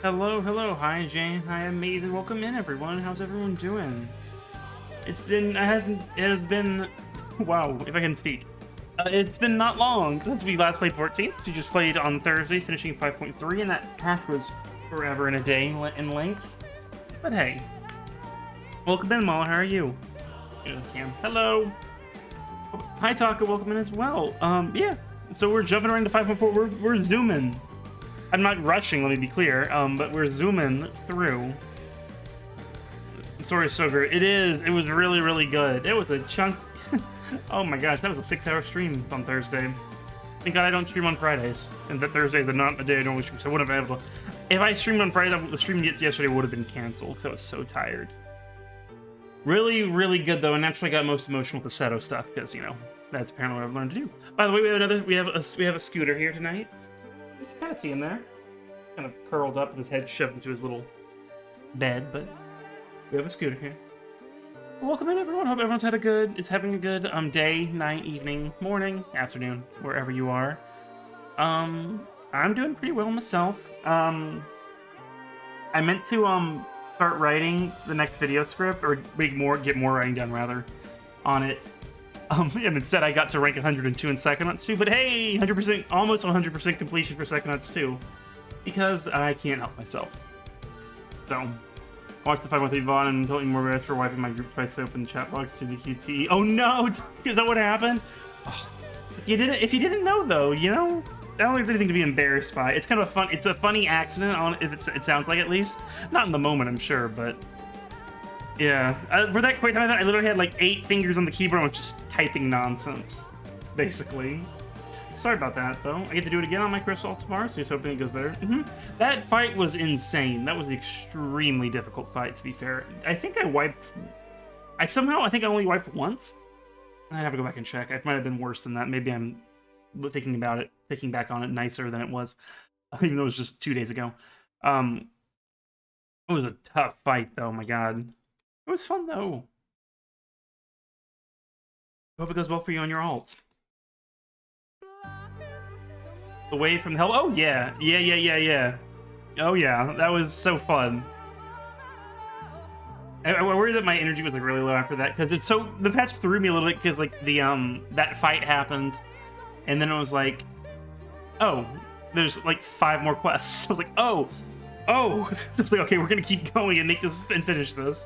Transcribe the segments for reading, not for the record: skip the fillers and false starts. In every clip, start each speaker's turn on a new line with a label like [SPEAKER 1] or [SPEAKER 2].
[SPEAKER 1] Hello, hello, hi Jane, hi amazing, welcome in everyone. How's everyone doing? It has been, wow, if I can speak. It's been not long since we last played 14th. We just played on Thursday, finishing 5.3, and that patch was forever and a day in length. But hey, welcome in, Mala. How are you? Cam. Hello. Hi, Taka. Welcome in as well. Yeah. So we're jumping right into 5.4. We're zooming. I'm not rushing. Let me be clear. But we're zooming through. The story is so great. It is. It was really, really good. It was a chunk. Oh my gosh, that was a 6-hour stream on Thursday. Thank God I don't stream on Fridays, and that Thursdays are not the day I normally stream, so I wouldn't have been able to. If I streamed on Fridays, the stream yesterday would have been canceled because I was so tired. Really, really good though, and actually got most emotional with the Seto stuff because that's apparently what I've learned to do. By the way, we have a scooter here tonight. You can kind of see him there, kind of curled up with his head shoved into his little bed, but we have a scooter here. Welcome in, everyone. Hope everyone's having a good day, night, evening, morning, afternoon, wherever you are. I'm doing pretty well myself. I meant to start writing the next video script, or get more writing done rather, on it. And instead I got to rank 102 in Psychonauts 2, but hey, 100%, almost 100% completion for Psychonauts 2, because I can't help myself. So. Watch the 513 VOD and told you more rest for wiping my group twice to open the chat box to the QT. Oh no! Is that what happened? Oh, if you didn't know though, I don't think there's anything to be embarrassed by. It's kind of it's a funny accident, if it sounds like, at least. Not in the moment, I'm sure, but yeah. For that quick time, I literally had like 8 fingers on the keyboard and was just typing nonsense, basically. Sorry about that, though. I get to do it again on my Crystal tomorrow, so just hoping it goes better. That fight was insane. That was an extremely difficult fight, to be fair. I think I think I only wiped once. I'd have to go back and check. It might have been worse than that. Maybe I'm thinking back on it nicer than it was, even though it was just 2 days ago. It was a tough fight, though, my god. It was fun, though. Hope it goes well for you on your alt. Away from hell. Oh yeah. Oh yeah, that was so fun. I worry that my energy was like really low after that, because the patch threw me a little bit, because like that fight happened, and then it was like, oh, there's like 5 more quests. I was like, oh. So I was like, okay, we're gonna keep going and make this and finish this.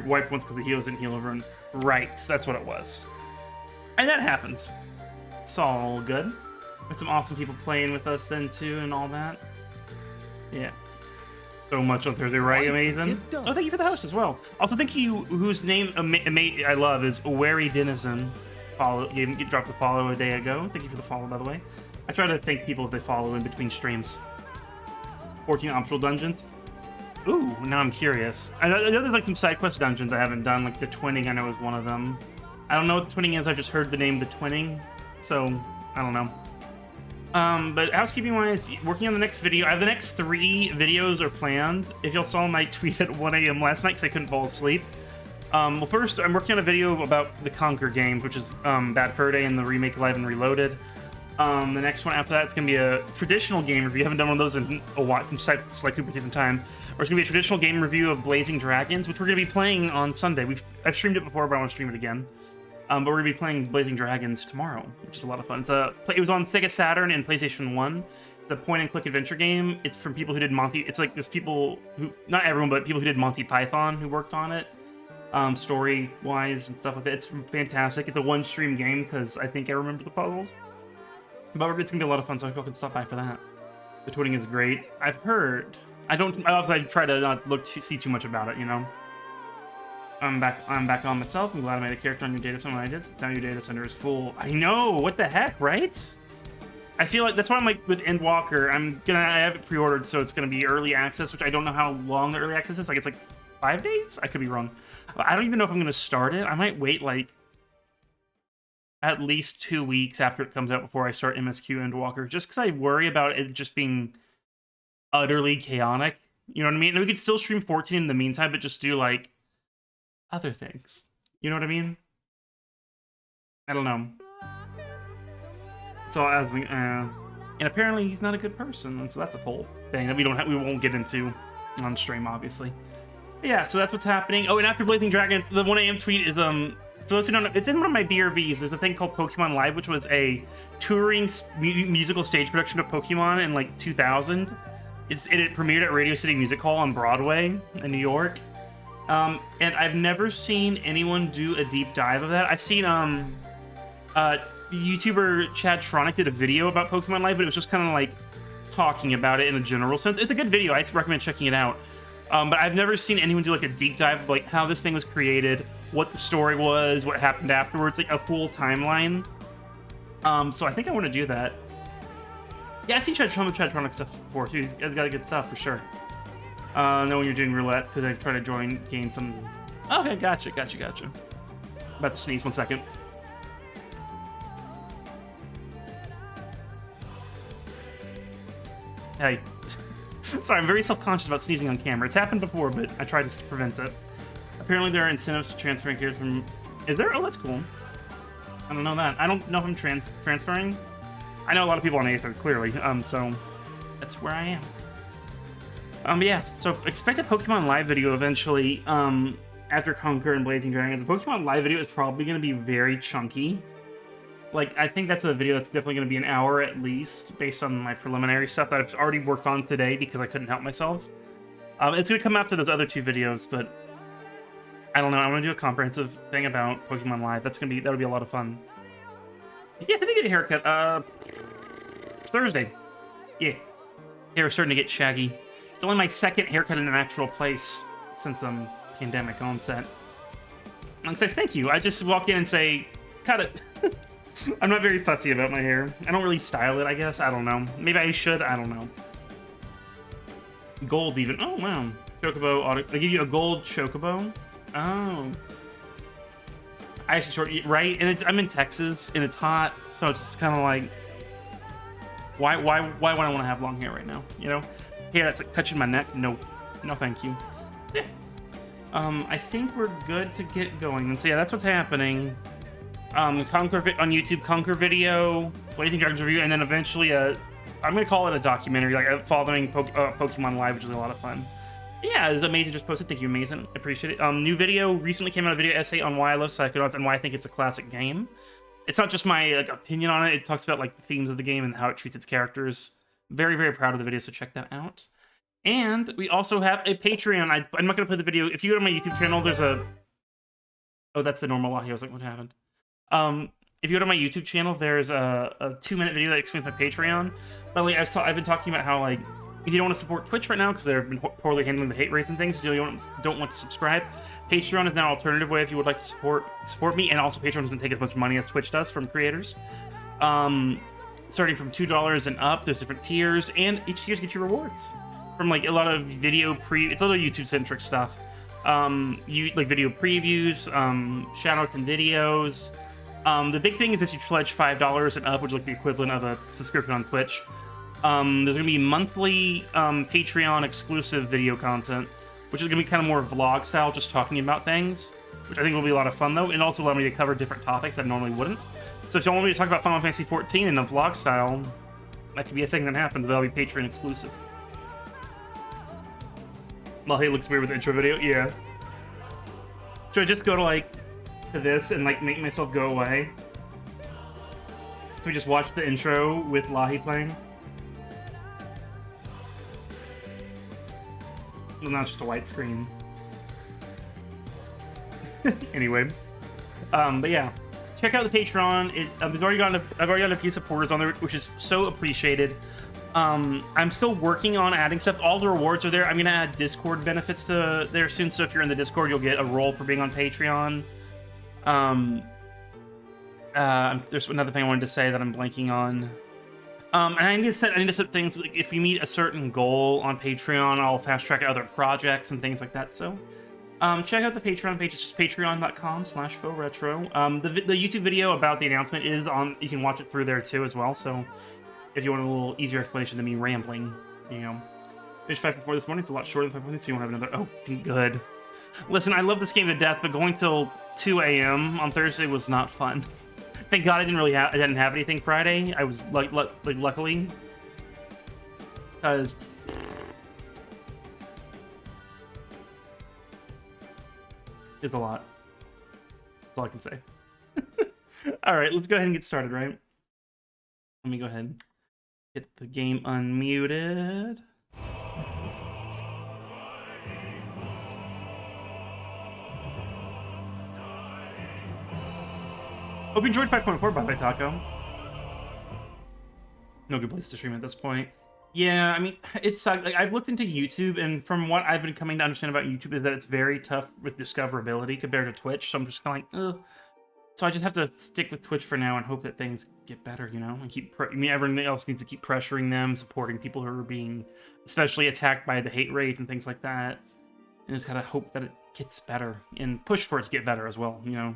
[SPEAKER 1] Wipe once because the heals didn't heal everyone. Right, that's what it was. And that happens. It's all good. With some awesome people playing with us then too, and all that. Yeah. So much on Thursday, right, Amazing? Oh, thank you for the host as well. Also, thank you, whose name I love is Wary Denizen. Dropped the follow a day ago. Thank you for the follow, by the way. I try to thank people if they follow in between streams. 14 optional dungeons. Ooh, now I'm curious. I know there's like some side quest dungeons I haven't done, like the twinning I know is one of them. I don't know what the twinning is, I've just heard the name the twinning, so I don't know. But housekeeping-wise, working on the next video. I have the next 3 videos are planned. If y'all saw my tweet at 1 a.m. last night because I couldn't fall asleep. Well, first, I'm working on a video about the Conquer games, which is Bad Fur Day and the remake Live and Reloaded. The next one after that is going to be a traditional game review. I haven't done one of those in a while, since like Cooper season time. Or it's going to be a traditional game review of Blazing Dragons, which we're going to be playing on Sunday. I've streamed it before, but I want to stream it again. But we're going to be playing Blazing Dragons tomorrow, which is a lot of fun. It was on Sega Saturn and PlayStation 1. The point-and-click adventure game. It's from people who did Monty... It's like there's people who... Not everyone, but people who did Monty Python who worked on it. Story-wise and stuff like that. It's fantastic. It's a one-stream game because I think I remember the puzzles. But it's going to be a lot of fun, so I hope I can stop by for that. The twinning is great. I've heard... I try to not see too much about it, I'm back on myself. I'm glad I made a character on your data center when I did. Now your data center is full. I know, what the heck, right? I feel like that's why I'm like with Endwalker. I have it pre-ordered, so it's gonna be early access, which I don't know how long the early access is. Like it's like 5 days? I could be wrong. I don't even know if I'm gonna start it. I might wait like at least 2 weeks after it comes out before I start MSQ Endwalker, just because I worry about it just being utterly chaotic. You know what I mean? And we could still stream 14 in the meantime, but just do like other things. You know what I mean? I don't know. It's all as we and apparently he's not a good person, and so that's a whole thing that we won't get into on stream, obviously. But yeah, so that's what's happening. Oh, and after Blazing Dragons, the 1 a.m. tweet is for those who don't know, it's in one of my BRBs. There's a thing called Pokemon Live, which was a touring musical stage production of Pokemon in like 2000. It premiered at Radio City Music Hall on Broadway in New York. And I've never seen anyone do a deep dive of that. I've seen YouTuber Chad Tronic did a video about Pokemon Live, but it was just kind of like talking about it in a general sense. It's a good video. I'd recommend checking it out. But I've never seen anyone do like a deep dive of like how this thing was created, what the story was, what happened afterwards, like a full timeline. So I think I want to do that. Yeah, I've seen Chad Tronic stuff before too. He's got good stuff for sure. Know when you're doing roulette because I try to gain some. Okay, gotcha. About to sneeze 1 second. Hey. Sorry, I'm very self-conscious about sneezing on camera. It's happened before, but I try to prevent it. Apparently there are incentives to transferring characters from... Is there? Oh, that's cool. I don't know that. I don't know if I'm transferring. I know a lot of people on Aether, clearly. So that's where I am. Yeah, so expect a Pokemon Live video eventually after Conquer and Blazing Dragons. The Pokemon Live video is probably going to be very chunky. Like, I think that's a video that's definitely going to be an hour at least, based on my preliminary stuff that I've already worked on today because I couldn't help myself. It's going to come after those other 2 videos, but I don't know. I want to do a comprehensive thing about Pokemon Live. That'll be a lot of fun. Yeah, I think I get a haircut. Thursday. Yeah. Hair is starting to get shaggy. It's only my 2nd haircut in an actual place since pandemic onset. And says thank you. I just walk in and say, cut it. I'm not very fussy about my hair. I don't really style it, I guess. I don't know. Maybe I should. I don't know. Gold even. Oh, wow. Chocobo auto. They give you a gold Chocobo. Oh. I actually right? And I'm in Texas, and it's hot, so it's just kind of like, why would I want to have long hair right now? You know? Hair that's like touching my neck? No. No, thank you. Yeah. I think we're good to get going. And so, yeah, that's what's happening. Conquer on YouTube, Conquer video, Blazing Dragons review, and then eventually I'm gonna call it a documentary, like following Pokemon Live, which is a lot of fun. Yeah, it's amazing. Just posted. Thank you, amazing. Appreciate it. New video recently came out. A video essay on why I love Psychonauts and why I think it's a classic game. It's not just my opinion on it. It talks about like the themes of the game and how it treats its characters. Very, very proud of the video. So check that out. And we also have a Patreon. I'm not gonna play the video. If you go to my YouTube channel, there's a. Oh, that's the normal Lahi. I was like, what happened? If you go to my YouTube channel, there's a 2-minute video that explains my Patreon. By the way, I've been talking about how, like, if you don't want to support Twitch right now because they've been poorly handling the hate rates and things, so you don't want to subscribe, Patreon is now an alternative way if you would like to support me, and also Patreon doesn't take as much money as Twitch does from creators. Starting from $2 and up, there's different tiers, and each tier gets you rewards from, like, a lot of it's a little YouTube-centric stuff. Like video previews, shoutouts and videos. The big thing is if you pledge $5 and up, which is like the equivalent of a subscription on Twitch, there's going to be monthly Patreon exclusive video content, which is going to be kind of more vlog style, just talking about things, which I think will be a lot of fun though, and also allow me to cover different topics that I normally wouldn't. So if you want me to talk about Final Fantasy 14 in a vlog style, that could be a thing that happens, but that'll be Patreon exclusive. Mahi looks weird with the intro video. Yeah. Should I just go to like to this and like make myself go away? So we just watch the intro with Lahi playing. Well, not just a white screen. Anyway, but yeah, check out the Patreon. I've already gotten a few supporters on there, which is so appreciated. I'm still working on adding stuff. All the rewards are there. I'm gonna add Discord benefits to there soon, so if you're in the Discord, you'll get a role for being on Patreon. There's another thing I wanted to say that I'm blanking on. And I need to set things, like if we meet a certain goal on Patreon, I'll fast track other projects and things like that. So check out the Patreon page. It's just patreon.com/faux-retro. The YouTube video about the announcement is on. You can watch it through there too as well. So if you want a little easier explanation than me rambling, you know. Finished FF14 this morning. It's a lot shorter than FF14, so you won't have another. Oh, good. Listen, I love this game to death, but going till 2 a.m. on Thursday was not fun. Thank God I didn't have anything Friday. I was luckily, because is a lot. That's all I can say. All right, let's go ahead and get started, right? Let me go ahead and get the game unmuted. Hope you enjoyed 5.4 by Taco. No good place to stream at this point. Yeah, I mean, it sucks. Like, I've looked into YouTube, and from what I've been coming to understand about YouTube is that it's very tough with discoverability compared to Twitch. So I'm just kind of like, ugh. So I just have to stick with Twitch for now and hope that things get better, you know? And everyone else needs to keep pressuring them, supporting people who are being especially attacked by the hate raids and things like that. And just gotta hope that it gets better and push for it to get better as well, you know?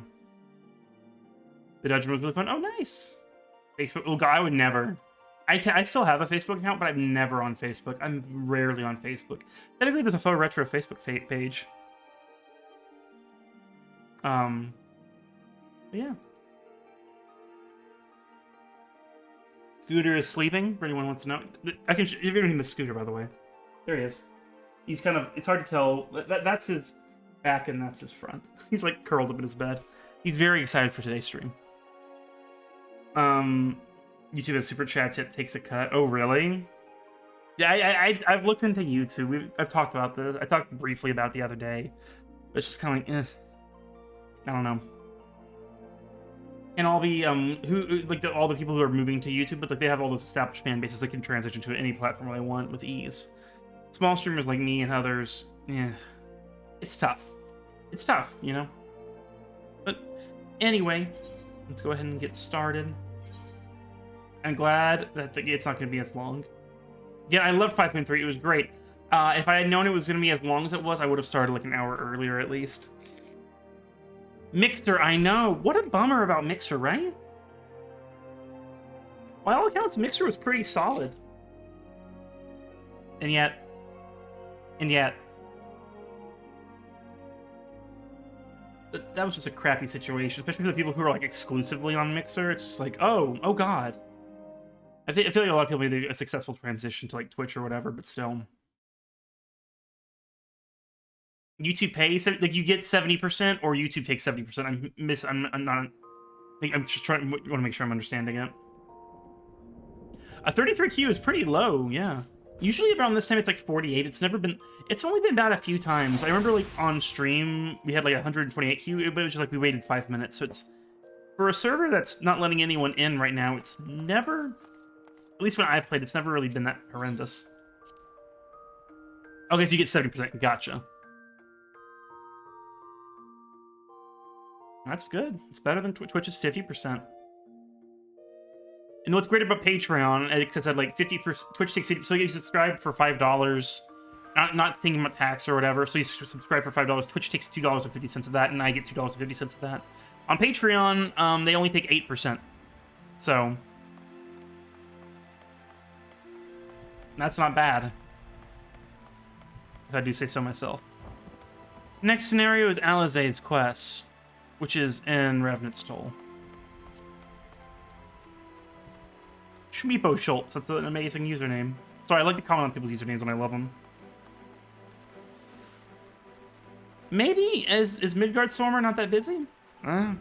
[SPEAKER 1] The dungeon was really fun. Oh, nice. Facebook. Oh, God, I would never. I still have a Facebook account, but I'm never on Facebook. I'm rarely on Facebook. Technically, there's a Faux Retro Facebook page. But yeah. Scooter is sleeping, for anyone who wants to know. I can give you him a Scooter, by the way. There he is. He's kind of, it's hard to tell. That's his back and that's his front. He's like curled up in his bed. He's very excited for today's stream. YouTube has super chats, yet takes a cut. Oh, really? Yeah, I've looked into YouTube. I've talked about this. I talked briefly about it the other day. It's just kind of like, I don't know. And all the all the people who are moving to YouTube, but like they have all those established fan bases, they can transition to any platform they want with ease. Small streamers like me and others, yeah, it's tough. It's tough, you know. But anyway, let's go ahead and get started. I'm glad that it's not going to be as long. Yeah, I loved 5.3. It was great. If I had known it was going to be as long as it was, I would have started like an hour earlier at least. Mixer, I know. What a bummer about Mixer, right? By all accounts, Mixer was pretty solid. And yet... That was just a crappy situation, especially for the people who are like exclusively on Mixer. It's just like, oh God. I feel like a lot of people made a successful transition to like Twitch or whatever, but still. YouTube pays, like you get 70% or YouTube takes 70%. I'm just trying, want to make sure I'm understanding it. A 33Q is pretty low, yeah. Usually around this time it's like 48. It's only been bad a few times. I remember like on stream we had like 128Q, but it was just like we waited 5 minutes. So it's, for a server that's not letting anyone in right now, it's never, at least when I've played, it's never really been that horrendous. Okay, so you get 70%, gotcha. That's good. It's better than Twitch's 50%. And what's great about Patreon, like I said, like 50%, Twitch takes 50%, so you subscribe for $5, not thinking about tax or whatever, so you subscribe for $5, Twitch takes $2.50 of that, and I get $2.50 of that. On Patreon, they only take 8%. So, that's not bad, if I do say so myself. Next scenario is Alizé's quest, which is in Revenant's Toll. Schmeepo Schultz, that's an amazing username. Sorry, I like to comment on people's usernames when I love them. Maybe, is Midgard Stormer not that busy? I'm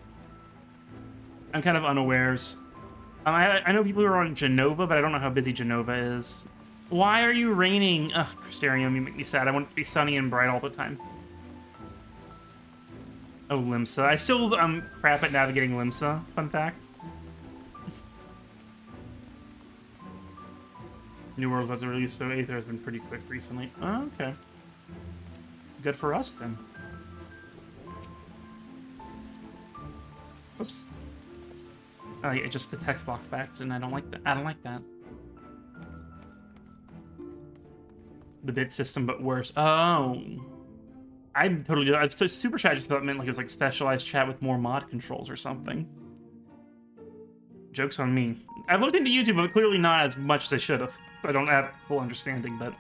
[SPEAKER 1] kind of unawares. I know people who are on Genova, but I don't know how busy Genova is. Why are you raining? Ugh, Crystarium, you make me sad. I want it to be sunny and bright all the time. Oh, Limsa. I still crap at navigating Limsa, fun fact. New World's about to release, so Aether has been pretty quick recently. Oh, okay. Good for us, then. Oops. Oh, yeah, just the text box back, and I don't like that. I don't like that. The bit system, but worse. Oh. I'm so super chat just thought it meant like it was like specialized chat with more mod controls or something. Joke's on me. I've looked into YouTube, but clearly not as much as I should have. I don't have full understanding, but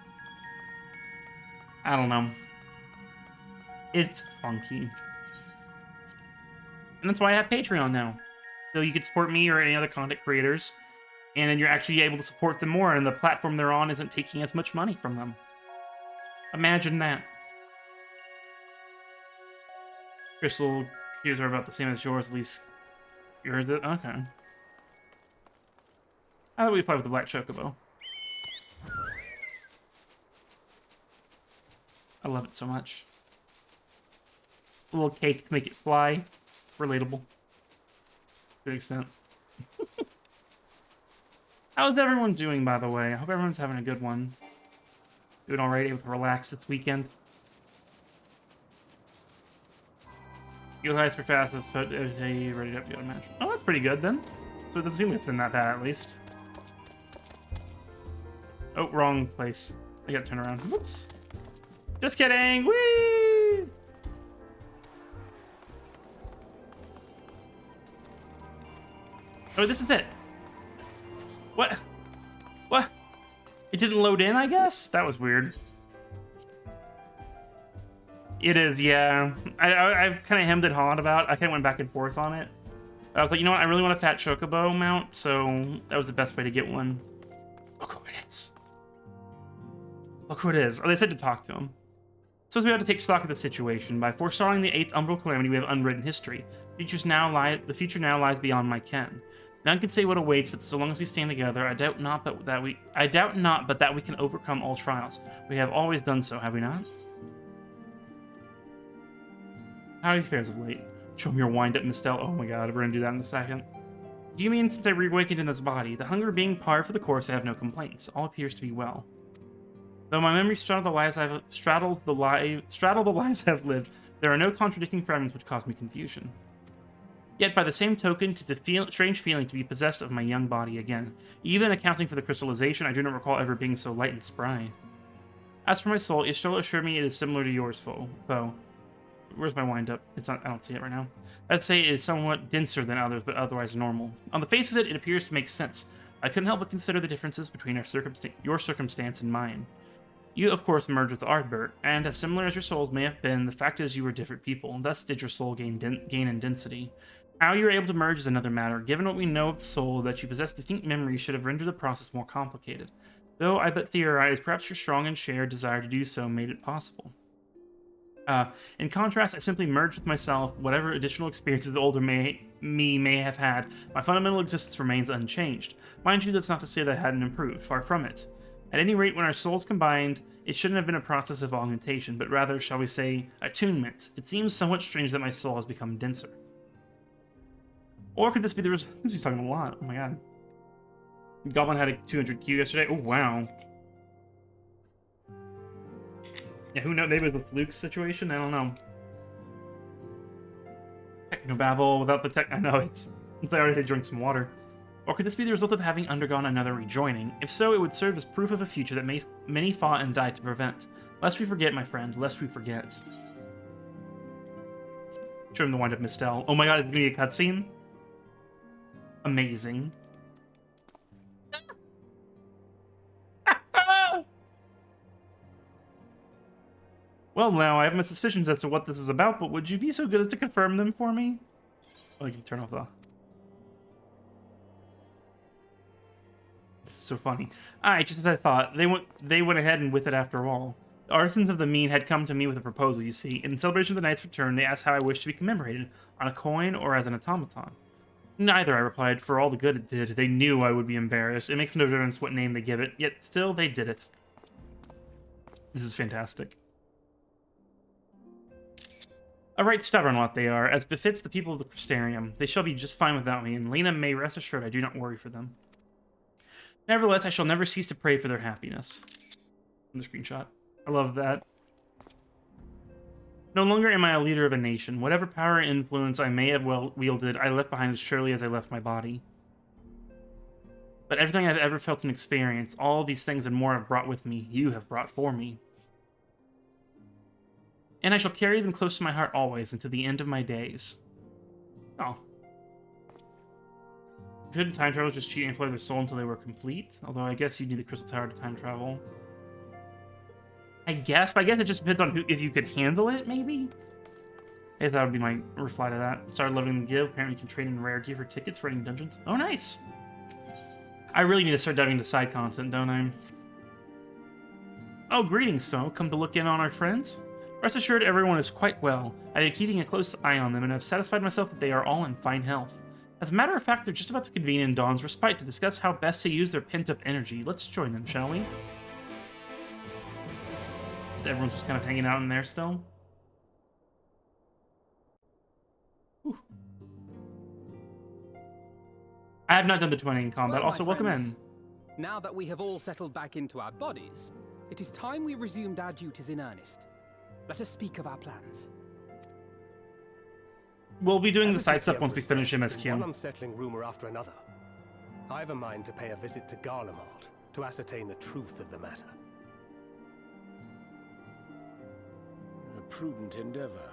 [SPEAKER 1] I don't know. It's funky. And that's why I have Patreon now. So you can support me or any other content creators, and then you're actually able to support them more, and the platform they're on isn't taking as much money from them. Imagine that. Crystal cubes are about the same as yours, at least yours is. Okay. How about we play with the black chocobo? I love it so much. A little cake to make it fly. Relatable. To an extent. How's everyone doing, by the way? I hope everyone's having a good one. Doing alright, able to relax this weekend. You'll highest for fastest foot ready to go to match. Oh, that's pretty good then. So it doesn't seem like it's been that bad at least. Oh, wrong place. I gotta turn around. Whoops. Just kidding! Whee! Oh, this is it. What? What? It didn't load in, I guess? That was weird. It is, yeah. I kind of hemmed and hawed about. I kind of went back and forth on it. I was like, you know what? I really want a fat chocobo mount, so that was the best way to get one. Look who it is. Look who it is. Oh, they said to talk to him. So as we have to take stock of the situation, by forestalling the 8th Umbral Calamity, we have unwritten history. The future now lies beyond my ken. None can say what awaits, but so long as we stand together, I doubt not that we can overcome all trials. We have always done so, have we not? How do you fare as of late? Show me your wind-up, Mistel. Oh my god, we're gonna do that in a second. Do you mean since I reawakened in this body? The hunger being par for the course, I have no complaints. All appears to be well. Though my memory straddle the lives I've lived, there are no contradicting fragments which cause me confusion. Yet, by the same token, 'tis a strange feeling to be possessed of my young body again. Even accounting for the crystallization, I do not recall ever being so light and spry. As for my soul, Ishtal assured me it is similar to yours, foe. Where's my wind-up? It's not. I don't see it right now. I'd say it is somewhat denser than others, but otherwise normal. On the face of it, it appears to make sense. I couldn't help but consider the differences between your circumstance and mine. You, of course, merged with Ardbert, and as similar as your souls may have been, the fact is you were different people, and thus did your soul gain in density. How you were able to merge is another matter. Given what we know of the soul, that you possess distinct memories should have rendered the process more complicated. Though I but theorize, perhaps your strong and shared desire to do so made it possible. In contrast, I simply merged with myself. Whatever additional experiences the older me may have had, my fundamental existence remains unchanged. Mind you, that's not to say that I hadn't improved. Far from it. At any rate, when our souls combined, it shouldn't have been a process of augmentation, but rather, shall we say, attunement. It seems somewhat strange that my soul has become denser. Or could this be the result? He's talking a lot. Oh my god. Goblin had a 200Q yesterday. Oh, wow. Yeah, who knows? Maybe it was the fluke situation? I don't know. Technobabble without the tech. I know, it's I already had to drink some water. Or could this be the result of having undergone another rejoining? If so, it would serve as proof of a future that many fought and died to prevent. Lest we forget, my friend, lest we forget. Show him the wind-up Mistel. Oh my god, it's gonna be a cutscene? Amazing. Well, now I have my suspicions as to what this is about, but would you be so good as to confirm them for me? Oh, you can turn off the... This is so funny. Just as I thought, they went ahead and with it after all. The artisans of the mean had come to me with a proposal, you see. In celebration of the knight's return, they asked how I wished to be commemorated, on a coin or as an automaton. Neither, I replied, for all the good it did. They knew I would be embarrassed. It makes no difference what name they give it, yet still they did it. This is fantastic. A right stubborn lot they are, as befits the people of the Crystarium. They shall be just fine without me, and Lena may rest assured I do not worry for them. Nevertheless, I shall never cease to pray for their happiness. In the screenshot. I love that. No longer am I a leader of a nation. Whatever power and influence I may have wielded, I left behind as surely as I left my body. But everything I've ever felt and experienced, all these things and more I've brought with me, you have brought for me. And I shall carry them close to my heart always, until the end of my days. Oh. Couldn't time travelers just cheat and fly their soul until they were complete? Although I guess you need the Crystal Tower to time travel. I guess, but I guess it just depends on if you could handle it, maybe? I guess that would be my reply to that. Started loading the give. Apparently you can trade in rare gear for tickets for any dungeons. Oh, nice! I really need to start diving into side content, don't I? Oh, greetings, foe. Come to look in on our friends? Rest assured, everyone is quite well. I am keeping a close eye on them and have satisfied myself that they are all in fine health. As a matter of fact, they're just about to convene in Dawn's respite to discuss how best to use their pent-up energy. Let's join them, shall we? Is everyone just kind of hanging out in there still? Whew. I have not done the 20 in combat.
[SPEAKER 2] Well,
[SPEAKER 1] also, welcome in.
[SPEAKER 2] Now that we have all settled back into our bodies, it is time we resumed our duties in earnest. Let us speak of our plans.
[SPEAKER 1] We'll be doing the side stuff once we finish
[SPEAKER 3] One
[SPEAKER 1] MSQ.
[SPEAKER 3] unsettling rumor after another. I have a mind to pay a visit to Garlemald to ascertain the truth of the matter.
[SPEAKER 4] A prudent endeavor.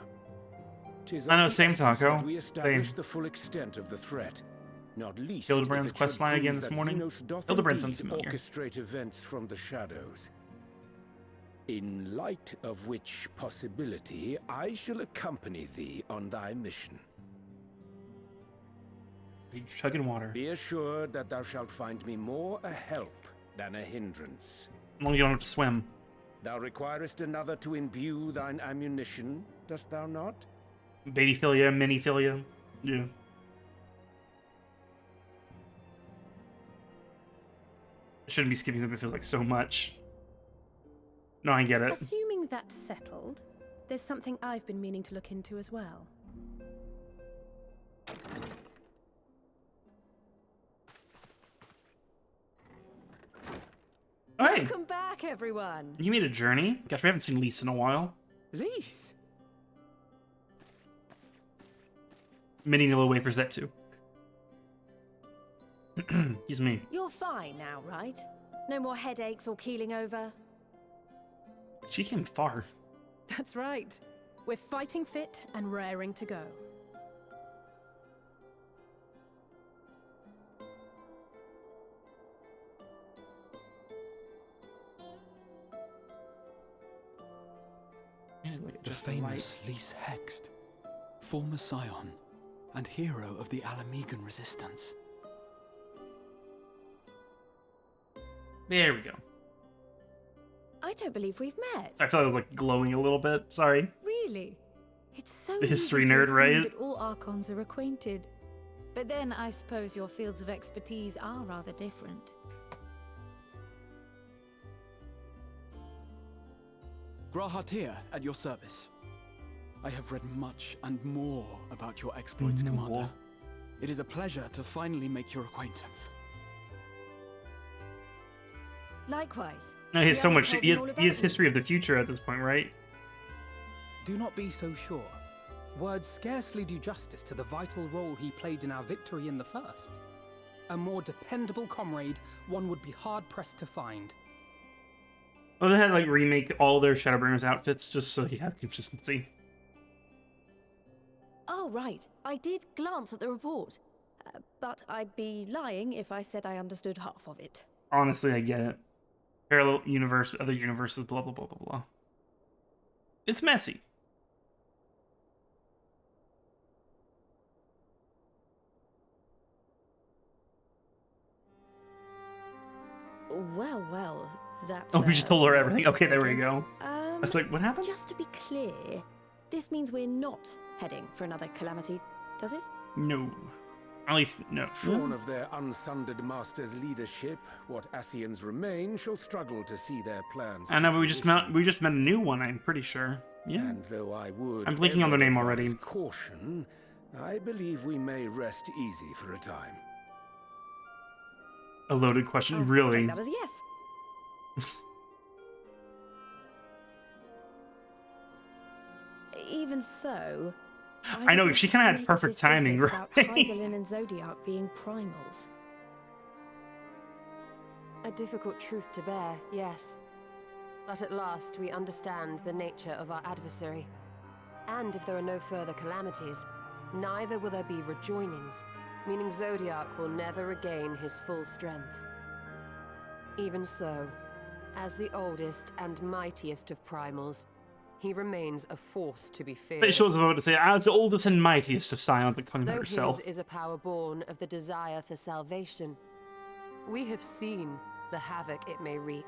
[SPEAKER 1] I know, same taco.
[SPEAKER 4] We establish the full extent of the threat. Not least
[SPEAKER 1] Hildebrand's questline again this morning. Hildebrand sounds familiar.
[SPEAKER 4] Orchestrate events from the shadows. In light of which possibility, I shall accompany thee on thy mission.
[SPEAKER 1] Are you chugging water?
[SPEAKER 4] Be assured that thou shalt find me more a help than a hindrance.
[SPEAKER 1] As long as you don't have to swim.
[SPEAKER 4] Thou requirest another to imbue thine ammunition, dost thou not?
[SPEAKER 1] Babyphilia, miniphilia. Yeah. I shouldn't be skipping something that feels like so much. No, I get it.
[SPEAKER 5] Assuming that's settled, there's something I've been meaning to look into as well.
[SPEAKER 1] Oh, hey,
[SPEAKER 6] Welcome back, everyone.
[SPEAKER 1] you made a journey? Gosh, we haven't seen Lise in a while.
[SPEAKER 2] Lise?
[SPEAKER 1] Mini Nilo wafers, that too. Excuse me.
[SPEAKER 6] You're fine now, right? No more headaches or keeling over?
[SPEAKER 1] She came far.
[SPEAKER 5] That's right. We're fighting fit and raring to go.
[SPEAKER 7] The famous Lise Hext, former scion and hero of the Alamegan resistance.
[SPEAKER 1] There we go.
[SPEAKER 6] I don't believe we've met.
[SPEAKER 1] I feel like I was like glowing a little bit. Sorry.
[SPEAKER 6] Really? It's so
[SPEAKER 1] The history
[SPEAKER 6] easy to
[SPEAKER 1] nerd,
[SPEAKER 6] assume
[SPEAKER 1] right?
[SPEAKER 6] that all Archons are acquainted.
[SPEAKER 8] But then I suppose your fields of expertise are rather different.
[SPEAKER 7] Grahatir, at your service. I have read much and more about your exploits, Commander. It is a pleasure to finally make your acquaintance.
[SPEAKER 6] Likewise.
[SPEAKER 1] No, he has
[SPEAKER 6] The
[SPEAKER 1] so
[SPEAKER 6] others
[SPEAKER 1] much.
[SPEAKER 6] told
[SPEAKER 1] He
[SPEAKER 6] me
[SPEAKER 1] has,
[SPEAKER 6] all
[SPEAKER 1] he
[SPEAKER 6] about
[SPEAKER 1] has
[SPEAKER 6] you.
[SPEAKER 1] history of the future at this point, right?
[SPEAKER 2] Do not be so sure. Words scarcely do justice to the vital role he played in our victory in the first. A more dependable comrade, one would be hard-pressed to find.
[SPEAKER 1] Well, they had to, like, remake all their Shadowbringers outfits just so you have consistency.
[SPEAKER 6] Oh, right. I did glance at the report. But I'd be lying if I said I understood half of it.
[SPEAKER 1] Honestly, I get it. Parallel universe, other universes, blah, blah, blah, blah, blah. It's messy.
[SPEAKER 6] Well, that's...
[SPEAKER 1] Oh, we just told her everything. Okay, there we
[SPEAKER 6] taken.
[SPEAKER 1] go. I was like, what happened?
[SPEAKER 6] Just to be clear, this means we're not heading for another calamity, does it?
[SPEAKER 1] No. At least, no.
[SPEAKER 4] Shorn of their unsundered master's leadership, what Ascians remain shall struggle to see their plans.
[SPEAKER 1] I know, but
[SPEAKER 4] to
[SPEAKER 1] we just met a new one, I'm pretty sure. Yeah.
[SPEAKER 4] And though I would
[SPEAKER 1] I'm blinking on their name
[SPEAKER 4] ever
[SPEAKER 1] already.
[SPEAKER 4] advise caution, I believe we may rest easy for a time.
[SPEAKER 1] A loaded question,
[SPEAKER 6] I'll
[SPEAKER 1] really?
[SPEAKER 6] take that as a yes. Even so,
[SPEAKER 1] I know,
[SPEAKER 6] don't
[SPEAKER 1] she
[SPEAKER 6] know
[SPEAKER 1] kinda
[SPEAKER 6] what to
[SPEAKER 1] had
[SPEAKER 6] make of
[SPEAKER 1] perfect
[SPEAKER 6] this
[SPEAKER 1] timing,
[SPEAKER 6] business about
[SPEAKER 1] right?
[SPEAKER 6] Hydaelyn and Zodiac being primals.
[SPEAKER 9] A difficult truth to bear, yes. But at last we understand the nature of our adversary. And if there are no further calamities, neither will there be rejoinings, meaning Zodiac will never regain his full strength. Even so, as the oldest and mightiest of primals, he remains a force to be feared.
[SPEAKER 1] It shows about to say, as the oldest and mightiest of Scion, like talking about
[SPEAKER 9] Though
[SPEAKER 1] herself.
[SPEAKER 9] his is a power born of the desire for salvation, we have seen the havoc it may wreak.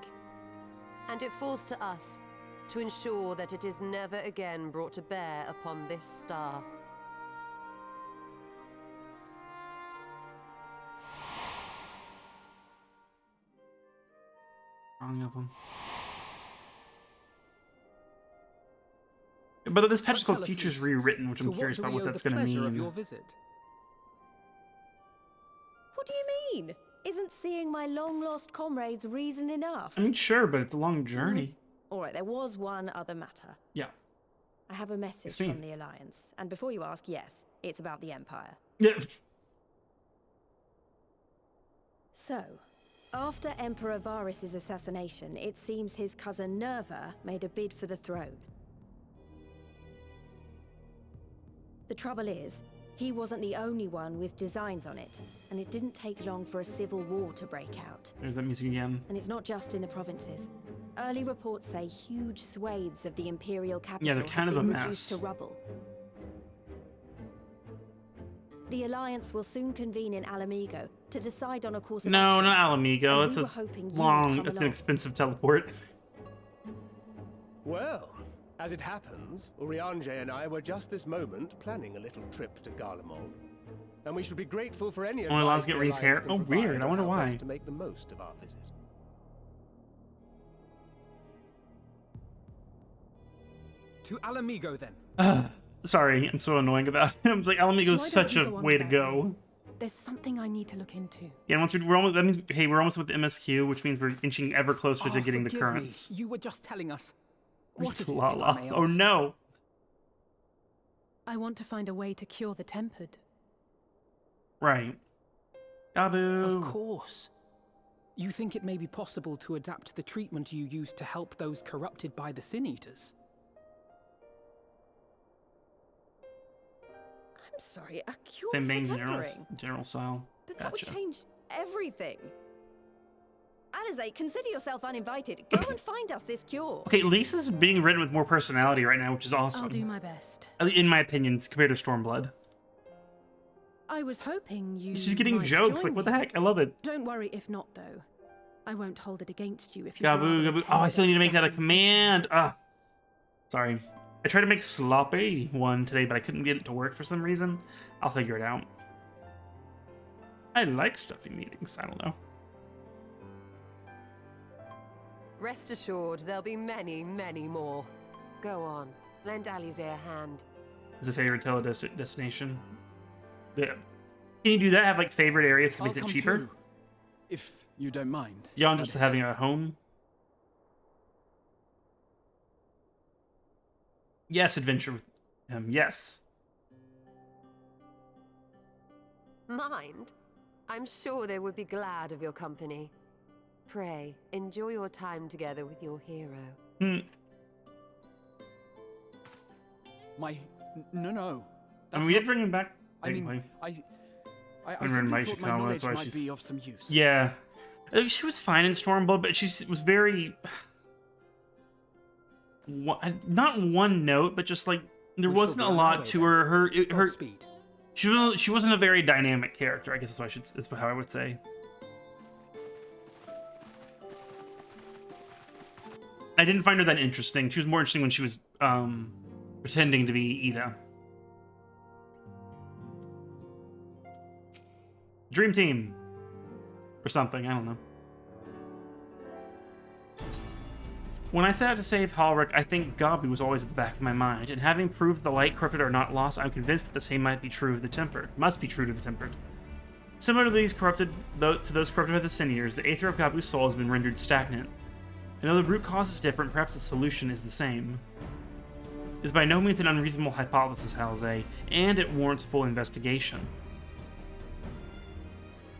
[SPEAKER 9] And it falls to us, to ensure that it is never again brought to bear upon this star.
[SPEAKER 1] Wrong of them. But this patch is called Futures Rewritten, which I'm curious about what that's going to mean.
[SPEAKER 2] Of your visit?
[SPEAKER 6] What do you mean? Isn't seeing my long-lost comrades reason enough?
[SPEAKER 1] I mean, sure, but it's a long journey.
[SPEAKER 6] All right, there was one other matter.
[SPEAKER 1] Yeah.
[SPEAKER 6] I have a message from the Alliance, and before you ask, yes, it's about the Empire.
[SPEAKER 1] Yeah.
[SPEAKER 6] So, after Emperor Varys' assassination, it seems his cousin Nerva made a bid for the throne. The trouble is, he wasn't the only one with designs on it, and it didn't take long for a civil war to break out.
[SPEAKER 1] There's that music again.
[SPEAKER 6] And it's not just in the provinces. Early reports say huge swathes of the Imperial capital
[SPEAKER 1] they're kind
[SPEAKER 6] have
[SPEAKER 1] of
[SPEAKER 6] been
[SPEAKER 1] a
[SPEAKER 6] reduced to
[SPEAKER 1] mess.
[SPEAKER 6] rubble. The Alliance will soon convene in Alamigo to decide on a course of
[SPEAKER 1] No,
[SPEAKER 6] action.
[SPEAKER 1] not Alamigo.
[SPEAKER 6] And
[SPEAKER 1] It's
[SPEAKER 6] we
[SPEAKER 1] a
[SPEAKER 6] were hoping you'd
[SPEAKER 1] long,
[SPEAKER 6] come
[SPEAKER 1] it's an
[SPEAKER 6] along.
[SPEAKER 1] expensive teleport.
[SPEAKER 3] Well, as it happens, Urianger and I were just this moment planning a little trip to Garlemald. And we should be grateful for any
[SPEAKER 1] Only allows
[SPEAKER 3] advice
[SPEAKER 1] to get
[SPEAKER 3] the
[SPEAKER 1] Reen's
[SPEAKER 3] Alliance
[SPEAKER 1] hair?
[SPEAKER 3] can
[SPEAKER 1] Oh,
[SPEAKER 3] provide
[SPEAKER 1] weird. I
[SPEAKER 3] on
[SPEAKER 1] wonder
[SPEAKER 3] how
[SPEAKER 1] why.
[SPEAKER 3] best to make the most of our visit.
[SPEAKER 2] To Alamigo, then.
[SPEAKER 1] Sorry, I'm so annoying about it. I'm like, Alamigo's
[SPEAKER 5] Why don't
[SPEAKER 1] such
[SPEAKER 5] you
[SPEAKER 1] a
[SPEAKER 5] go on
[SPEAKER 1] way to
[SPEAKER 5] about
[SPEAKER 1] go.
[SPEAKER 5] There's something I need to look into.
[SPEAKER 1] Yeah, and once we're almost, that means, hey, we're almost with the MSQ, which means we're inching ever closer to getting the
[SPEAKER 2] forgive me.
[SPEAKER 1] currents.
[SPEAKER 2] You were just telling us. What is it,
[SPEAKER 1] La
[SPEAKER 2] if
[SPEAKER 1] la.
[SPEAKER 2] I may
[SPEAKER 1] Oh
[SPEAKER 2] ask?
[SPEAKER 1] no.
[SPEAKER 5] I want to find a way to cure the tempered.
[SPEAKER 1] Right. Gabu.
[SPEAKER 2] Of course. You think it may be possible to adapt the treatment you use to help those corrupted by the Sin Eaters?
[SPEAKER 6] I'm sorry, a cure
[SPEAKER 1] Same
[SPEAKER 6] for
[SPEAKER 1] thing,
[SPEAKER 6] tempering?
[SPEAKER 1] general style.
[SPEAKER 6] But that
[SPEAKER 1] Gotcha.
[SPEAKER 6] would change everything. Alizé, consider yourself uninvited. Go and find us this cure.
[SPEAKER 1] Okay, Lisa's being written with more personality right now, which is awesome.
[SPEAKER 5] I'll do my best.
[SPEAKER 1] In my opinion, compared to Stormblood.
[SPEAKER 5] I was hoping you.
[SPEAKER 1] She's getting
[SPEAKER 5] might
[SPEAKER 1] jokes.
[SPEAKER 5] join
[SPEAKER 1] Like, what the
[SPEAKER 5] me.
[SPEAKER 1] heck? I love it.
[SPEAKER 5] Don't worry if not, though. I won't hold it against you if you.
[SPEAKER 1] Gabu, Gabu. Oh, I still need to make that a command. Ah. Sorry. I tried to make Sloppy one today, but I couldn't get it to work for some reason. I'll figure it out. I like stuffy meetings. I don't know.
[SPEAKER 9] Rest assured, there'll be many, many more. Go on, lend Alizé a hand.
[SPEAKER 1] Is a favorite destination? Yeah. Can you do that? Have like favorite areas to
[SPEAKER 7] I'll
[SPEAKER 1] make it
[SPEAKER 7] come
[SPEAKER 1] cheaper?
[SPEAKER 7] too, if you don't mind.
[SPEAKER 1] Beyond
[SPEAKER 7] that
[SPEAKER 1] just
[SPEAKER 7] is.
[SPEAKER 1] having a home? Yes, adventure with him. Yes.
[SPEAKER 9] Mind? I'm sure they would be glad of your company. Pray, enjoy your time together with your hero.
[SPEAKER 1] Hmm.
[SPEAKER 7] No.
[SPEAKER 1] I mean, we did bring him back.
[SPEAKER 7] I mean,
[SPEAKER 1] technically.
[SPEAKER 7] I
[SPEAKER 1] When we're in
[SPEAKER 7] simply thought my
[SPEAKER 1] Maishikama,
[SPEAKER 7] knowledge
[SPEAKER 1] that's why
[SPEAKER 7] might
[SPEAKER 1] she's-
[SPEAKER 7] be of some use.
[SPEAKER 1] Yeah. She was fine in Stormblood, but she was very... Not one note, but just like, there
[SPEAKER 2] We shall
[SPEAKER 1] wasn't
[SPEAKER 2] be
[SPEAKER 1] a
[SPEAKER 2] on our
[SPEAKER 1] lot
[SPEAKER 2] way
[SPEAKER 1] to
[SPEAKER 2] then.
[SPEAKER 1] her. Her
[SPEAKER 2] Godspeed.
[SPEAKER 1] she wasn't a very dynamic character, I guess that's how I would say. I didn't find her that interesting. She was more interesting when she was pretending to be Ida. Dream Team. Or something, I don't know. When I set out to save Halric, I think Gabu was always at the back of my mind, and having proved the light corrupted are not lost, I'm convinced that the same might be true of the tempered. Must be true to the tempered. Similar to those corrupted by the Sin Eaters, the aether of Gabu's soul has been rendered stagnant. And though the root cause is different, perhaps the solution is the same. It is by no means an unreasonable hypothesis, Halsey, and it warrants full investigation.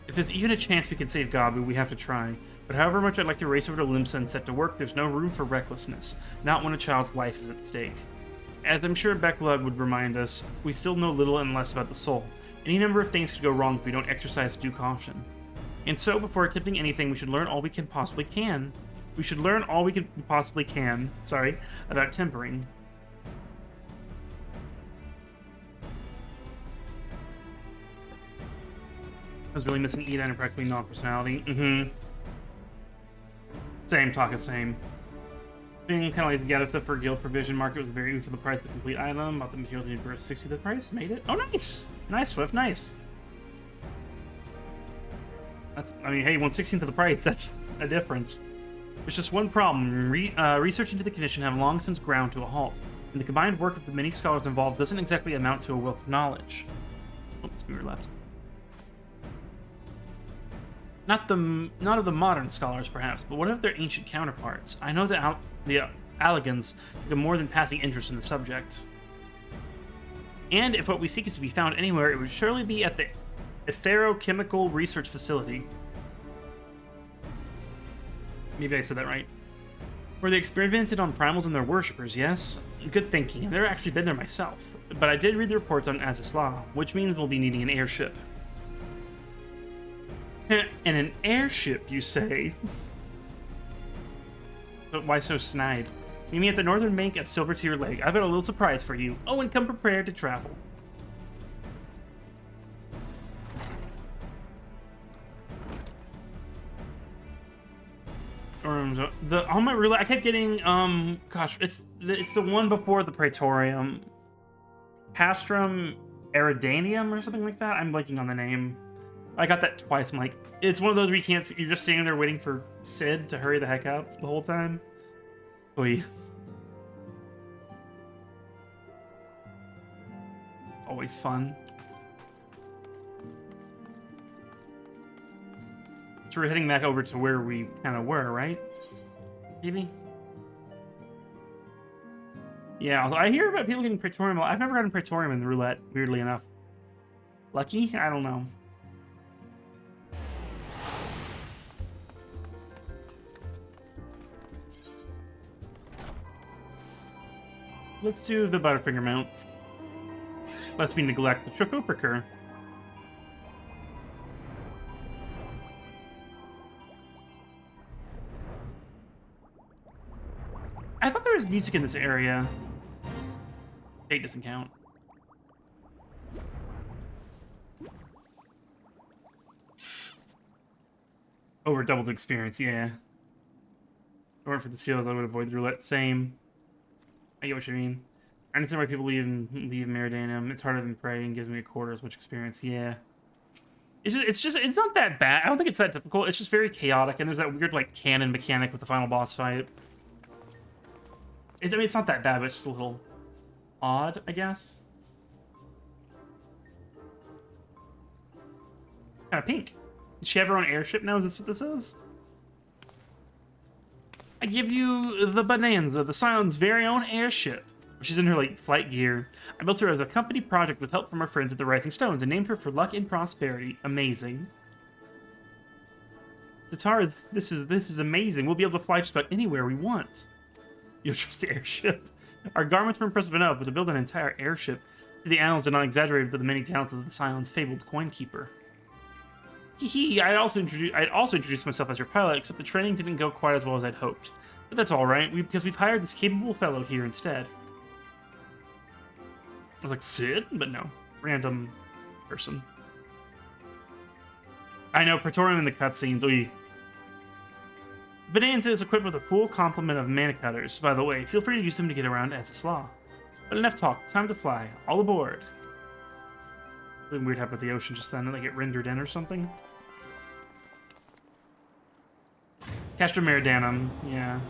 [SPEAKER 1] If there's even a chance we can save Gabu, we have to try. But however much I'd like to race over to Limsa and set to work, there's no room for recklessness, not when a child's life is at stake. As I'm sure Becklug would remind us, we still know little and less about the soul. Any number of things could go wrong if we don't exercise due caution. And so, before attempting anything, we should learn all we possibly can about tempering. I was really missing Ida and practically non-personality. Same, talk is same. Being kind of like to gather stuff for guild provision market was very for the price of the complete item. Bought the materials needed for 60 the price. Made it. Oh, nice! Nice, Swift. Nice. That's, I mean, hey, 1/16th of the price. That's a difference. There's just one problem. Research into the condition have long since ground to a halt, and the combined work of the many scholars involved doesn't exactly amount to a wealth of knowledge. Oh, scooter left. Not of the modern scholars, perhaps, but what of their ancient counterparts? I know that the Allegans took a more than passing interest in the subject. And if what we seek is to be found anywhere, it would surely be at the Etherochemical Research Facility. Maybe I said that right. Where they experimented on primals and their worshippers, yes? Good thinking. I've never actually been there myself, but I did read the reports on Azizla, which means we'll be needing an airship. And an airship, you say? But why so snide? Meet me at the northern bank at Silvertear Lake. I've got a little surprise for you. Oh, and come prepared to travel. On my roulette, I kept getting gosh, it's the one before the Praetorium, Castrum Eridanium or something like that. I'm blanking on the name. I got that twice. I'm like, it's one of those where you can't see, you're just standing there waiting for Sid to hurry the heck up the whole time. Oy. Always fun. So we're heading back over to where we kind of were, right? Maybe? Yeah, although I hear about people getting Praetorium. I've never gotten Praetorium in the roulette, weirdly enough. Lucky? I don't know. Let's do the Butterfinger mount. Lest we neglect the Chocopricker. I thought there was music in this area. Fate doesn't count. Over double the experience, yeah. Or for the seals, I would avoid the roulette. Same. I get what you mean. I understand why people leave Meridianum. It's harder than Prey and gives me a quarter as much experience. Yeah. It's not that bad. I don't think it's that difficult. It's just very chaotic, and there's that weird, like, cannon mechanic with the final boss fight. I mean, it's not that bad, but it's just a little odd, I guess. Kind of pink. Did she have her own airship now? Is this what this is? I give you the Bonanza, the Scion's very own airship. She's in her, like, flight gear. I built her as a company project with help from our friends at the Rising Stones and named her for luck and prosperity. Amazing. Tatara, this is amazing. We'll be able to fly just about anywhere we want. You'll trust the airship. Our garments were impressive enough, but to build an entire airship, the annals did not exaggerate the many talents of the Scion's fabled coinkeeper. Hee I'd also introduced myself as your pilot, except the training didn't go quite as well as I'd hoped. But that's all right, because we've hired this capable fellow here instead. I was like, Sid? But no. Random person. I know, Praetorium in the cutscenes. Oy. Bonanza is equipped with a full complement of mana cutters. By the way, feel free to use them to get around as a slaw. But enough talk, it's time to fly. All aboard. Something weird happened with the ocean just then. Did they get rendered in or something? Castrum Meridanum, yeah.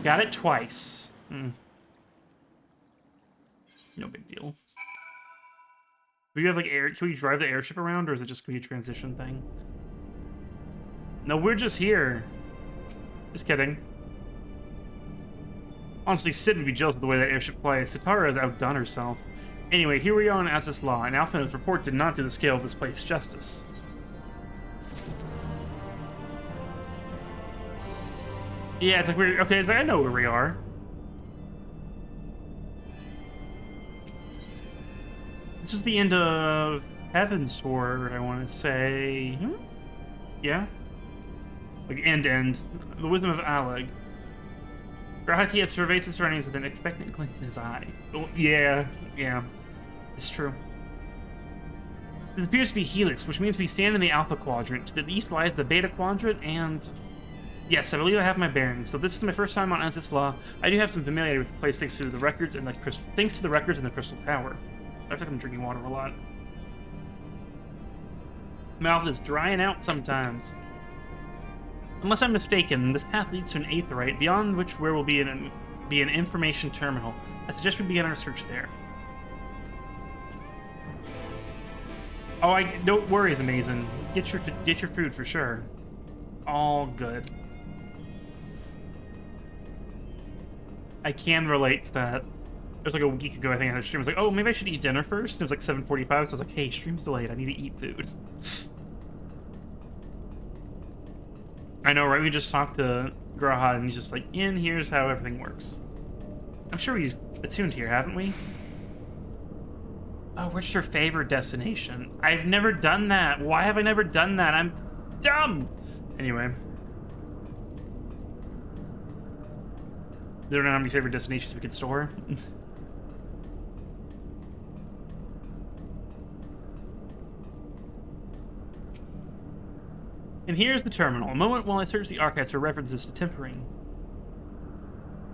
[SPEAKER 1] Got it twice. No big deal. Do we have like air? Can we drive the airship around, or is it just gonna be a transition thing? No, we're just here. Just kidding. Honestly, Sid would be jealous of the way that airship flies. Tatara has outdone herself. Anyway, here we are on Azizla, and Alpha's report did not do the scale of this place justice. Yeah, it's like we're okay. It's like I know where we are. This was the end of Heaven's Sword, I want to say. Yeah. Like end. The wisdom of Alleg. Rahati surveys his surroundings with an expectant glint in his eye. Oh, yeah. It's true. This appears to be Helix, which means we stand in the Alpha Quadrant. To the east lies the Beta Quadrant, and Yes, I believe I have my bearings. So this is my first time on Law. I do have some familiarity with the place thanks to the records and the Crystal Tower. I feel like I'm drinking water a lot. Mouth is drying out sometimes. Unless I'm mistaken, this path leads to an aetheryte, beyond which where will be an information terminal. I suggest we begin our search there. Oh, don't worry, is amazing. Get your food for sure. All good. I can relate to that. It was like a week ago, I think I had a stream. I was like, oh, maybe I should eat dinner first. It was like 7:45, so I was like, hey, stream's delayed. I need to eat food. I know, right? We just talked to Graha, and he's just like, here's how everything works. I'm sure we've attuned here, haven't we? Oh, what's your favorite destination? I've never done that. Why have I never done that? I'm dumb! Anyway. There are not many favorite destinations we could store. And here's the terminal. A moment while I search the archives for references to tempering.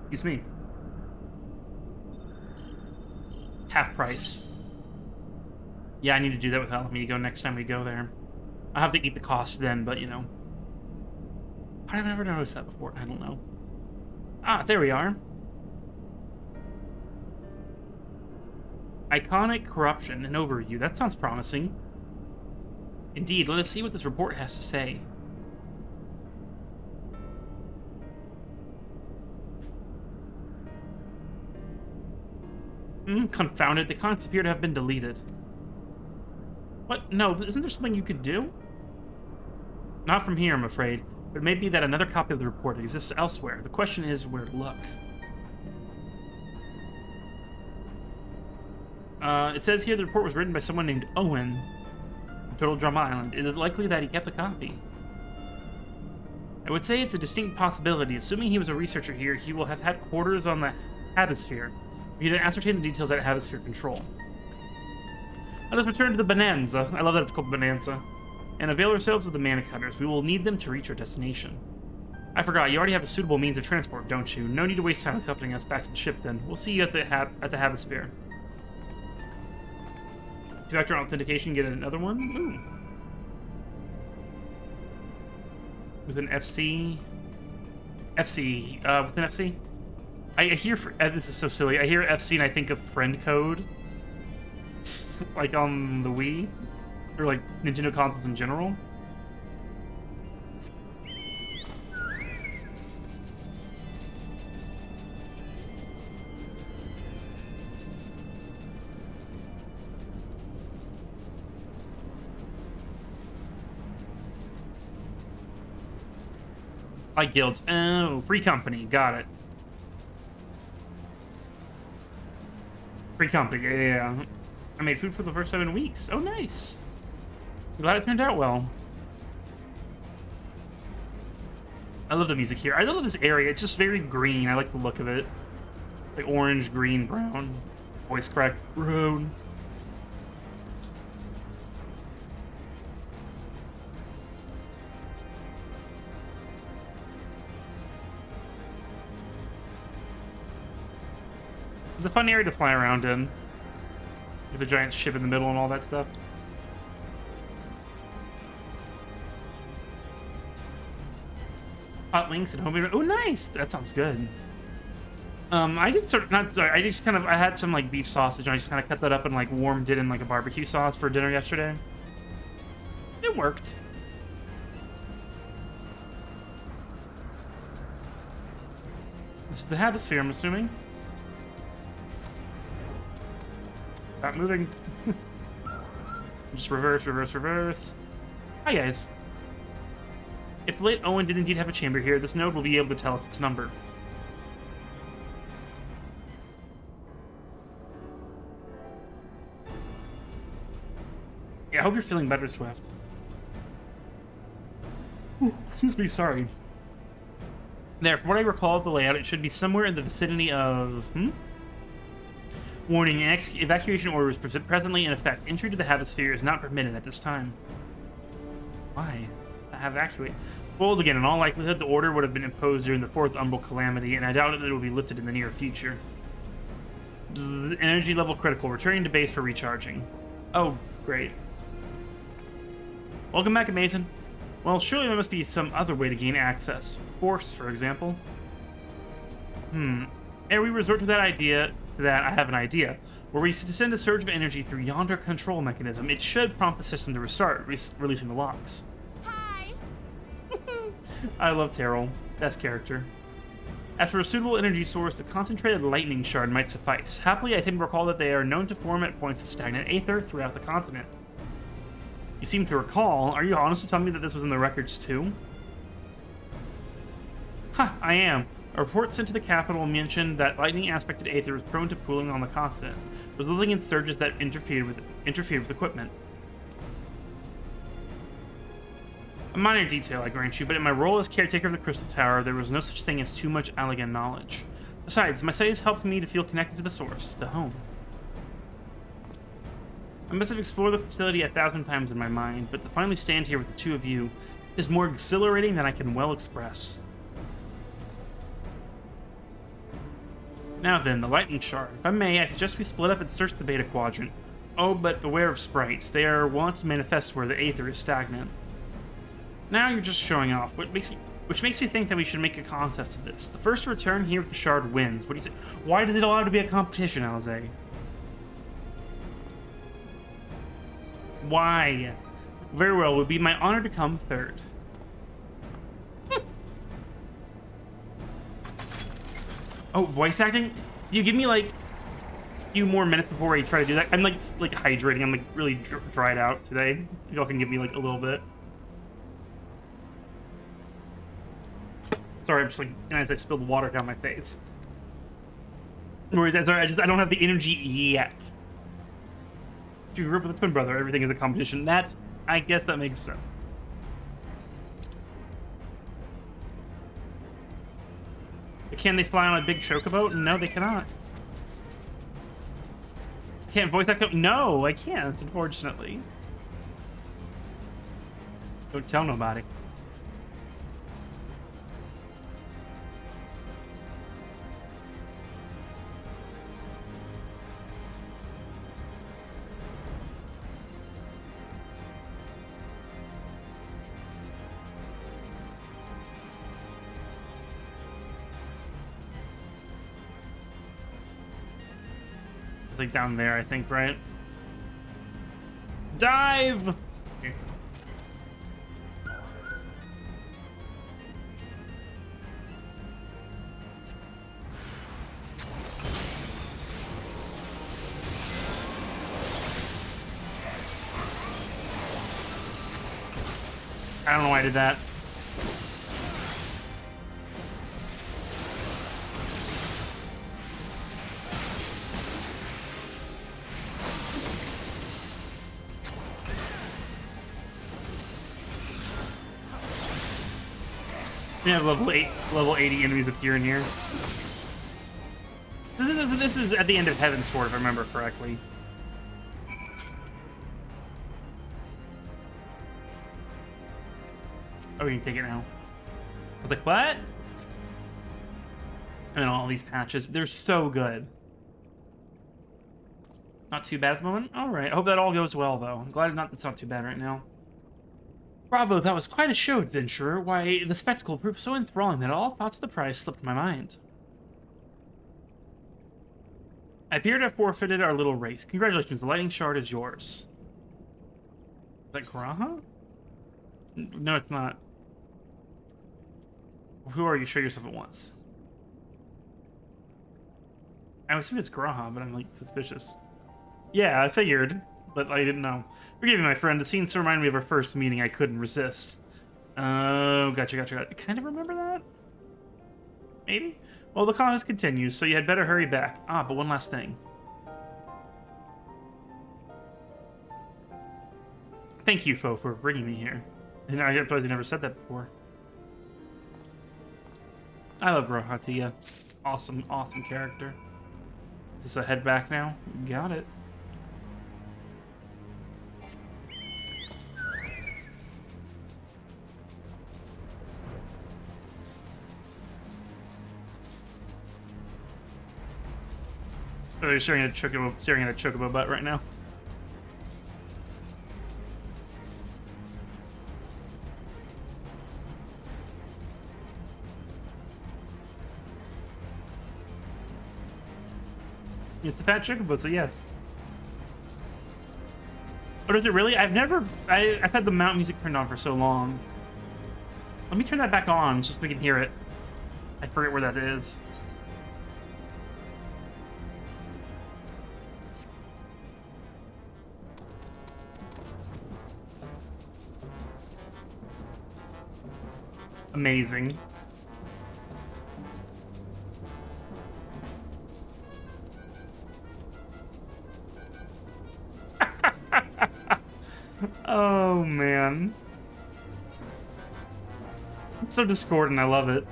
[SPEAKER 1] Excuse me. Half price. Yeah, I need to do that with Alamigo next time we go there. I'll have to eat the cost then, but you know. I've never noticed that before. I don't know. Ah, there we are. Iconic corruption and overview. That sounds promising. Indeed, let us see what this report has to say. Confound it. The comments appear to have been deleted. What? No, isn't there something you could do? Not from here, I'm afraid. But it may be that another copy of the report exists elsewhere. The question is where to look. It says here the report was written by someone named Owen on Total Drama Island. Is it likely that he kept a copy? I would say it's a distinct possibility. Assuming he was a researcher here, he will have had quarters on the Habisphere. We need to ascertain the details at Habisphere Control. Let us return to the Bonanza. I love that it's called Bonanza. And avail ourselves of the mana cutters. We will need them to reach our destination. I forgot, you already have a suitable means of transport, don't you? No need to waste time accompanying us back to the ship then. We'll see you at the Habisphere. Two-factor authentication, get another one? Ooh. With an FC? With an FC? I hear, this is so silly, I hear FC and I think of friend code. Like on the Wii. Or like Nintendo consoles in general. Like guilds. Oh, free company. Got it. Free company. Yeah. I made food for the first time in weeks. Oh, nice. Glad it turned out well. I love the music here. I love this area. It's just very green. I like the look of it. Like orange, green, brown. Voice crack. Brown. It's a fun area to fly around in. With the giant ship in the middle and all that stuff. Hot links and homemade. Oh, nice! That sounds good. I did sort of not. Sorry, I just kind of. I had some like beef sausage, and I just kind of cut that up and like warmed it in like a barbecue sauce for dinner yesterday. It worked. This is the Habisphere, I'm assuming. Stop moving. Just reverse, reverse, reverse. Hi, guys. If the late Owen did indeed have a chamber here, this node will be able to tell us its number. Yeah, I hope you're feeling better, Swift. Ooh, excuse me, sorry. There, from what I recall of the layout, it should be somewhere in the vicinity of... Warning, an evacuation order is presently in effect. Entry to the Habisphere is not permitted at this time. Why? Evacuate. Well, again, in all likelihood, the order would have been imposed during the fourth umbral calamity, and I doubt that it will be lifted in the near future. Energy level critical. Returning to base for recharging. Oh, great. Welcome back, Mason. Well, surely there must be some other way to gain access. Force, for example. Ere we resort to that idea, I have an idea. Were we to send a surge of energy through yonder control mechanism, it should prompt the system to restart, releasing the locks.
[SPEAKER 5] Hi!
[SPEAKER 1] I love Terrell. Best character. As for a suitable energy source, the concentrated lightning shard might suffice. Happily, I seem to recall that they are known to form at points of stagnant aether throughout the continent. You seem to recall. Are you honest to tell me that this was in the records too? Ha, I am. A report sent to the capital mentioned that lightning-aspected aether was prone to pooling on the continent, resulting in surges that interfered with equipment. A minor detail, I grant you, but in my role as caretaker of the Crystal Tower, there was no such thing as too much elegant knowledge. Besides, my studies helped me to feel connected to the source, to home. I must have explored the facility 1,000 times in my mind, but to finally stand here with the two of you is more exhilarating than I can well express. Now then, the lightning shard. If I may, I suggest we split up and search the Beta Quadrant. Oh, but beware of sprites. They are wont to manifest where the aether is stagnant. Now you're just showing off, which makes me think that we should make a contest of this. The first to return here with the shard wins. What do you say? Why does it allow to be a competition, Alize? Why? Very well, it would be my honor to come third. Oh, voice acting? You give me like a few more minutes before I try to do that. I'm like hydrating. I'm like really dried out today. Y'all can give me like a little bit. Sorry, I'm just like, and as I spilled water down my face. No worries, sorry, I don't have the energy yet. You grew up with a twin brother. Everything is a competition. I guess that makes sense. Can they fly on a big chocobo? No, they cannot. I can't voice that. No, I can't, unfortunately. Don't tell nobody. Like down there, I think, right? Dive! Okay. I don't know why I did that. We have level 80 enemies appear in here. This is at the end of Heaven's Sword, if I remember correctly. Oh, you can take it now. I was like, what? I mean, all these patches, they're so good. Not too bad at the moment? Alright, I hope that all goes well, though. I'm glad it's not too bad right now. Bravo, that was quite a show, adventurer. Why, the spectacle proved so enthralling that all thoughts of the prize slipped my mind. I appear to have forfeited our little race. Congratulations, the lightning shard is yours. Is that Graha? No, it's not. Who are you? Show yourself at once. I assume it's Graha, but I'm like suspicious. Yeah, I figured, but I didn't know. Forgive me, my friend. The scene so reminded me of our first meeting. I couldn't resist. Oh, gotcha. I kind of remember that. Maybe? Well, the contest continues, so you had better hurry back. Ah, but one last thing. Thank you, Fo, for bringing me here. And I suppose you never said that before. I love Rohatia. Awesome character. Is this a head back now? Got it. Oh, staring at a chocobo butt right now. It's a fat chocobo, so yes. Or is it really? I've had the mount music turned on for so long. Let me turn that back on just so we can hear it. I forget where that is. Amazing. Oh, man. It's so discordant, I love it.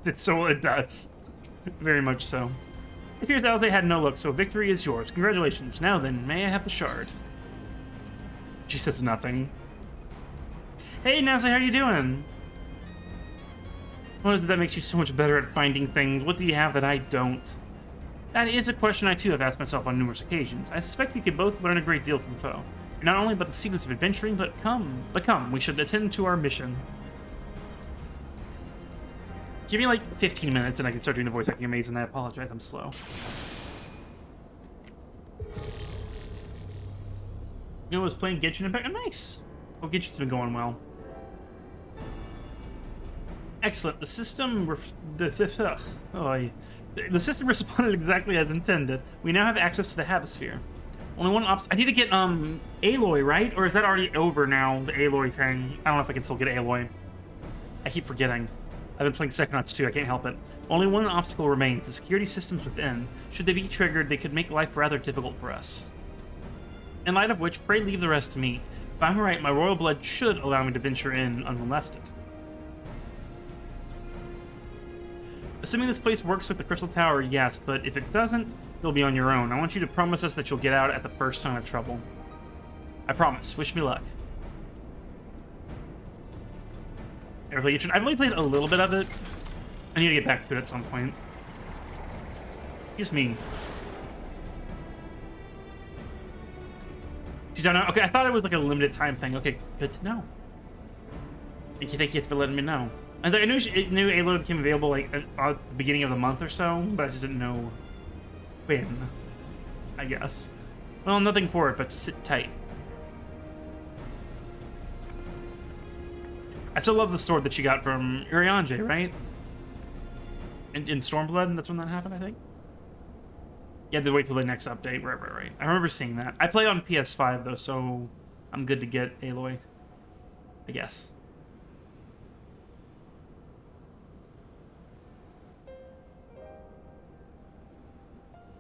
[SPEAKER 1] It does. Very much so. It appears Alze had no luck, so victory is yours. Congratulations. Now then, may I have the shard? She says nothing. Hey, Nasa, how are you doing? What is it that makes you so much better at finding things? What do you have that I don't? That is a question I too have asked myself on numerous occasions. I suspect we could both learn a great deal from Foe. Not only about the secrets of adventuring, but come, we should attend to our mission. Give me like 15 minutes and I can start doing the voice acting amazing. I apologize, I'm slow. You know, I was playing Genshin Impact. Oh, nice! Oh, Genshin's been going well. Excellent. The system responded exactly as intended. We now have access to the Hemisphere. Only one I need to get Aloy, right? Or is that already over now? The Aloy thing. I don't know if I can still get Aloy. I keep forgetting. I've been playing Psychonauts too. I can't help it. Only one obstacle remains: the security systems within. Should they be triggered, they could make life rather difficult for us. In light of which, pray leave the rest to me. If I'm right, my royal blood should allow me to venture in unmolested. Assuming this place works like the Crystal Tower, yes, but if it doesn't, you'll be on your own. I want you to promise us that you'll get out at the first sign of trouble. I promise. Wish me luck. I've only played a little bit of it. I need to get back to it at some point. Excuse me. She's out now. Okay, I thought it was like a limited time thing. Okay, good to know. Thank you for letting me know. I knew Aloy became available like at the beginning of the month or so, but I just didn't know when, I guess. Well, nothing for it but to sit tight. I still love the sword that she got from Urianger, right? In Stormblood, that's when that happened, I think? You had to wait till the next update, right. I remember seeing that. I play on PS5, though, so I'm good to get Aloy, I guess.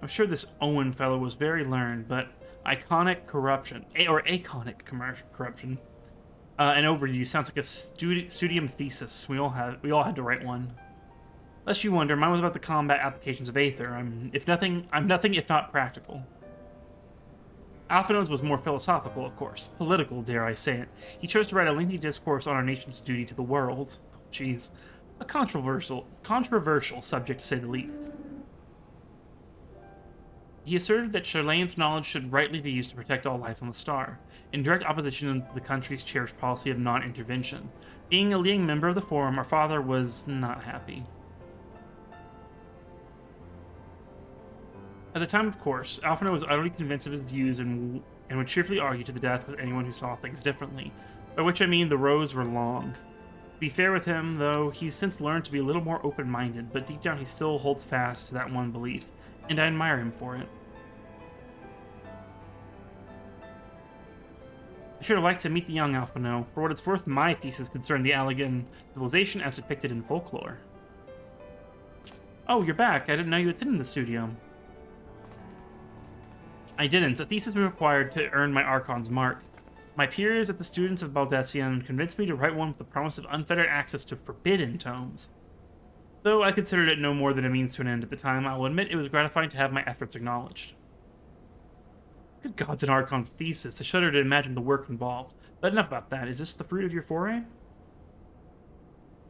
[SPEAKER 1] I'm sure this Owen fellow was very learned, but iconic corruption, or aconic corruption. An overview sounds like a studium thesis. We all had to write one. Lest you wonder, mine was about the combat applications of Aether. I'm nothing if not practical. Alphinode's was more philosophical, of course. Political, dare I say it. He chose to write a lengthy discourse on our nation's duty to the world. Jeez. A controversial subject, to say the least. He asserted that Charlane's knowledge should rightly be used to protect all life on the star, in direct opposition to the country's cherished policy of non-intervention. Being a leading member of the Forum, our father was not happy. At the time, of course, Alphino was utterly convinced of his views and would cheerfully argue to the death with anyone who saw things differently, by which I mean the rows were long. To be fair with him, though, he's since learned to be a little more open-minded, but deep down he still holds fast to that one belief, and I admire him for it. I should have liked to meet the young Alphino. For what it's worth, my thesis concerned the Allegan civilization as depicted in folklore. Oh, you're back. I didn't know you attended the studio. I didn't. A thesis was required to earn my Archon's mark. My peers at the Students of Baldesion convinced me to write one with the promise of unfettered access to forbidden tomes. Though I considered it no more than a means to an end at the time, I will admit it was gratifying to have my efforts acknowledged. Good gods, an Archon's thesis. I shudder to imagine the work involved. But enough about that. Is this the fruit of your foray?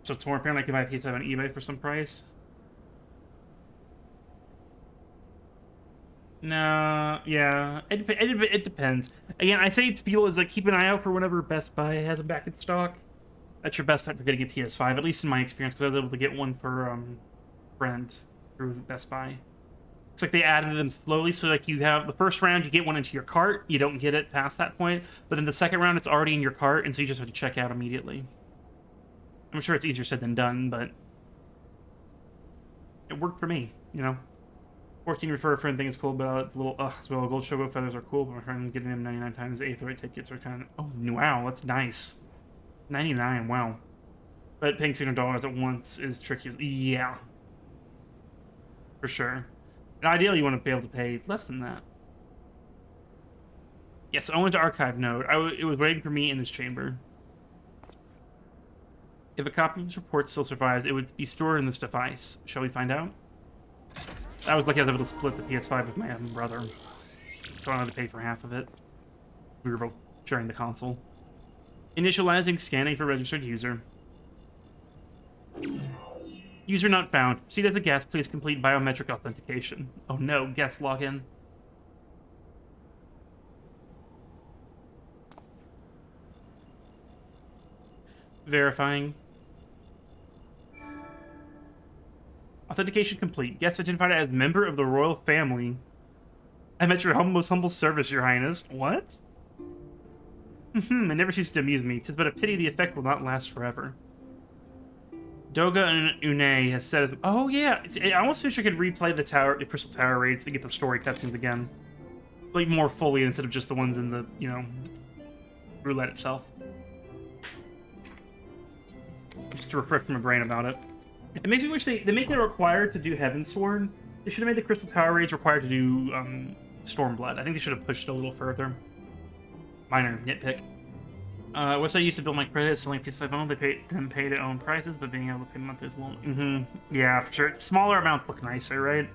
[SPEAKER 1] So it's more apparent I can buy a PS5 on eBay for some price. No, yeah, it depends. Again, I say to people is like keep an eye out for whenever Best Buy has them back in stock. That's your best bet for getting a PS5, at least in my experience, because I was able to get one for friend through Best Buy. It's like they added them slowly, so like you have the first round, you get one into your cart, you don't get it past that point, but then the second round, it's already in your cart, and so you just have to check out immediately. I'm sure it's easier said than done, but it worked for me, you know. 14 refer a friend thing is cool, but a little as well. Gold Shogo feathers are cool, but my friend getting them 99 times. Aetherite tickets are kind of wow, that's nice. 99, wow. But paying $600 at once is tricky. Yeah, for sure. And ideally, you want to be able to pay less than that. Yes, I went to archive node. It was waiting for me in this chamber. If a copy of this report still survives, it would be stored in this device. Shall we find out? I was lucky I was able to split the PS5 with my brother, so I don't have to pay for half of it. We were both sharing the console. Initializing, scanning for registered user. User not found. Proceed as a guest. Please complete biometric authentication. Oh no, guest login. Verifying. Authentication complete. Guest identified as member of the royal family. I'm at your most humble service, your highness. What? It never ceases to amuse me. 'Tis but a pity the effect will not last forever. Doga and Une has said as... Oh, yeah. I almost wish I could replay the Crystal Tower raids to get the story cutscenes again. Like, more fully instead of just the ones in the, you know, roulette itself. Just to refresh my brain about it. It makes me wish they make it required to do Heavensward. They should have made the Crystal Tower raids required to do Stormblood. I think they should have pushed it a little further. Minor nitpick. Website used to build my credit, selling PS5 bundle. They pay their own prices, but being able to pay monthly is long. Yeah, for sure. Smaller amounts look nicer, right?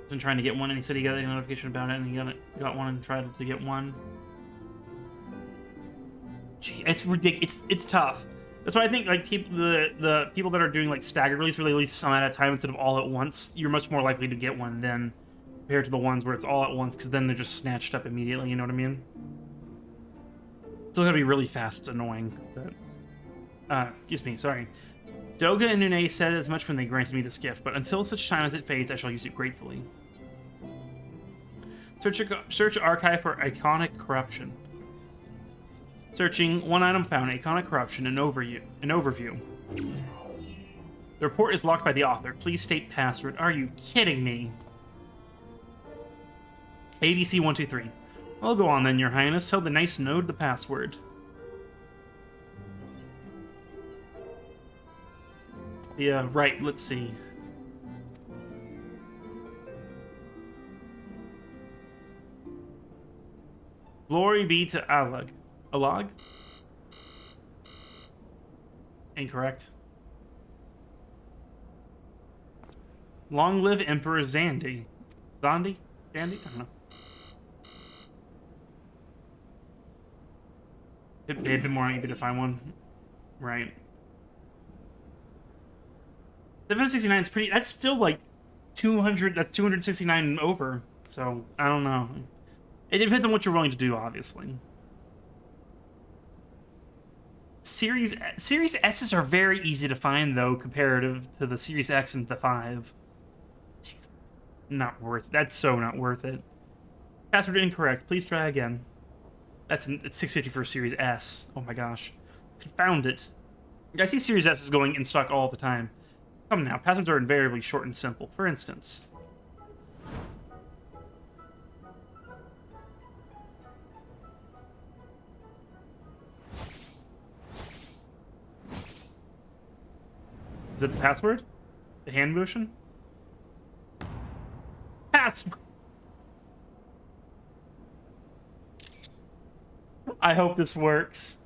[SPEAKER 1] Wasn't trying to get one, and he said he got a notification about it, and he got one and tried to get one. Gee, it's ridiculous. It's tough. That's why I think like the people that are doing like staggered release really release some at a time instead of all at once. You're much more likely to get one than compared to the ones where it's all at once, because then they're just snatched up immediately. You know what I mean? Still gotta be really fast. It's annoying. But, excuse me. Sorry. Doga and Nune said as much when they granted me this gift, but until such time as it fades, I shall use it gratefully. Search archive for iconic corruption. Searching, one item found, iconic corruption, an overview. The report is locked by the author. Please state password. Are you kidding me? ABC123. I'll go on then, your highness. Tell the nice node the password. Yeah, right, let's see. Glory be to Alag. Alag? Incorrect. Long live Emperor Zandi. Zandi? Zandi? I don't know. It'd be more easy to find one. Right. 769 is pretty... That's still like 200... That's 269 over. So, I don't know. It depends on what you're willing to do, obviously. Series S's are very easy to find, though, comparative to the Series X and the 5. It's not worth it. That's so not worth it. Password incorrect. Please try again. It's 650 for Series S. Oh my gosh. Confound it. I see Series S is going in stock all the time. Come now. Passwords are invariably short and simple. For instance... Is it the password? The hand motion? Password! I hope this works.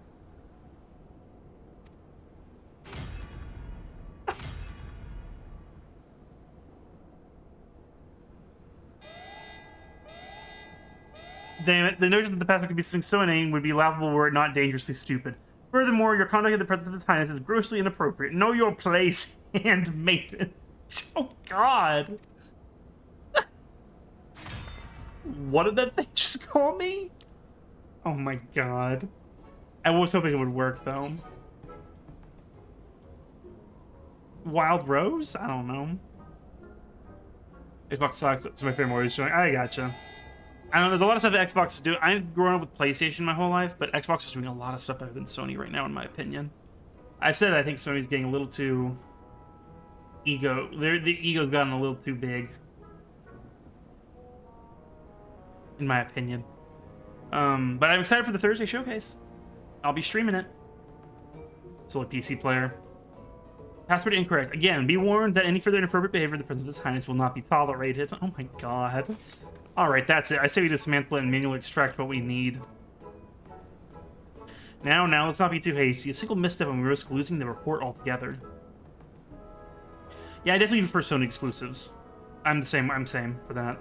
[SPEAKER 1] Damn it, the notion that the password could be something so inane would be laughable were it not dangerously stupid. Furthermore, your conduct in the presence of His Highness is grossly inappropriate. Know your place, handmaiden. Oh, God. What did that thing just call me? Oh, my God. I was hoping it would work, though. Wild Rose? I don't know. Xbox sucks. It's my favorite Mario showing. I gotcha. I know there's a lot of stuff that Xbox is doing. I've grown up with PlayStation my whole life, but Xbox is doing a lot of stuff better than Sony right now, in my opinion. I've said I think Sony's getting a little too ego. The ego's gotten a little too big, in my opinion. But I'm excited for the Thursday showcase. I'll be streaming it. So a PC player. Password incorrect. Again, be warned that any further inappropriate behavior in the presence of His Highness will not be tolerated. Oh my God. Alright, that's it. I say we dismantle it and manually extract what we need. Now, let's not be too hasty. A single misstep and we risk losing the report altogether. Yeah, I definitely prefer Sony exclusives. I'm same for that.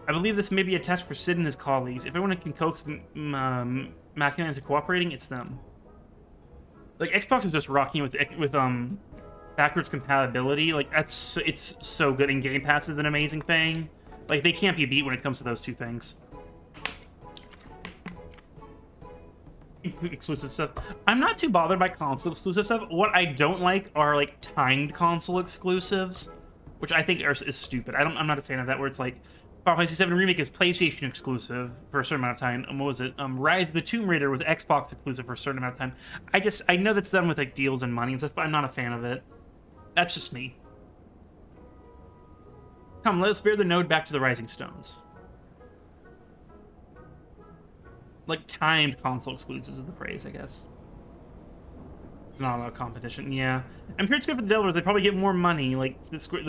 [SPEAKER 1] I believe this may be a test for Sid and his colleagues. If anyone can coax Machina into cooperating, it's them. Like, Xbox is just rocking with backwards compatibility. Like, it's so good, and Game Pass is an amazing thing. Like, they can't be beat when it comes to those two things. Exclusive stuff. I'm not too bothered by console exclusive stuff. What I don't like are, like, timed console exclusives, which I think is stupid. I'm not a fan of that, where it's like, Final Fantasy 7 Remake is PlayStation exclusive for a certain amount of time. What was it? Rise of the Tomb Raider was Xbox exclusive for a certain amount of time. I know that's done with, like, deals and money and stuff, but I'm not a fan of it. That's just me. Come, let us bear the node back to the Rising Stones. Like, timed console exclusives is the phrase, I guess. Not about competition, yeah. I'm sure it's good for the developers. They probably get more money. Like, Square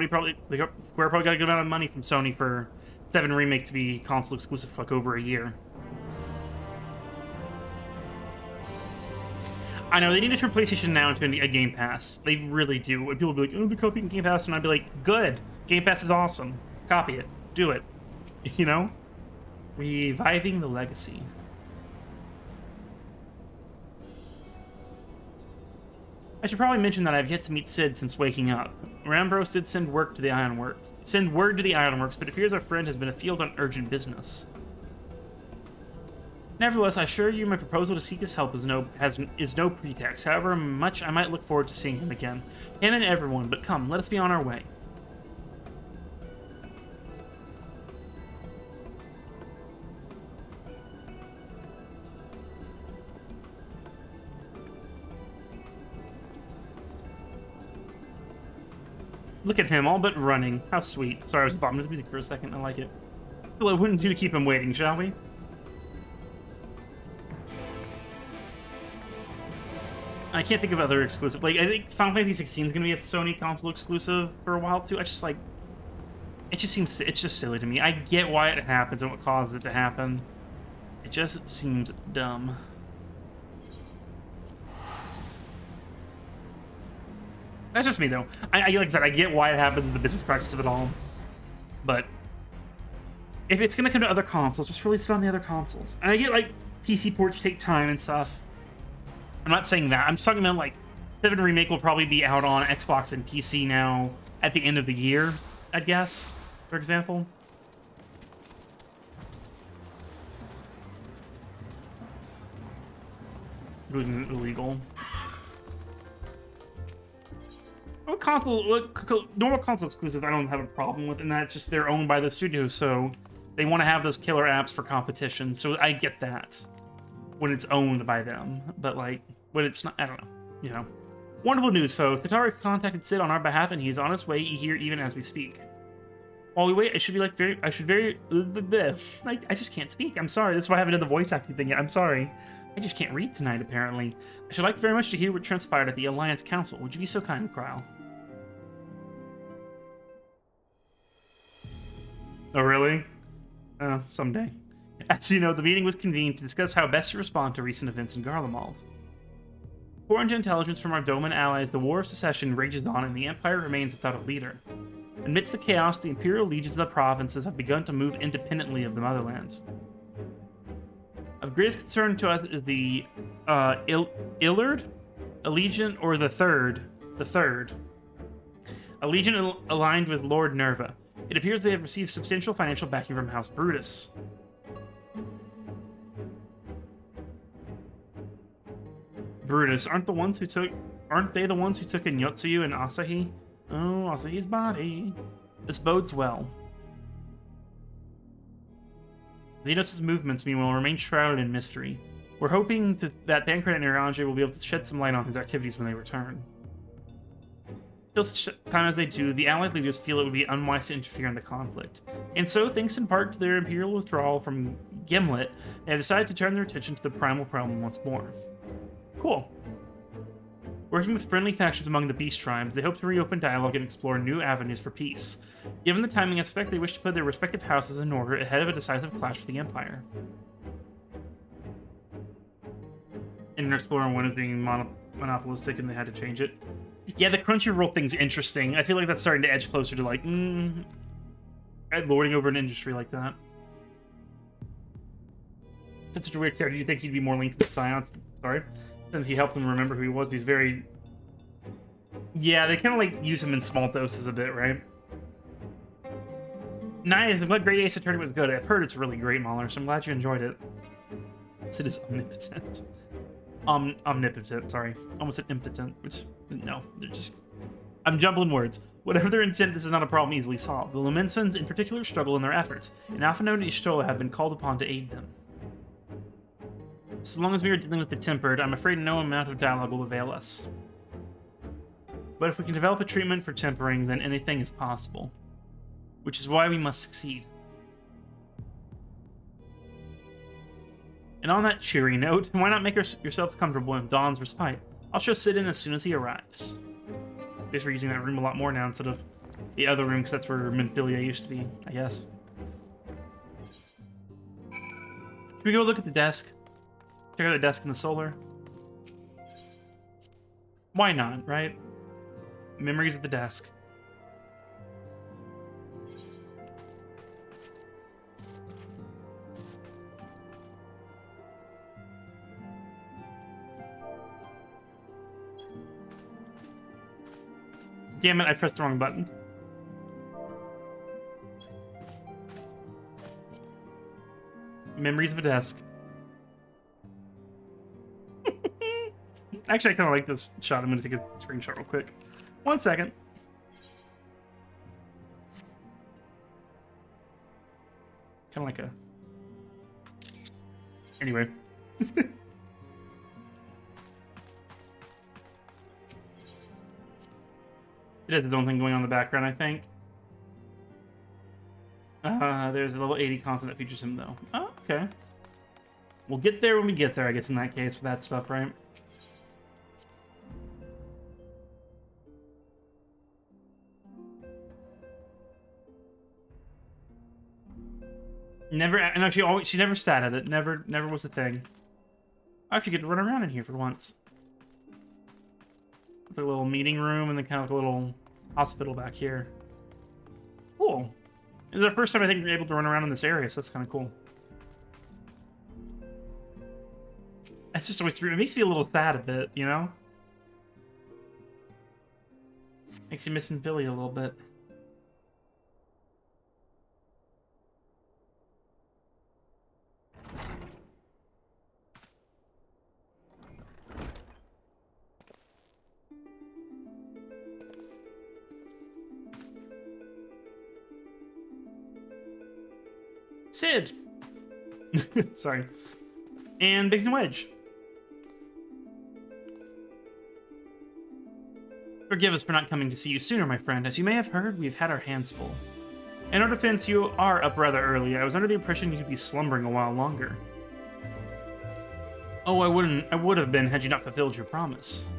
[SPEAKER 1] probably got a good amount of money from Sony for 7 Remake to be console exclusive for like over a year. I know, they need to turn PlayStation Now into a Game Pass. They really do. And people will be like, oh, they're copying Game Pass. And I'd be like, good. Game Pass is awesome. Copy it. Do it. You know? Reviving the legacy. I should probably mention that I've yet to meet Sid since waking up. Rambros did send word to the Ironworks, but it appears our friend has been afield on urgent business. Nevertheless, I assure you my proposal to seek his help is no pretext. However much I might look forward to seeing him again. Him and everyone, but come, let us be on our way. Look at him, all but running. How sweet. Sorry, I was bombing the music for a second. I like it. Well, it wouldn't do to keep him waiting, shall we? I can't think of other exclusive. Like, I think Final Fantasy 16 is going to be a Sony console exclusive for a while, too. I just, like... It just seems... It's just silly to me. I get why it happens and what causes it to happen. It just seems dumb. That's just me, though. Like I said, I get why it happens, the business practice of it all. But if it's going to come to other consoles, just release it on the other consoles. And I get, like, PC ports take time and stuff. I'm not saying that. I'm just talking about, like, 7 Remake will probably be out on Xbox and PC now at the end of the year, I guess, for example. Illegal. Normal console exclusive I don't have a problem with, and that's just they're owned by the studio, so they want to have those killer apps for competition, so I get that when it's owned by them, but like when it's not, I don't know, you know. Wonderful news, folks. Katara contacted Sid on our behalf, and he's on his way here even as we speak. While we wait, I should I just can't speak. I'm sorry. That's why I haven't done the voice acting thing yet. I'm sorry. I just can't read tonight, apparently. I should like very much to hear what transpired at the Alliance Council. Would you be so kind, Kryle? Oh, really? Someday. As you know, the meeting was convened to discuss how best to respond to recent events in Garlemald. According to intelligence from our Doman allies, the War of Secession rages on and the Empire remains without a leader. Amidst the chaos, the Imperial legions of the provinces have begun to move independently of the motherland. Of greatest concern to us is the Illard? Allegiant or the Third? The Third. Allegiant aligned with Lord Nerva. It appears they have received substantial financial backing from House Brutus. Brutus, aren't they the ones who took in Yotsuyu and Asahi? Oh, Asahi's body. This bodes well. Xenos' movements, meanwhile, remain shrouded in mystery. We're hoping that Thancred and Urianger will be able to shed some light on his activities when they return. Till such time as they do, the Allied leaders feel it would be unwise to interfere in the conflict. And so, thanks in part to their imperial withdrawal from Gimlet, they have decided to turn their attention to the primal problem once more. Cool. Working with friendly factions among the Beast tribes, they hope to reopen dialogue and explore new avenues for peace. Given the timing aspect, they wish to put their respective houses in order ahead of a decisive clash with the Empire. And exploring one is being monopolistic and they had to change it. Yeah, the Crunchyroll thing's interesting. I feel like that's starting to edge closer to, like, lording over an industry like that. It's such a weird character. Do you think he'd be more linked with Science? Sorry. Since he helped him remember who he was, but he's very... Yeah, they kind of, like, use him in small doses a bit, right? Nice, I'm glad Great Ace Attorney was good. I've heard it's really great, Mahler, so I'm glad you enjoyed it. Sid is omnipotent. Omnipotent, sorry. Almost said impotent, which... No, they're just... I'm jumbling words. Whatever their intent, this is not a problem easily solved. The Lumensons, in particular, struggle in their efforts, and Alphinaud and Y'shtola have been called upon to aid them. So long as we are dealing with the Tempered, I'm afraid no amount of dialogue will avail us. But if we can develop a treatment for tempering, then anything is possible. Which is why we must succeed. And on that cheery note, why not make yourselves comfortable in Dawn's respite? I'll show Sid in as soon as he arrives. I guess we're using that room a lot more now instead of the other room, because that's where Menphilia used to be, I guess. Can we go look at the desk? Check out the desk in the solar. Why not, right? Memories of the desk. Damn it, I pressed the wrong button. Memories of a desk. Actually, I kind of like this shot. I'm going to take a screenshot real quick. 1 second. Kind of like a... Anyway. It has its own thing going on in the background, I think. There's a level 80 content that features him, though. Oh, okay. We'll get there when we get there, I guess, in that case, for that stuff, right? Never, I know she never sat at it. Never was a thing. I actually get to run around in here for once. With a little meeting room and then kind of a little hospital back here. Cool. This is our first time I think we're able to run around in this area, so that's kind of cool. That's just always it makes me feel a little sad a bit, you know? Makes you miss Billy a little bit. Sid! Sorry. And Biggs and Wedge. Forgive us for not coming to see you sooner, my friend. As you may have heard, we've had our hands full. In our defense, you are up rather early. I was under the impression you could be slumbering a while longer. Oh, I would have been had you not fulfilled your promise.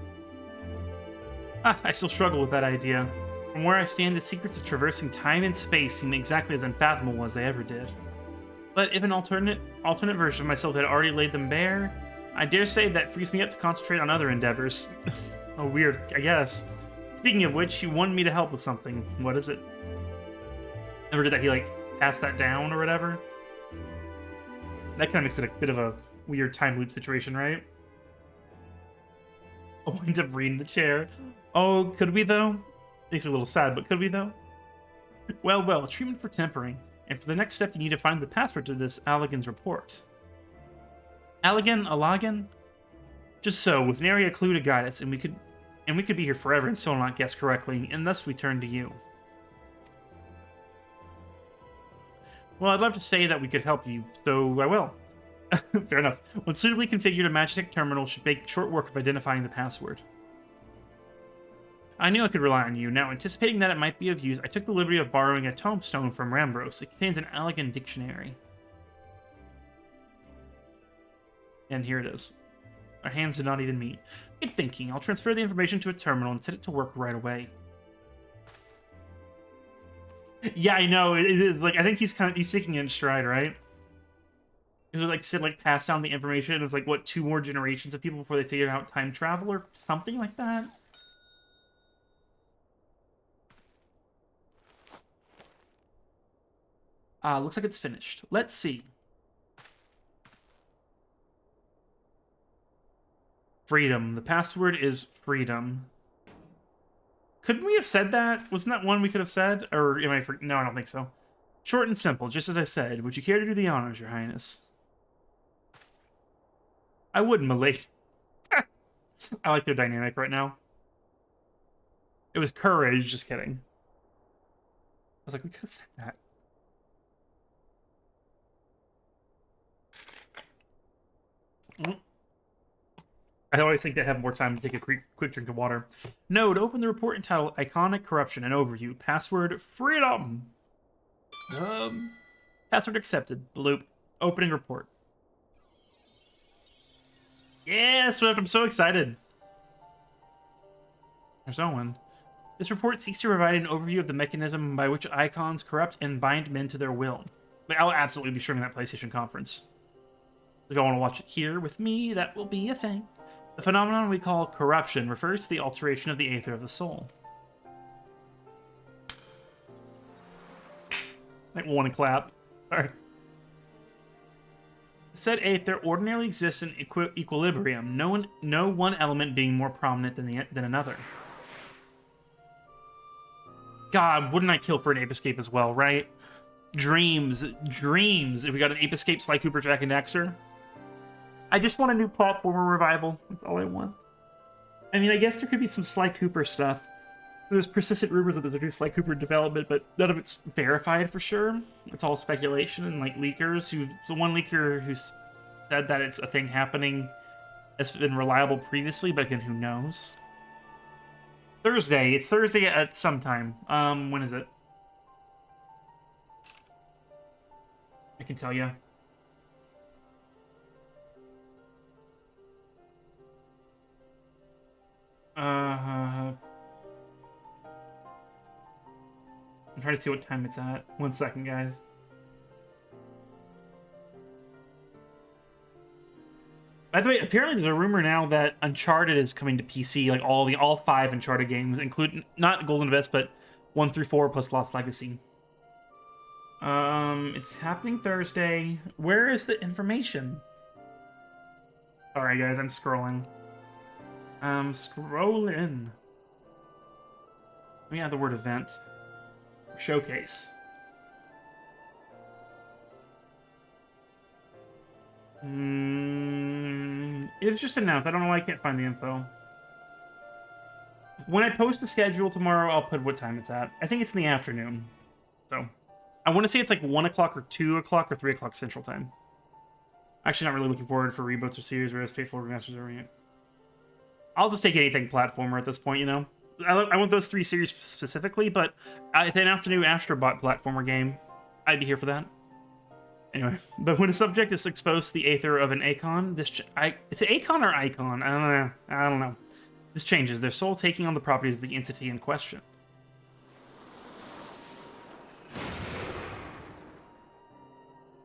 [SPEAKER 1] I still struggle with that idea. From where I stand, the secrets of traversing time and space seem exactly as unfathomable as they ever did. But if an alternate version of myself had already laid them bare, I dare say that frees me up to concentrate on other endeavors. Oh, weird, I guess. Speaking of which, he wanted me to help with something. What is it? Ever did that he, like, passed that down or whatever? That kind of makes it a bit of a weird time loop situation, right? I'll wind up reading the chair. Oh, could we though? Makes me a little sad, but could we though? Well, treatment for tempering. And for the next step, you need to find the password to this Allagan's report. Allagan? Just so, with nary a clue to guide us, and we could be here forever and still not guess correctly, and thus we turn to you. Well, I'd love to say that we could help you, so I will. Fair enough. When suitably configured, a Magitek terminal should make short work of identifying the password. I knew I could rely on you. Now, anticipating that it might be of use, I took the liberty of borrowing a tombstone from Rambros. It contains an Allagan dictionary. And here it is. Our hands did not even meet. Good thinking. I'll transfer the information to a terminal and set it to work right away. Yeah, I know. It is like, I think he's taking it in stride, right? It was like Sid passed down the information. It was like, what, 2 more generations of people before they figured out time travel or something like that? Looks like it's finished. Let's see. Freedom. The password is freedom. Couldn't we have said that? Wasn't that one we could have said? Or am I... No, I don't think so. Short and simple, just as I said. Would you care to do the honors, Your Highness? I would, my lady. I like their dynamic right now. It was courage, just kidding. I was like, we could have said that. I always think they have more time to take a quick drink of water. Node, open the report entitled Iconic Corruption and Overview. Password, freedom! Password accepted. Bloop. Opening report. Yeah, Swift, I'm so excited. There's Owen. This report seeks to provide an overview of the mechanism by which icons corrupt and bind men to their will. I'll absolutely be streaming that PlayStation conference. If y'all want to watch it here with me, that will be a thing. The phenomenon we call corruption refers to the alteration of the aether of the soul. I want to clap. Sorry. Said aether ordinarily exists in equilibrium, no one element being more prominent than another. God, wouldn't I kill for an Ape Escape as well, right? Dreams. If we got an Ape Escape, Sly Cooper, Jack and Daxter. I just want a new platformer revival. That's all I want. I mean, I guess there could be some Sly Cooper stuff. There's persistent rumors that there's a new Sly Cooper development, but none of it's verified for sure. It's all speculation and leakers. The one leaker who said that it's a thing happening has been reliable previously, but again, who knows? Thursday. It's Thursday at some time. When is it? I can tell you. I'm trying to see what time it's at. 1 second, guys. By the way, apparently there's a rumor now that Uncharted is coming to PC, like all 5 Uncharted games, including not Golden Abyss, but 1 through 4 plus Lost Legacy. It's happening Thursday. Where is the information? Sorry, guys, I'm scrolling. Scrolling. Let me add the word event. Showcase. It's just announced. I don't know why I can't find the info. When I post the schedule tomorrow, I'll put what time it's at. I think it's in the afternoon. So, I want to say it's like 1 o'clock or 2 o'clock or 3 o'clock Central Time. Actually, not really looking forward for reboots or series, whereas Fateful Remasters are yet. I'll just take anything platformer at this point, you know? I want those 3 series specifically, but if they announce a new Astrobot platformer game, I'd be here for that. Anyway, but when a subject is exposed to the aether of an Acon, is it Acon or Icon? I don't know. This changes their soul taking on the properties of the entity in question.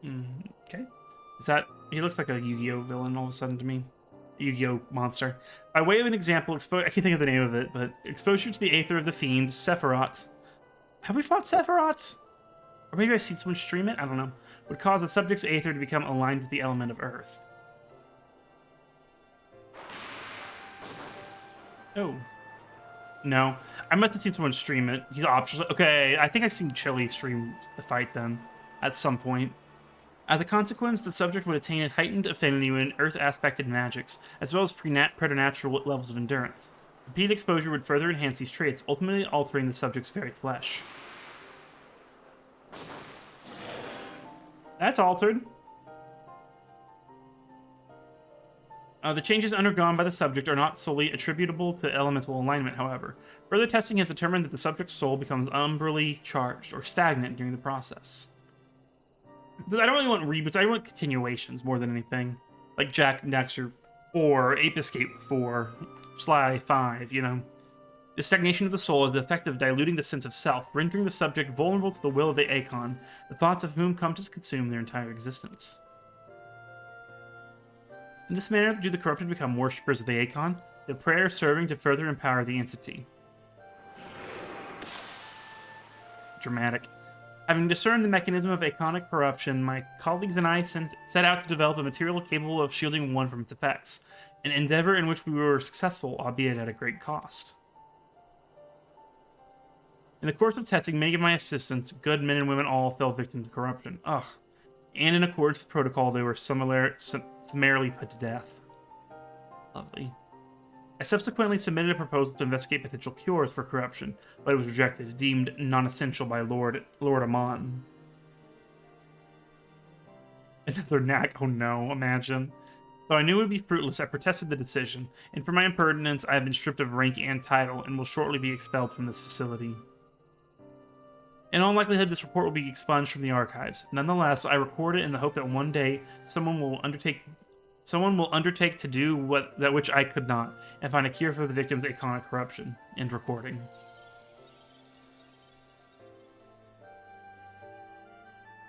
[SPEAKER 1] Okay. He looks like a Yu-Gi-Oh villain all of a sudden to me. Yu-Gi-Oh monster. By way of an example, I can't think of the name of it, but exposure to the aether of the fiend, Sephiroth. Have we fought Sephiroth? Or maybe I've seen someone stream it? I don't know. Would cause the subject's aether to become aligned with the element of Earth. Oh. No. I must have seen someone stream it. He's optional. Okay, I think I've seen Chili stream the fight then, at some point. As a consequence, the subject would attain a heightened affinity with Earth-aspected magics, as well as preternatural levels of endurance. Repeated exposure would further enhance these traits, ultimately altering the subject's very flesh. That's altered. The changes undergone by the subject are not solely attributable to elemental alignment, however. Further testing has determined that the subject's soul becomes umbrally charged or stagnant during the process. I don't really want reboots, I want continuations more than anything. Like Jack and Daxter 4, Ape Escape 4, Sly 5, you know. The stagnation of the soul is the effect of diluting the sense of self, rendering the subject vulnerable to the will of the Akon, the thoughts of whom come to consume their entire existence. In this manner, do the corrupted become worshippers of the Akon, the prayer serving to further empower the entity. Dramatic. Having discerned the mechanism of Akonic corruption, my colleagues and I set out to develop a material capable of shielding one from its effects, an endeavor in which we were successful, albeit at a great cost. In the course of testing, many of my assistants, good men and women, all fell victim to corruption. Ugh. And in accordance with protocol, they were summarily put to death. Lovely. I subsequently submitted a proposal to investigate potential cures for corruption, but it was rejected, deemed non-essential by Lord Amon. Another knack, oh no, imagine. Though I knew it would be fruitless, I protested the decision, and for my impertinence, I have been stripped of rank and title, and will shortly be expelled from this facility. In all likelihood, this report will be expunged from the archives. Nonetheless, I record it in the hope that one day someone will undertake to do that which I could not, and find a cure for the victim's Akonic corruption. End recording.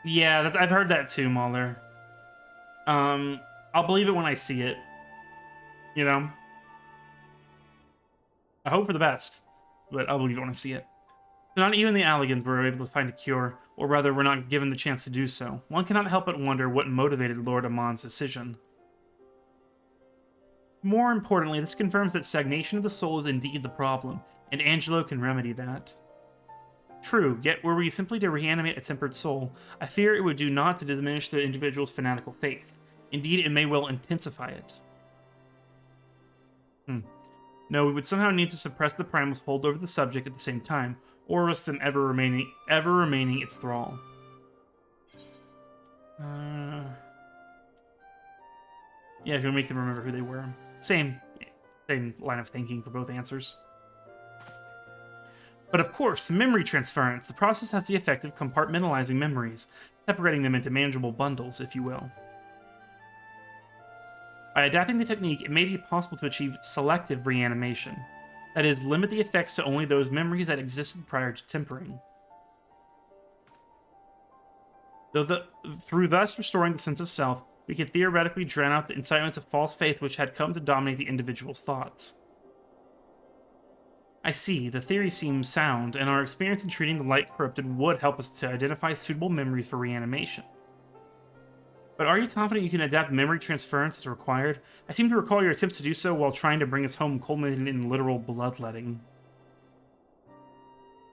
[SPEAKER 1] Yeah, I've heard that too, Mahler. I'll believe it when I see it. You know? I hope for the best, but I'll believe it when I see it. Not even the Alligans were able to find a cure, or rather were not given the chance to do so. One cannot help but wonder what motivated Lord Amon's decision. More importantly, this confirms that stagnation of the soul is indeed the problem, and Angelo can remedy that. True, yet were we simply to reanimate a tempered soul, I fear it would do naught to diminish the individual's fanatical faith. Indeed, it may well intensify it. No, we would somehow need to suppress the primal's hold over the subject at the same time, or risk them ever remaining its thrall. Yeah, if you make them remember who they were. Same line of thinking for both answers. But of course, memory transference. The process has the effect of compartmentalizing memories, separating them into manageable bundles, if you will. By adapting the technique, it may be possible to achieve selective reanimation. That is, limit the effects to only those memories that existed prior to tempering. Through thus restoring the sense of self, we could theoretically drown out the incitements of false faith which had come to dominate the individual's thoughts. I see, the theory seems sound, and our experience in treating the light corrupted would help us to identify suitable memories for reanimation. But are you confident you can adapt memory transference as required? I seem to recall your attempts to do so while trying to bring us home culminated in literal bloodletting.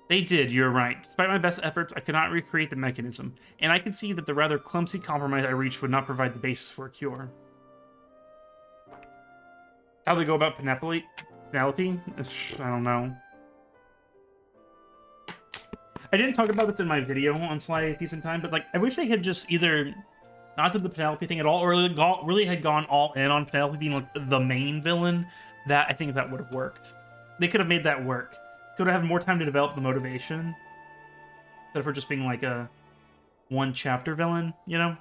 [SPEAKER 1] They did, you're right. Despite my best efforts, I could not recreate the mechanism, and I could see that the rather clumsy compromise I reached would not provide the basis for a cure. How they go about Penelope? I don't know. I didn't talk about this in my video on Sly Thieves in Time, but like, I wish they had just either not did the Penelope thing at all, or really had gone all in on Penelope being like the main villain. That I think that would have worked. They could have made that work. So to have more time to develop the motivation, instead of her just being like a one-chapter villain, you know?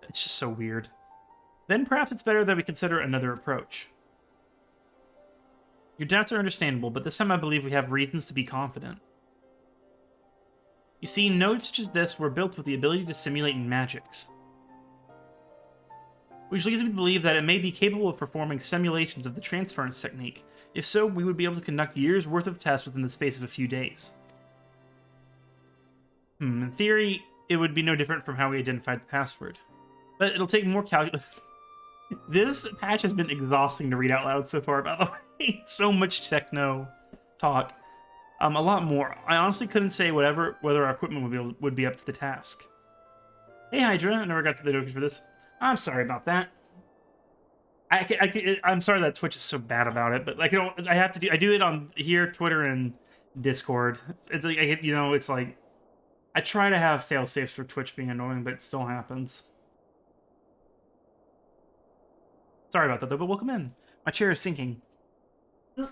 [SPEAKER 1] It's just so weird. Then perhaps it's better that we consider another approach. Your doubts are understandable, but this time I believe we have reasons to be confident. You see, nodes such as this were built with the ability to simulate magics, which leads me to believe that it may be capable of performing simulations of the transference technique. If so, we would be able to conduct years' worth of tests within the space of a few days. In theory, it would be no different from how we identified the password. But it'll take more This patch has been exhausting to read out loud so far, by the way. So much techno talk. A lot more. I honestly couldn't say whether our equipment would be up to the task. Hey Hydra, I never got to the notification for this. I'm sorry about that. I'm sorry that Twitch is so bad about it, but like I do it on here, Twitter, and Discord. It's like it's like I try to have fail safes for Twitch being annoying, but it still happens. Sorry about that though, but welcome in. My chair is sinking. 1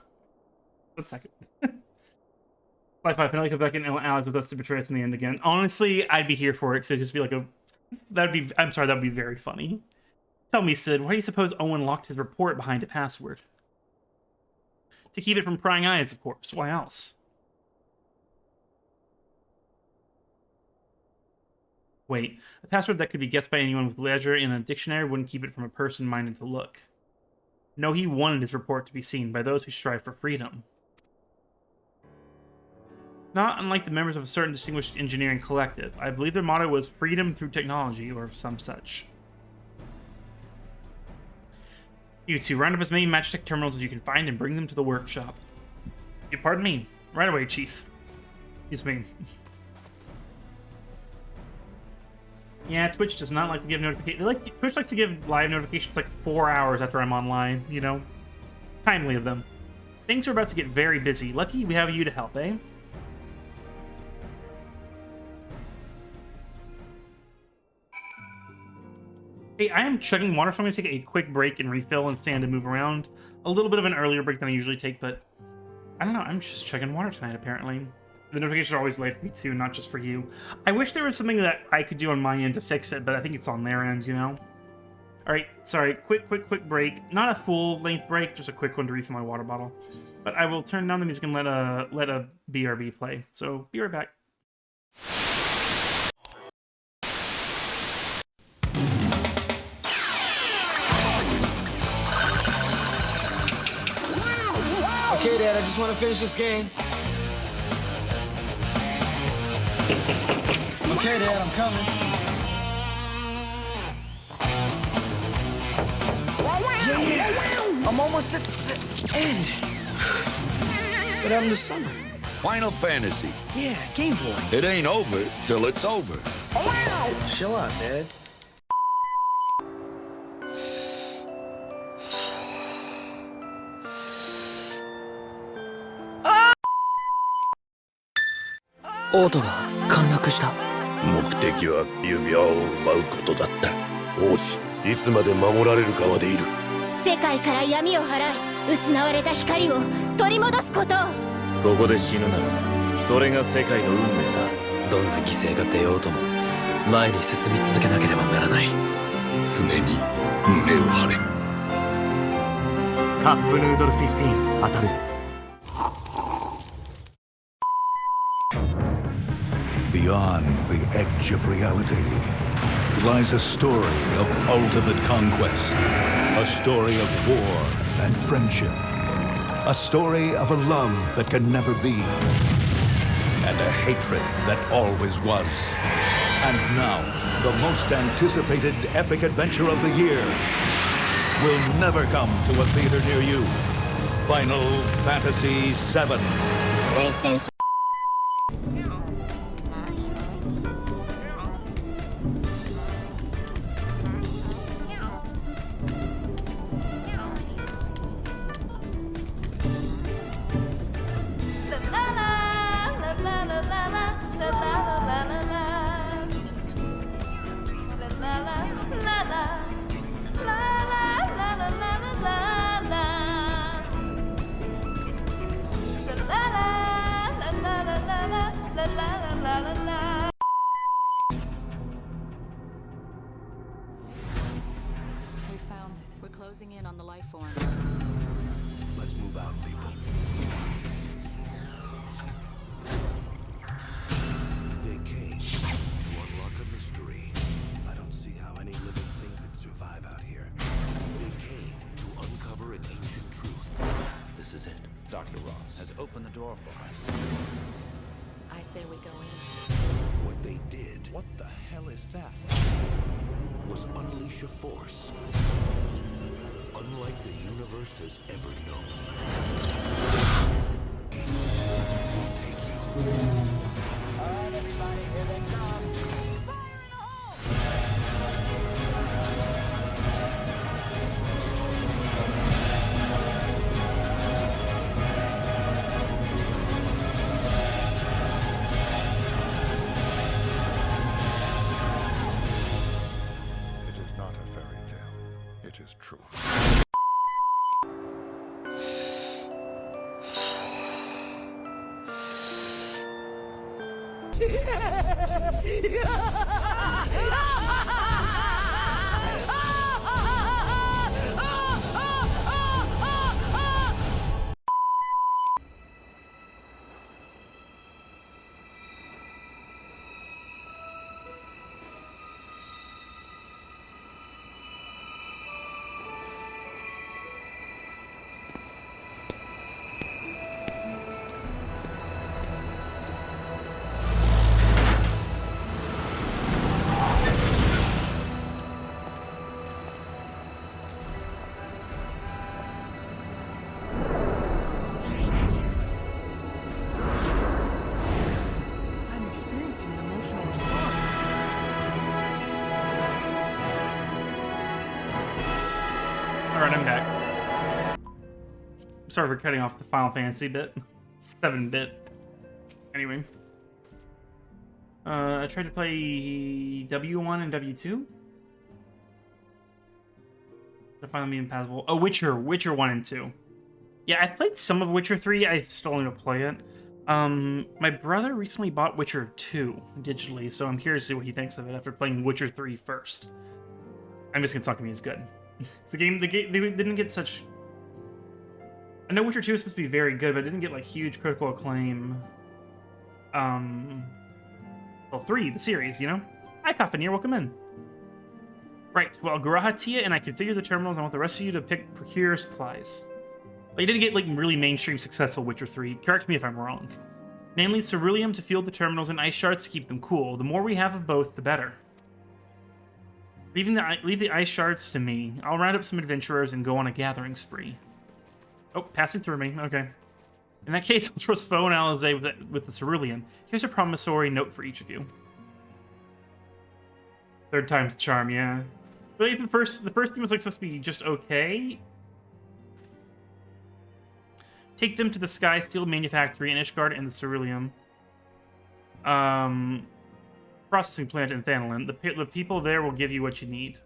[SPEAKER 1] second. Life 5, Penelope come back and allies with us to betray us in the end again. Honestly, I'd be here for it because it'd just be like I'm sorry, that'd be very funny. Tell me, Sid, why do you suppose Owen locked his report behind a password? To keep it from prying eyes, of course. Why else? Wait, a password that could be guessed by anyone with leisure in a dictionary wouldn't keep it from a person minded to look. No, he wanted his report to be seen by those who strive for freedom. Not unlike the members of a certain distinguished engineering collective, I believe their motto was freedom through technology, or some such. You two, round up as many Magitech terminals as you can find and bring them to the workshop. Pardon me. Right away, Chief. Excuse me. Yeah, Twitch does not like to give notifications. Twitch likes to give live notifications like 4 hours after I'm online, you know? Timely of them. Things are about to get very busy. Lucky we have you to help, eh? Hey, I am chugging water, so I'm going to take a quick break and refill and stand and move around. A little bit of an earlier break than I usually take, but I don't know. I'm just chugging water tonight, apparently. The notifications are always late for me, too, not just for you. I wish there was something that I could do on my end to fix it, but I think it's on their end, you know? Alright, sorry. Quick break. Not a full-length break, just a quick one to refill my water bottle. But I will turn down the music and let a BRB play. So, be right back.
[SPEAKER 10] Okay, Dad, I just want to finish this game. Okay, Dad, I'm coming. Yeah! I'm almost at the end. What happened to summer?
[SPEAKER 11] Final Fantasy.
[SPEAKER 10] Yeah, Game Boy.
[SPEAKER 11] It ain't over till it's over.
[SPEAKER 10] Chill out, Dad.
[SPEAKER 12] オートが陥落した。
[SPEAKER 13] 目的は指輪を奪うことだった。王子、いつまで守られる側でいる。
[SPEAKER 6] 世界から闇を払い、失われた光を取り戻すことを。
[SPEAKER 13] ここで死ぬなら、それが世界の運命だ。
[SPEAKER 12] どんな犠牲が出ようとも、前に進み続けなければならない。
[SPEAKER 11] 常に胸を張れ。
[SPEAKER 13] カップヌードル15当たる。
[SPEAKER 14] Beyond the edge of reality lies a story of ultimate conquest, a story of war and friendship, a story of a love that can never be, and a hatred that always was. And now, the most anticipated epic adventure of the year will never come to a theater near you. Final Fantasy VII.
[SPEAKER 15] We found it. We're closing in on the life form.
[SPEAKER 14] Let's move out, people. They came to unlock a mystery. I don't see how any living thing could survive out here. They came to uncover an ancient truth.
[SPEAKER 13] This is it. Dr. Ross has opened the door for us.
[SPEAKER 15] I say we go in.
[SPEAKER 14] What they did, what the hell is that? Was unleash a force
[SPEAKER 11] unlike the universe has ever known.
[SPEAKER 10] Alright, everybody, here they come.
[SPEAKER 16] It is not a fairy tale. It is true.
[SPEAKER 10] I'm experiencing an emotional response.
[SPEAKER 1] Alright, I'm back. Sorry for cutting off the Final Fantasy bit. 7-bit. Anyway. I tried to play W1 and W2. I find them impassable. Oh, Witcher 1 and 2. Yeah, I've played some of Witcher 3, I still need to play it. My brother recently bought Witcher 2 digitally, so I'm curious to see what he thinks of it after playing Witcher 3 first. I'm just gonna it's not gonna be as good. It's the game they didn't get such. I know Witcher 2 is supposed to be very good, but it didn't get like huge critical acclaim. Well, 3, the series, you know? Hi, Coffinir, welcome in. Right, well, Garahatia and I configure the terminals. I want the rest of you to procure supplies. Like, didn't get like really mainstream successful Witcher 3. Correct me if I'm wrong. Namely, ceruleum to fuel the terminals and ice shards to keep them cool. The more we have of both, the better. Leave the ice shards to me. I'll round up some adventurers and go on a gathering spree. Oh, passing through me. Okay. In that case, I'll trust Foe and Alizé with the ceruleum. Here's a promissory note for each of you. Third time's the charm, yeah. Really, the first game was like supposed to be just okay. Take them to the Sky Steel Manufactory in Ishgard and the ceruleum. Processing plant in Thanalin. The people there will give you what you need.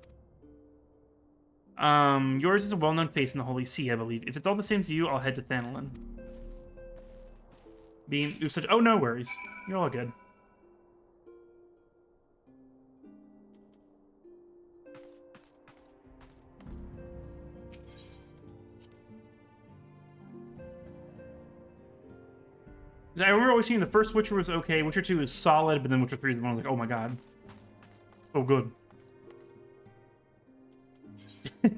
[SPEAKER 1] Yours is a well-known face in the Holy See, I believe. If it's all the same to you, I'll head to Thanalin. Oh, no worries. You're all good. I remember always seeing the first Witcher was okay, Witcher 2 is solid, but then Witcher 3 is the one I was like, oh my god. Oh, good.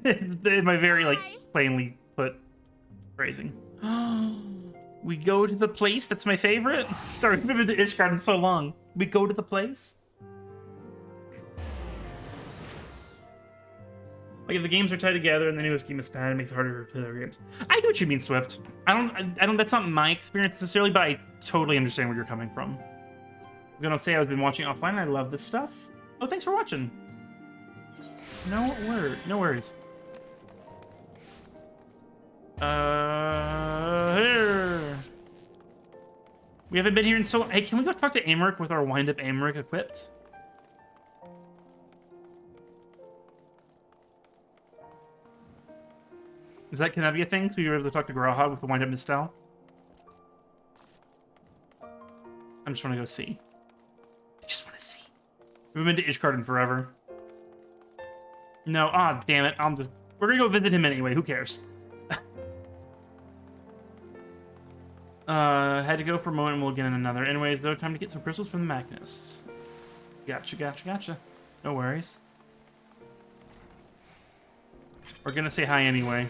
[SPEAKER 1] In my very, like, plainly put phrasing. We go to the place? That's my favorite? Sorry, we've been to Ishgard in so long. We go to the place? Like, if the games are tied together and the newest game is bad, it makes it harder to play other games. I get what you mean, Swift. I don't, that's not my experience necessarily, but I totally understand where you're coming from. I'm gonna say I've been watching offline and I love this stuff. Oh, thanks for watching. No worries. Here. We haven't been here in so long. Hey, can we go talk to Amric with our wind-up Amric equipped? Can that be a thing? So you're able to talk to Graha with the wind-up Mistel? I'm just want to go see. I just want to see. We've been to Ishgard in forever. No, damn it. We're gonna go visit him anyway. Who cares? Had to go for a moment and we'll get in another. Anyways, though, time to get some crystals from the machinists. Gotcha. No worries. We're gonna say hi anyway.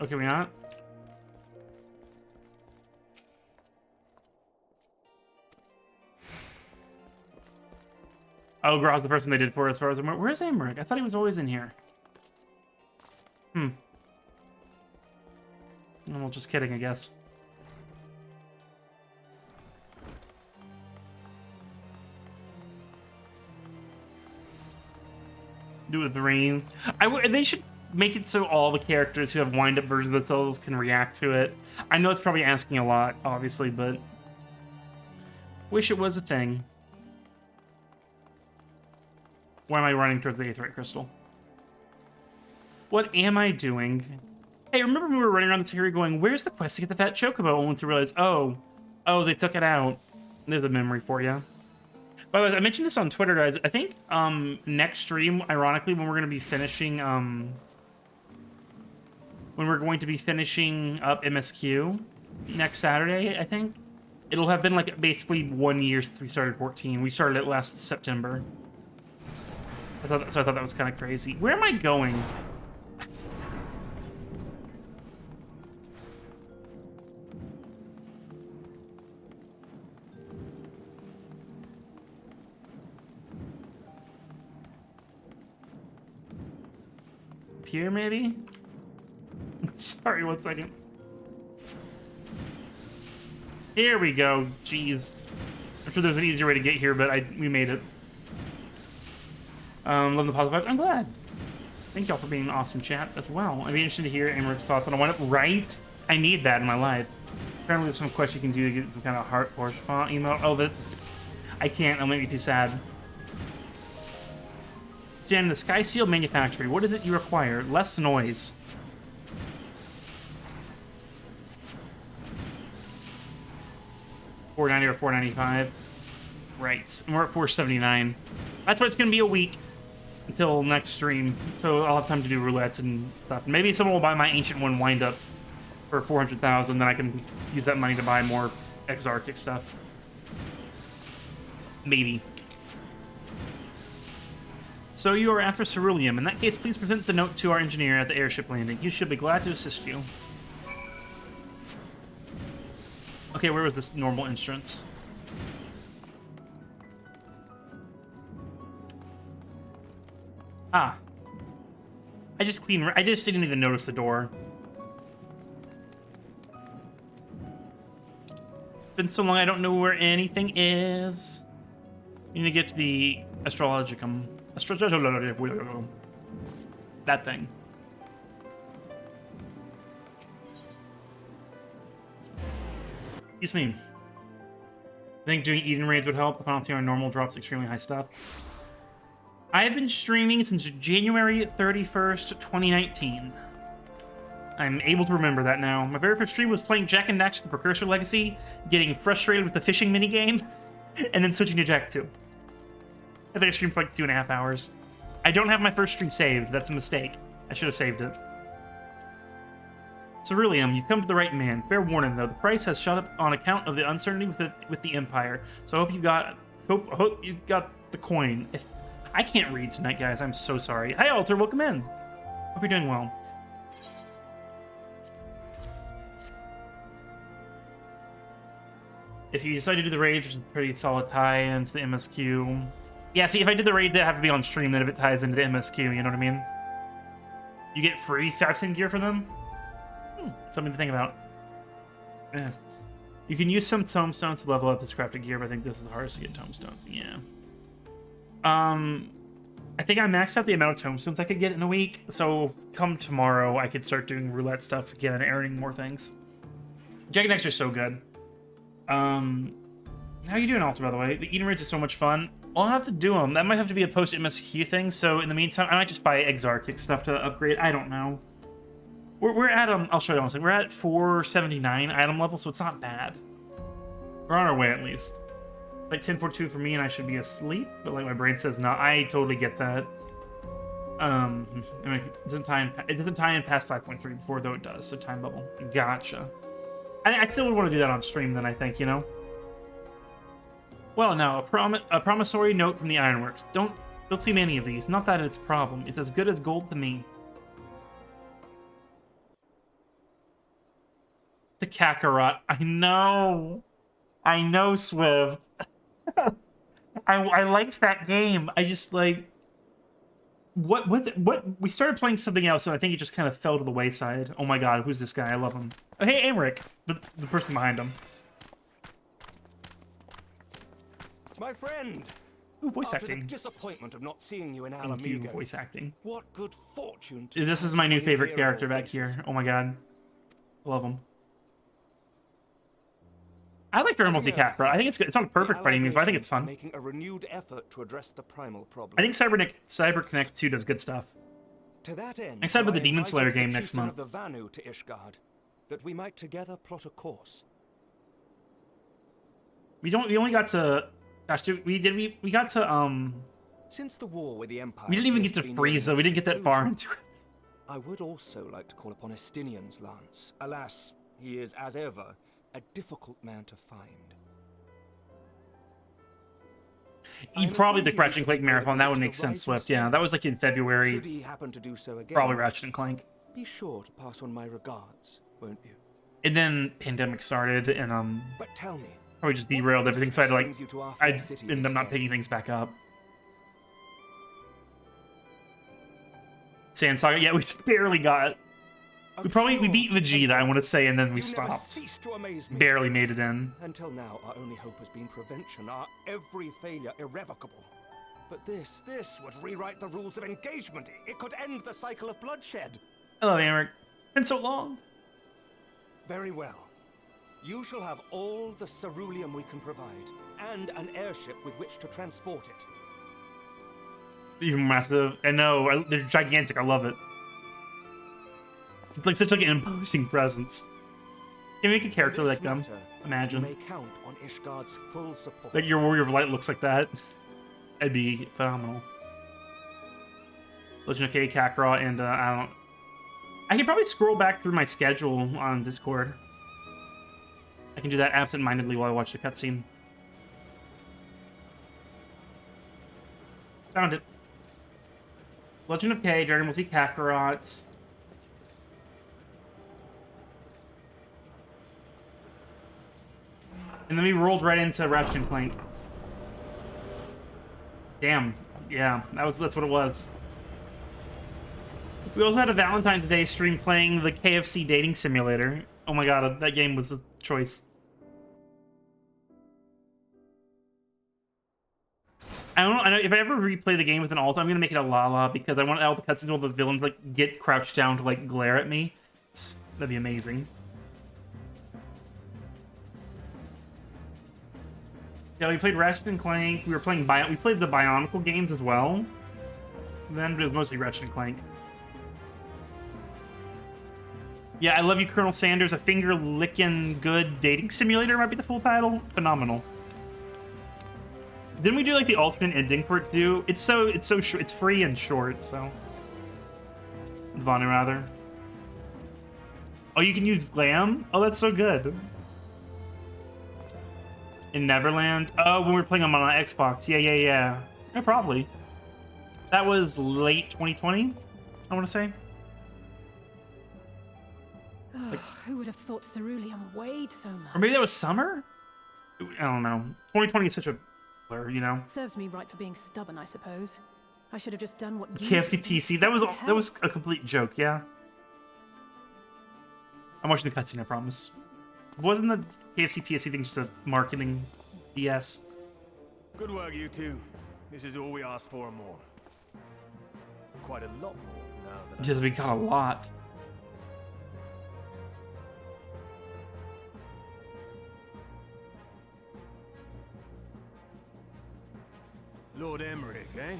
[SPEAKER 1] Okay, we not? Oh, Grau's the person they did for as far as I'm aware. Where's Amric? I thought he was always in here. Well, just kidding, I guess. Do it with the rain. They should make it so all the characters who have wind-up versions of themselves can react to it. I know it's probably asking a lot, obviously, but wish it was a thing. Why am I running towards the Aetheryte Crystal? What am I doing? Hey, remember when we were running around this area going, where's the quest to get the fat chocobo? Only to realize, oh, they took it out. There's a memory for you. By the way, I mentioned this on Twitter, guys. I think next stream, ironically, when we're going to be finishing up MSQ next Saturday, I think it'll have been like basically 1 year since we started 14. We started it last September. So I thought that was kind of crazy. Where am I going? Here, maybe? Sorry, 1 second. Here we go. Jeez. I'm sure there's an easier way to get here, but we made it. Love the positive vibes. I'm glad. Thank y'all for being an awesome chat as well. I'd be interested to hear Amaric's thoughts on it. Right? I need that in my life. Apparently there's some quest you can do to get some kind of heart horse font emote. Oh, but I can't. It'll make me too sad. Stand in the Sky Seal Manufactory. What is it you require? Less noise. $4.90 or $4.95. Right. And we're at $4.79. That's why it's going to be a week until next stream. So I'll have time to do roulettes and stuff. Maybe someone will buy my Ancient One wind up for 400,000. Then I can use that money to buy more Exarchic stuff. Maybe. So you are after Ceruleum. In that case, please present the note to our engineer at the airship landing. He should be glad to assist you. Okay, where was this normal entrance? Ah. I just didn't even notice the door. It's been so long I don't know where anything is. You need to get to the Astrologicum. That thing. Excuse me. I think doing Eden raids would help. The penalty on normal drops extremely high stuff. I have been streaming since January 31st, 2019. I'm able to remember that now. My very first stream was playing Jak and Daxter: The Precursor Legacy, getting frustrated with the fishing minigame, and then switching to Jak 2. I think I streamed for like 2.5 hours. I don't have my first stream saved. That's a mistake. I should have saved it. Ceruleum, you've come to the right man. Fair warning, though, the price has shot up on account of the uncertainty with the Empire. So I hope you got the coin. I can't read tonight, guys. I'm so sorry. Hi, Alter. Welcome in. Hope you're doing well. If you decide to do the raids, which is a pretty solid tie-in to the MSQ. Yeah, see, if I did the raids, it'd have to be on stream, then if it ties into the MSQ, you know what I mean? You get free 510 gear for them? Something to think about. Yeah. You can use some tomestones to level up his crafted gear, but I think this is the hardest to get tomestones. Yeah. I think I maxed out the amount of tomestones I could get in a week, so come tomorrow, I could start doing roulette stuff again and earning more things. Jak and Daxter's so good. How you doing, Alter, by the way? The Eden raids are so much fun. I'll have to do them. That might have to be a post-MSQ thing, so in the meantime, I might just buy Exarchic stuff to upgrade. I don't know. We're at, I'll show you one second. We're at 479 item level, so it's not bad. We're on our way, at least. Like 10:42 for me, and I should be asleep, but like my brain says no. I totally get that. I mean, it doesn't tie in past 5.3 before, though it does, so time bubble. Gotcha. I still would want to do that on stream then, I think, you know? Well, now, a promissory note from the Ironworks. Don't see many of these. Not that it's a problem. It's as good as gold to me. The Kakarot. I know, Swift. I liked that game. I just like what we started playing something else, and I think it just kind of fell to the wayside. Oh my god, who's this guy? I love him. Oh, hey, Amric, the person behind him.
[SPEAKER 17] My friend.
[SPEAKER 1] Ooh, voice
[SPEAKER 17] After
[SPEAKER 1] acting.
[SPEAKER 17] The disappointment of not seeing you in
[SPEAKER 1] Thank you,
[SPEAKER 17] Alamigo.
[SPEAKER 1] voice acting.
[SPEAKER 17] What good fortune.
[SPEAKER 1] This is my new favorite character back here. Oh my god, love him. I like Dragon Ball Z Kakarot. I think it's good. It's not perfect by any means, but I think it's fun.
[SPEAKER 17] Making a renewed effort to address the primal problem.
[SPEAKER 1] I think CyberConnect 2 does good stuff.
[SPEAKER 17] To that end,
[SPEAKER 1] I'm excited about the
[SPEAKER 17] I
[SPEAKER 1] Demon Slayer
[SPEAKER 17] invited
[SPEAKER 1] game
[SPEAKER 17] the
[SPEAKER 1] next
[SPEAKER 17] chieftain
[SPEAKER 1] month.
[SPEAKER 17] Of the Vanu to Ishgard, that we might together plot a course.
[SPEAKER 1] We only got to. Gosh, we got to
[SPEAKER 17] Since the war with the Empire.
[SPEAKER 1] We didn't even get to Frieza. We didn't get that far into it.
[SPEAKER 17] I would also like to call upon Estinian's lance. Alas, he is, as ever, a difficult man to find.
[SPEAKER 1] Probably the Ratchet and Clank marathon. That would make sense, Swift. Yeah, that was like in February.
[SPEAKER 17] Should he happen to do so again,
[SPEAKER 1] probably Ratchet and Clank.
[SPEAKER 17] Be sure to pass on my regards, won't you?
[SPEAKER 1] And then pandemic started, and
[SPEAKER 17] But tell me,
[SPEAKER 1] probably just derailed everything. So I had to I
[SPEAKER 17] city
[SPEAKER 1] ended up not picking things back up. Sand Saga. Yeah, we barely got. We beat Vegeta, I want to say, and then we stopped. Barely made it in.
[SPEAKER 17] Until now, our only hope has been prevention, our every failure irrevocable. But this would rewrite the rules of engagement. It could end the cycle of bloodshed.
[SPEAKER 1] Hello, Amric. Been so long.
[SPEAKER 17] Very well. You shall have all the ceruleum we can provide, and an airship with which to transport it.
[SPEAKER 1] Even massive. I know. They're gigantic. I love it. It's like such like an imposing presence. Can you make a character like them? Imagine.
[SPEAKER 17] You may count on Ishgard's full support.
[SPEAKER 1] Like your Warrior of Light looks like that. That'd be phenomenal. Legend of K, Kakarot, and I can probably scroll back through my schedule on Discord. I can do that absent-mindedly while I watch the cutscene. Found it. Legend of K, Dragon Ball Z Kakarot. And then we rolled right into Ratchet and Clank. Damn. Yeah, that's what it was. We also had a Valentine's Day stream playing the KFC dating simulator. Oh my god, that game was the choice. I don't know. I know if I ever replay the game with an alt, I'm gonna make it a Lala because I want all the cutscenes, all the villains like get crouched down to like glare at me. That'd be amazing. Yeah, we played Ratchet and Clank. We were playing we played the Bionicle games as well. Then it was mostly Ratchet and Clank. Yeah, I love you, Colonel Sanders. A finger-licking good dating simulator might be the full title. Phenomenal. Didn't we do like the alternate ending for it too? It's so short. It's free and short. So, Vanu rather. Oh, you can use Glam. Oh, that's so good. In Neverland. Oh, when we were playing them on Xbox. Yeah. Yeah, probably. That was late 2020. I want to say.
[SPEAKER 5] Like, who would have thought ceruleum weighed so much?
[SPEAKER 1] Or maybe that was summer? I don't know. 2020 is such a blur, you know?
[SPEAKER 5] Serves me right for being stubborn, I suppose. I should have just done what you
[SPEAKER 1] KFC PC, that was a complete joke, yeah? I'm watching the cutscene, I promise. Wasn't the KFC PC thing just a marketing BS?
[SPEAKER 18] Good work, you two. This is all we asked for and more. Quite a lot more now than
[SPEAKER 1] Just we got a lot.
[SPEAKER 18] Lord Emmerich, eh?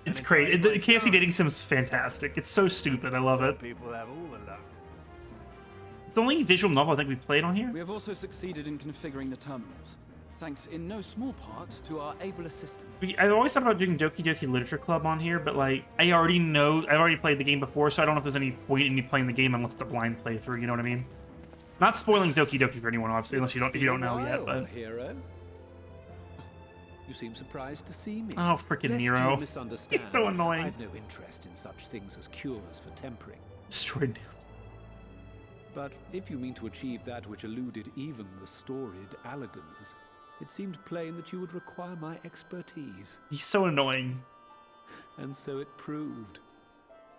[SPEAKER 1] It's crazy. The KFC dating sim is fantastic. It's so stupid. I love it.
[SPEAKER 18] People have all the luck.
[SPEAKER 1] It's the only visual novel I think we've played on here.
[SPEAKER 7] We have also succeeded in configuring the terminals, thanks in no small part to our able assistant.
[SPEAKER 1] I always thought about doing Doki Doki Literature Club on here, but like I've already played the game before, so I don't know if there's any point in me playing the game unless it's a blind playthrough. You know what I mean? Not spoiling Doki Doki for anyone, obviously, unless if you don't know yet. But
[SPEAKER 19] hero. You seem surprised to see me.
[SPEAKER 1] Oh, freaking
[SPEAKER 19] Lest
[SPEAKER 1] Nero!
[SPEAKER 19] you misunderstand,
[SPEAKER 1] He's so annoying.
[SPEAKER 19] I've no interest in such things as cures for tempering.
[SPEAKER 1] Destroyed news.
[SPEAKER 19] But if you mean to achieve that which eluded even the storied Allagans, It seemed plain that you would require my expertise.
[SPEAKER 1] He's so annoying.
[SPEAKER 19] And so it proved.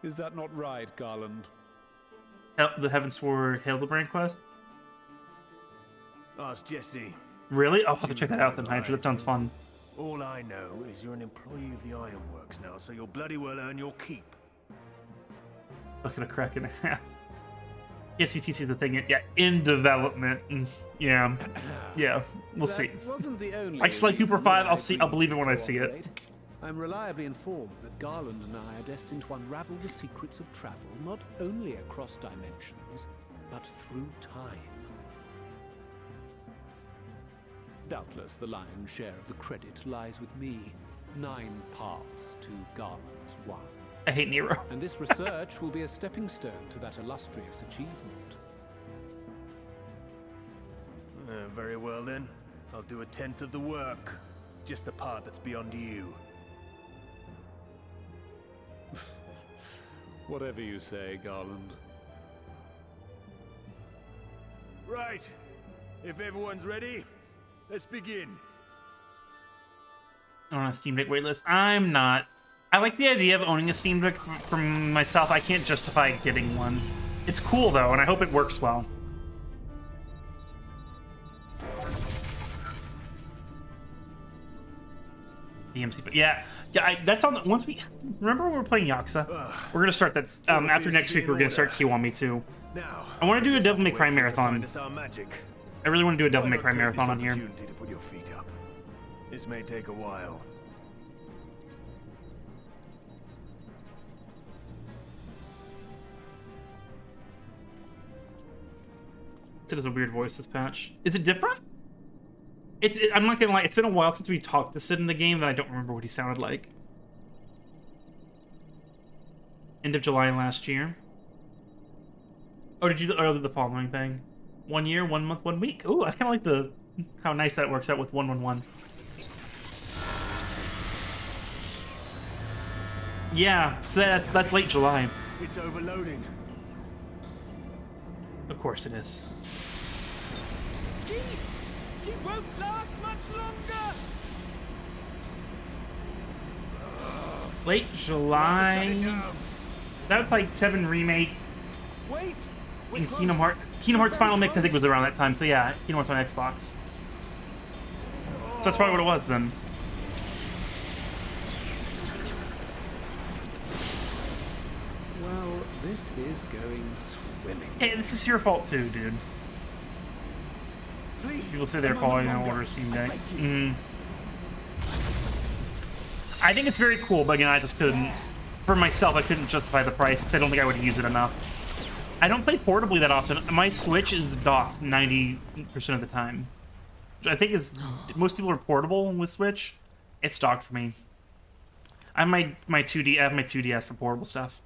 [SPEAKER 19] Is that not right, Garland?
[SPEAKER 1] The Heavensward Hildebrand quest?
[SPEAKER 18] Ask Jesse.
[SPEAKER 1] Really? I'll have to check that out then, Hydra. That sounds fun.
[SPEAKER 18] All I know is you're an employee of the Ironworks now, so you'll bloody well earn your keep.
[SPEAKER 1] Look at a crack in half. Yes, CPC is the thing. Yeah, in development. Yeah, yeah. We'll see.
[SPEAKER 19] Wasn't the only
[SPEAKER 1] Like Sly Cooper 5, I'll believe it when I see it.
[SPEAKER 19] I'm reliably informed that Garland and I are destined to unravel the secrets of travel, not only across dimensions, but through time. Doubtless the lion's share of the credit lies with me. 9 paths to Garland's 1.
[SPEAKER 1] I hate Nero.
[SPEAKER 19] And this research will be a stepping stone to that illustrious achievement.
[SPEAKER 18] Very well then. I'll do 1/10 of the work. Just the part that's beyond you.
[SPEAKER 19] Whatever you say, Garland.
[SPEAKER 18] Right. If everyone's ready, let's begin.
[SPEAKER 1] On a Steam Deck waitlist? I'm not. I like the idea of owning a Steam Deck for myself. I can't justify getting one. It's cool though, and I hope it works well. DMC, but yeah, that's on. Once we remember when we were playing Yakuza, we're gonna start that. After next week, we're gonna start Kiwami too. I want to do a Devil May Cry marathon. I really want to do a Devil May Cry marathon on here.
[SPEAKER 18] To put your feet up. This may take a while.
[SPEAKER 1] It has a weird voice, this patch. Is it different? I'm not gonna lie, it's been a while since we talked to Sid in the game that I don't remember what he sounded like. End of July last year. Oh, did you do the following thing? 1 year, 1 month, 1 week. Ooh, I kind of like how nice that works out with 111. Yeah, so that's late July.
[SPEAKER 18] It's overloading.
[SPEAKER 1] Of course it is.
[SPEAKER 10] She won't last much longer!
[SPEAKER 1] Late July. That's like 7 Remake.
[SPEAKER 10] Wait!
[SPEAKER 1] And Kingdom Hearts Final Mix, I think, was around that time. So yeah, Kingdom Hearts on Xbox. So that's probably what it was then.
[SPEAKER 19] Well, this is going swimming.
[SPEAKER 1] Hey, this is your fault too, dude. People say they're calling an order Steam Deck. I think it's very cool, but again, I just couldn't. For myself, I couldn't justify the price because I don't think I would use it enough. I don't play portably that often. My Switch is docked 90% of the time. Which I think is most people are portable with Switch. It's docked for me. I have my 2D. I have my 2DS for portable stuff.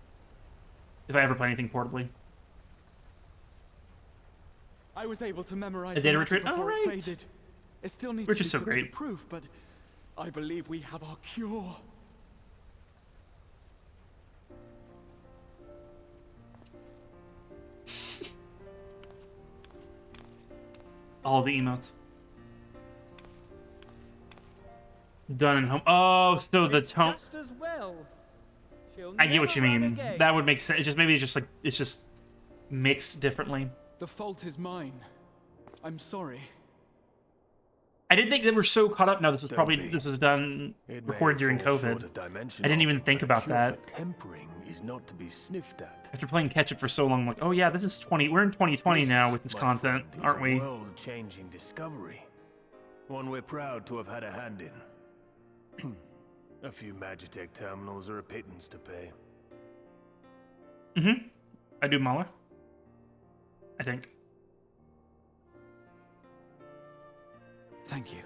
[SPEAKER 1] If I ever play anything portably.
[SPEAKER 7] I was able to memorize
[SPEAKER 1] the data
[SPEAKER 7] magic
[SPEAKER 1] retreat.
[SPEAKER 7] before
[SPEAKER 1] Oh,
[SPEAKER 7] it
[SPEAKER 1] right.
[SPEAKER 7] faded. It still needs
[SPEAKER 1] Which
[SPEAKER 7] to
[SPEAKER 1] is
[SPEAKER 7] be
[SPEAKER 1] so
[SPEAKER 7] put to
[SPEAKER 1] great.
[SPEAKER 7] the proof, but I believe we have our cure.
[SPEAKER 1] All the emotes. Done and home. Oh, so the tone.
[SPEAKER 10] Just as well.
[SPEAKER 1] I get what you
[SPEAKER 10] Never run
[SPEAKER 1] mean.
[SPEAKER 10] again.
[SPEAKER 1] That would make sense. It just maybe it's just mixed differently.
[SPEAKER 7] The fault is mine. I'm sorry.
[SPEAKER 1] I didn't think they were so caught up. No, this was done
[SPEAKER 18] It may
[SPEAKER 1] recorded during
[SPEAKER 18] fall short
[SPEAKER 1] COVID.
[SPEAKER 18] of dimension
[SPEAKER 1] I didn't even
[SPEAKER 18] art,
[SPEAKER 1] think
[SPEAKER 18] but a
[SPEAKER 1] about
[SPEAKER 18] cure
[SPEAKER 1] that.
[SPEAKER 18] for tempering is not to be sniffed at.
[SPEAKER 1] After playing catch up for so long, I'm like, oh yeah, this is 20. We're in 2020 now with this
[SPEAKER 18] my
[SPEAKER 1] content,
[SPEAKER 18] friend, is
[SPEAKER 1] aren't we?
[SPEAKER 18] A world-changing discovery. One we're proud to have had a hand in. A few Magitech terminals are a pittance to pay.
[SPEAKER 1] I do Mahler. I think.
[SPEAKER 7] Thank you.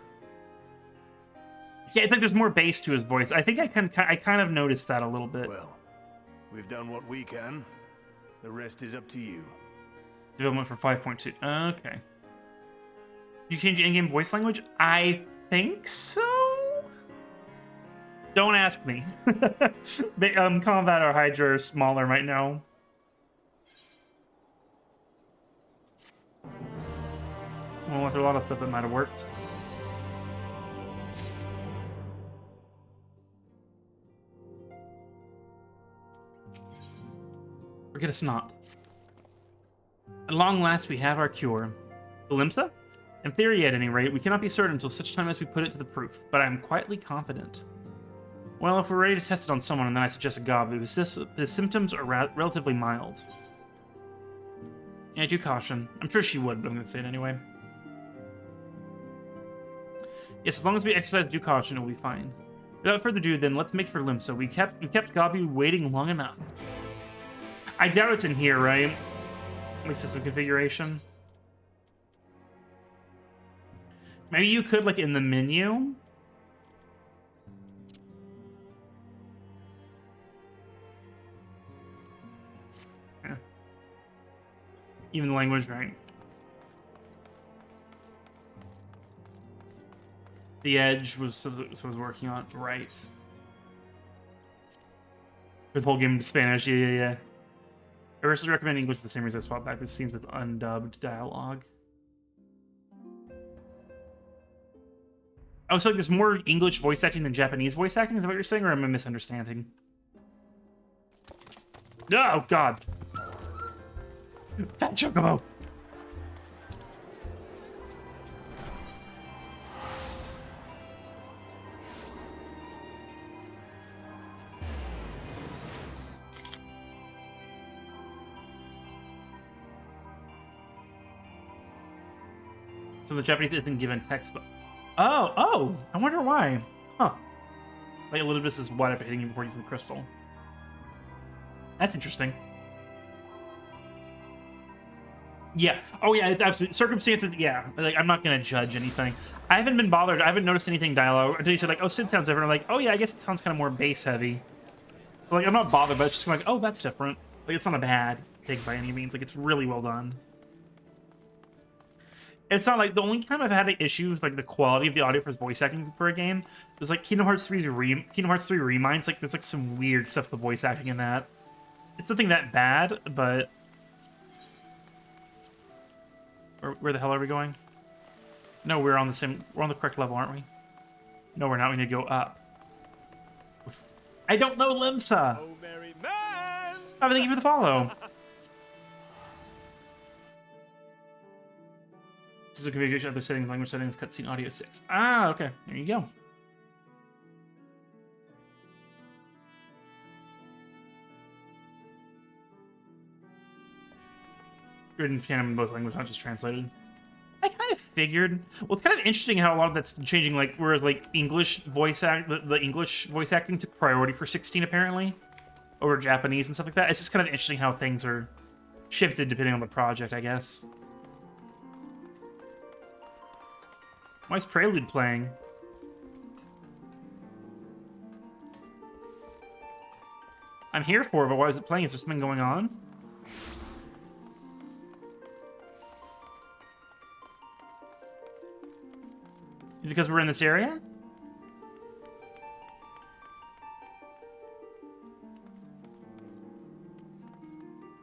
[SPEAKER 1] Yeah, it's like there's more bass to his voice. I think I kind of noticed that a little bit.
[SPEAKER 18] Well, we've done what we can. The rest is up to you.
[SPEAKER 1] Development for 5.2. Okay. You change the in-game voice language? I think so. Don't ask me. Combat or Hydra are smaller right now. Well, there's a lot of stuff that might have worked. Forget a snot. At long last, we have our cure. Limsa? In theory, at any rate, we cannot be certain until such time as we put it to the proof, but I am quietly confident. Well, if we're ready to test it on someone, then I suggest Gabu. His symptoms are relatively mild. Yeah, do caution. I'm sure she would, but I'm going to say it anyway. Yes, as long as we exercise due caution, it'll be fine. Without further ado, then, let's make for Limsa. We kept Gabu waiting long enough. I doubt it's in here, right? At least system configuration. Maybe you could, like, in the menu. Yeah. Even the language, right? The Edge was working on right. The whole game in Spanish, yeah. I personally recommend English for the same reason I swapped back to scenes with undubbed dialogue. Oh, so like there's more English voice acting than Japanese voice acting? Is that what you're saying, or am I misunderstanding? Oh, God. Fat Chocobo! So the Japanese isn't given text, but... Oh! I wonder why. Huh. Like, Elidibus is wide up hitting you before using the crystal. That's interesting. Yeah. Oh, yeah, it's absolutely... Circumstances, yeah. Like, I'm not going to judge anything. I haven't been bothered. I haven't noticed anything dialogue until you said, like, oh, Sid sounds different. I'm like, oh, yeah, I guess it sounds kind of more bass-heavy. Like, I'm not bothered, but it's just like, oh, that's different. Like, it's not a bad thing by any means. Like, it's really well done. It's not like the only time I've had an issue with like the quality of the audio for his voice acting for a game was like Kingdom Hearts 3 Reminds. Like there's like some weird stuff with the voice acting in that. It's nothing that bad, but where the hell are we going? No, we're on the correct level, aren't we? No, we're not. We need to go up. I don't know Limsa. Oh, merry man! Oh, thank you for the follow. This is a configuration of other settings, language settings, cutscene audio 6. Ah, okay. There you go. Good in canon in both languages, not just translated. I kind of figured. Well, it's kind of interesting how a lot of that's changing. Like, whereas like the English voice acting took priority for 16 apparently over Japanese and stuff like that. It's just kind of interesting how things are shifted depending on the project, I guess. Why is Prelude playing? I'm here for it, but why is it playing? Is there something going on? Is it because we're in this area?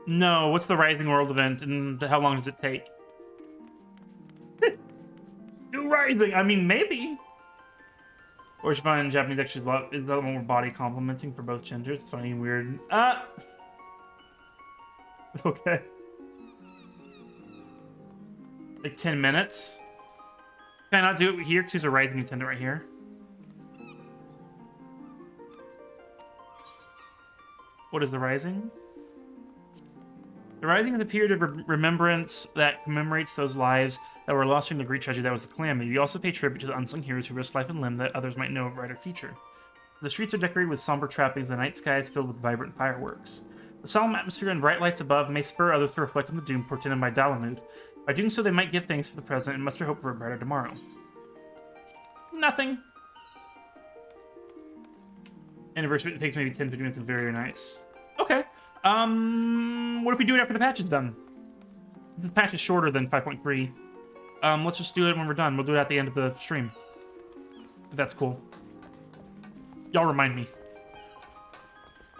[SPEAKER 1] No, what's the Rising World event and how long does it take? New Rising! I mean, maybe. Or should find Japanese actually is a lot more body complimenting for both genders. It's funny and weird. Okay. Like 10 minutes? Can I not do it here? Because there's a Rising attendant right here. What is the Rising? The Rising is a period of remembrance that commemorates those lives that were lost from the great tragedy that was the Calamity. We also pay tribute to the unsung heroes who risked life and limb that others might know of brighter future. The streets are decorated with somber trappings, the night sky is filled with vibrant fireworks. The solemn atmosphere and bright lights above may spur others to reflect on the doom portended by Dalamud. By doing so, they might give thanks for the present and muster hope for a brighter tomorrow. Nothing. Anniversary, it takes maybe 10-15 minutes and very nice. Okay. What if we do it after the patch is done? This patch is shorter than 5.3. Let's just do it when we're done. We'll do it at the end of the stream. If that's cool. Y'all remind me.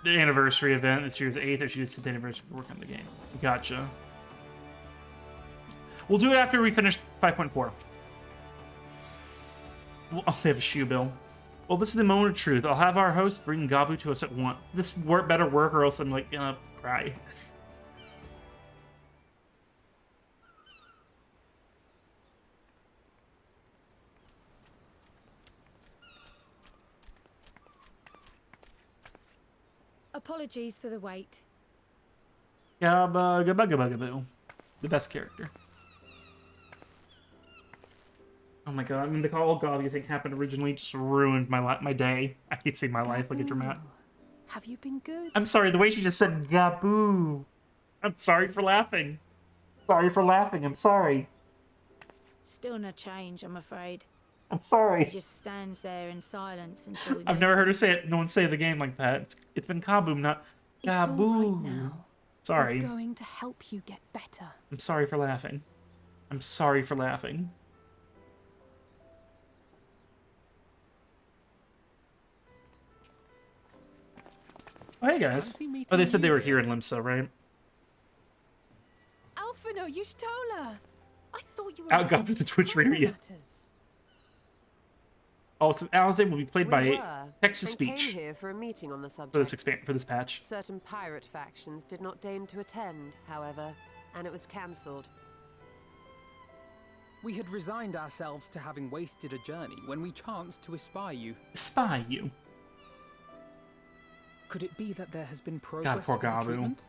[SPEAKER 1] The anniversary event, this year's 8th. I should just hit the anniversary for work on the game. Gotcha. We'll do it after we finish 5.4. Oh, they have a shoe bill. Well, this is the moment of truth. I'll have our host bring Gabu to us at once. This better work or else I'm like gonna cry.
[SPEAKER 8] Apologies for the wait.
[SPEAKER 1] Gabba gabba gabba gaboo. The best character. Oh my god, I mean, the all Gobby thing happened originally just ruined my day. I keep saying my life like a dramatic.
[SPEAKER 5] Have you been good?
[SPEAKER 1] I'm sorry, the way she just said Gaboo. I'm sorry for laughing. Sorry for laughing, I'm sorry.
[SPEAKER 8] Still no change, I'm afraid.
[SPEAKER 1] I'm sorry.
[SPEAKER 8] He just stands there in silence until we
[SPEAKER 1] I've never heard her say it. No one say the game like that. It's been Kaboom, not Gaboo.
[SPEAKER 5] It's all right now.
[SPEAKER 1] Sorry.
[SPEAKER 5] We're going to help you get better.
[SPEAKER 1] I'm sorry for laughing. I'm sorry for laughing. Oh, hey guys. Oh, they said they were here in Limsa, right?
[SPEAKER 5] Alphino, Y'shtola! I thought you were
[SPEAKER 1] Outgot with the Twitch streamer, yeah. Also, Alize will be played by text-to-speech
[SPEAKER 9] came here for a meeting on the subject.
[SPEAKER 1] for this patch.
[SPEAKER 9] Certain pirate factions did not deign to attend, however, and it was cancelled.
[SPEAKER 2] We had resigned ourselves to having wasted a journey when we chanced to espy you.
[SPEAKER 1] Spy you?
[SPEAKER 2] Could it be that there has been progress
[SPEAKER 1] poor
[SPEAKER 2] with the
[SPEAKER 1] Gabu.
[SPEAKER 2] treatment?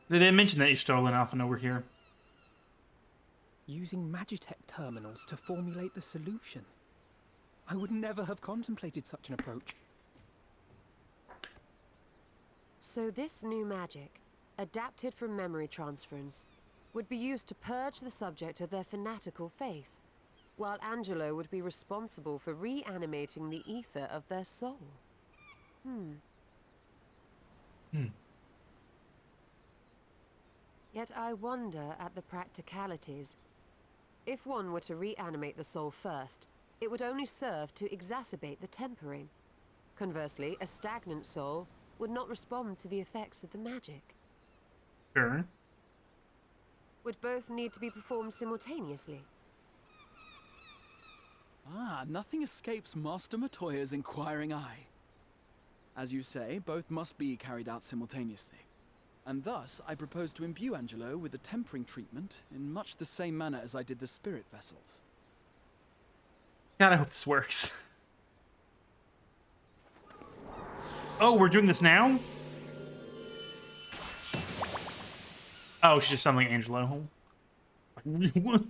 [SPEAKER 1] They didn't mention that Y'shtola and Alphino were here.
[SPEAKER 2] Using Magitech terminals to formulate the solution. I would never have contemplated such an approach.
[SPEAKER 9] So this new magic, adapted from memory transference, would be used to purge the subject of their fanatical faith, while Angelo would be responsible for reanimating the ether of their soul. Yet I wonder at the practicalities. If one were to reanimate the soul first, it would only serve to exacerbate the tempering. Conversely, a stagnant soul would not respond to the effects of the magic.
[SPEAKER 1] Sure.
[SPEAKER 9] Would both need to be performed simultaneously?
[SPEAKER 7] Ah, nothing escapes Master Matoya's inquiring eye. As you say, both must be carried out simultaneously. And thus, I propose to imbue Angelo with the tempering treatment in much the same manner as I did the spirit vessels.
[SPEAKER 1] God, I hope this works. Oh, we're doing this now? Oh, she's just summoning Angelo. What?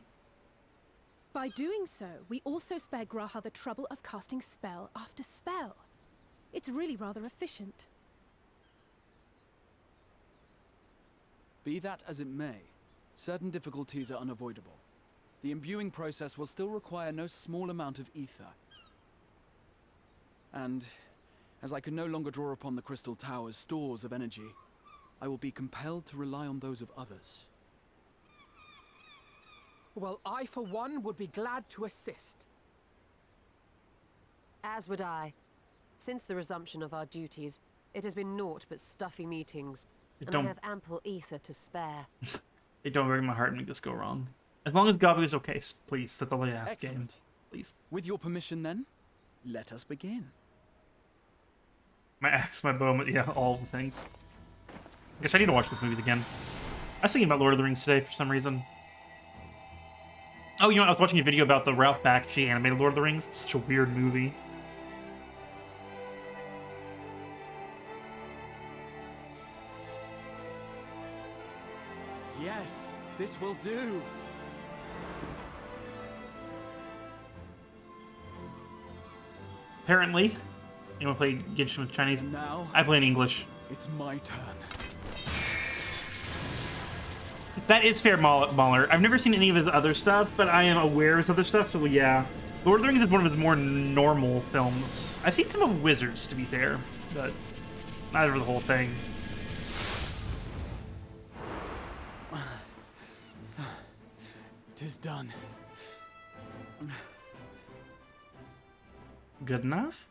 [SPEAKER 5] By doing so, we also spare Graha the trouble of casting spell after spell. It's really rather efficient.
[SPEAKER 7] Be that as it may, certain difficulties are unavoidable. The imbuing process will still require no small amount of ether. And, as I can no longer draw upon the Crystal Tower's stores of energy, I will be compelled to rely on those of others.
[SPEAKER 2] Well, I, for one, would be glad to assist.
[SPEAKER 9] As would I. Since the resumption of our duties, it has been naught but stuffy meetings, and I have ample ether to spare.
[SPEAKER 1] They don't break my heart and make this go wrong. As long as Gabu is okay, please. That's all I ask.
[SPEAKER 7] Excellent.
[SPEAKER 1] Game. Please.
[SPEAKER 7] With your permission, then, let us begin.
[SPEAKER 1] My axe, my bow, yeah, all the things. I guess I need to watch this movies again. I was thinking about Lord of the Rings today for some reason. Oh, you know what? I was watching a video about the Ralph Bakshi animated Lord of the Rings. It's such a weird movie.
[SPEAKER 7] Yes, this will do.
[SPEAKER 1] Apparently, you want to play Genshin with Chinese?
[SPEAKER 7] Now,
[SPEAKER 1] I play in English.
[SPEAKER 7] It's my turn.
[SPEAKER 1] That is fair, Mahler. I've never seen any of his other stuff, but I am aware of his other stuff, so yeah. Lord of the Rings is one of his more normal films. I've seen some of Wizards, to be fair, but not over the whole thing.
[SPEAKER 7] Tis done.
[SPEAKER 1] Good enough?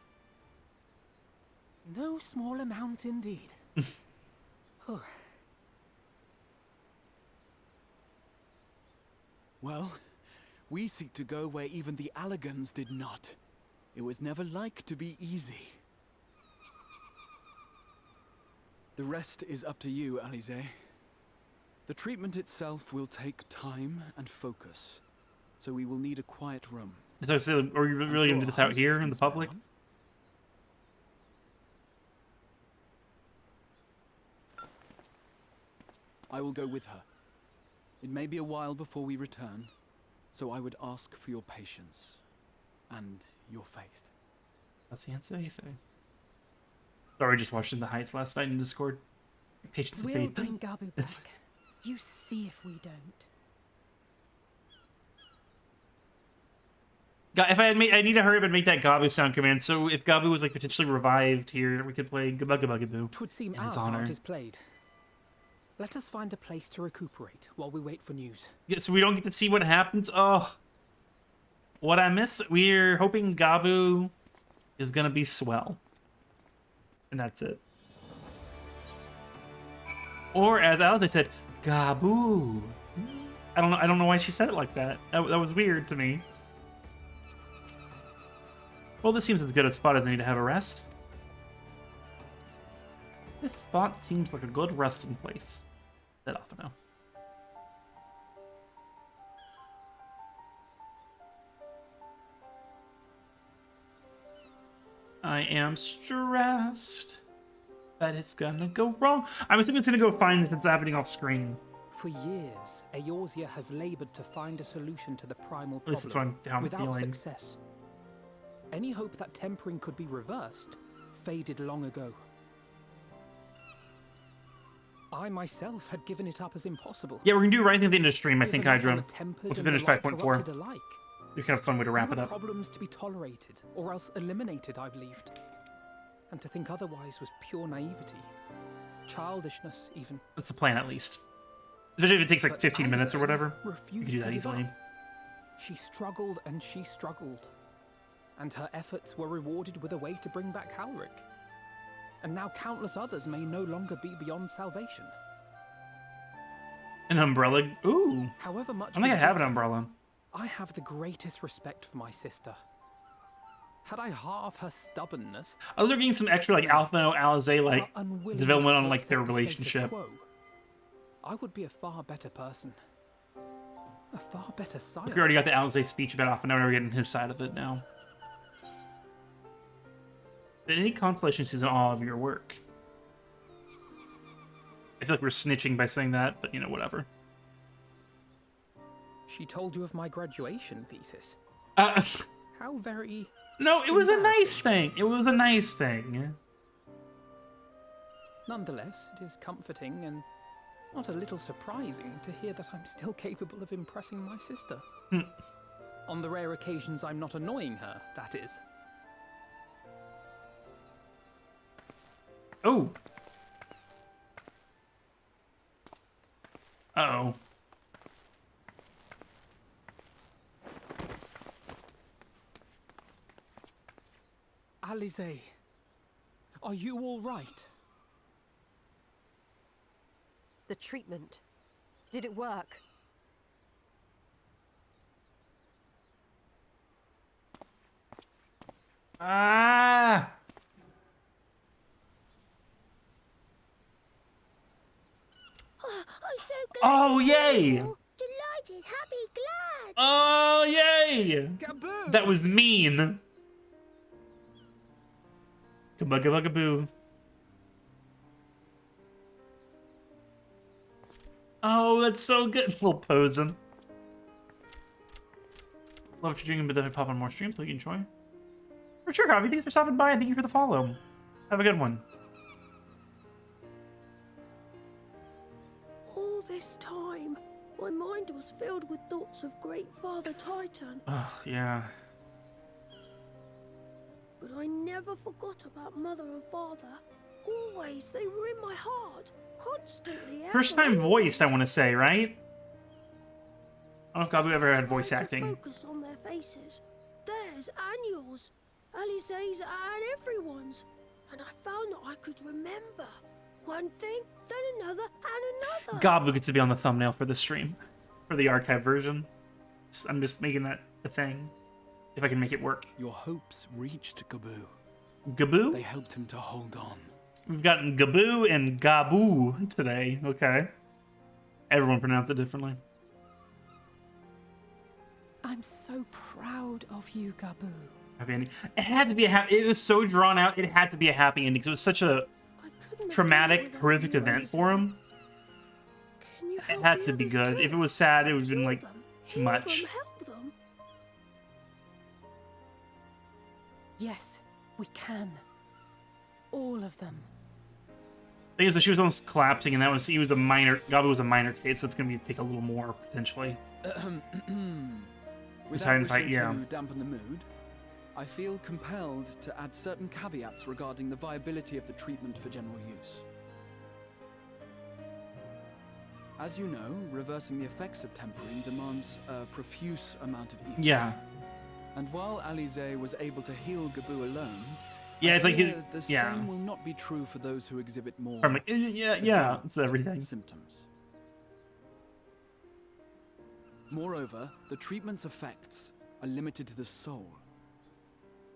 [SPEAKER 2] No small amount indeed. Oh.
[SPEAKER 7] Well, we seek to go where even the Allagans did not. It was never like to be easy. The rest is up to you, Alize. The treatment itself will take time and focus. so we will need a quiet room.
[SPEAKER 1] So, are you really going to do this out here in the public?
[SPEAKER 7] I will go with her. It may be a while before we return, so I would ask for your patience and your faith.
[SPEAKER 1] That's the answer, you think? Sorry, just watched In the Heights last night in Discord. Patience and
[SPEAKER 5] We'll
[SPEAKER 1] faith.
[SPEAKER 5] bring Gabu back. You see if we don't.
[SPEAKER 1] If I need to hurry up and make that Gabu sound command, so if Gabu was like potentially revived here, we could play Gabugabugaboo.
[SPEAKER 2] Twould seem
[SPEAKER 1] in
[SPEAKER 2] our
[SPEAKER 1] his honor.
[SPEAKER 2] part is played. Let us find a place to recuperate while we wait for news.
[SPEAKER 1] Yeah, so we don't get to see what happens. Oh, what I miss. We're hoping Gabu is gonna be swell, and that's it. Or as Alice said, Gabu. I don't know why she said it like that. That was weird to me. Well, this seems as good a spot as I need to have a rest. This spot seems like a good resting place. That off now. I am stressed that it's gonna go wrong. I'm assuming it's gonna go fine since it's happening off screen.
[SPEAKER 2] For years, Eorzea has labored to find a solution to the primal
[SPEAKER 1] At least that's
[SPEAKER 2] problem
[SPEAKER 1] how I'm
[SPEAKER 2] without
[SPEAKER 1] feeling.
[SPEAKER 2] success. Any hope that tempering could be reversed faded long ago. I myself had given it up as impossible.
[SPEAKER 1] Yeah, we're gonna do Rising at the end of the stream, I think,
[SPEAKER 2] Given up on
[SPEAKER 1] Hydra.
[SPEAKER 2] the tempered
[SPEAKER 1] Once we
[SPEAKER 2] and
[SPEAKER 1] finish
[SPEAKER 2] the light
[SPEAKER 1] 5.4.
[SPEAKER 2] corrupted alike.
[SPEAKER 1] It's kind of a fun way to wrap
[SPEAKER 2] There
[SPEAKER 1] it
[SPEAKER 2] were
[SPEAKER 1] up.
[SPEAKER 2] problems to be tolerated, or else eliminated, I believed. And to think otherwise was pure naivety. Childishness, even.
[SPEAKER 1] That's the plan, at least. Especially if it takes like
[SPEAKER 2] But
[SPEAKER 1] 15 minutes or
[SPEAKER 2] Alice
[SPEAKER 1] whatever. You
[SPEAKER 2] refused
[SPEAKER 1] can do that
[SPEAKER 2] to give
[SPEAKER 1] easily.
[SPEAKER 2] up. She struggled and she struggled. And her efforts were rewarded with a way to bring back Halric. And now countless others may no longer be beyond salvation.
[SPEAKER 1] An umbrella. Ooh.
[SPEAKER 2] However much
[SPEAKER 1] I think I
[SPEAKER 2] we
[SPEAKER 1] have an
[SPEAKER 2] bicker,
[SPEAKER 1] umbrella.
[SPEAKER 2] I have the greatest respect for my sister. Had I half her stubbornness,
[SPEAKER 1] Oh, they're getting some extra like Alpha and Alizé like
[SPEAKER 2] her unwillingness
[SPEAKER 1] development
[SPEAKER 2] to
[SPEAKER 1] on like their
[SPEAKER 2] accept the status
[SPEAKER 1] relationship.
[SPEAKER 2] quo, I would be a far better person. A far better sire.
[SPEAKER 1] Look, we already got the Alizé speech about Alpha, now we're getting his side of it now. But any consolation sees in all of your work. I feel like we're snitching by saying that, but you know, whatever.
[SPEAKER 2] She told you of my graduation thesis. How very...
[SPEAKER 1] No, it was a nice thing. It was a nice thing.
[SPEAKER 2] Nonetheless, it is comforting and not a little surprising to hear that I'm still capable of impressing my sister. On the rare occasions I'm not annoying her, that is.
[SPEAKER 1] Oh. Uh-oh.
[SPEAKER 2] Alizé, are you all right?
[SPEAKER 9] The treatment. Did it work?
[SPEAKER 1] Ah!
[SPEAKER 20] I'm so glad.
[SPEAKER 1] Oh, yay!
[SPEAKER 20] Delighted, happy, glad.
[SPEAKER 1] Oh, yay! That was mean. Kabugabugaboo. Oh, that's so good. Little posing. Love what you're doing, but definitely pop on more streams so you can enjoy. For sure, Coffee. Thanks for stopping by and thank you for the follow. Have a good one.
[SPEAKER 20] All this time, my mind was filled with thoughts of Great Father Titan.
[SPEAKER 1] Oh, yeah.
[SPEAKER 20] But I never forgot about Mother and Father. Always, they were in my heart, constantly.
[SPEAKER 1] First time voiced, I want to say, right? I don't know if Gabu ever had voice acting.
[SPEAKER 20] Focus on their faces. Theirs and yours. Alizé's and everyone's. And I found that I could remember. One thing, then another, and another.
[SPEAKER 1] Gabu gets to be on the thumbnail for the stream. For the archive version. I'm just making that a thing. If I can make it work.
[SPEAKER 7] Your hopes reached Gabu.
[SPEAKER 1] Gabu?
[SPEAKER 7] They helped him to hold on.
[SPEAKER 1] We've gotten Gabu and Gabu today. Okay. Everyone pronounced it differently.
[SPEAKER 5] I'm so proud of you, Gabu.
[SPEAKER 1] Happy ending. It had to be a happy. It was so drawn out. It had to be a happy ending because it was such a traumatic, horrific event for him. It had to be good. If it was sad, it would have been like too much.
[SPEAKER 5] Yes, we can. All of them.
[SPEAKER 1] Thing is that she was almost collapsing, and Gabu was a minor case, so it's gonna take a little more potentially.
[SPEAKER 7] Without wishing to dampen the mood, I feel compelled to add certain caveats regarding the viability of the treatment for general use. As you know, reversing the effects of tempering demands a profuse amount of ether.
[SPEAKER 1] Yeah.
[SPEAKER 7] And while Alize was able to heal Gabu alone,
[SPEAKER 1] yeah, it's like
[SPEAKER 7] the same will not be true for those who exhibit more.
[SPEAKER 1] I'm like, yeah, it's everything.
[SPEAKER 7] Symptoms. Moreover, the treatment's effects are limited to the soul.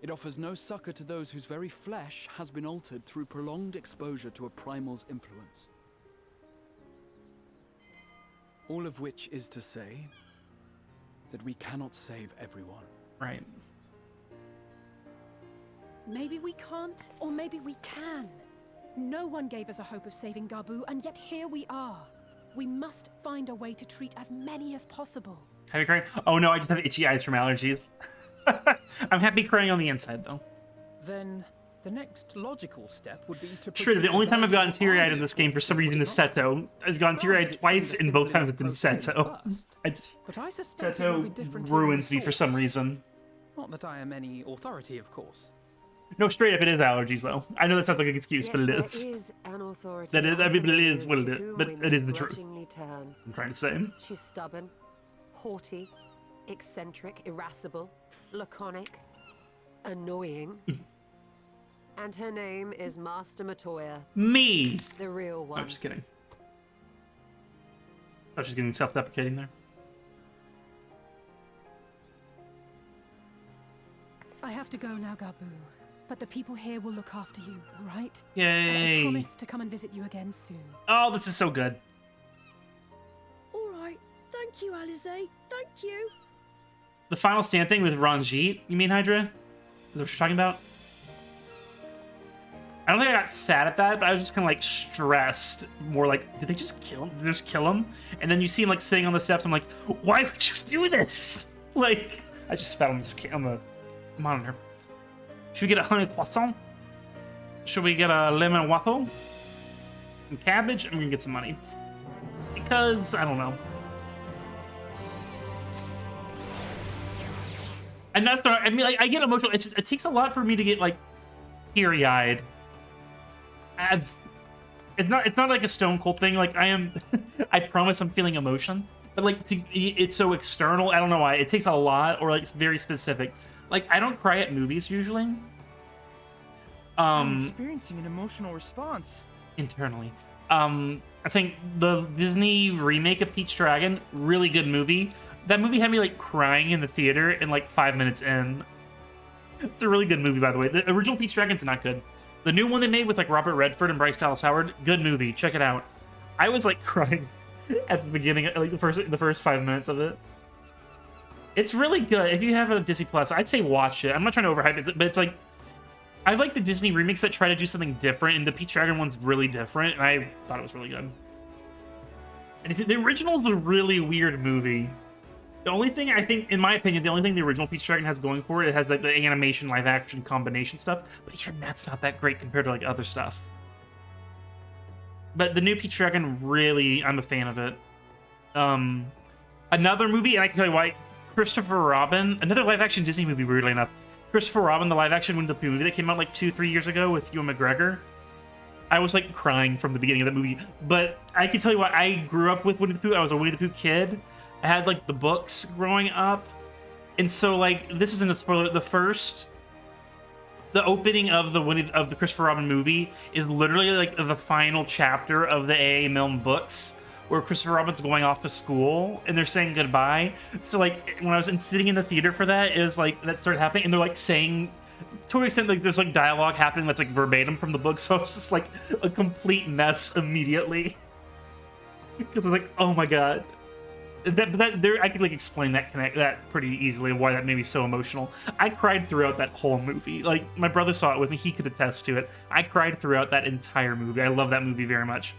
[SPEAKER 7] It offers no succor to those whose very flesh has been altered through prolonged exposure to a primal's influence. All of which is to say that we cannot save everyone.
[SPEAKER 1] Right.
[SPEAKER 5] Maybe we can't, or maybe we can. No one gave us a hope of saving Gabu, and yet here we are. We must find a way to treat as many as possible.
[SPEAKER 1] Happy crying? Oh no, I just have itchy eyes from allergies. I'm happy crying on the inside, though.
[SPEAKER 2] Then the next logical step would be to...
[SPEAKER 1] Sure, the only time I've gotten teary-eyed in this game for some reason is Seto. I've gotten teary-eyed twice, and both times it's been Seto. Seto ruins me for some reason.
[SPEAKER 2] Not that I am any authority, of course.
[SPEAKER 1] No, straight up, it is allergies, though. I know that sounds like an excuse, but it is.
[SPEAKER 9] There is an authority.
[SPEAKER 1] That is, I mean, it is what it is, but it is the truth.
[SPEAKER 9] Turn.
[SPEAKER 1] I'm trying to say.
[SPEAKER 9] She's stubborn, haughty, eccentric, irascible, laconic, annoying. And her name is Master Matoya.
[SPEAKER 1] Me!
[SPEAKER 9] The real one.
[SPEAKER 1] I'm just kidding. I was just getting self-deprecating there.
[SPEAKER 5] I have to go now, Gabu. But the people here will look after you, right?
[SPEAKER 1] Yay!
[SPEAKER 5] I promise to come and visit you again soon.
[SPEAKER 1] Oh, this is so good.
[SPEAKER 20] All right. Thank you, Alize. Thank you.
[SPEAKER 1] The final stand thing with Ranjit, you mean, Hydra? Is that what you're talking about? I don't think I got sad at that, but I was just kind of like stressed. More like, did they just kill him? Did they just kill him? And then you see him like sitting on the steps. I'm like, why would you do this? Like, I just spat on the monitor. Should we get a honey croissant? Should we get a lemon waffle? Some cabbage? I'm gonna get some money. Because, I don't know. And that's not, I mean, like, I get emotional. It takes a lot for me to get, like, teary-eyed. It's not like a Stone Cold thing. Like, I promise I'm feeling emotion. But, like, it's so external. I don't know why. It takes a lot, or, like, it's very specific. Like, I don't cry at movies, usually.
[SPEAKER 21] I'm experiencing an emotional response.
[SPEAKER 1] Internally. I think the Disney remake of Pete's Dragon, really good movie. That movie had me, like, crying in the theater in, like, 5 minutes in. It's a really good movie, by the way. The original Pete's Dragon's not good. The new one they made with, like, Robert Redford and Bryce Dallas Howard, good movie. Check it out. I was, like, crying at the beginning, like, the first 5 minutes of it. It's really good. If you have a Disney Plus, I'd say watch it. I'm not trying to overhype it, but it's like, I like the Disney remakes that try to do something different, and the Pete's Dragon one's really different, and I thought it was really good. And the original's a really weird movie. The only thing, I think, in my opinion, the only thing the original Pete's Dragon has going for it has like the animation, live action combination stuff, but even that's not that great compared to like other stuff. But the new Pete's Dragon, really, I'm a fan of it. Another movie, and I can tell you why, Christopher Robin, another live-action Disney movie, weirdly enough. Christopher Robin, the live-action Winnie the Pooh movie that came out like 2-3 years ago with Ewan McGregor. I was like crying from the beginning of that movie. But I can tell you why, I grew up with Winnie the Pooh. I was a Winnie the Pooh kid. I had like the books growing up. And so like, this isn't a spoiler. The opening of the Christopher Robin movie is literally like the final chapter of the A.A. Milne books, where Christopher Robin's going off to school and they're saying goodbye. So like when I was sitting in the theater for that, it was like that started happening, and they're like saying, to an extent, like there's like dialogue happening that's like verbatim from the book. So I was just like a complete mess immediately because I'm like, oh my god. I could like explain that pretty easily, why that made me so emotional. I cried throughout that whole movie. Like, my brother saw it with me, he could attest to it. I cried throughout that entire movie. I love that movie very much.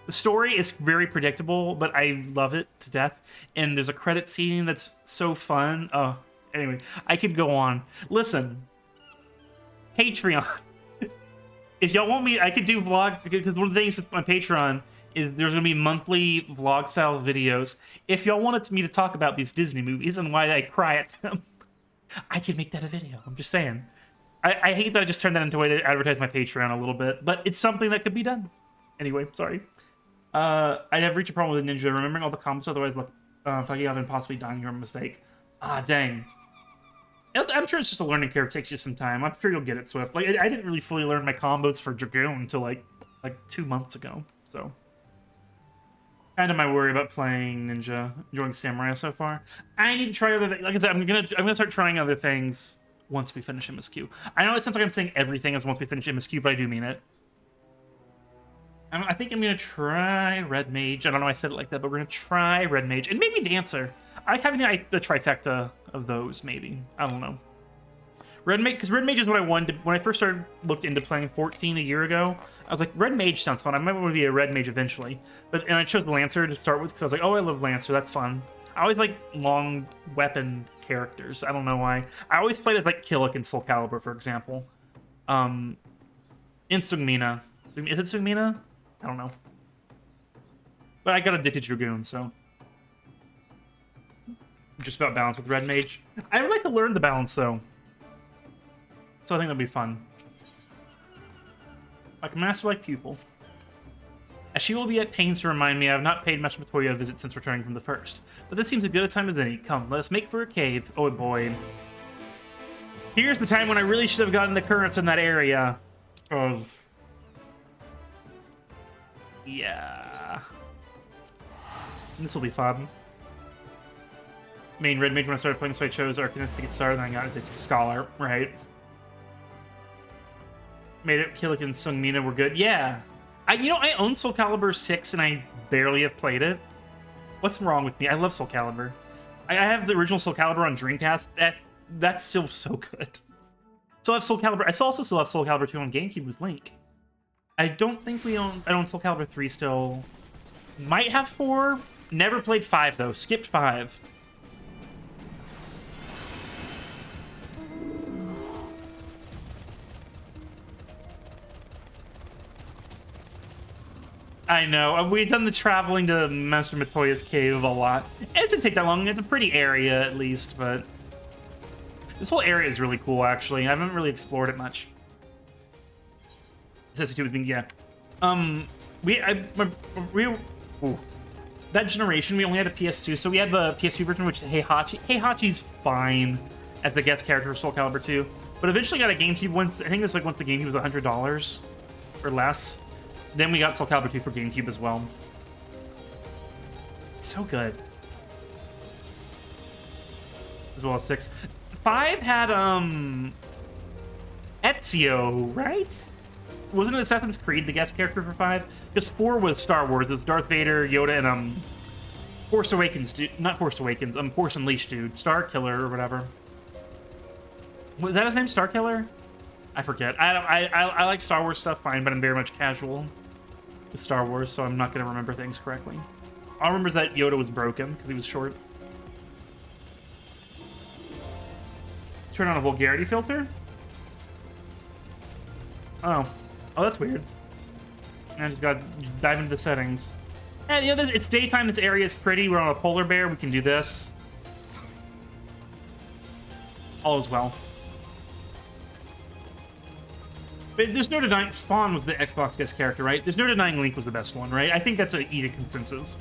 [SPEAKER 1] The story is very predictable, but I love it to death. And there's a credit scene that's so fun. Oh, anyway, I could go on. Listen, Patreon. If y'all want me, I could do vlogs, because one of the things with my Patreon is there's going to be monthly vlog-style videos. If y'all wanted me to talk about these Disney movies and why I cry at them, I could make that a video. I'm just saying. I hate that I just turned that into a way to advertise my Patreon a little bit, but it's something that could be done. Anyway, sorry. I'd have reached a problem with a ninja. Remembering all the comments, otherwise look fucking up and possibly dying your mistake. Ah, dang. I'm sure it's just a learning curve. It takes you some time. I'm sure you'll get it, Swift. Like, I didn't really fully learn my combos for Dragoon until like 2 months ago, so... Kind of my worry about playing Ninja, enjoying Samurai so far. I need to try other things. Like I said, I'm gonna start trying other things once we finish MSQ. I know it sounds like I'm saying everything is once we finish MSQ, but I do mean it. I think I'm gonna try Red Mage. I don't know why I said it like that, but we're gonna try Red Mage and maybe Dancer. I like having the trifecta of those. Maybe, I don't know. Red Mage, because Red Mage is what I wanted when I first looked into playing 14 a year ago. I was like, Red Mage sounds fun. I might want to be a Red Mage eventually. And I chose Lancer to start with because I was like, oh, I love Lancer. That's fun. I always like long weapon characters. I don't know why. I always played as like Killick and Soul Calibur, for example. In Sungmina. Is it Sungmina? I don't know. But I got addicted to Dragoon, so... I'm just about balanced with Red Mage. I would like to learn the balance, though. So I think that'll be fun. Like a master-like pupil. As she will be at pains to remind me, I have not paid Master Matoya a visit since returning from the first. But this seems as good a time as any. Come, let us make for a cave. Oh boy. Here's the time when I really should have gotten the currents in that area. Oh. Yeah. This will be fun. Main Red Mage when I started playing, so I chose Arcanist to get started, and I got into Scholar, right? Made it. Killick and Sungmina were good. Yeah. I own Soul Calibur 6 and I barely have played it. What's wrong with me? I love Soul Calibur. I have the original Soul Calibur on Dreamcast. That's still so good. So I have Soul Calibur. I also still have Soul Calibur 2 on GameCube with Link. I don't think I own Soul Calibur 3 still. Might have 4. Never played 5 though. Skipped 5. I know. We've done the traveling to Master Matoya's cave a lot. It didn't take that long. It's a pretty area, at least, but... This whole area is really cool, actually. I haven't really explored it much. Yeah. That generation, we only had a PS2, so we had the PS2 version, which is Heihachi. Heihachi's fine as the guest character for Soul Calibur 2, but eventually got a GameCube once. I think it was like once the GameCube was $100 or less. Then we got Soul Calibur 2 for GameCube as well. So good. As well as 6. 5 had, Ezio, right? Wasn't it Assassin's Creed, the guest character for 5? Because 4 was Star Wars. It was Darth Vader, Yoda, and, Force Awakens, dude. Not Force Awakens, Force Unleashed, dude. Star Killer or whatever. Was that his name, Star Killer? I forget. I like Star Wars stuff fine, but I'm very much casual with Star Wars, so I'm not going to remember things correctly. All I remember is that Yoda was broken because he was short. Turn on a vulgarity filter? Oh, that's weird. I just got to dive into the settings. And it's daytime. This area is pretty. We're on a polar bear. We can do this. All is well. But there's no denying Spawn was the Xbox guest character, right? There's no denying Link was the best one, right? I think that's an easy consensus.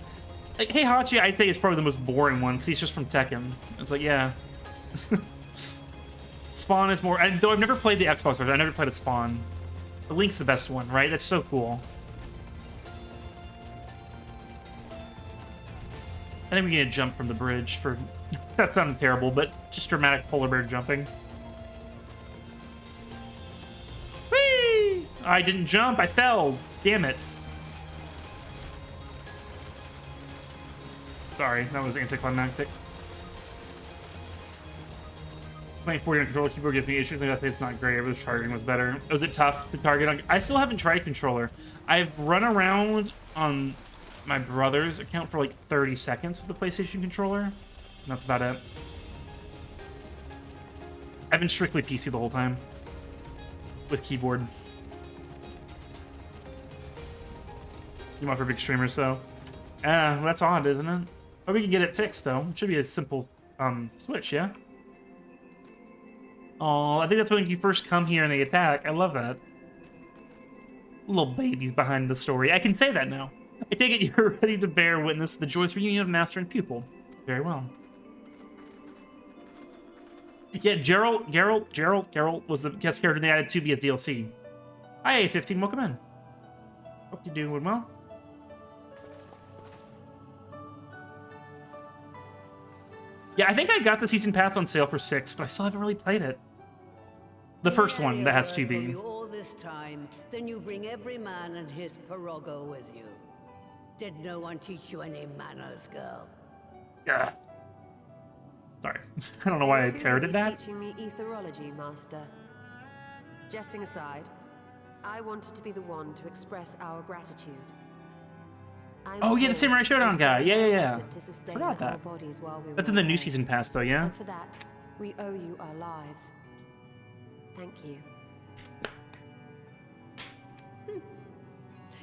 [SPEAKER 1] Like, Heihachi, I think, is probably the most boring one because he's just from Tekken. It's like, yeah. Spawn is more... Though I've never played the Xbox version, I never played a Spawn. But Link's the best one, right? That's so cool. I think we're gonna jump from the bridge for... That sounded terrible, but just dramatic polar bear jumping. Whee! I didn't jump, I fell. Damn it. Sorry, that was anticlimactic. Playing 40 on controller keyboard gives me issues. I say it's not great. The targeting was better. Was it tough to target on? I still haven't tried controller. I've run around on my brother's account for like 30 seconds with the PlayStation controller. And that's about it. I've been strictly PC the whole time with keyboard. You want for big streamers, though? That's odd, isn't it? But we can get it fixed, though. It should be a simple switch, yeah? Oh, I think that's when you first come here and they attack. I love that. Little babies behind the story. I can say that now. I take it you're ready to bear witness to the joyous reunion of master and pupil. Very well. Yeah, Geralt was the guest character they added 2B as DLC. Hi, FF14, welcome in. Hope you're doing well. Yeah, I think I got the season pass on sale for $6, but I still haven't really played it. The first one that has 2B.
[SPEAKER 4] All this time, then you bring every man and his pirogo with you. Did no one teach you any manners, girl?
[SPEAKER 1] Yeah. Sorry, I don't know why I parroted that.
[SPEAKER 9] Teaching me etherology, master. Jesting aside, I wanted to be the one to express our gratitude.
[SPEAKER 1] Oh yeah, the Samurai Showdown guy. Yeah. Forgot that. That's in the new season pass, though. Yeah.
[SPEAKER 9] And for that, we owe you our lives. Thank you.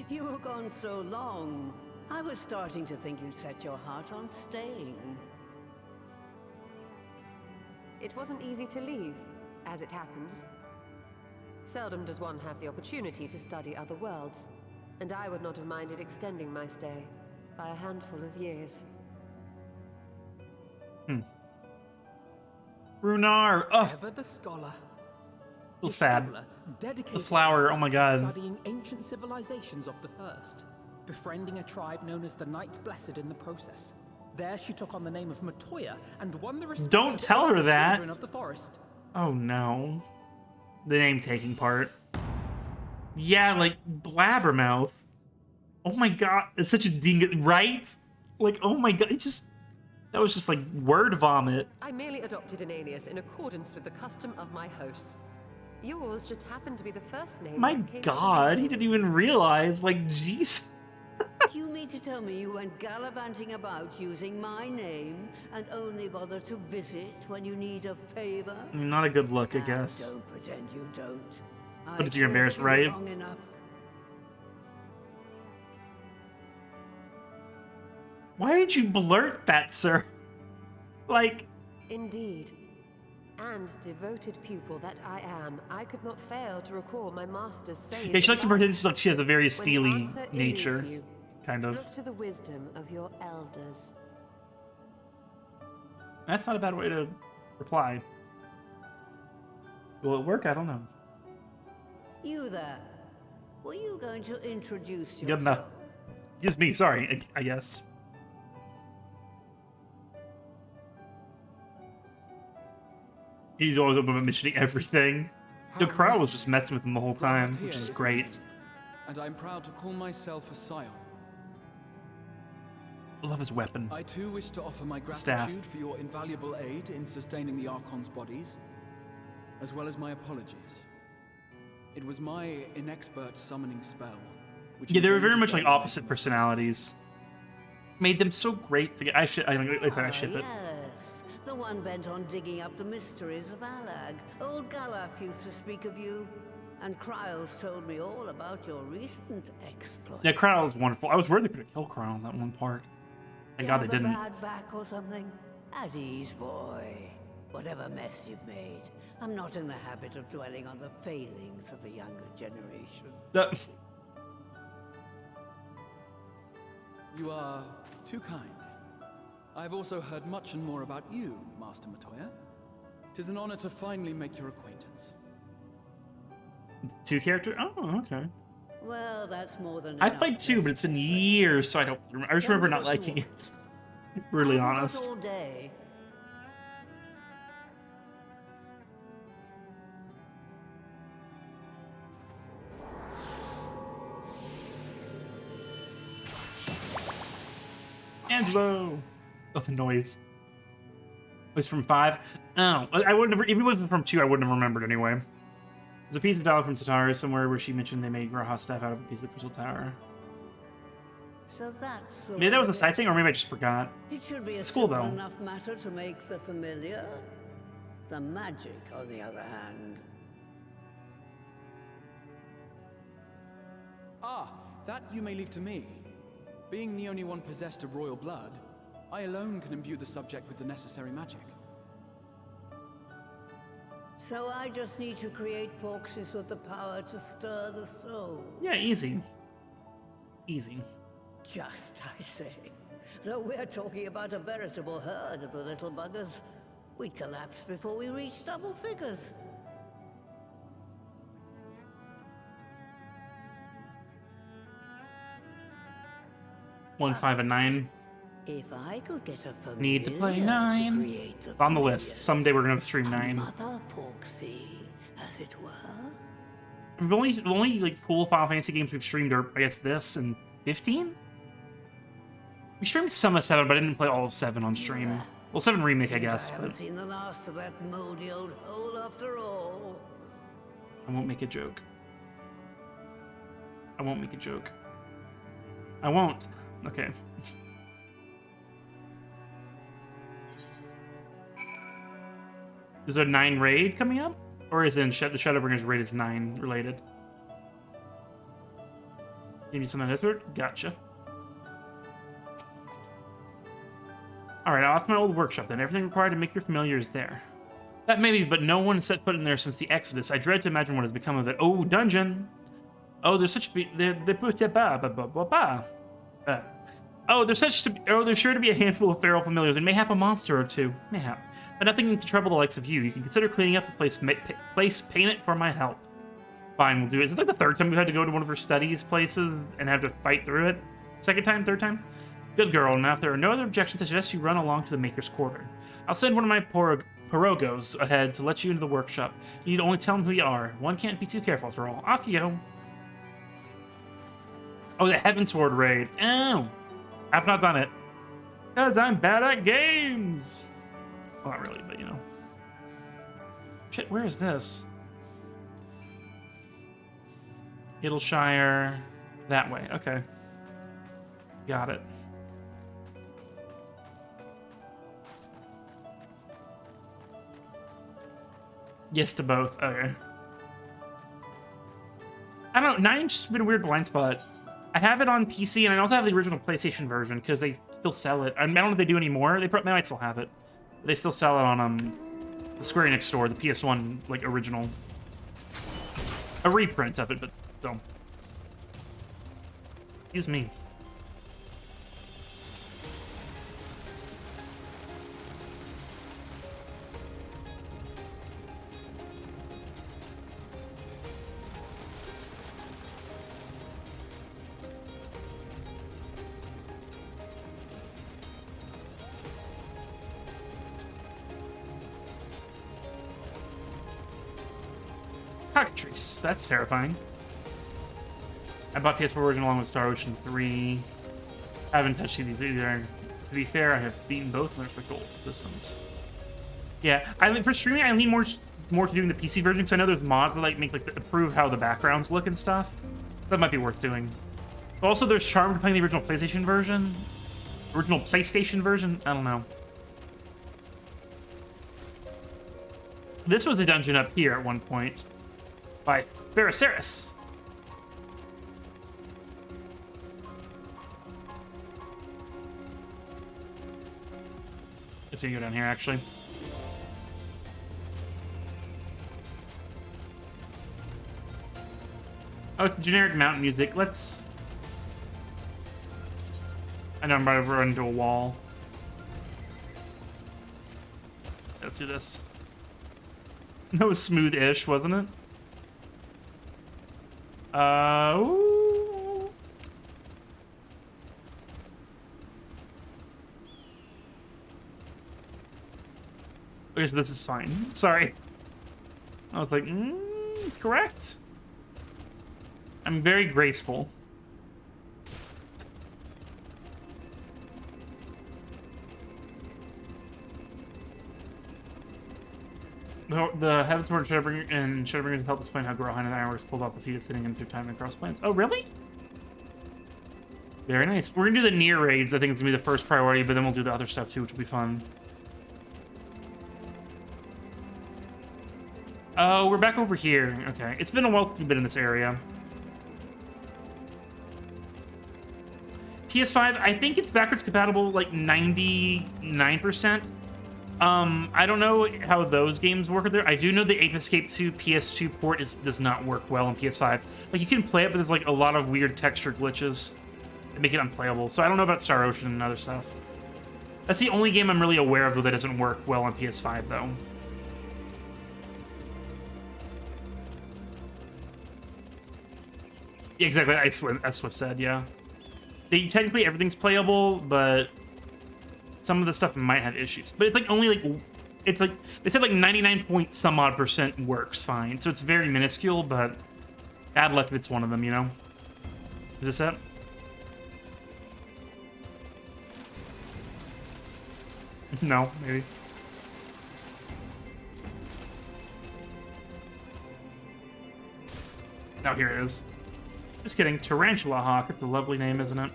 [SPEAKER 4] You were gone so long. I was starting to think you'd set your heart on staying.
[SPEAKER 9] It wasn't easy to leave, as it happens. Seldom does one have the opportunity to study other worlds, and I would not have minded extending my stay by a handful of years.
[SPEAKER 1] Runar! Oh!
[SPEAKER 2] Ever the scholar.
[SPEAKER 1] So sad. The flower, oh my god.
[SPEAKER 2] Studying ancient civilizations of the First, befriending a tribe known as the Knights Blessed in the process. There she took on the name of Matoya and won the respect
[SPEAKER 1] Don't tell her that.
[SPEAKER 2] of the forest.
[SPEAKER 1] Oh no. The name taking part. Yeah, like Blabbermouth. Oh my god, it's such a ding, right? Like, oh my god, that was just like word vomit.
[SPEAKER 9] I merely adopted an alias in accordance with the custom of my hosts. Yours just happened to be the first name.
[SPEAKER 1] My god, he didn't even realize, like, jeez.
[SPEAKER 4] You mean to tell me you went gallivanting about using my name and only bother to visit when you need a favor?
[SPEAKER 1] Not a good look, I guess.
[SPEAKER 4] Don't pretend you don't.
[SPEAKER 1] But it's your embarrassed, right?
[SPEAKER 4] Long enough.
[SPEAKER 1] Why did you blurt that, sir? Like...
[SPEAKER 9] Indeed. And devoted pupil that I am, I could not fail to recall my master's saying.
[SPEAKER 1] Yeah, she likes to pretend like she has a very steely nature.
[SPEAKER 9] You,
[SPEAKER 1] kind of.
[SPEAKER 9] Look to the wisdom of your elders.
[SPEAKER 1] That's not a bad way to reply. Will it work? I don't know.
[SPEAKER 4] You there. Were you going to introduce yourself?
[SPEAKER 1] Good enough. Just me, sorry, I guess. He's always open about mentioning everything. The crowd was just messing with him the whole time, which is great.
[SPEAKER 7] And I'm proud to call myself a scion.
[SPEAKER 1] I love his weapon.
[SPEAKER 7] I too wish to offer my gratitude
[SPEAKER 1] Staff.
[SPEAKER 7] for your invaluable aid in sustaining the Archon's bodies, as well as my apologies. It was my inexpert summoning spell. Which
[SPEAKER 1] Yeah, they were very much like opposite personalities. Made them so great together. I ship it.
[SPEAKER 4] Yes, the one bent on digging up the mysteries of Alag. Old Galaf used to speak of you, and Kryles told me all about your recent exploits.
[SPEAKER 1] Yeah, Crown was wonderful. I was worried they could have killed Crown that one part. Thank God they didn't.
[SPEAKER 4] Bad back or something? At ease, boy. Whatever mess you've made, I'm not in the habit of dwelling on the failings of the younger generation.
[SPEAKER 7] You are too kind. I've also heard much and more about you, Master Matoya. 'Tis an honor to finally make your acquaintance.
[SPEAKER 1] Two character? Oh, okay.
[SPEAKER 4] Well, that's more than
[SPEAKER 1] I played two, but it's been years, so I don't remember. I just remember not liking it. Really honest.
[SPEAKER 4] All day.
[SPEAKER 1] Angelo! Oh, the noise. It was from 5? Oh, I wouldn't have, even if it was from 2, I wouldn't have remembered anyway. There's a piece of dialogue from Tatara somewhere where she mentioned they made Graha stuff out of a piece of the Crystal Tower.
[SPEAKER 4] So that's
[SPEAKER 1] Maybe that was a side thing, or maybe I just forgot.
[SPEAKER 4] It should be a
[SPEAKER 1] It's cool,
[SPEAKER 4] simple
[SPEAKER 1] though.
[SPEAKER 4] enough matter to make the familiar. The magic, on the other hand.
[SPEAKER 7] Ah, that you may leave to me. Being the only one possessed of royal blood, I alone can imbue the subject with the necessary magic.
[SPEAKER 4] So I just need to create porxes with the power to stir the soul.
[SPEAKER 1] Yeah, easy. Easy.
[SPEAKER 4] Just, I say. Though we're talking about a veritable herd of the little buggers, we'd collapse before we reached double figures.
[SPEAKER 1] One, 5, and 9.
[SPEAKER 4] If I could get a familiar
[SPEAKER 1] Need to play
[SPEAKER 4] to
[SPEAKER 1] 9.
[SPEAKER 4] create the
[SPEAKER 1] It's on the list. Someday we're gonna stream 9.
[SPEAKER 4] mother porxie, as it were.
[SPEAKER 1] The only like cool Final Fantasy games we've streamed are, I guess, this and 15. We streamed some of 7, but I didn't play all of 7 on stream. Well, 7 remake, I guess.
[SPEAKER 4] I haven't
[SPEAKER 1] But
[SPEAKER 4] seen the last of that moldy old hole after all.
[SPEAKER 1] I won't make a joke. I won't make a joke. I won't. Okay. Is there a 9 raid coming up? Or is it in the Shadowbringers raid is 9 related? Give me something desperate? Gotcha. Alright, off to my old workshop then. Everything required to make your familiar is there. That may be, but no one set foot in there since the Exodus. I dread to imagine what has become of it. Oh, dungeon! Oh, there's such there's sure to be a handful of feral familiars, and mayhap a monster or two. Mayhap. But nothing to trouble the likes of you. You can consider cleaning up the place payment for my help. Fine, we'll do it. Is this like the 3rd time we've had to go to one of her studies places and have to fight through it? 2nd time? 3rd time? Good girl. Now, if there are no other objections, I suggest you run along to the Maker's Quarter. I'll send one of my pirogos ahead to let you into the workshop. You need to only tell them who you are. One can't be too careful after all. Off you go. Oh, the Heavensward raid. Oh! I've not done it. Because I'm bad at games! Well, not really, but you know. Shit, where is this? Ittleshire. That way, okay. Got it. Yes to both, okay. I don't know, 9's just been a weird blind spot. I have it on PC, and I also have the original PlayStation version, because they still sell it. I don't know if they do anymore. They might still have it. But they still sell it on the Square Enix store, the PS1, like, original. A reprint of it, but still. Excuse me. Cockatrice. That's terrifying. I bought PS4 version along with Star Ocean 3. I haven't touched these either. To be fair, I have beaten both of their respective systems. Yeah, for streaming, I lean more to doing the PC version because I know there's mods that like improve how the backgrounds look and stuff. That might be worth doing. But also, there's charm to playing the original PlayStation version. Original PlayStation version. I don't know. This was a dungeon up here at one point by Baraceris. Let's go down here, actually. Oh, it's generic mountain music. Let's... I know I'm about to run into a wall. Let's do this. That was smooth-ish, wasn't it? Ooh. Okay, so this is fine. Sorry. I was like, correct. I'm very graceful. The Heaven's Word Shadowbringers help explain how Grohan and Ironworks pulled off the feat of sitting in through time and cross planes. Oh, really? Very nice. We're gonna do the near raids. I think it's gonna be the first priority, but then we'll do the other stuff too, which will be fun. Oh, we're back over here. Okay. It's been a while since we've been in this area. PS5, I think it's backwards compatible like 99%. I don't know how those games work there. I do know the Ape Escape 2 PS2 port does not work well on PS5. Like, you can play it, but there's like a lot of weird texture glitches that make it unplayable. So I don't know about Star Ocean and other stuff. That's the only game I'm really aware of that doesn't work well on PS5, though. Yeah, exactly, as Swift said, yeah. Technically, everything's playable, but some of the stuff might have issues. But it's like only like, it's like, they said like 99 point some odd % works fine. So it's very minuscule, but bad luck if it's one of them, you know? Is this it? No, maybe. Oh, here it is. Just kidding. Tarantula Hawk. It's a lovely name, isn't it?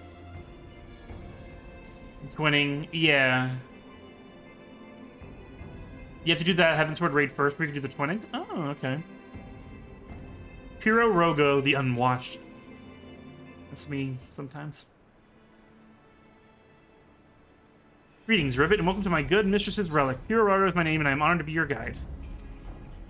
[SPEAKER 1] Twinning. Yeah. You have to do that Heavensward raid first before you can do the twinning? Oh, okay. Piro Rogo, the Unwatched. That's me sometimes. Greetings, Rivet, and welcome to my good mistress's relic. Piro Rogo is my name, and I am honored to be your guide.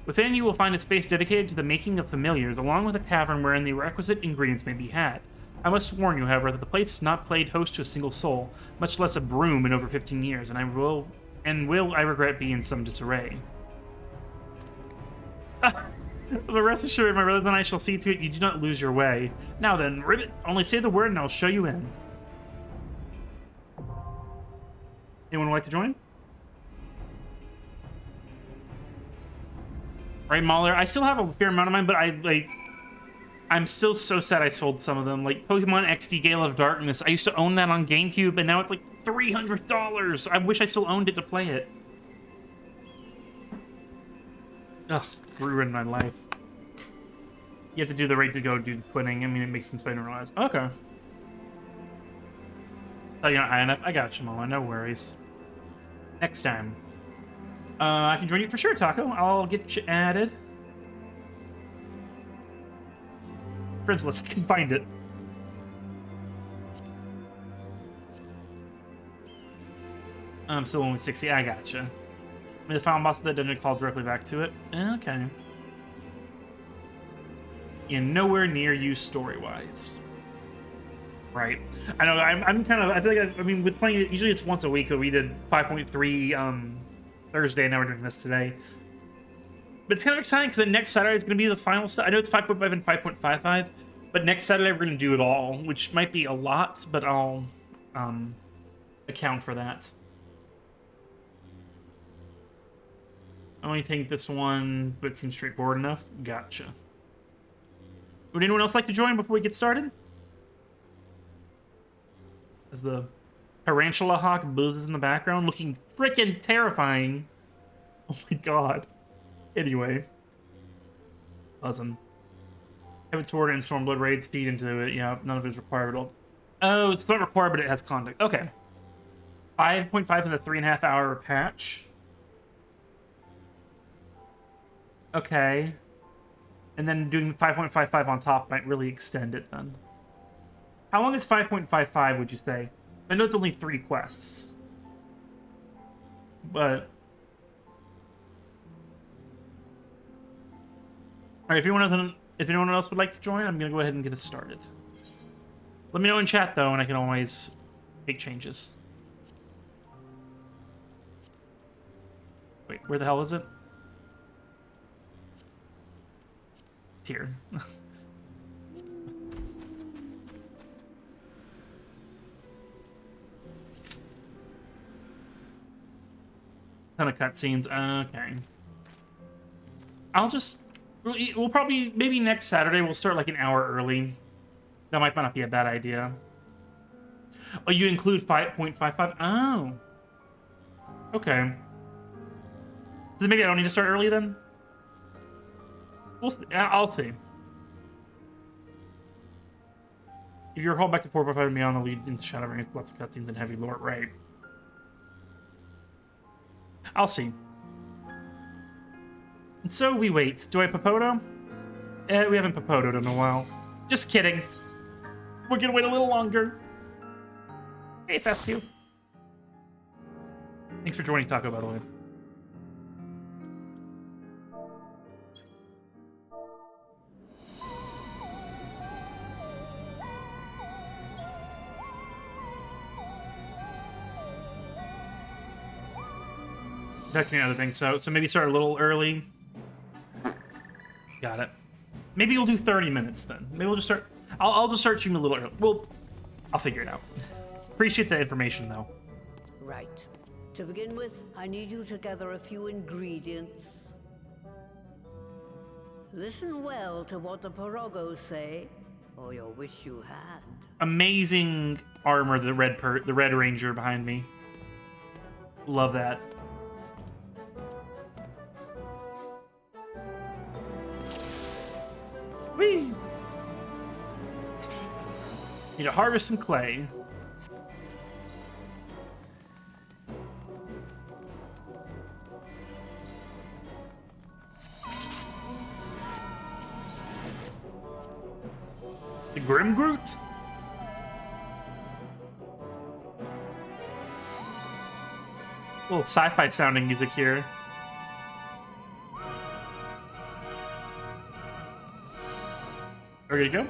[SPEAKER 1] Within, you will find a space dedicated to the making of familiars, along with a cavern wherein the requisite ingredients may be had. I must warn you, however, that the place has not played host to a single soul, much less a broom, in over 15 years, and will I regret be in some disarray. The rest assured, my brother and I shall see to it you do not lose your way. Now then, Rivet, only say the word and I'll show you in. Anyone would like to join? Right, Mahler? I still have a fair amount of mine, but I'm still so sad I sold some of them. Like Pokemon XD Gale of Darkness. I used to own that on GameCube, and now it's like $300. I wish I still owned it to play it. Ugh, ruined my life. You have to do the raid to go do the twinning. I mean, it makes sense, but I didn't realize. Okay. Oh, you're not high enough? I got you, Mama. No worries. Next time. I can join you for sure, Taco. I'll get you added. Princeless, I can find it. I'm still only 60. I gotcha. I mean, the final boss of that dungeon called directly back to it. Okay. And nowhere near you story-wise. Right. I know, I'm kind of... I feel like, I mean, with playing it, usually it's once a week, but we did 5.3 Thursday, and now we're doing this today. But it's kind of exciting, because then next Saturday is going to be the final stuff. I know it's 5.5 and 5.55, but next Saturday we're going to do it all, which might be a lot, but I'll account for that. I only think this one, but it seems straightforward enough. Gotcha. Would anyone else like to join before we get started? As the Tarantula Hawk buzzes in the background, looking freaking terrifying. Oh my god. Anyway. Buzzing. Heavensward and Stormblood raids feed into it. Yeah, none of it is required at all. Oh, it's not required, but it has context. Okay. 5.5 is a 3.5 hour patch. Okay. And then doing 5.55 on top might really extend it then. How long is 5.55, would you say? I know it's only 3 quests. But... Alright, if anyone else would like to join, I'm going to go ahead and get us started. Let me know in chat, though, and I can always make changes. Wait, where the hell is it? It's here. Ton of cutscenes. Okay. We'll probably, maybe next Saturday, we'll start like an hour early. That might not be a bad idea. Oh, you include 5.55? Oh. Okay. So maybe I don't need to start early then? We'll see. I'll see. If you're hauled back to port, provided me on the lead into Shadowbringers, lots of cutscenes and heavy lore, right? I'll see. And so we wait. Do I Papoto? We haven't Papotoed in a while. Just kidding. We're gonna wait a little longer. Hey, Fescu. Thanks for joining, Taco, by the way. That's me other thing. So maybe start a little early. Got it. Maybe we'll do 30 minutes then. Maybe we'll just start. I'll just start shooting a little early. Well, I'll figure it out. Appreciate the information though.
[SPEAKER 4] Right. To begin with, I need you to gather a few ingredients. Listen well to what the Porogos say, or you'll wish you had.
[SPEAKER 1] Amazing armor, the Red Ranger behind me. Love that. Whee! Need to harvest some clay. The Grim Groot? A little sci-fi sounding music here. Ready to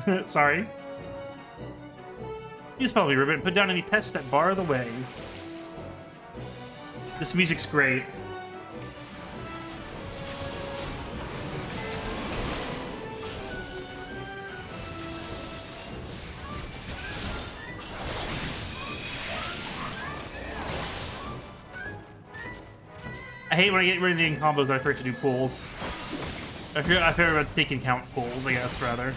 [SPEAKER 1] go? Sorry. Use probably ribbon and put down any pests that bar the way. This music's great. I hate when I get rid of combos, I forget to do pulls. I forgot about take and count pulls, I guess, rather.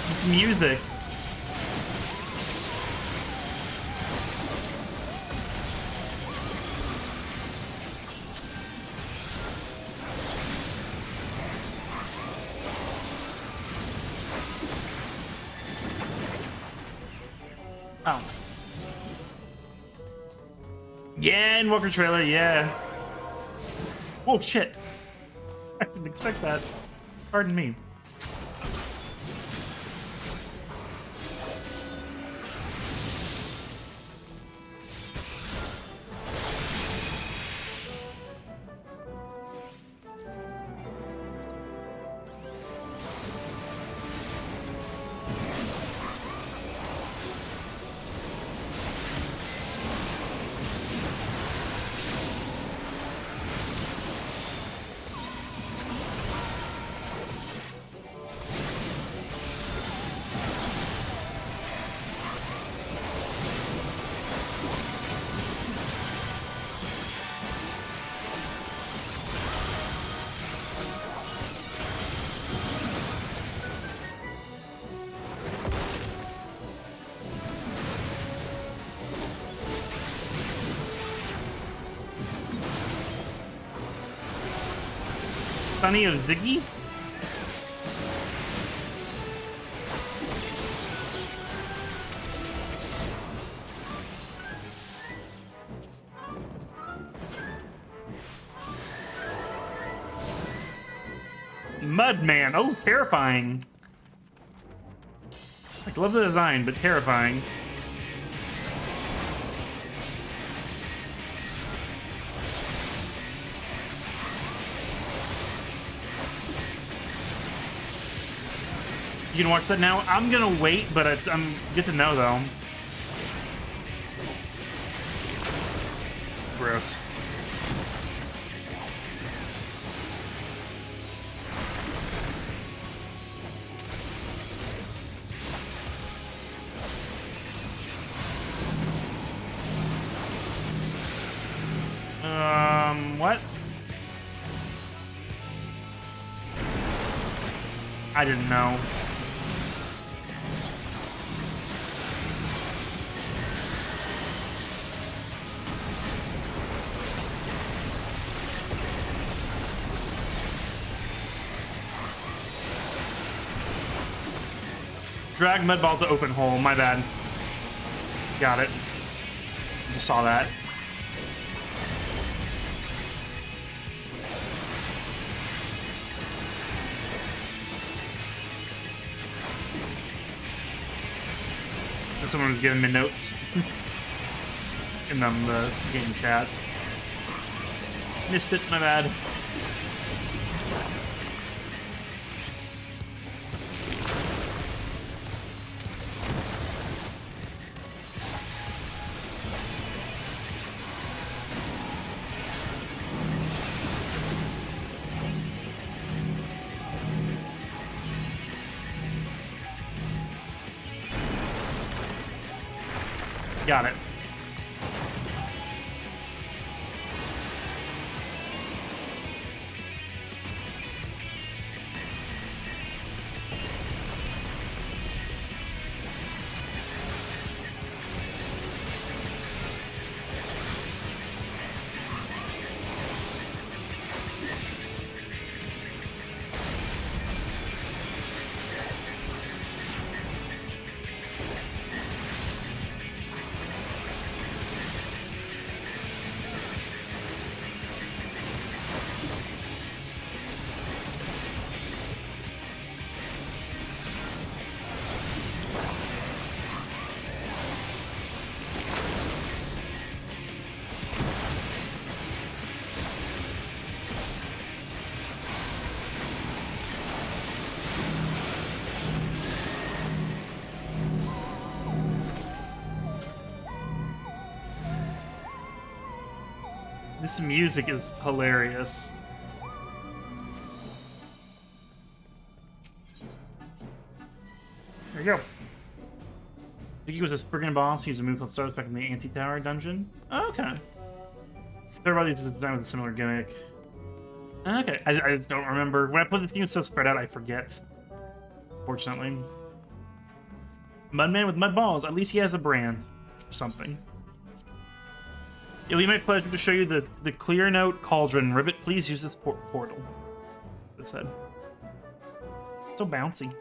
[SPEAKER 1] It's music. Oh. Yeah, Invoker trailer, yeah. Oh, shit. I didn't expect that. Pardon me. Sunny of Ziggy? Mudman. Oh, terrifying. I love the design, but terrifying. You can watch that now. I'm gonna wait, but I'm good to know though. Gross. What? I didn't know. Drag Mudball to open hole, my bad. Got it. Just saw that. And someone was giving me notes in the game chat. Missed it, my bad. Got it. This music is hilarious. There you go. Diggy was a friggin' boss. He used a move called Stars back in the Anti-Tower dungeon. Oh, okay. Everybody uses it with a similar gimmick. Okay, I just don't remember. When I play this game, it's so spread out, I forget. Fortunately. Mudman with mud balls. At least he has a brand or something. It'll be my pleasure to show you the Clear Note Cauldron. Ribbit, please use this portal. It said. So bouncy.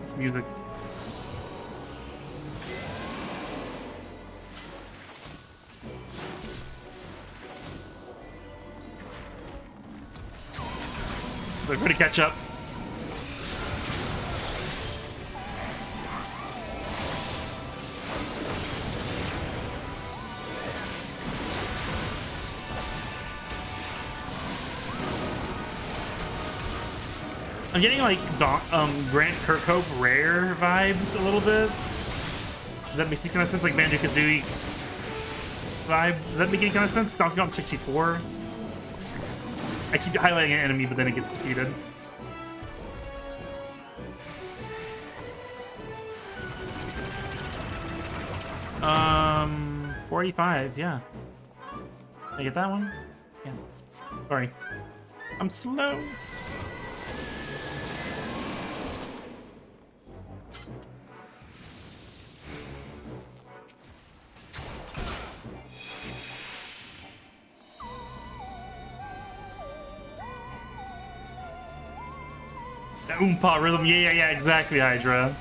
[SPEAKER 1] It's music. They're going to catch up. I'm getting like Grant Kirkhope Rare vibes a little bit. Does that make any kind of sense? Like Banjo-Kazooie vibe? Does that make any kind of sense? Donkey Kong 64. I keep highlighting an enemy, but then it gets defeated. Um, 485, yeah. Did I get that one? Yeah. Sorry. I'm slow. That Oompa rhythm, yeah, exactly, Hydra.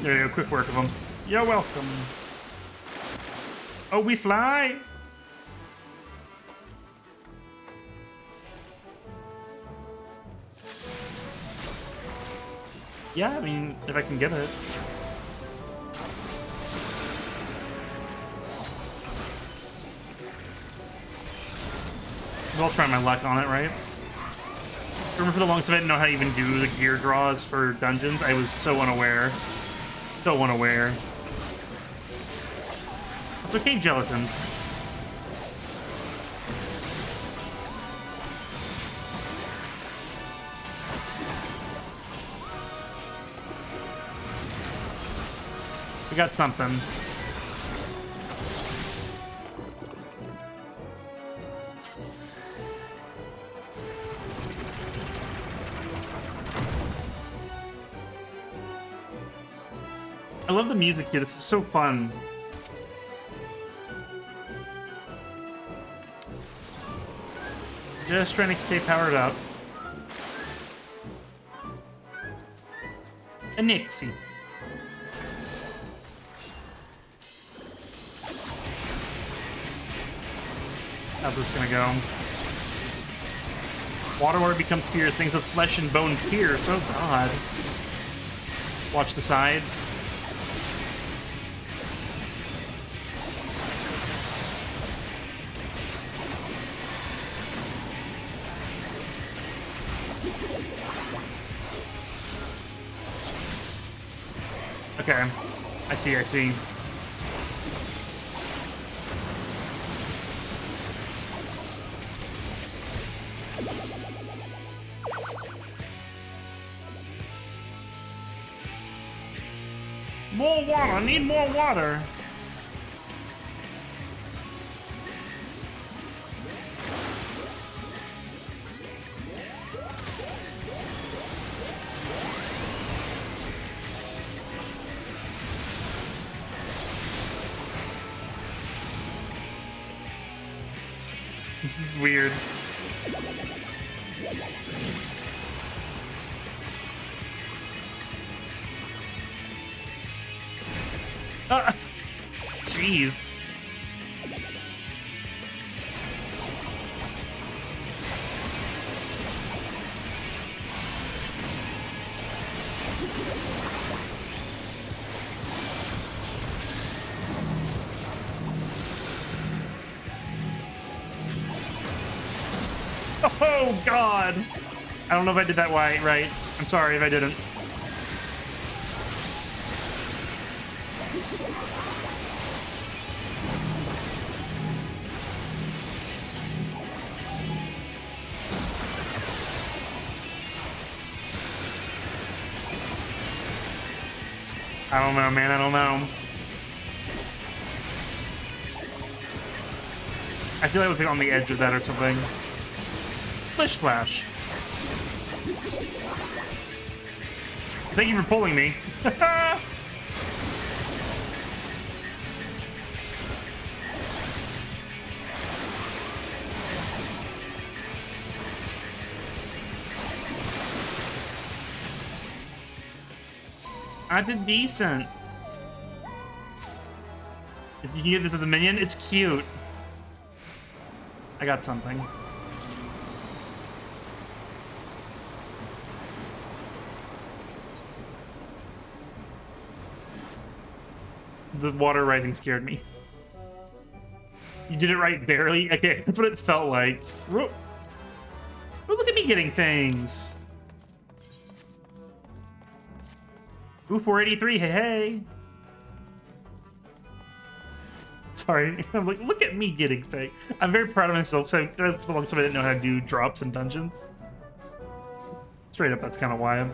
[SPEAKER 1] There you go, quick work of them. You're welcome. Oh, we fly! Yeah, I mean, if I can get it. I'll try my luck on it, right? Remember for the longest time I didn't know how to even do the gear draws for dungeons. I was so unaware. So unaware. It's okay, gelatins. We got something. I love the music here. This is so fun. Just trying to stay powered up. A Nixie. How's this gonna go? Water where it becomes fierce, things with flesh and bone pierce. Oh god. Watch the sides. Okay. I see, I see. More water! I need more water! This is weird. Jeez. Oh god! I don't know if I did that right. I'm sorry if I didn't. I don't know, man. I don't know. I feel like I was on the edge of that or something. Splish Splash. Thank you for pulling me. I did decent. If you can get this as a minion, it's cute. I got something. The water writing scared me. You did it right barely? Okay, that's what it felt like. Oh, look at me getting things. Ooh, 483, hey, hey. Sorry, I'm like, look at me getting things. I'm very proud of myself, so for the longest time I didn't know how to do drops in dungeons. Straight up, that's kind of why I'm...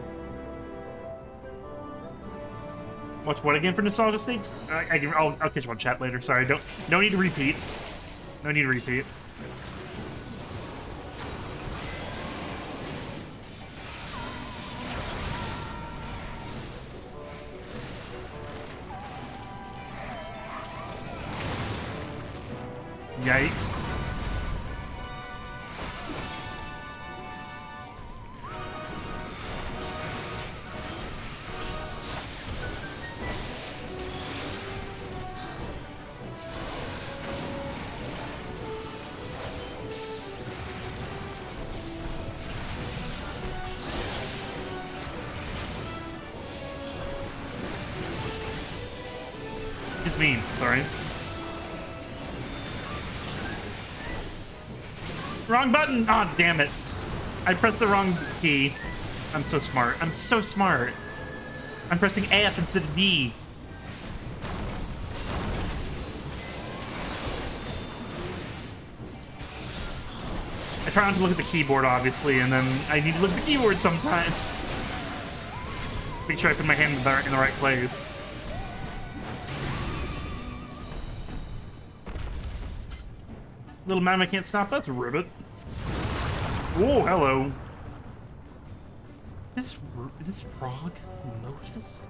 [SPEAKER 1] Watch what again for nostalgia sakes? I'll catch you on chat later. Sorry, no need to repeat. No need to repeat. Yikes. It's mean, sorry. Wrong button! Oh, damn it. I pressed the wrong key. I'm so smart. I'm so smart. I'm pressing F instead of V. try not to look at the keyboard, obviously, and then I need to look at the keyboard sometimes. Make sure I put my hand in the right place. Little man, I can't stop us, ribbit. Oh, hello. This frog Moses?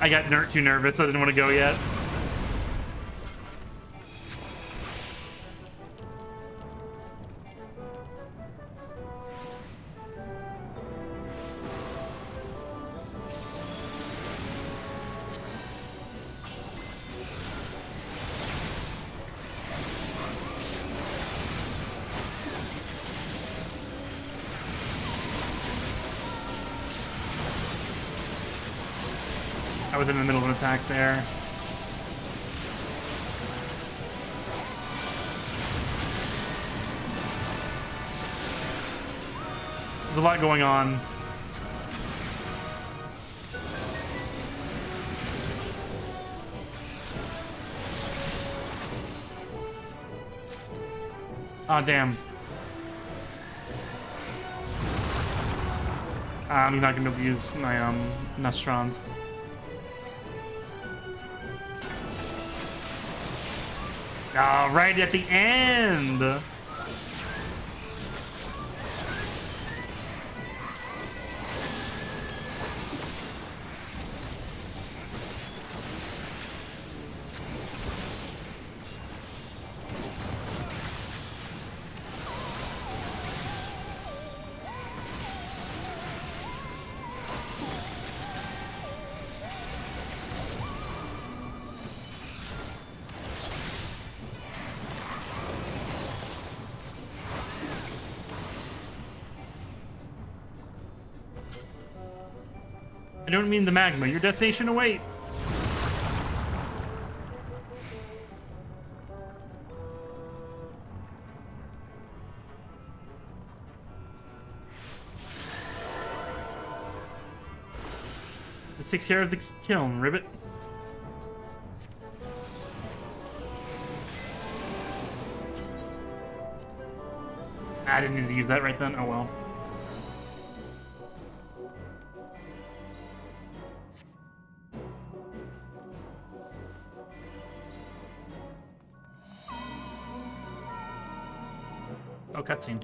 [SPEAKER 1] I got too nervous. I didn't want to go yet. I was in the middle of an attack there. There's a lot going on. Ah, damn. I'm not gonna be able to use my Nostrons. Oh, right at the end. I don't mean the magma. Your destination awaits. This takes care of the kiln, ribbit. I didn't need to use that right then. Oh well. Oh, cutscene.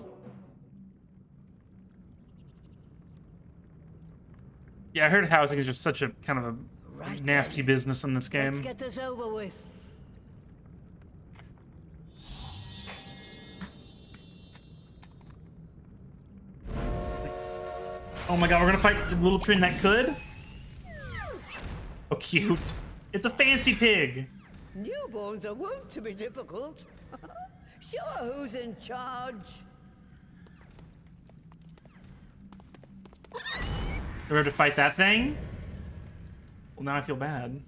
[SPEAKER 1] Yeah, I heard housing is just such a kind of a nasty business in this game.
[SPEAKER 4] Let's get this over with.
[SPEAKER 1] Oh my god, we're gonna fight the little train that could? Oh, cute. It's a fancy pig.
[SPEAKER 4] Newborns are wont to be difficult. Sure, who's in charge?
[SPEAKER 1] We're to fight that thing? Well, now I feel bad.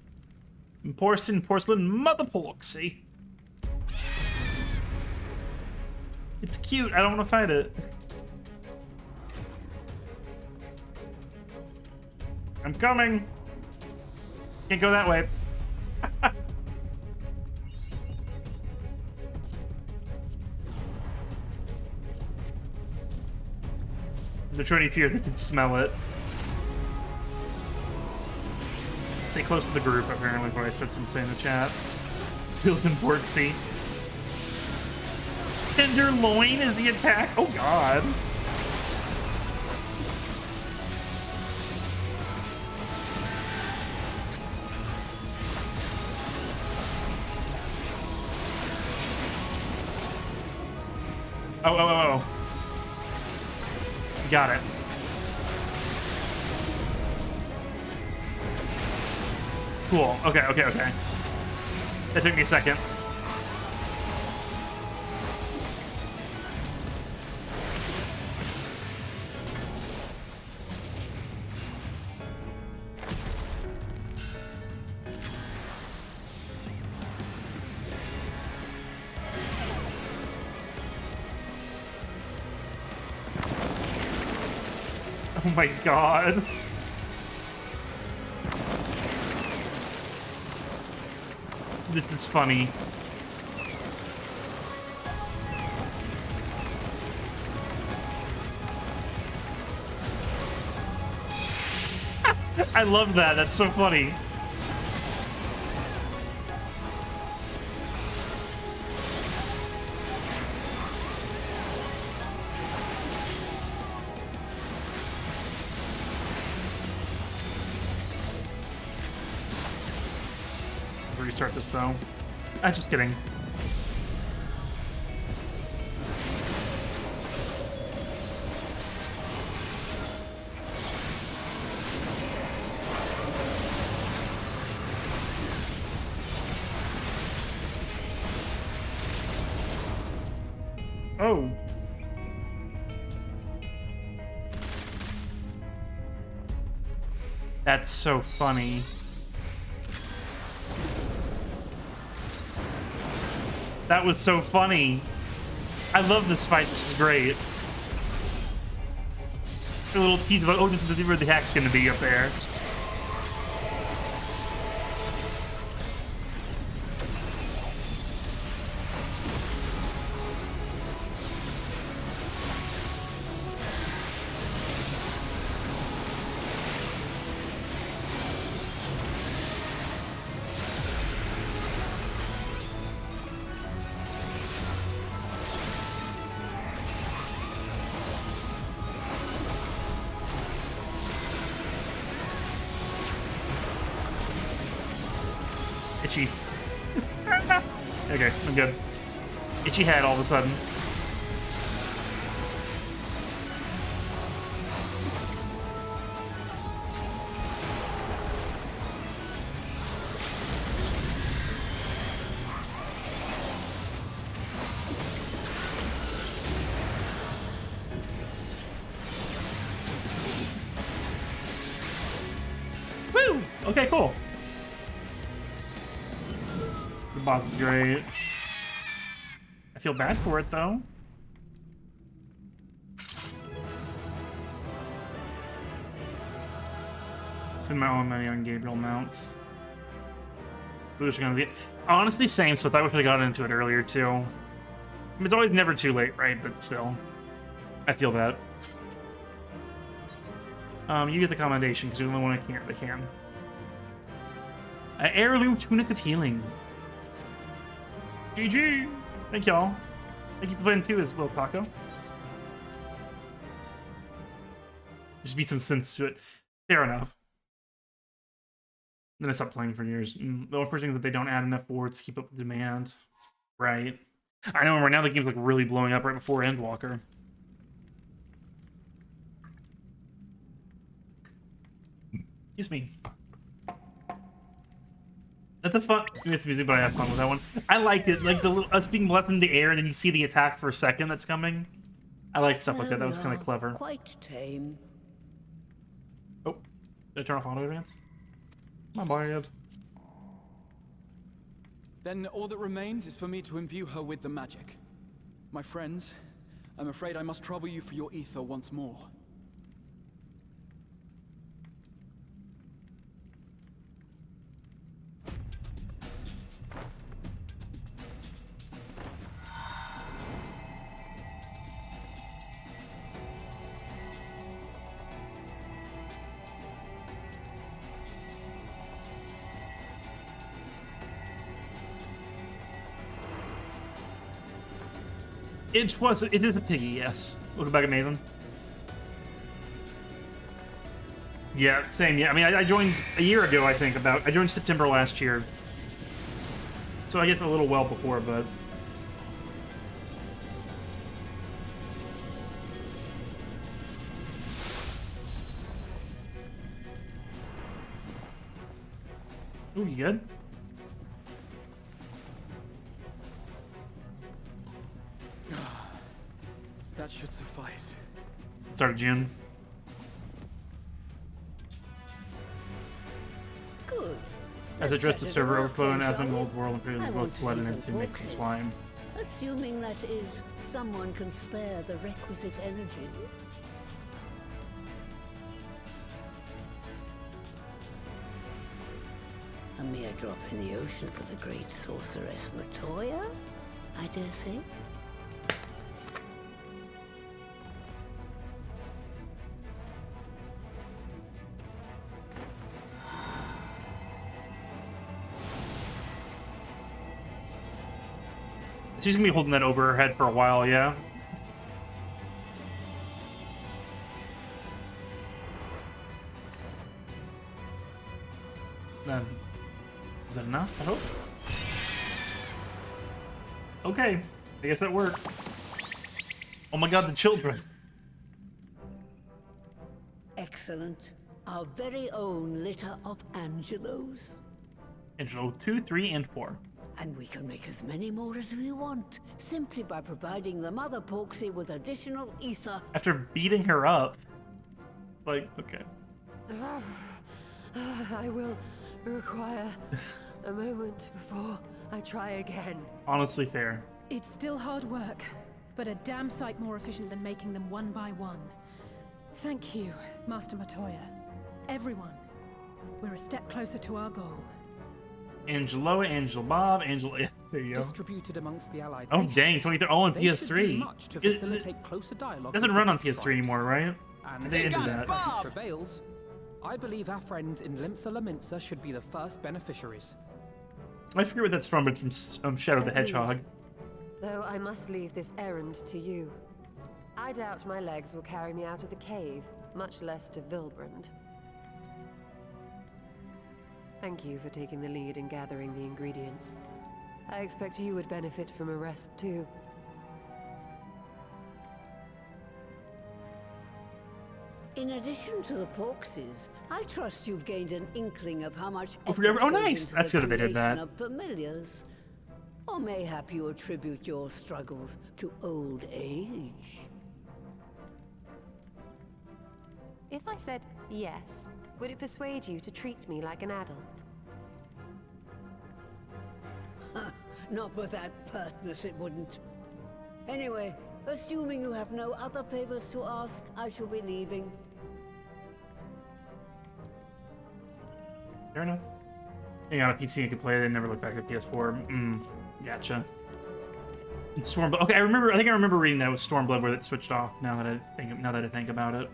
[SPEAKER 1] Porcelain mother porksy. It's cute. I don't want to fight it. I'm coming. Can't go that way. They're trying to hear they can smell it. Stay close to the group, apparently, what I said some say in the chat. Built-in porksy. Tenderloin is the attack. Oh god. Oh. Got it. Cool. Okay. That took me a second. Oh my god. This is funny. I love that. That's so funny. Restart this though. Just kidding. Oh. That's so funny. That was so funny. I love this fight. This is great. A little tease about, oh, this is where the hack's gonna be up there. Itchy. Okay, I'm good. Itchy head all of a sudden. Woo! Okay, cool. The boss is great. I feel bad for it though. Spend my own money on Gabriel mounts. Wish gonna be honestly same. So I wish I got into it earlier too. I mean, it's always never too late, right? But still, I feel that. You get the commendation because you're the only one that can. Heirloom tunic of healing. GG! Thank y'all. Thank you for playing too as well, Paco. Just beat some sense to it. Fair enough. Then I stopped playing for years. The only person is that they don't add enough boards to keep up with demand. Right. I know right now the game's like really blowing up right before Endwalker. Excuse me. That's a fun. It's music, but I have fun with that one. I liked it, like the little, us being left in the air, and then you see the attack for a second that's coming. I like stuff like that. That was kind of clever.
[SPEAKER 4] Quite tame.
[SPEAKER 1] Oh, did I turn off auto advance? My bad.
[SPEAKER 7] Then all that remains is for me to imbue her with the magic. My friends, I'm afraid I must trouble you for your ether once more.
[SPEAKER 1] It is a piggy, yes. Looking back at Maven. Yeah, same, yeah. I mean, I joined a year ago, I think, I joined September last year. So I guess a little well before, but... Ooh, you good?
[SPEAKER 7] That should suffice.
[SPEAKER 1] Start of June.
[SPEAKER 4] Good.
[SPEAKER 1] As addressed the server overflow and Asmongold's world and created both blood and instant mix and slime.
[SPEAKER 4] Assuming that is, someone can spare the requisite energy. A mere drop in the ocean for the great sorceress Matoya, I dare say.
[SPEAKER 1] She's gonna be holding that over her head for a while, yeah. Then, is that enough? I hope. Okay, I guess that worked. Oh my god, the children.
[SPEAKER 4] Excellent. Our very own litter of Angelos.
[SPEAKER 1] Angelo 2, 3, and 4.
[SPEAKER 4] And we can make as many more as we want, simply by providing the Mother Porksy with additional ether.
[SPEAKER 1] After beating her up. Like, okay.
[SPEAKER 9] I will require a moment before I try again.
[SPEAKER 1] Honestly fair.
[SPEAKER 5] It's still hard work, but a damn sight more efficient than making them one by one. Thank you, Master Matoya. Everyone, we're a step closer to our goal.
[SPEAKER 1] Angelo, Angel Bob, Angel. Yeah, there you go.
[SPEAKER 2] Distributed amongst the allied
[SPEAKER 1] Oh
[SPEAKER 2] nations,
[SPEAKER 1] dang, 23. Oh, on
[SPEAKER 2] they should
[SPEAKER 1] PS3.
[SPEAKER 2] do much to facilitate closer dialogue.
[SPEAKER 1] Doesn't
[SPEAKER 2] with
[SPEAKER 1] run
[SPEAKER 2] the
[SPEAKER 1] on
[SPEAKER 2] Beast
[SPEAKER 1] PS3
[SPEAKER 2] tribes.
[SPEAKER 1] anymore, right?
[SPEAKER 2] And
[SPEAKER 1] They
[SPEAKER 2] if
[SPEAKER 1] ended
[SPEAKER 2] the
[SPEAKER 1] that.
[SPEAKER 2] present prevails, I believe our friends in Limsa Laminsa should be the first beneficiaries.
[SPEAKER 1] I forget what that's from, but it's from Shadow the Hedgehog.
[SPEAKER 9] Though I must leave this errand to you. I doubt my legs will carry me out of the cave, much less to Vilbrand. Thank you for taking the lead in gathering the ingredients. I expect you would benefit from a rest too.
[SPEAKER 4] In addition to the Porksies, I trust you've gained an inkling of how much
[SPEAKER 1] Oh,
[SPEAKER 4] effort
[SPEAKER 1] oh,
[SPEAKER 4] goes
[SPEAKER 1] nice.
[SPEAKER 4] into
[SPEAKER 1] That's
[SPEAKER 4] the
[SPEAKER 1] good that they did
[SPEAKER 4] creation
[SPEAKER 1] that.
[SPEAKER 4] of familiars. Or mayhap you attribute your struggles to old age.
[SPEAKER 9] If I said yes, would it persuade you to treat me like an adult?
[SPEAKER 4] Not with that pertness, it wouldn't. Anyway, assuming you have no other favors to ask, I shall be leaving.
[SPEAKER 1] Fair enough. Hang on, a PC I could play. They never looked back at PS4. Gotcha. And Stormblood. Okay, I think I remember reading that with Stormblood where it switched off. Now that I think about it.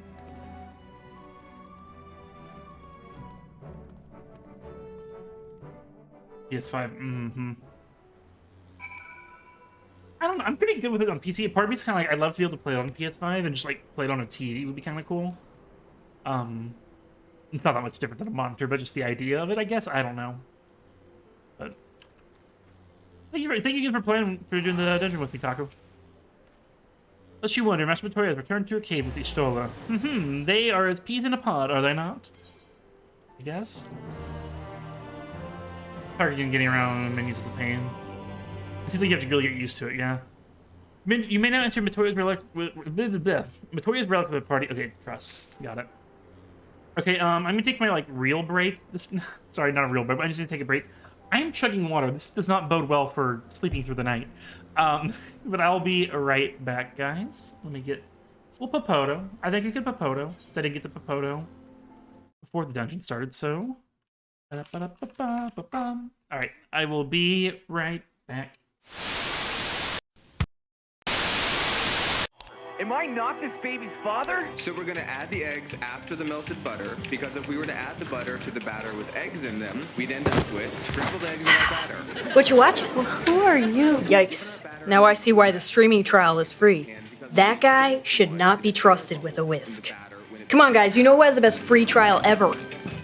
[SPEAKER 1] PS5. I don't know. I'm pretty good with it on PC. Part of me's kind of like I'd love to be able to play it on PS5 and just like play it on a TV would be kind of cool. It's not that much different than a monitor, but just the idea of it, I guess. I don't know. But thank you again for doing the dungeon with me, Taco. Lest you wonder, Master Matoya has returned to a cave with Ishtola. They are as peas in a pod, are they not? I guess. Targeting getting around menus is a pain. It seems like you have to really get used to it, yeah. You may not enter Matoya's relic with the party. Okay, trust. Got it. Okay, I'm gonna take my like real break. Sorry, not a real break, but I'm just gonna take a break. I am chugging water. This does not bode well for sleeping through the night. But I'll be right back, guys. Let me get Papoto. I think I could Papoto. I didn't get the Papoto before the dungeon started, so. Alright, I will be right back.
[SPEAKER 3] Am I not this baby's father? So we're gonna add the eggs after the melted butter, because if we were to add the butter to the batter with eggs in them, we'd end up with scrambled eggs in our batter.
[SPEAKER 22] What you watching? Well, who are you? Yikes. Now I see why the streaming trial is free. That guy should not be trusted with a whisk. Come on, guys, you know who has the best free trial ever?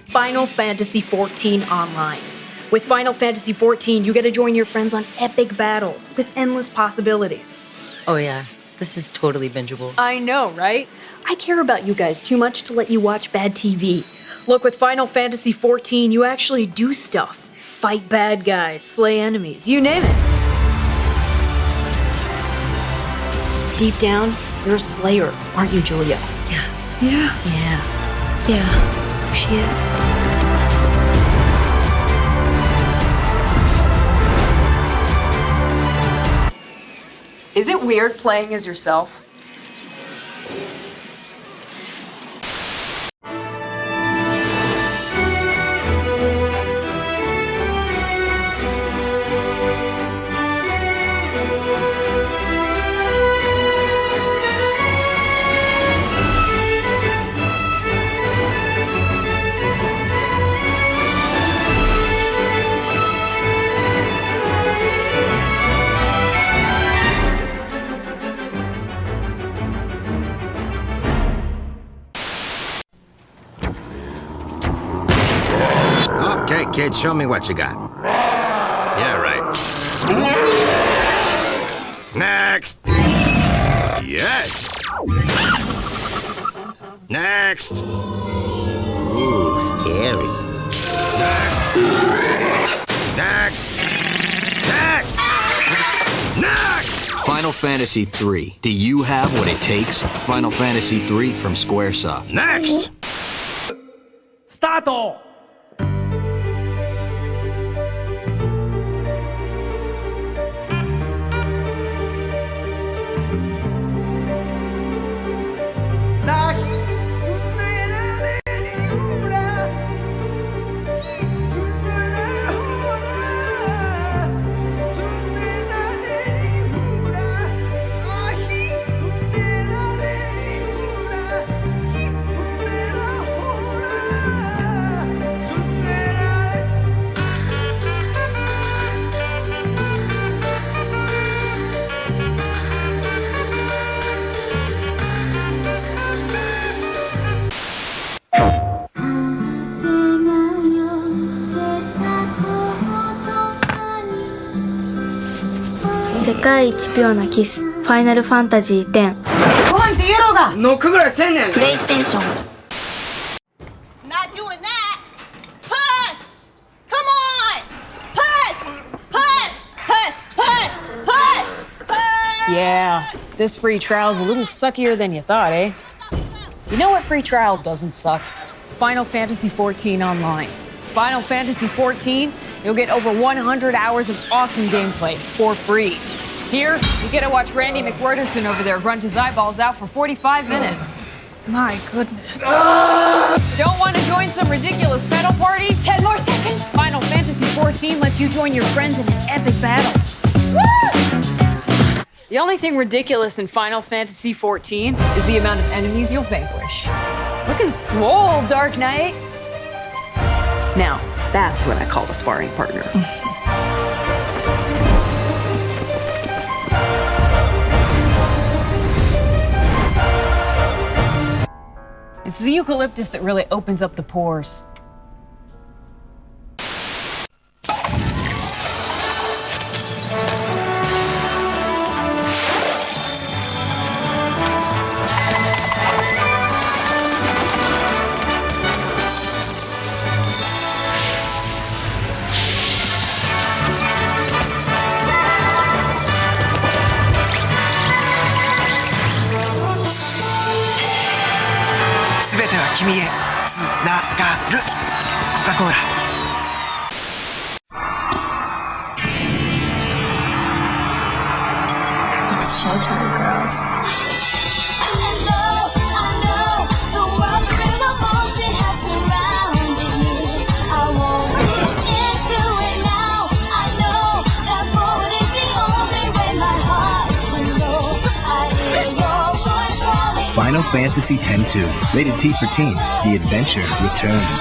[SPEAKER 22] Final Fantasy XIV Online. With Final Fantasy XIV, you get to join your friends on epic battles with endless possibilities.
[SPEAKER 23] Oh yeah, this is totally bingeable.
[SPEAKER 22] I know, right? I care about you guys too much to let you watch bad TV. Look, with Final Fantasy XIV, you actually do stuff. Fight bad guys, slay enemies, you name it. Deep down, you're a slayer, aren't you, Julia?
[SPEAKER 23] Yeah.
[SPEAKER 22] Yeah. Yeah.
[SPEAKER 23] Yeah.
[SPEAKER 22] She is.
[SPEAKER 24] Is it weird playing as yourself?
[SPEAKER 6] Kid, show me what you got. Yeah, right. Next! Yes! Next! Ooh, scary. Next! Next! Next! Next!
[SPEAKER 12] Final Fantasy III. Do you have what it takes? Final Fantasy III from Squaresoft.
[SPEAKER 6] Next!
[SPEAKER 10] Stato!
[SPEAKER 13] 世界一秒なキス、ファイナルファンタジー10。
[SPEAKER 10] ご飯ってイエローがノックぐらいせんねん。
[SPEAKER 13] プレイステーション。
[SPEAKER 15] Not doing that! Push! Come on! Push! Push! Push! Push! Push! Push!
[SPEAKER 25] Yeah, this free trial's a little suckier than you thought, eh? You know what free trial doesn't suck? Final Fantasy XIV Online. Final Fantasy XIV, you'll get over 100 hours of awesome gameplay for free. Here, you get to watch Randy McWhirterson over there grunt his eyeballs out for 45 minutes.
[SPEAKER 21] My goodness.
[SPEAKER 25] Don't want to join some ridiculous pedal party? 10 more seconds. Final Fantasy XIV lets you join your friends in an epic battle. Woo! The only thing ridiculous in Final Fantasy XIV is the amount of enemies you'll vanquish. Looking swole, Dark Knight. Now, that's what I call a sparring partner. It's the eucalyptus that really opens up the pores.
[SPEAKER 13] It's showtime, girls.
[SPEAKER 26] Final Fantasy X-2, rated T for teen. The adventure returns.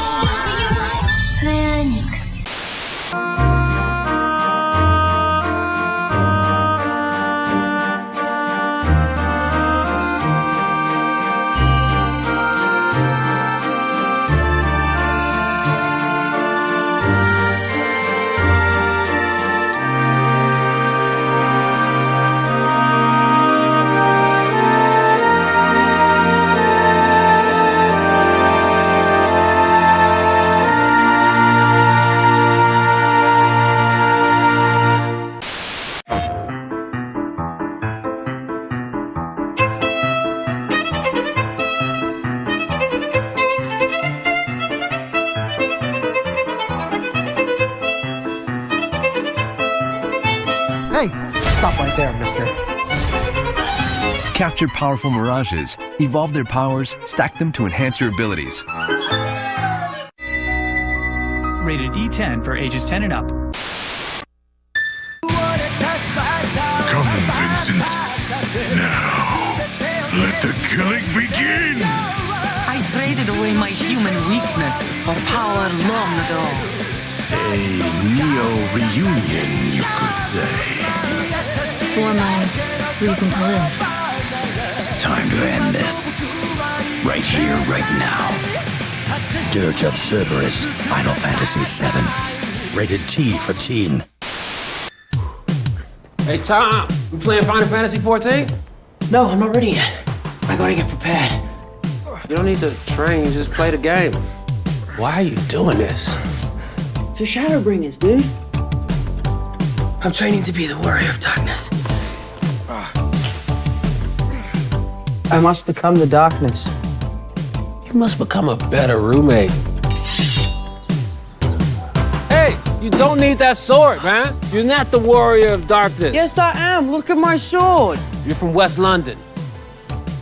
[SPEAKER 27] Hey, stop right there, mister.
[SPEAKER 28] Capture powerful mirages, evolve their powers, stack them to enhance your abilities.
[SPEAKER 29] Rated E10 for ages 10 and up.
[SPEAKER 11] Come, Vincent. Now, let the killing begin!
[SPEAKER 30] I traded away my human weaknesses for power long ago.
[SPEAKER 11] A neo-reunion, you could say.
[SPEAKER 13] For my reason to live.
[SPEAKER 28] It's time to end this. Right here, right now.
[SPEAKER 6] Dirge of Cerberus, Final Fantasy VII. Rated T for teen.
[SPEAKER 2] Hey, Tom, we playing Final Fantasy 14?
[SPEAKER 10] No, I'm not ready yet. I gotta get prepared.
[SPEAKER 2] You don't need to train, you just play the game. Why are you doing this?
[SPEAKER 10] For Shadowbringers, dude. I'm training to be the warrior of darkness. I must become the darkness.
[SPEAKER 2] You must become a better roommate. Hey, you don't need that sword, man. You're not the warrior of darkness.
[SPEAKER 10] Yes, I am. Look at my sword.
[SPEAKER 2] You're from West London.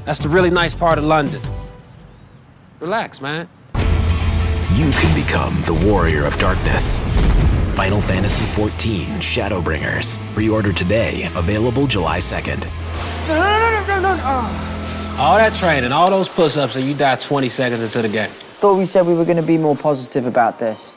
[SPEAKER 2] That's the really nice part of London. Relax, man.
[SPEAKER 6] You can become the warrior of darkness. Final Fantasy XIV Shadowbringers. Pre-order today. Available July 2nd.
[SPEAKER 10] No.
[SPEAKER 2] All that training, all those push-ups, and you die 20 seconds into the game.
[SPEAKER 10] Thought we said we were going to be more positive about this.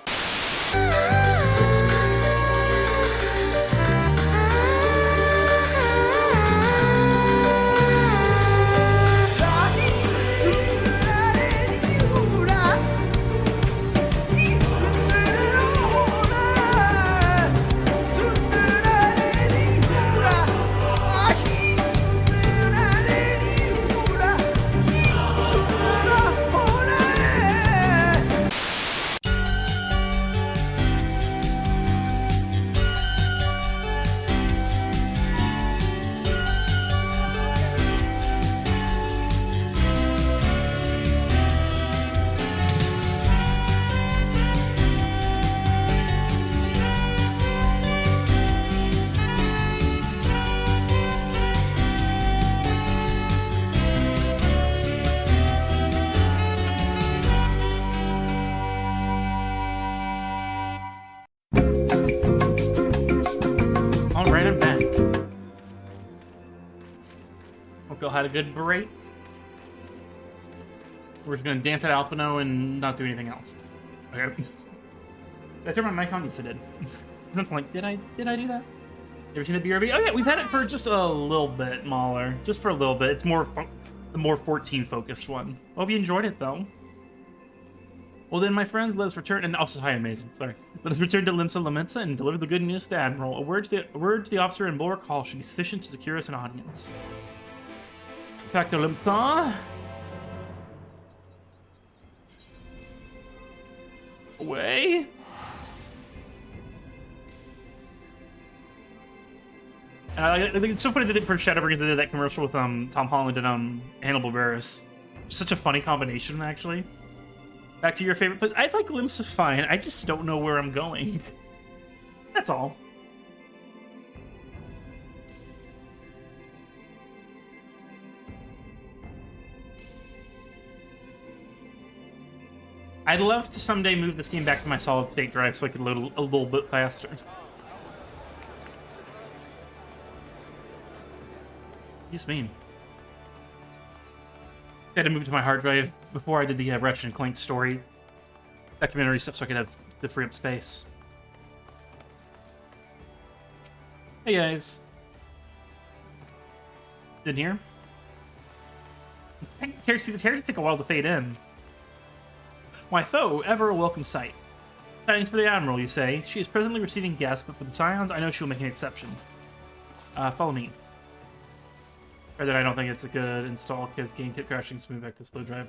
[SPEAKER 1] Alright, I'm back. Hope y'all had a good break. We're just gonna dance at Alpino and not do anything else. Okay. Did I turn my mic on? Yes, I did. Something like, did I do that? You ever seen the BRB? Oh yeah, we've had it for just a little bit, Mahler. Just for a little bit. It's more the more 14 focused one. Hope you enjoyed it though. Well then, my friends, let us return, and also, hi, amazing, sorry. Let us return to Limsa Lamensa and deliver the good news to Admiral. A word to the officer in Bulwark Hall should be sufficient to secure us an audience. Back to Limsa. Away. I think it's so funny that for Shadowbringers they did that commercial with Tom Holland and Hannibal Buress. Such a funny combination, actually. Back to your favorite place. I like Limsa fine. I just don't know where I'm going. That's all. I'd love to someday move this game back to my solid state drive so I could load a little bit faster. Just mean. I had to move to my hard drive before I did the Ratchet and Clank story documentary stuff so I could have the free up space. Hey guys. In here? See, the tears take a while to fade in. My foe, ever a welcome sight. Tidings for the Admiral, you say. She is presently receiving guests, but for the Scions, I know she will make an exception. Follow me. Or that I don't think it's a good install because game kept crashing, so move back to slow drive.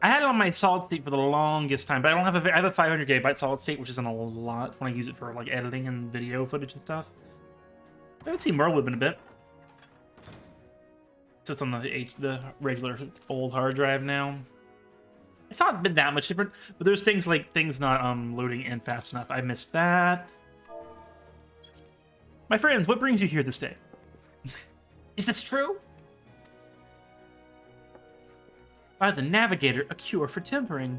[SPEAKER 1] I had it on my solid state for the longest time, but I don't have I have a 500 gigabyte solid state, which isn't a lot when I use it for like editing and video footage and stuff. I haven't seen Merlib in a bit. So it's on the regular old hard drive now. It's not been that much different, but there's things like things not loading in fast enough. I missed that. My friends, what brings you here this day? Is this true? By the Navigator, a cure for tempering.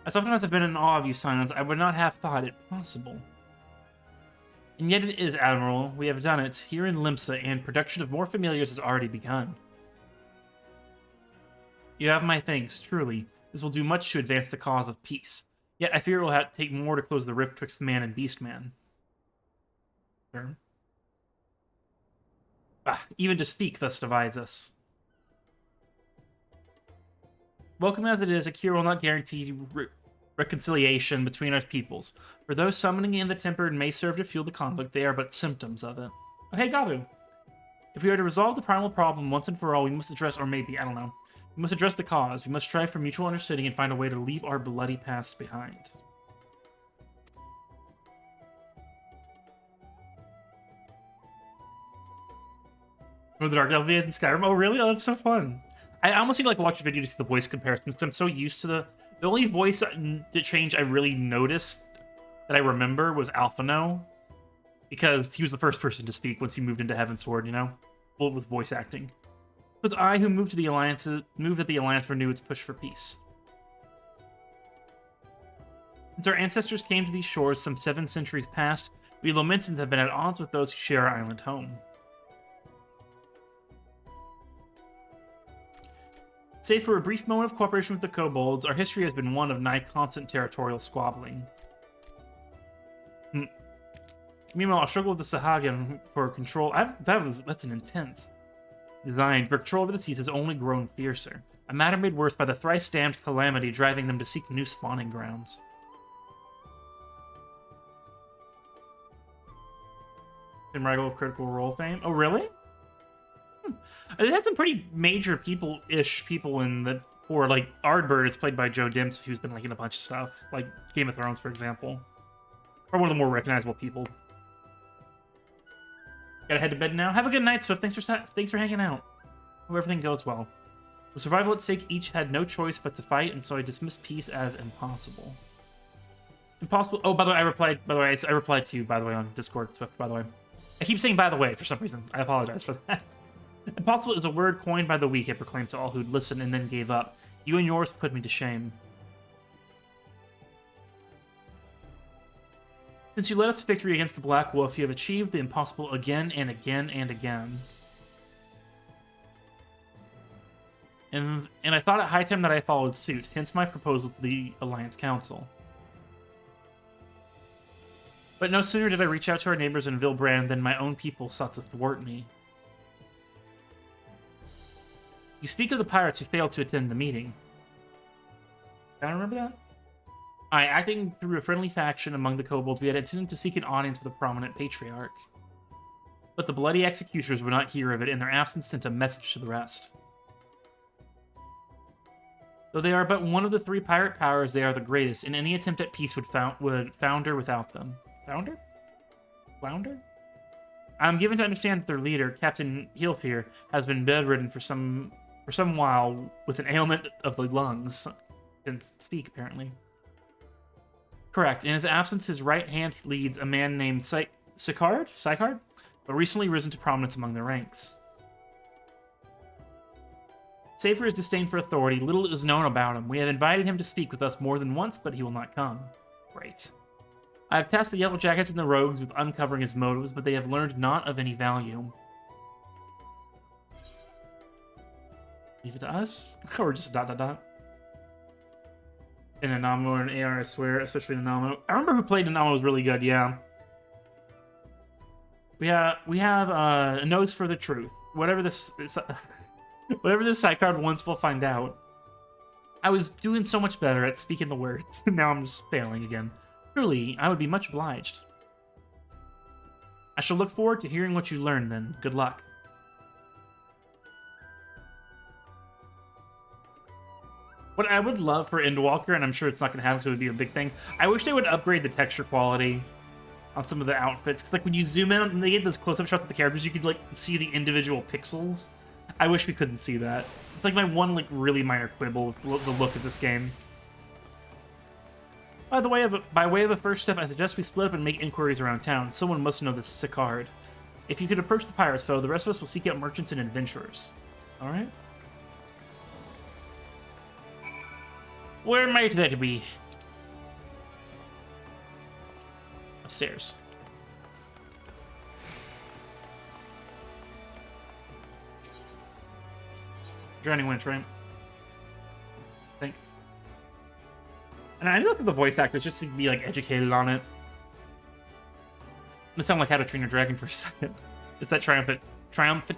[SPEAKER 1] As often as I've been in awe of you, Silence, I would not have thought it possible. And yet it is, Admiral. We have done it here in Limsa, and production of more familiars has already begun. You have my thanks, truly. This will do much to advance the cause of peace. Yet I fear it will have to take more to close the rift twixt man and beastman. Sure. Even to speak thus divides us. Welcome as it is, a cure will not guarantee reconciliation between our peoples. For those summoning in the tempered may serve to fuel the conflict, they are but symptoms of it. Oh, hey, Gabu. If we are to resolve the primal problem once and for all, we must address, or maybe, I don't know. We must address the cause. We must strive for mutual understanding and find a way to leave our bloody past behind. Or the Dark LVAs in Skyrim. Oh, really? Oh, that's so fun. I almost need to like watch a video to see the voice comparisons because I'm so used to the only voice change I really noticed that I remember was Alphino, because he was the first person to speak once he moved into Heavensward, you know? Well, with voice acting. It was I who moved that the Alliance renew its push for peace. Since our ancestors came to these shores some 7 centuries past, we Lominsons have been at odds with those who share our island home. Save for a brief moment of cooperation with the kobolds, our history has been one of nigh constant territorial squabbling. Meanwhile, I'll struggle with the Sahagin for control. That's an intense design. For control over the seas has only grown fiercer. A matter made worse by the thrice-damned calamity driving them to seek new spawning grounds. Tim Critical Role fame. Oh, really? It had some pretty major people in the, or like Ardbird is played by Joe Dimps, who's been like in a bunch of stuff, like Game of Thrones, for example. Or one of the more recognizable people. Gotta head to bed now. Have a good night, Swift. Thanks for hanging out. Hope everything goes well. With survival at stake, each had no choice but to fight, and so I dismissed peace as impossible. Impossible. Oh, by the way, I replied to you, by the way, on Discord, Swift, by the way. I keep saying by the way for some reason. I apologize for that. Impossible is a word coined by the weak, I proclaimed to all who'd listened and then gave up. You and yours put me to shame. Since you led us to victory against the Black Wolf, you have achieved the impossible again and again and again. And I thought it high time that I followed suit, hence my proposal to the Alliance Council. But no sooner did I reach out to our neighbors in Vilbrand than my own people sought to thwart me. You speak of the pirates who failed to attend the meeting. I remember that? Acting through a friendly faction among the kobolds, we had intended to seek an audience with a prominent patriarch. But the bloody executioners would not hear of it, and their absence sent a message to the rest. Though they are but one of the 3 pirate powers, they are the greatest, and any attempt at peace would founder without them. Founder? Flounder? I'm given to understand that their leader, Captain Heelfear, has been bedridden for some while with an ailment of the lungs. Didn't speak, apparently. Correct. In his absence, his right hand leads a man named Sykard, but recently risen to prominence among the ranks. Save for his disdain for authority, little is known about him. We have invited him to speak with us more than once, but he will not come. Great. I have tasked the Yellow Jackets and the Rogues with uncovering his motives, but they have learned not of any value. Leave it to us? Or just ... In Anamo or an AR, I swear, especially in Anamo. I remember who played Anamo was really good, yeah. We have a nose for the truth. Whatever this sidecard wants, we'll find out. I was doing so much better at speaking the words. Now I'm just failing again. Truly, I would be much obliged. I shall look forward to hearing what you learn then. Good luck. What I would love for Endwalker, and I'm sure it's not going to happen because it would be a big thing, I wish they would upgrade the texture quality on some of the outfits. Because like when you zoom in and they get those close-up shots of the characters, you could like see the individual pixels. I wish we couldn't see that. It's like my one like really minor quibble with the look of this game. By way of a first step, I suggest we split up and make inquiries around town. Someone must know this Sykard. If you could approach the pirates, foe, the rest of us will seek out merchants and adventurers. All right. Where might that be? Upstairs. Drowning Winch, right? I think. And I look at the voice actors just to be like educated on it. It sounded like How to Train Your Dragon for a second. It's that triumphant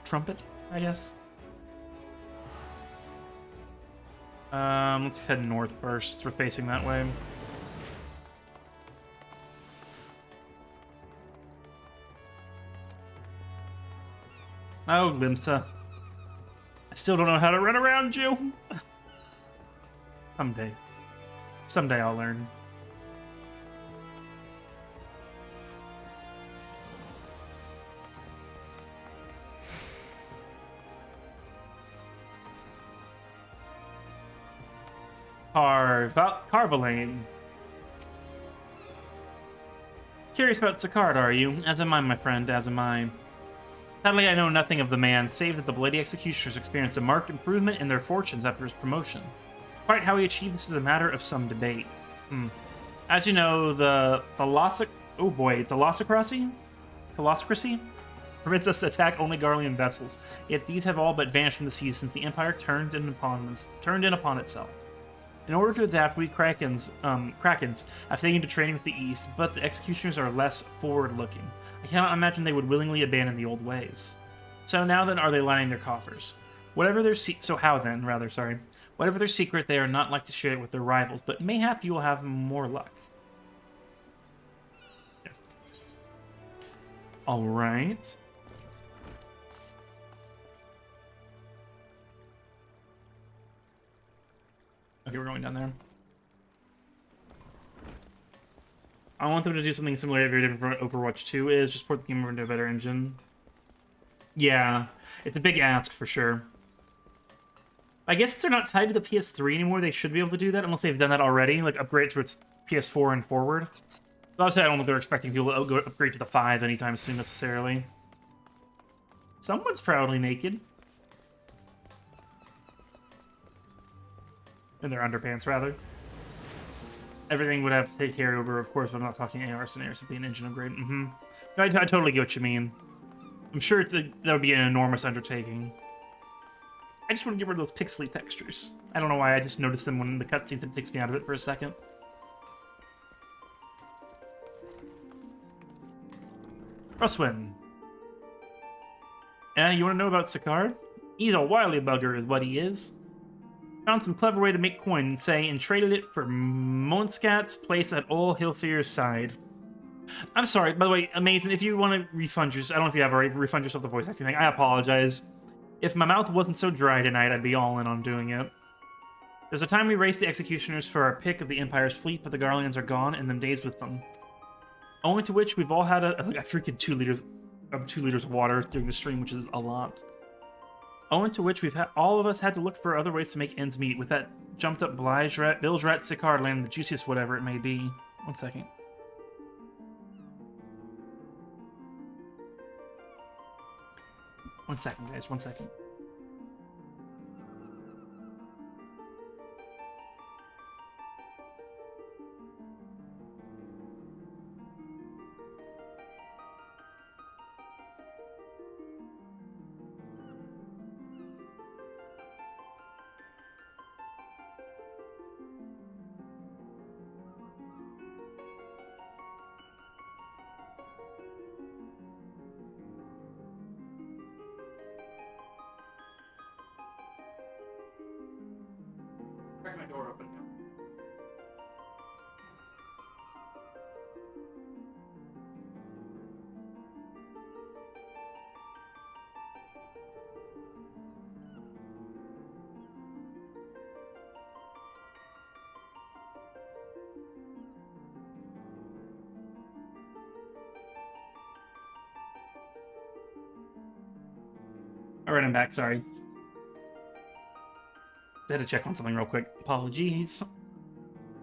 [SPEAKER 1] trumpet, I guess. Let's head north first. We're facing that way. Oh, Limsa. I still don't know how to run around you. Someday. Someday I'll learn. Carvalane. Curious about Sicard, are you? As am I, my friend, as am I. Sadly, I know nothing of the man, save that the Bloody Executioners experienced a marked improvement in their fortunes after his promotion. Quite how he achieved this is a matter of some debate. As you know, the Thalassocracy permits us to attack only Garlean vessels, yet these have all but vanished from the seas since the Empire turned in upon itself. In order to adapt, we Krakens have taken to training with the East, but the Executioners are less forward-looking. I cannot imagine they would willingly abandon the old ways. So now then, are they lining their coffers? Whatever their secret, they are not like to share it with their rivals, but mayhap you will have more luck. Yeah. All right. Okay, we're going down there. I want them to do something similar to very different from Overwatch 2 is, just port the game over into a better engine. Yeah, it's a big ask for sure. I guess if they're not tied to the PS3 anymore, they should be able to do that, unless they've done that already, like upgrade to its PS4 and forward. But obviously, I don't know if they're expecting people to upgrade to the 5 anytime soon, necessarily. Someone's proudly naked. In their underpants, rather. Everything would have to take care over, of course, but I'm not talking AR scenarios. It'd be an engine upgrade. No, I totally get what you mean. I'm sure that would be an enormous undertaking. I just want to get rid of those pixely textures. I don't know why, I just noticed them when the cutscenes, it takes me out of it for a second. Russwin. Yeah, you want to know about Sicard? He's a wily bugger is what he is. Found some clever way to make coin, say, and traded it for Monskat's place at Old Hilfir's side. I'm sorry, by the way, Amazing, if you want to refund yourself, I don't know if you have already, refund yourself the voice acting thing, I apologize. If my mouth wasn't so dry tonight, I'd be all in on doing it. There's a time we raced the Executioners for our pick of the Empire's fleet, but the Garleans are gone, and them days with them. Owing to which, we've all had I freaking 2 liters of water during the stream, which is a lot. Owing to which, all of us had to look for other ways to make ends meet, with that jumped-up Bilge Rat Sicard landing the juiciest whatever it may be. 1 second. One second, guys. 1 second. Crack my door open. Alright, I'm back, sorry. I had to check on something real quick. Apologies.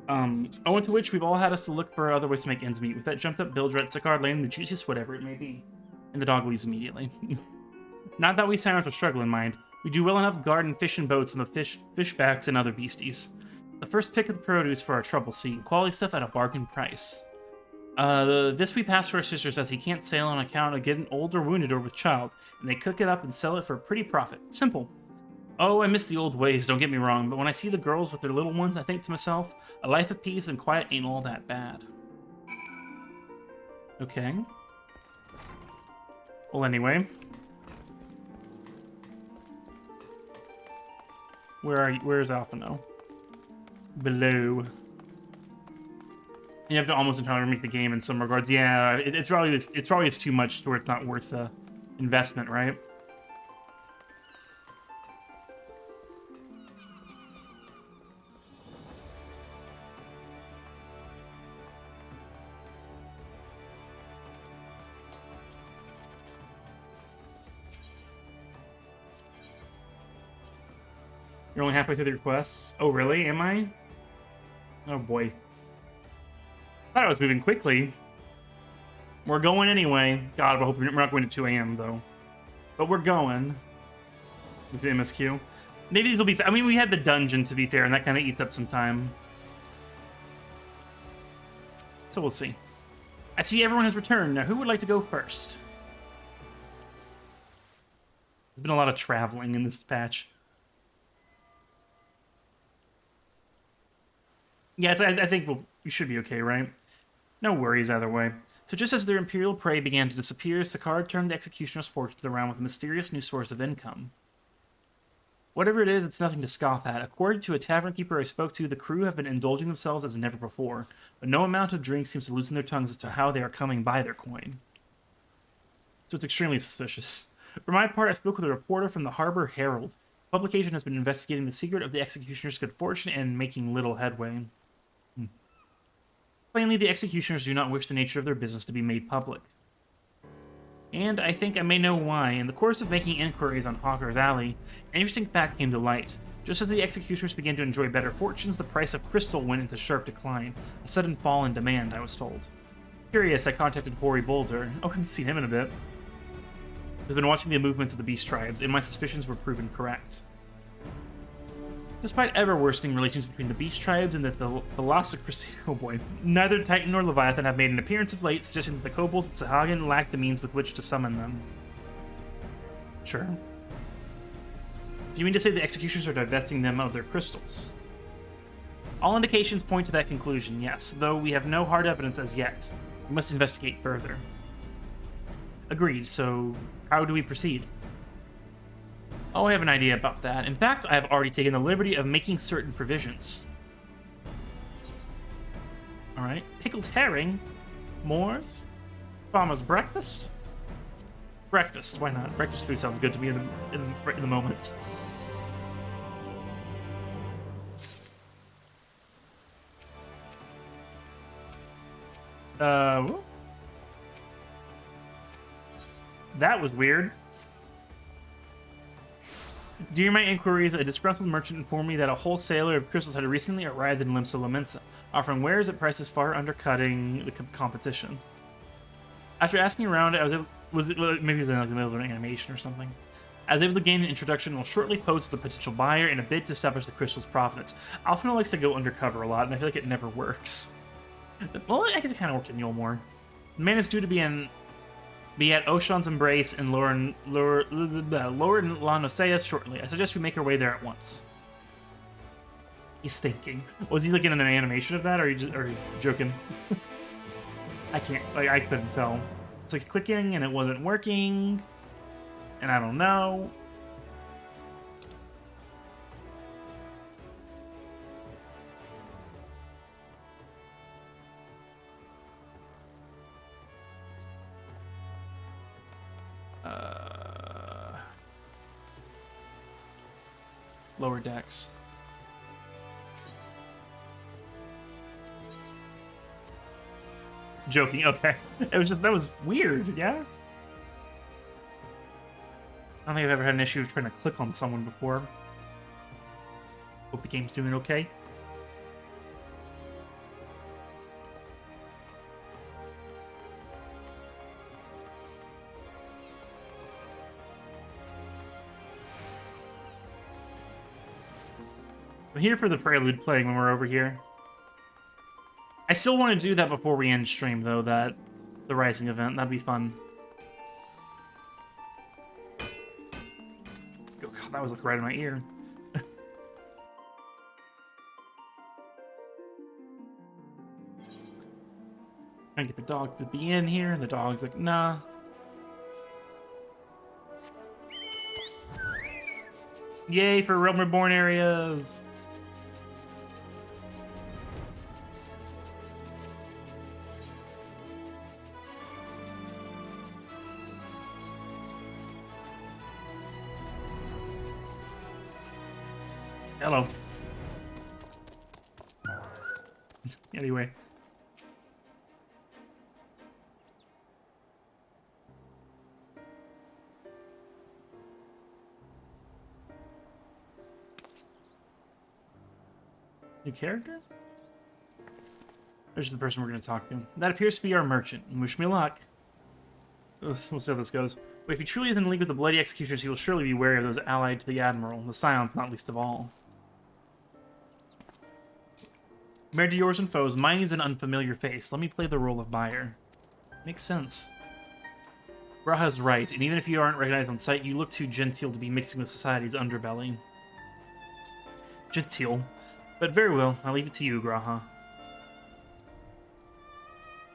[SPEAKER 1] Owing to which, we've all had us to look for other ways to make ends meet. With that jumped up Bilge Rat Sicard landing the juiciest whatever it may be. And the dog leaves immediately. Not that we silence or struggle in mind. We do well enough guard and fish in boats from the fishbacks and other beasties. The first pick of the produce for our trouble seat. Quality stuff at a bargain price. This we pass to our sisters as he can't sail on account of getting old or wounded or with child. And they cook it up and sell it for a pretty profit. Simple. Oh, I miss the old ways, don't get me wrong, but when I see the girls with their little ones, I think to myself, a life of peace and quiet ain't all that bad. Okay. Well, anyway. Where are you? Where's Alphino? below. You have to almost entirely remake the game in some regards. Yeah, it's probably just too much to where it's not worth the investment, right? You're only halfway through the quests. Oh, really? Am I? Oh, boy. I thought I was moving quickly. We're going anyway. God, I hope we're not going to 2 a.m., though. But we're going. With the MSQ. Maybe these will be... I mean, we had the dungeon, to be fair, and that kind of eats up some time. So we'll see. I see everyone has returned. Now, who would like to go first? There's been a lot of traveling in this patch. Yeah, I think we should be okay, right? No worries either way. So just as their imperial prey began to disappear, Sakar turned the executioner's fortunes around with a mysterious new source of income. Whatever it is, it's nothing to scoff at. According to a tavern keeper I spoke to, the crew have been indulging themselves as never before, but no amount of drink seems to loosen their tongues as to how they are coming by their coin. So it's extremely suspicious. For my part, I spoke with a reporter from the Harbor Herald. The publication has been investigating the secret of the executioner's good fortune and making little headway. Plainly, the executioners do not wish the nature of their business to be made public. And I think I may know why. In the course of making inquiries on Hawker's Alley, an interesting fact came to light. Just as the executioners began to enjoy better fortunes, the price of crystal went into sharp decline. A sudden fall in demand, I was told. Curious, I contacted Hoary Boulder. Oh, I haven't seen him in a bit. I've been watching the movements of the beast tribes, and my suspicions were proven correct. Despite ever-worsening relations between the beast tribes and the Thalassocracy, oh boy, neither Titan nor Leviathan have made an appearance of late, suggesting that the kobolds and Sahagin lack the means with which to summon them. Sure. Do you mean to say the executioners are divesting them of their crystals? All indications point to that conclusion, yes, though we have no hard evidence as yet. We must investigate further. Agreed, so how do we proceed? Oh, I have an idea about that. In fact, I have already taken the liberty of making certain provisions. Alright. Pickled herring. Moors. Farmer's breakfast. Breakfast, why not? Breakfast food sounds good to me in the moment. That was weird. During my inquiries, a disgruntled merchant informed me that a wholesaler of crystals had recently arrived in Limsa Lominsa, offering wares at prices far undercutting the competition. After asking around, I was able, maybe it was in like the middle of an animation or something. I was able to gain an introduction and will shortly pose as a potential buyer in a bid to establish the crystal's provenance. Alphino likes to go undercover a lot, and I feel like it never works. Well, I guess it kind of worked in Yulmore. The man is due to be at Oshan's Embrace in Lower Lanoseas shortly. I suggest we make our way there at once. He's thinking. Was he looking at an animation of that, or are you joking? I can't. I couldn't tell. It's like clicking, and it wasn't working, and I don't know. Lower decks. Joking, okay. It was just, that was weird, yeah? I don't think I've ever had an issue of trying to click on someone before. Hope the game's doing okay. I'm here for the prelude playing when we're over here. I still want to do that before we end stream, though, the Rising event. That'd be fun. Oh, God, that was like right in my ear. Trying to get the dog to be in here, and the dog's like, nah. Yay for Realm Reborn areas! Hello. Anyway. New character? There's the person we're going to talk to. That appears to be our merchant. Wish me luck. Ugh, we'll see how this goes. But if he truly is in league with the bloody executioners, he will surely be wary of those allied to the Admiral, the Scions not least of all. Married to yours and foes, mine is an unfamiliar face. Let me play the role of buyer. Makes sense. Graha's right, and even if you aren't recognized on sight, you look too genteel to be mixing with society's underbelly. Genteel. But very well, I'll leave it to you, Graha.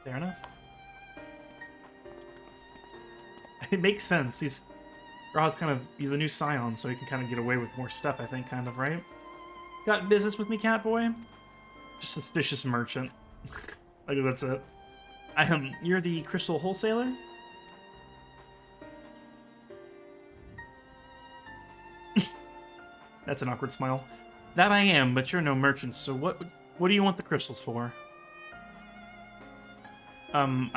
[SPEAKER 1] Fair enough. It makes sense. Graha's he's the new Scion, so he can kind of get away with more stuff, I think, kind of, right? Got business with me, Catboy? Just suspicious merchant. Like, that's it. You're the crystal wholesaler? That's an awkward smile. That I am, but you're no merchant, so what do you want the crystals for? Oh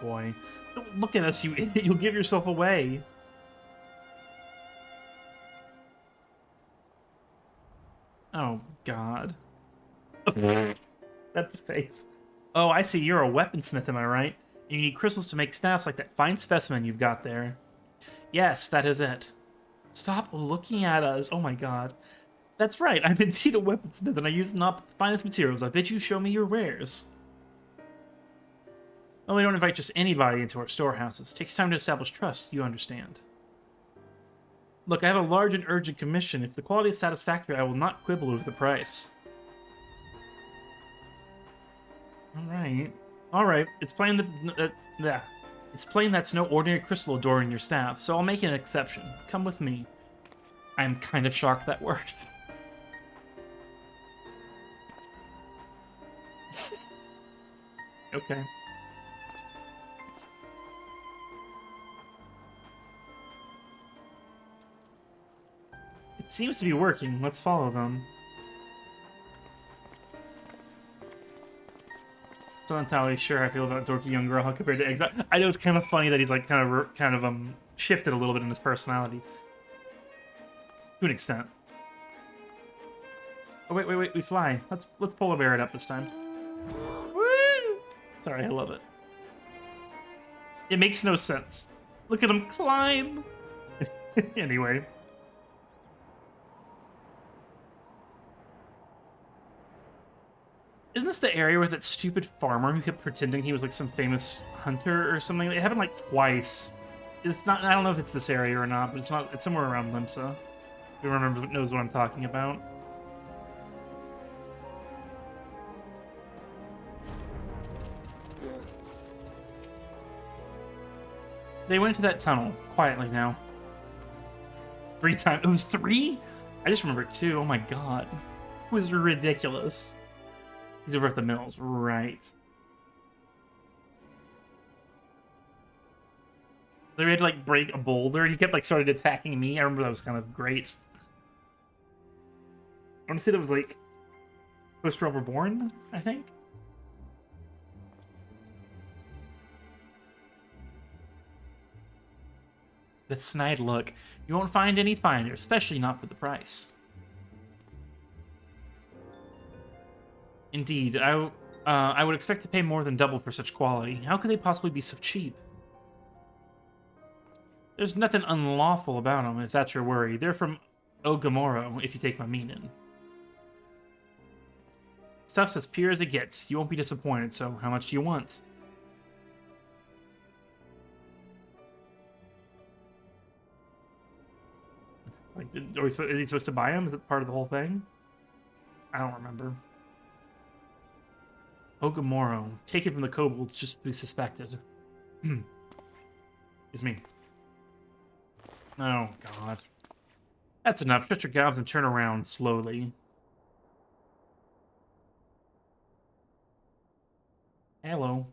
[SPEAKER 1] boy. Don't look at us, you idiot. You'll give yourself away. Oh, God. That's the face. Oh, I see. You're a weaponsmith, am I right? You need crystals to make staffs like that fine specimen you've got there. Yes, that is it. Stop looking at us. Oh my God. That's right. I'm indeed a weaponsmith, and I use the finest materials. I bid you show me your wares. Well, we don't invite just anybody into our storehouses. It takes time to establish trust, you understand. Look, I have a large and urgent commission. If the quality is satisfactory, I will not quibble over the price. Alright. It's plain that... It's plain that's no ordinary crystal adorning your staff, so I'll make an exception. Come with me. I'm kind of shocked that worked. Okay. It seems to be working. Let's follow them. So not entirely sure how I feel about dorky young girl compared to Eggs. I know it's kind of funny that he's like kind of shifted a little bit in his personality. To an extent. Oh wait, we fly. Let's polar bear it up this time. Woo! Sorry, I love it. It makes no sense. Look at him climb. Anyway. Isn't this the area with that stupid farmer who kept pretending he was like some famous hunter or something? It happened like twice. It's not. I don't know if it's this area or not, but it's not. It's somewhere around Limsa. Who knows what I'm talking about? They went into that tunnel quietly now. 3 times. It was 3? I just remember 2. Oh my God, it was ridiculous. He's over at the mills, right? They had to like break a boulder. He kept like started attacking me. I remember that was kind of great. I want to say that was like Post Rubber Born, I think. That snide look. You won't find any finer, especially not for the price. Indeed, I would expect to pay more than double for such quality. How could they possibly be so cheap? There's nothing unlawful about them, if that's your worry. They're from Ogamoro, if you take my meaning. Stuff's as pure as it gets. You won't be disappointed, so how much do you want? Like, is he supposed to buy them? Is it part of the whole thing? I don't remember. Ogamoro. Take it from the kobolds just to be suspected. Excuse me. Oh, God. That's enough. Shut your gobs and turn around slowly. Hello.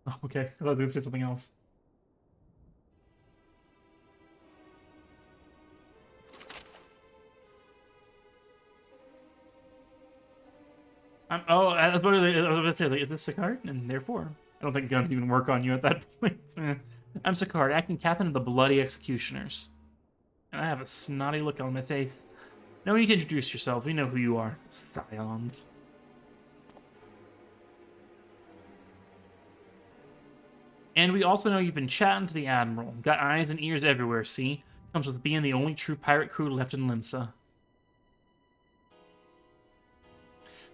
[SPEAKER 1] Oh, okay. I thought they were going to say something else. I was about to say, like, is this Sicard? And therefore, I don't think guns even work on you at that point. I'm Sicard, acting captain of the Bloody Executioners. And I have a snotty look on my face. No need to introduce yourself. We know who you are. Scions. And we also know you've been chatting to the Admiral. Got eyes and ears everywhere, see? Comes with being the only true pirate crew left in Limsa.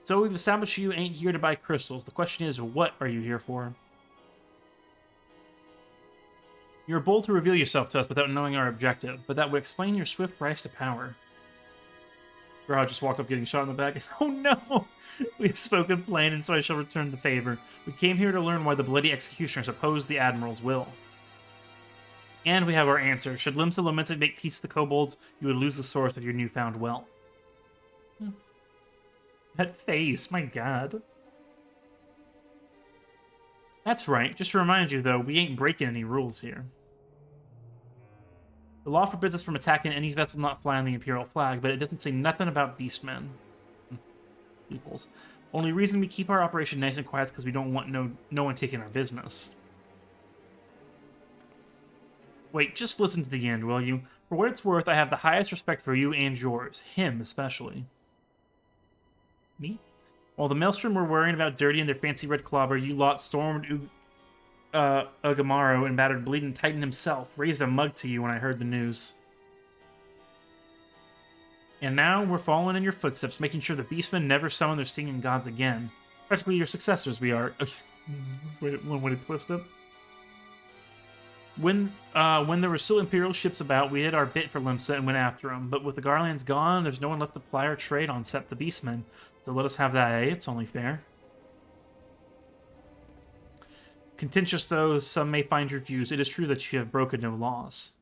[SPEAKER 1] So we've established you ain't here to buy crystals. The question is, what are you here for? You're bold to reveal yourself to us without knowing our objective, but that would explain your swift rise to power. Growl just walked up getting shot in the back. Oh no! We have spoken plain, and so I shall return the favor. We came here to learn why the Bloody Executioners oppose the Admiral's will. And we have our answer. Should Limsa Lomensa make peace with the kobolds, you would lose the source of your newfound wealth. That face, my god. That's right. Just to remind you, though, we ain't breaking any rules here. The law forbids us from attacking any vessel not flying the Imperial flag, but it doesn't say nothing about beastmen. Peoples. Only reason we keep our operation nice and quiet is because we don't want no one taking our business. Wait, just listen to the end, will you? For what it's worth, I have the highest respect for you and yours. Him, especially. Me? While the Maelstrom were worrying about Dirty and their fancy red clobber, you lot stormed Ugamaro and battered Bleeding Titan himself. Raised a mug to you when I heard the news. And now we're following in your footsteps, making sure the Beastmen never summon their stinging gods again. Practically your successors, we are. That's one way to twist it. When there were still Imperial ships about, we did our bit for Limsa and went after them. But with the Garlands gone, there's no one left to ply our trade on except the Beastmen. So let us have that, eh? It's only fair. Contentious though some may find your views, it is true that you have broken no laws.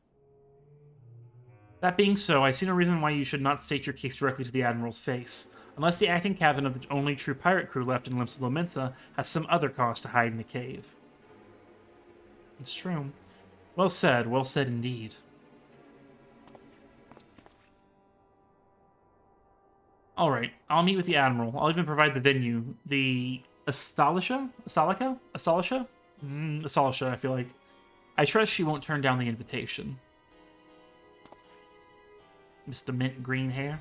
[SPEAKER 1] That being so, I see no reason why you should not state your case directly to the Admiral's face, unless the acting captain of the only true pirate crew left in Limsa Lomensa has some other cause to hide in the cave. It's true. Well said indeed. Alright, I'll meet with the Admiral. I'll even provide the venue. The Astalisha, I feel like. I trust she won't turn down the invitation. Mr. Mint Green Hair.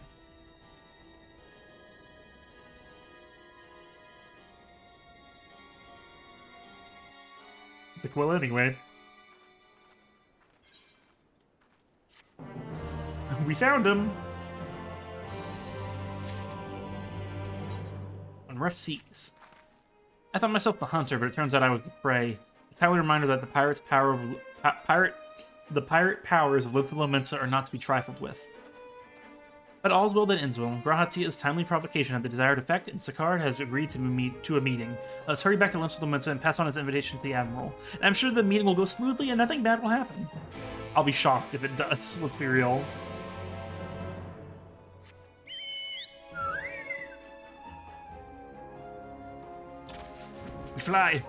[SPEAKER 1] It's like, well, anyway. We found him! On rough seas. I thought myself the hunter, but it turns out I was the prey. A timely reminder that the pirate powers of Limsa Lomensa are not to be trifled with. But all's well that ends well. Grahatia's timely provocation had the desired effect, and Sicard has agreed to a meeting. Let's hurry back to Limsa Lomensa and pass on his invitation to the Admiral. And I'm sure the meeting will go smoothly and nothing bad will happen. I'll be shocked if it does, let's be real. We fly!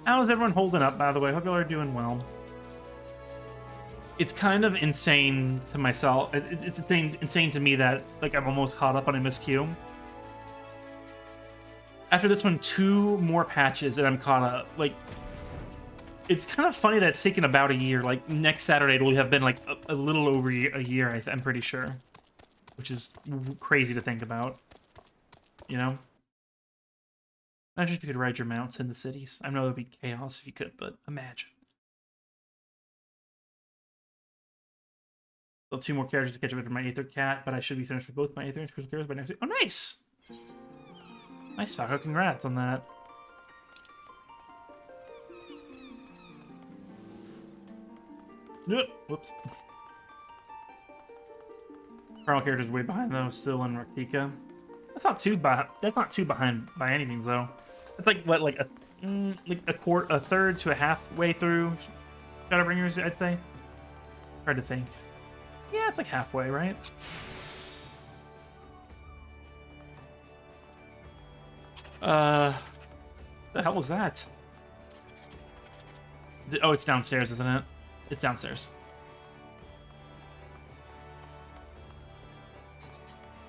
[SPEAKER 1] How's everyone holding up, by the way? Hope y'all are doing well. It's kind of insane to myself. It's insane to me that, like, I'm almost caught up on MSQ. After this one, 2 more patches and I'm caught up. Like, it's kind of funny that it's taken about a year. Like, next Saturday it will have been, like, a little over a year, I'm pretty sure. Which is crazy to think about. You know? Imagine if you could ride your mounts in the cities. I know it would be chaos if you could, but imagine. Still 2 more characters to catch up with for my Aether Cat, but I should be finished with both my Aether and Crystal Characters by next week. Oh, nice! Nice, Taco. Congrats on that. Whoops. Carl character's way behind though, still in Raktika. That's not too behind by any means though. It's like what, like a third to a halfway through Shadowbringers, I'd say. Hard to think. Yeah, it's like halfway, right? The hell was that? Oh, it's downstairs, isn't it? It's downstairs.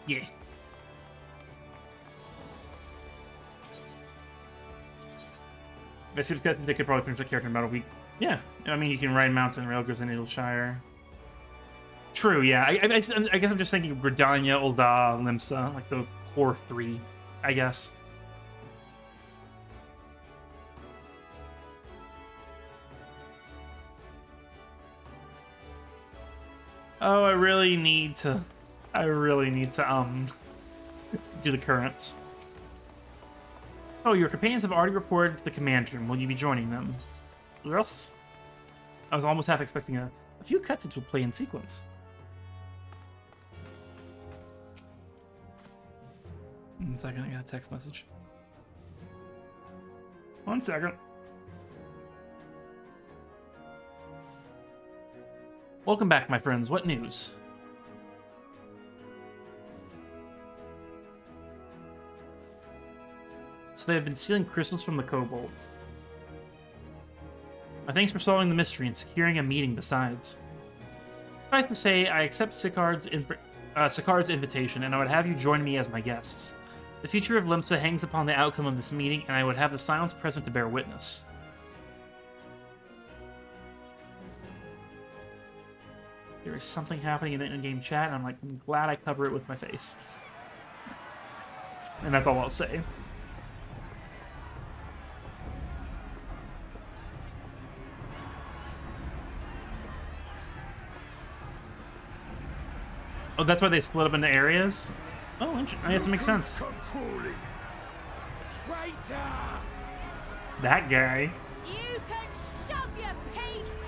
[SPEAKER 1] Yeah. I see they could probably finish the character in about a week. Yeah, I mean, you can ride Mountain Railgers in Needleshire. True, yeah. I guess I'm just thinking Bredania, Ul'dah, Limsa, like the core 3, I guess. Oh, I really need to do the currents. Oh, your companions have already reported to the command room. Will you be joining them? Yes. I was almost half expecting a few cutscenes will play in sequence. 1 second, I got a text message. 1 second. Welcome back, my friends. What news? So they have been stealing crystals from the kobolds. My thanks for solving the mystery and securing a meeting besides. Suffice to say, I accept Sicard's invitation, and I would have you join me as my guests. The future of Limsa hangs upon the outcome of this meeting, and I would have the silence present to bear witness. There is something happening in the in-game chat, and I'm glad I cover it with my face. And that's all I'll say. Oh, that's why they split up into areas? Oh, I guess it makes sense.
[SPEAKER 10] Traitor!
[SPEAKER 1] That guy.
[SPEAKER 15] You can shove your piece!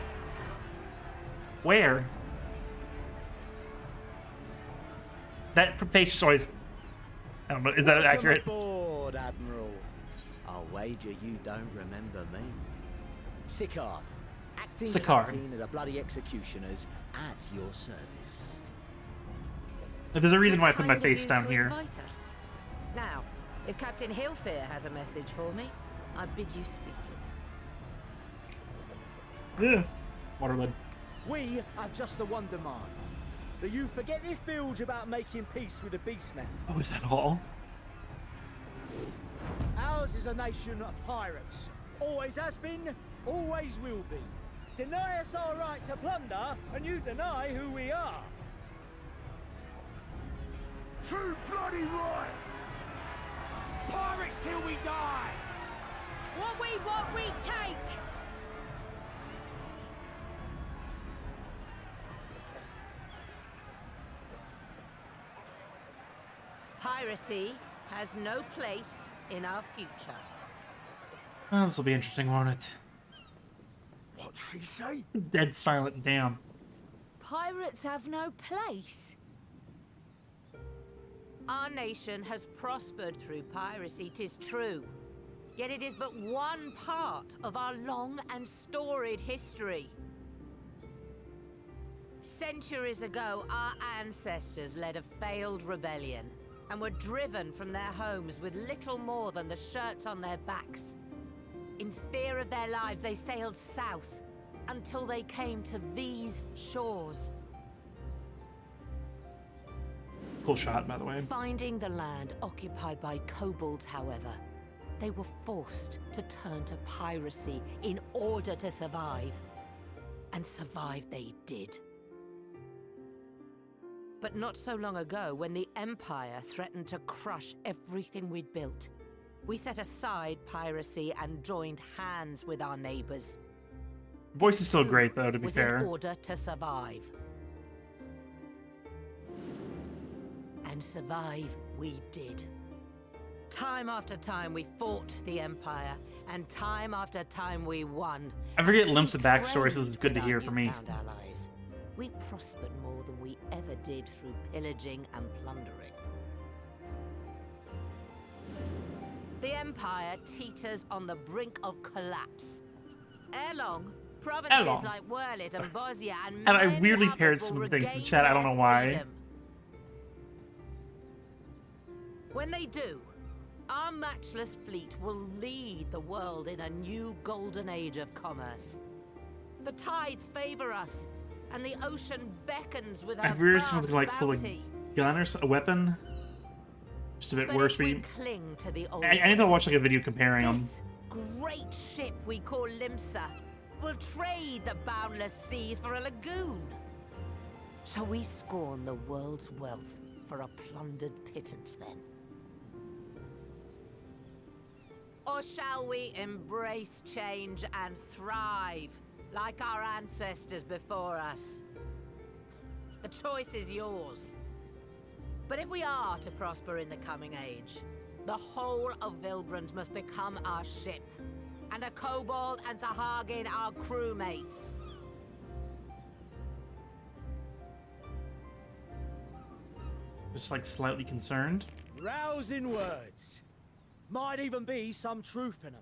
[SPEAKER 1] Where? That face is always... I don't know, is that accurate?
[SPEAKER 10] Aboard, Admiral. I'll wager you don't remember me. Sicard, acting captain of the bloody executioners at your service.
[SPEAKER 1] There's a reason why I put my face down here.
[SPEAKER 5] Now, if Captain Hillfear has a message for me, I bid you speak it.
[SPEAKER 1] Yeah. Waterlid.
[SPEAKER 10] We have just the one demand. That you forget this bilge about making peace with the beastmen.
[SPEAKER 1] Oh, is that all?
[SPEAKER 10] Ours is a nation of pirates. Always has been, always will be. Deny us our right to plunder, and you deny who we are. Too bloody right! Pirates till we die!
[SPEAKER 15] What we want, we take!
[SPEAKER 5] Piracy has no place in our future.
[SPEAKER 1] Oh, this will be interesting, won't it?
[SPEAKER 10] What'd she say?
[SPEAKER 1] Dead silent, damn.
[SPEAKER 5] Pirates have no place. Our nation has prospered through piracy, 'tis true. Yet it is but one part of our long and storied history. Centuries ago, our ancestors led a failed rebellion and were driven from their homes with little more than the shirts on their backs. In fear of their lives, they sailed south until they came to these shores.
[SPEAKER 1] Cool shot, by the way.
[SPEAKER 5] Finding the land occupied by kobolds, however, they were forced to turn to piracy in order to survive. And survive they did. But not so long ago, when the Empire threatened to crush everything we'd built, we set aside piracy and joined hands with our neighbors.
[SPEAKER 1] Voice is still great, though, to be fair.
[SPEAKER 5] In order to survive. And survive we did. Time after time we fought the Empire, and time after time we won.
[SPEAKER 1] I forget Limsa backstory, so this is good to hear for me.
[SPEAKER 5] Allies. We prospered more than we ever did through pillaging and plundering. The Empire teeters on the brink of collapse. Ere long, provinces like Wurlit and Bosnia and
[SPEAKER 1] I weirdly paired some things in the chat, I don't know why.
[SPEAKER 5] When they do, Our matchless fleet will lead the world in a new golden age of commerce. The tides favor us, and the ocean beckons with
[SPEAKER 1] I
[SPEAKER 5] her
[SPEAKER 1] fear
[SPEAKER 5] vast
[SPEAKER 1] someone's like full of
[SPEAKER 5] bounty.
[SPEAKER 1] gun or a weapon. Just a bit
[SPEAKER 5] But
[SPEAKER 1] worse
[SPEAKER 5] if
[SPEAKER 1] for
[SPEAKER 5] we
[SPEAKER 1] you.
[SPEAKER 5] cling to the old
[SPEAKER 1] I need to watch like a
[SPEAKER 5] ways,
[SPEAKER 1] video comparing them.
[SPEAKER 5] this great ship we call Limsa will trade the boundless seas for a lagoon. Shall we scorn the world's wealth for a plundered pittance then? Or shall we embrace change and thrive like our ancestors before us? The choice is yours. But if we are to prosper in the coming age, the whole of Vilbrand must become our ship, and a kobold and Sahagin our crewmates.
[SPEAKER 1] Just like slightly concerned.
[SPEAKER 10] Rousing words. Might even be some truth in them.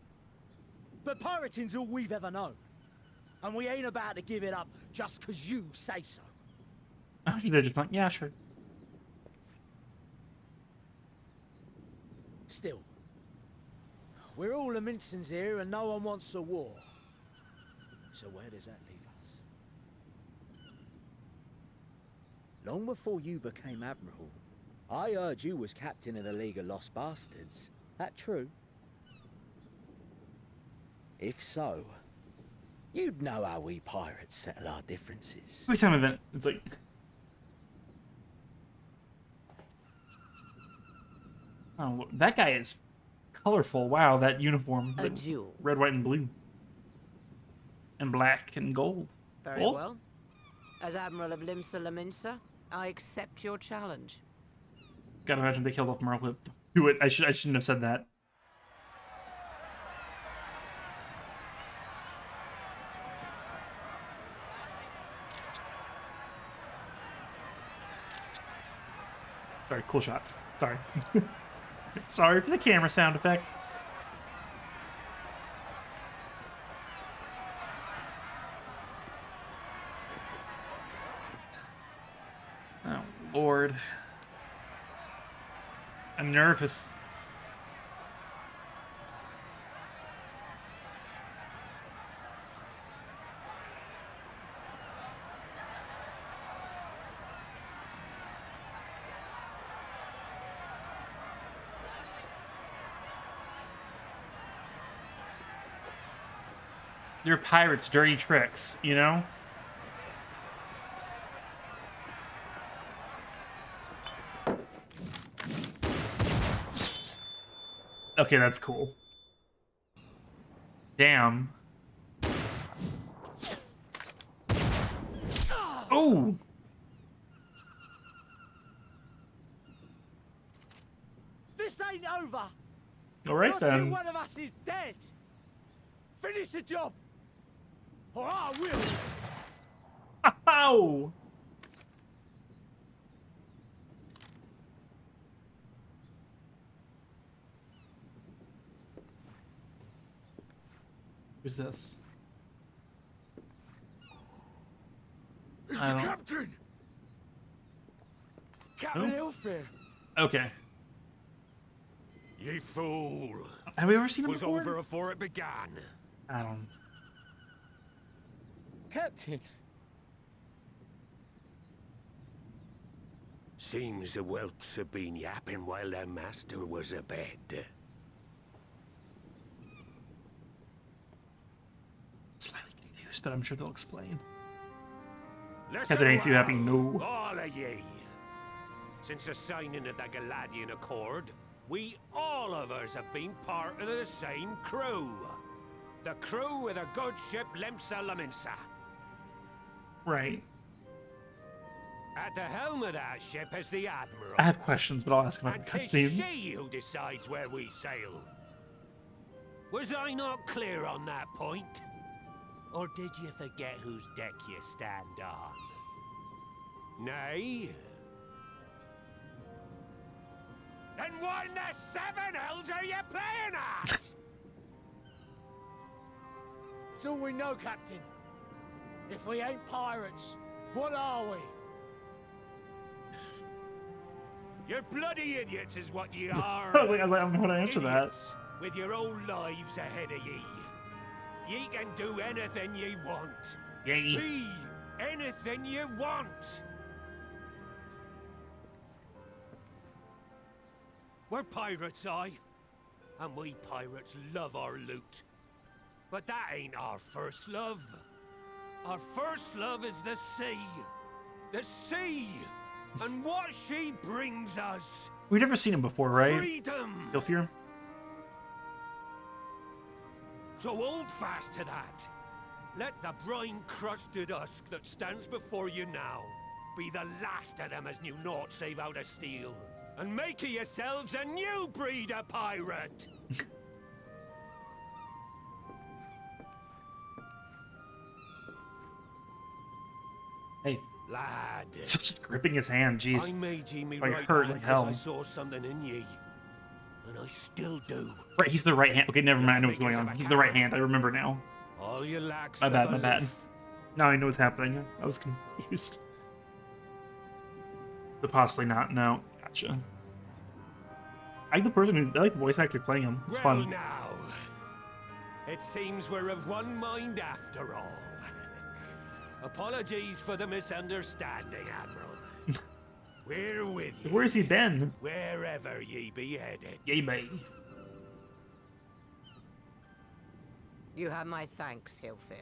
[SPEAKER 10] But pirating's all we've ever known. And we ain't about to give it up just 'cause you say so.
[SPEAKER 1] They're just like, yeah, sure.
[SPEAKER 10] Still, we're all Laminsons here and no one wants a war. So where does that leave us? Long before you became Admiral, I heard you was captain of the League of Lost Bastards. That true? If so, you'd know how we pirates settle our differences.
[SPEAKER 1] Every time event, it's like... Oh, that guy is colorful. Wow, that uniform.
[SPEAKER 5] A jewel.
[SPEAKER 1] Red, white, and blue. And black and gold.
[SPEAKER 5] Very
[SPEAKER 1] Gold?
[SPEAKER 5] well. As Admiral of Limsa Laminsa, I accept your challenge.
[SPEAKER 1] Gotta imagine they killed off Merle. Do it. I shouldn't have said that. Sorry, cool shots. Sorry. Sorry for the camera sound effect. Oh, Lord. I'm nervous. They're pirates' dirty tricks, you know? Okay, that's cool. Damn. Oh!
[SPEAKER 10] This ain't over.
[SPEAKER 1] All right,
[SPEAKER 10] Not
[SPEAKER 1] then.
[SPEAKER 10] till one of us is dead. Finish the job, or I will.
[SPEAKER 1] Ow! Who's this?
[SPEAKER 10] It's
[SPEAKER 1] I
[SPEAKER 10] the
[SPEAKER 1] don't-
[SPEAKER 10] captain. Captain Elfair.
[SPEAKER 1] Okay.
[SPEAKER 4] Ye fool.
[SPEAKER 1] Have we ever seen him
[SPEAKER 4] was
[SPEAKER 1] before?
[SPEAKER 4] over before it began.
[SPEAKER 1] I don't.
[SPEAKER 10] Captain.
[SPEAKER 4] Seems the whelps have been yapping while their master was abed.
[SPEAKER 1] Slightly confused, but I'm sure they'll explain.
[SPEAKER 4] Listen
[SPEAKER 1] Captain ain't too happy,
[SPEAKER 4] well,
[SPEAKER 1] no.
[SPEAKER 4] all of ye. Since the signing of the Galadian Accord, we all of us have been part of the same crew. The crew with a good ship Limsa Laminsa.
[SPEAKER 1] Right.
[SPEAKER 4] At the helm of that ship is the Admiral.
[SPEAKER 1] I have questions, but I'll ask about
[SPEAKER 4] And
[SPEAKER 1] the
[SPEAKER 4] 'tis
[SPEAKER 1] cutscene.
[SPEAKER 4] she who decides where we sail. Was I not clear on that point? Or did you forget whose deck you stand on? Nay? Then what in the seven hells are you playing at?
[SPEAKER 10] It's all we know, Captain. If we ain't pirates, what are we?
[SPEAKER 4] You're bloody idiots is what you are.
[SPEAKER 1] I don't know how to answer
[SPEAKER 4] Idiots, with your own lives ahead of ye. Ye can do anything ye want.
[SPEAKER 1] Yay.
[SPEAKER 4] Be anything you want. We're pirates, and we pirates love our loot. But that ain't our first love. Our first love is the sea. The sea! And what she brings us.
[SPEAKER 1] We've never seen him before, right?
[SPEAKER 4] Freedom!
[SPEAKER 1] Ilfir?
[SPEAKER 4] So hold fast to that. Let the brine-crusted husk that stands before you now be the last of them as knew naught save out of steel. And make of yourselves a new breed of pirate!
[SPEAKER 1] Hey.
[SPEAKER 4] Lad.
[SPEAKER 1] So just gripping his hand, jeez.
[SPEAKER 4] I made ye me
[SPEAKER 1] Like
[SPEAKER 4] right
[SPEAKER 1] hurt
[SPEAKER 4] hand
[SPEAKER 1] like hell.
[SPEAKER 4] I saw something in ye. And I still do.
[SPEAKER 1] Right, he's the right hand. Okay, never mind. I know what's going on. He's the right hand. I remember now.
[SPEAKER 4] All you lacks
[SPEAKER 1] My bad, my bad. Now I know what's happening. I was confused. But possibly not. No. Gotcha. I like the person who, I like the voice actor playing him. It's
[SPEAKER 4] well
[SPEAKER 1] fun.
[SPEAKER 4] Now, it seems we're of one mind after all. Apologies for the misunderstanding, Admiral. We're with you.
[SPEAKER 1] Where's he been?
[SPEAKER 4] Wherever ye be headed.
[SPEAKER 1] Yay, mate.
[SPEAKER 5] You have my thanks, Hilfir.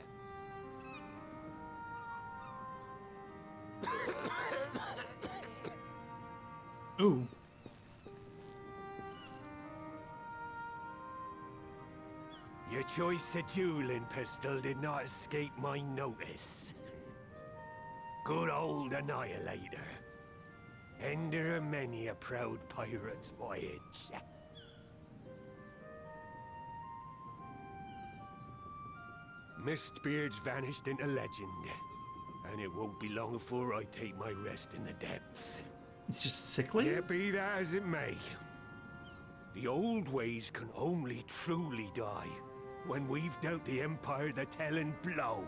[SPEAKER 1] Ooh.
[SPEAKER 4] Your choice of dueling pistol did not escape my notice. Good old Annihilator. Ender of many a proud pirate's voyage. Mistbeard's vanished into legend, and it won't be long before I take my rest in the depths.
[SPEAKER 1] It's just sickly?
[SPEAKER 4] Yeah, be that as it may. The old ways can only truly die when we've dealt the Empire the telling blow.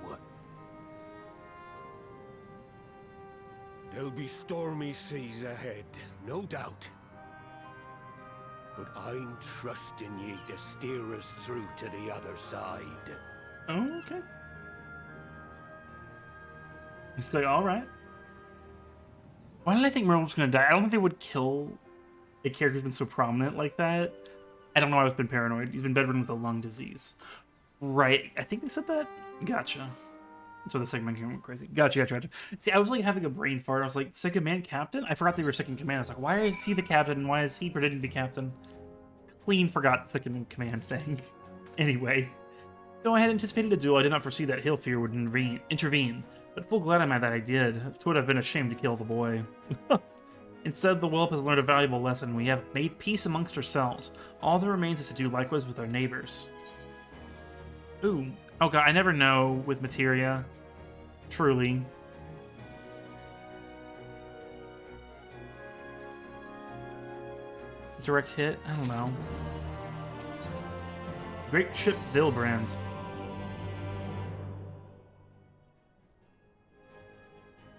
[SPEAKER 4] There'll be stormy seas ahead, no doubt. But I'm trusting ye to steer us through to the other side.
[SPEAKER 1] Oh, okay. It's like, alright. Why did I think Merle was gonna die? I don't think they would kill a character who's been so prominent like that. I don't know why I've been paranoid. He's been bedridden with a lung disease. Right. I think they said that. Gotcha. So the segment here went crazy. Gotcha. See, I was like having a brain fart. I was like, second command captain? I forgot they were second command. I was like, why is he the captain? And why is he pretending to be captain? Clean forgot the second in command thing. Anyway. Though I had anticipated a duel, I did not foresee that Hilfir would intervene. But full glad I'm at that I did. It would have been a shame to kill the boy. Instead, the whelp has learned a valuable lesson. We have made peace amongst ourselves. All that remains is to do likewise with our neighbors. Ooh. Oh god, I never know with materia. Truly. Direct hit? I don't know. Great ship Vilbrand.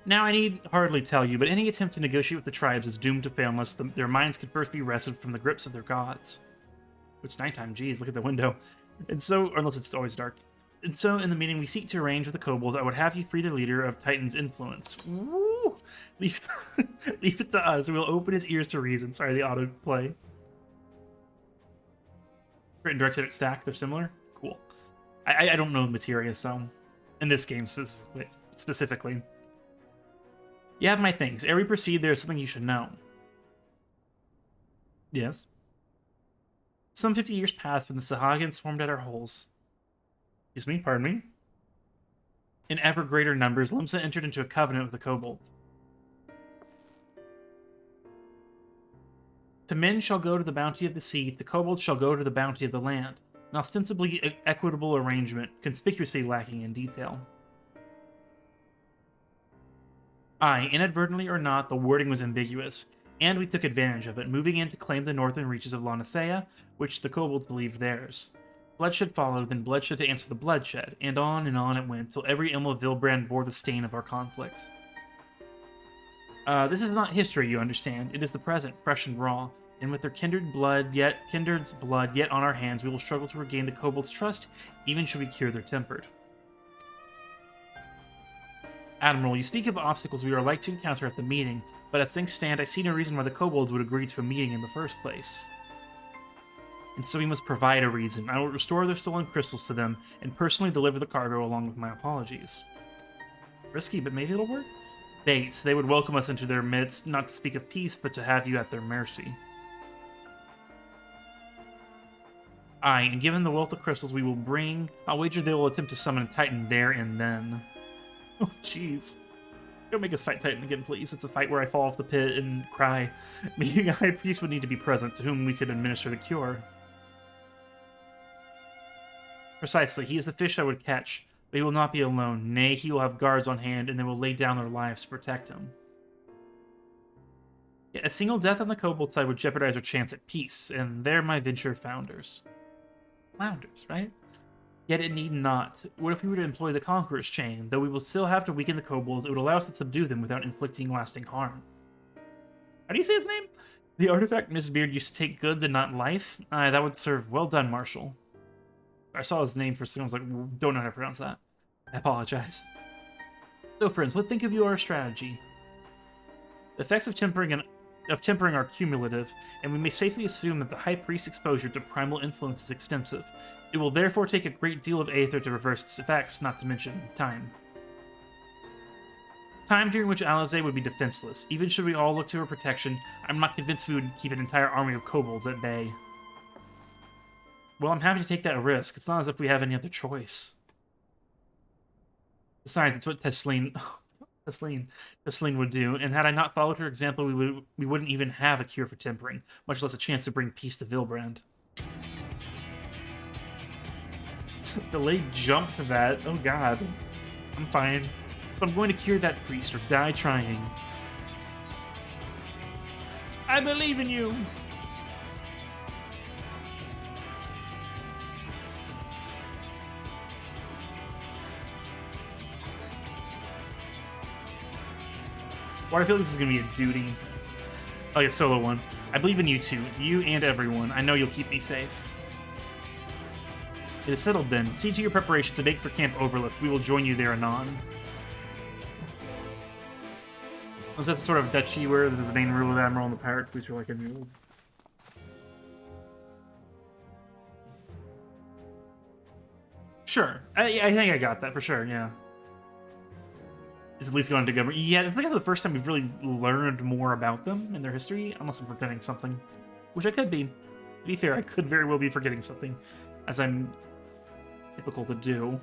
[SPEAKER 1] Now, I need hardly tell you, but any attempt to negotiate with the tribes is doomed to fail unless their minds can first be wrested from the grips of their gods. It's nighttime, geez, look at the window. And so, or unless it's always dark. And so, in the meeting, we seek to arrange with the kobolds. I would have you free the leader of Titan's influence. Woo! Leave it to us. We'll open his ears to reason. Sorry, the autoplay. Written direct hit stack, they're similar? Cool. I don't know materia, so... In this game specifically. You have my things. Ere we proceed, there is something you should know. Yes? Some 50 years passed when the Sahagins swarmed at our holes. Excuse me, pardon me? In ever greater numbers, Limsa entered into a covenant with the kobolds. To men shall go to the bounty of the sea, to kobolds shall go to the bounty of the land. An ostensibly equitable arrangement, conspicuously lacking in detail. Aye, inadvertently or not, the wording was ambiguous, and we took advantage of it, moving in to claim the northern reaches of Lonisea, which the kobolds believed theirs. Bloodshed followed, then bloodshed to answer the bloodshed, and on it went, till every Ilm of Vilbrand bore the stain of our conflicts. This is not history, you understand. It is the present, fresh and raw. And with their kindred's blood yet on our hands, we will struggle to regain the kobolds' trust, even should we cure their tempered. Admiral, you speak of obstacles we are like to encounter at the meeting, but as things stand, I see no reason why the kobolds would agree to a meeting in the first place. And so we must provide a reason. I will restore their stolen crystals to them, and personally deliver the cargo along with my apologies. Risky, but maybe it'll work? Bates, they would welcome us into their midst, not to speak of peace, but to have you at their mercy. Aye, and given the wealth of crystals we will bring, I'll wager they will attempt to summon a Titan there and then. Oh, jeez. Don't make us fight Titan again, please. It's a fight where I fall off the pit and cry. Maybe a high priest would need to be present, to whom we could administer the cure. Precisely, he is the fish I would catch, but he will not be alone. Nay, he will have guards on hand, and they will lay down their lives to protect him. Yet a single death on the kobold side would jeopardize our chance at peace, and there my venture founders. Flounders, right? Yet it need not. What if we were to employ the Conqueror's Chain? Though we will still have to weaken the kobolds, it would allow us to subdue them without inflicting lasting harm. How do you say his name? The artifact Miss Beard used to take goods and not life? Aye, that would serve. Well done, Marshal. I saw his name for a second, I was like, don't know how to pronounce that. I apologize. So, friends, what think of your strategy? The effects of tempering are cumulative, and we may safely assume that the High Priest's exposure to primal influence is extensive. It will therefore take a great deal of aether to reverse its effects, not to mention time. Time during which Alizé would be defenseless. Even should we all look to her protection, I'm not convinced we would keep an entire army of kobolds at bay. Well, I'm happy to take that risk. It's not as if we have any other choice. Besides, it's what Tesleen would do, and had I not followed her example, we wouldn't even have a cure for tempering, much less a chance to bring peace to Vilbrand. Delayed jump to that. Oh god. I'm fine. But I'm going to cure that priest or die trying. I believe in you! Why do I feel like this is going to be a duty? Like a solo one. I believe in you too. You and everyone. I know you'll keep me safe. It is settled then. See to your preparations to make for Camp Overlook. We will join you there anon. That's sort of duchy where the main rule of the Admiral and the Pirate Police are like in rules. Sure. I think I got that for sure, yeah. It's at least going to government. Yeah, it's like the first time we've really learned more about them and their history, unless I'm forgetting something. Which I could be. To be fair, I could very well be forgetting something, as I'm typical to do.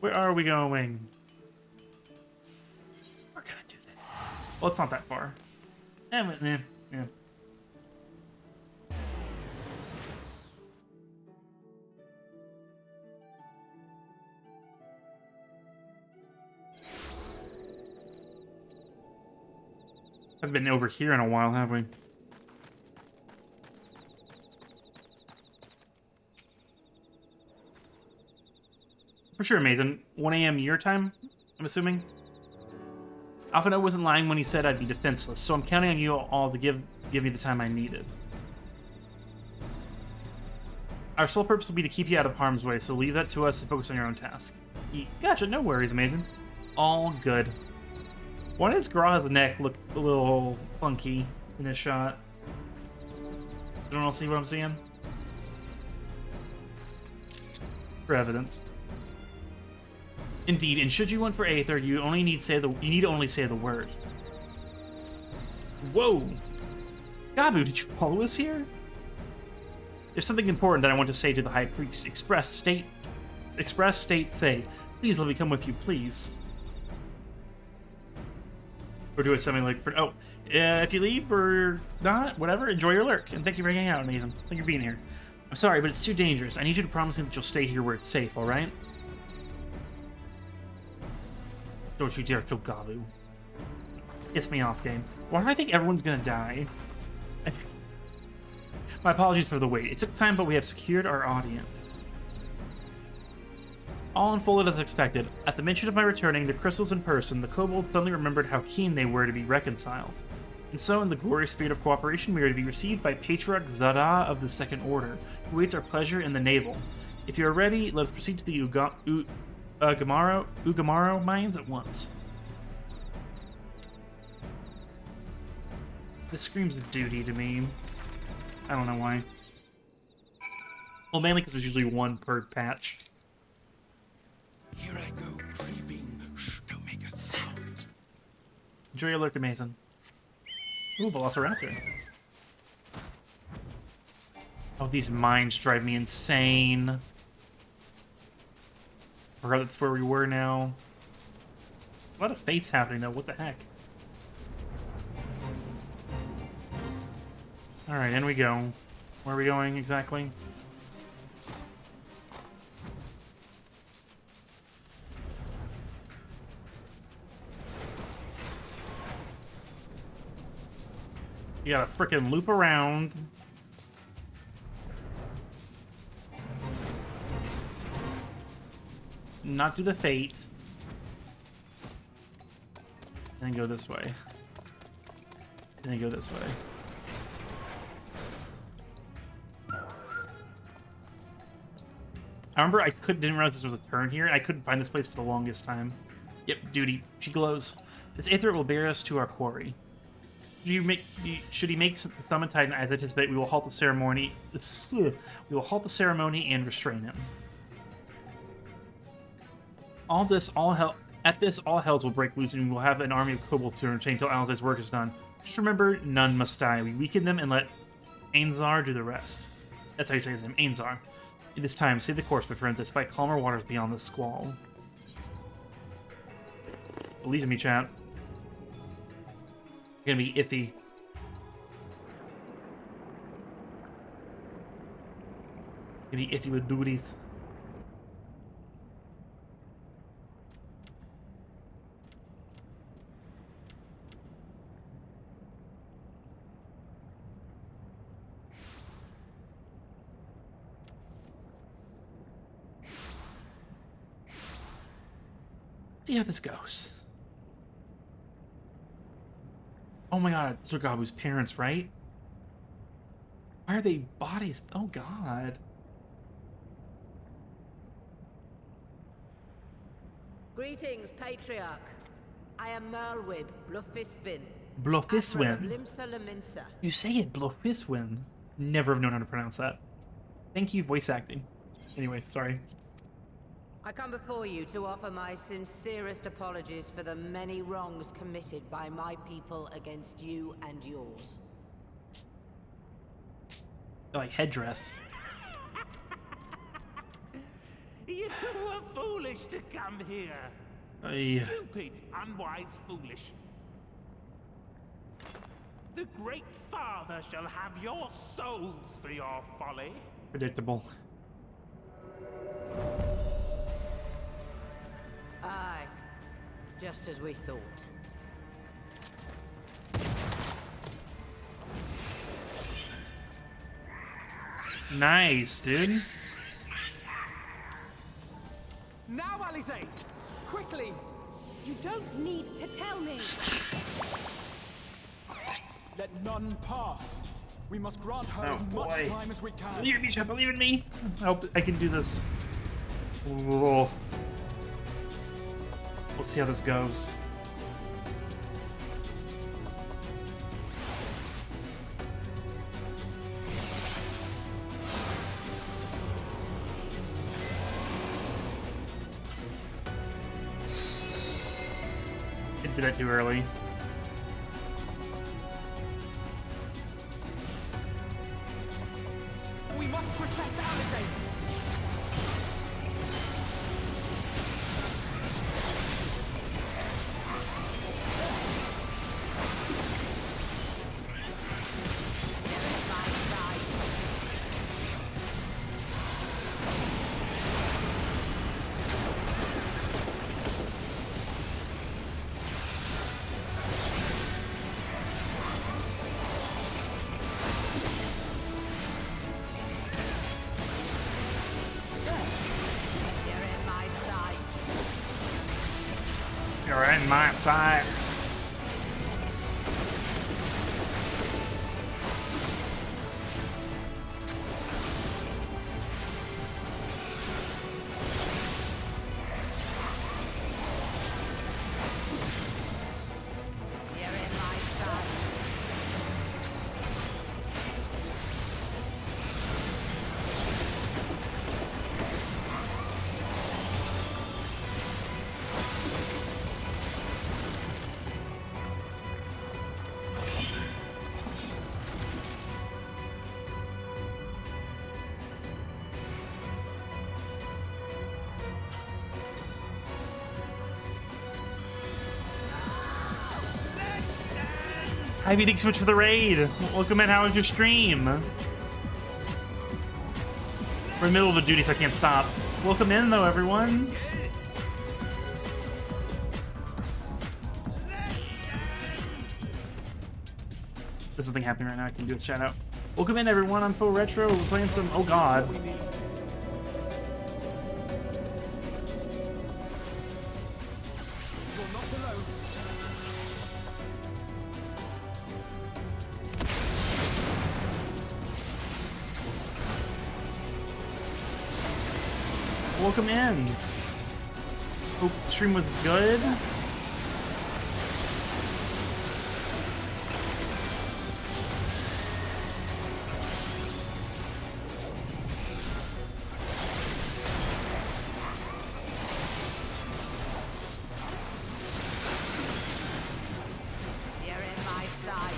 [SPEAKER 1] Where are we going? We're gonna do this. Well, it's not that far. Yeah. I've been over here in a while, have we? For sure, Mason. 1 a.m. your time, I'm assuming? Alphino wasn't lying when he said I'd be defenseless, so I'm counting on you all to give me the time I needed. Our sole purpose will be to keep you out of harm's way, so leave that to us and focus on your own task. Gotcha, no worries, Mason. All good. Why does Graw's neck look a little funky in this shot? Everyone else see what I'm seeing? For evidence. Indeed, and should you want for Aether, you need to only say the word. Whoa! Gabu, did you follow us here? There's something important that I want to say to the High Priest. Express, state, say. Please let me come with you, please. Or do it something like, if you leave or not, whatever, enjoy your lurk. And thank you for hanging out, Amazing. Thank you for being here. I'm sorry, but it's too dangerous. I need you to promise me that you'll stay here where it's safe, alright? Don't you dare kill Gabu. Piss me off, game. Why do I think everyone's gonna die? My apologies for the wait. It took time, but we have secured our audience. All unfolded as expected. At the mention of my returning, the crystals in person, the kobolds suddenly remembered how keen they were to be reconciled. And so, in the glorious spirit of cooperation, we are to be received by Patriarch Zada of the Second Order, who waits our pleasure in the navel. If you are ready, let us proceed to the Ugamaro mines at once. This screams duty to me. I don't know why. Well, mainly because there's usually one per patch.
[SPEAKER 11] Here I go, creeping. Shh, don't make a sound.
[SPEAKER 1] Enjoy your lurk, Mason. Ooh, Velociraptor. Oh, these mines drive me insane. Forgot that's where we were now. A lot of fates happening though, what the heck? Alright, in we go. Where are we going exactly? You gotta frickin' loop around. Not do the fate. And then go this way. And then go this way. I remember I didn't realize this was a turn here, and I couldn't find this place for the longest time. Yep, duty. She glows. This aether will bear us to our quarry. Should he make the summon titan as anticipate, we will halt the ceremony. We will halt the ceremony and restrain him. All hells will break loose, and we will have an army of kobolds to entertain until Alzai's work is done. Just remember, none must die. We weaken them and let Ainzar do the rest. That's how you say his name, Ainzar. It is time. Stay the course, my friends. Despite calmer waters beyond the squall. Believe in me, chat. Gonna be iffy. Gonna be iffy with duties. See how this goes. Oh my god, Zurgabu's parents, right? Why are they bodies? Oh god.
[SPEAKER 5] Greetings, Patriarch. I am Merlwib Blufisvin.
[SPEAKER 1] Blufiswin. You say it, Blufiswin. Never have known how to pronounce that. Thank you, voice acting. Anyway, sorry.
[SPEAKER 5] I come before you to offer my sincerest apologies for the many wrongs committed by my people against you and yours.
[SPEAKER 1] Like headdress.
[SPEAKER 4] You were foolish to come here. Stupid, unwise, foolish. The Great Father shall have your souls for your folly.
[SPEAKER 1] Predictable.
[SPEAKER 5] Aye, just as we thought.
[SPEAKER 1] Nice, dude.
[SPEAKER 21] Now, Alizé! Quickly!
[SPEAKER 15] You don't need to tell me.
[SPEAKER 21] Let none pass. We must grant her as much time as we can.
[SPEAKER 1] Believe in me, chat. Believe in me. I hope I can do this. Whoa. We'll see how this goes. Didn't do that too early.
[SPEAKER 21] We must protect Alizé.
[SPEAKER 1] sight. Ivy, thanks so much for the raid. Welcome in. How was your stream? We're in the middle of a duty, so I can't stop. Welcome in, though, everyone. There's something happening right now. I can do a shout out. Welcome in, everyone. I'm Full Retro. We're playing some. Oh God. Welcome in. Hope the stream was good.
[SPEAKER 5] You're in my sight.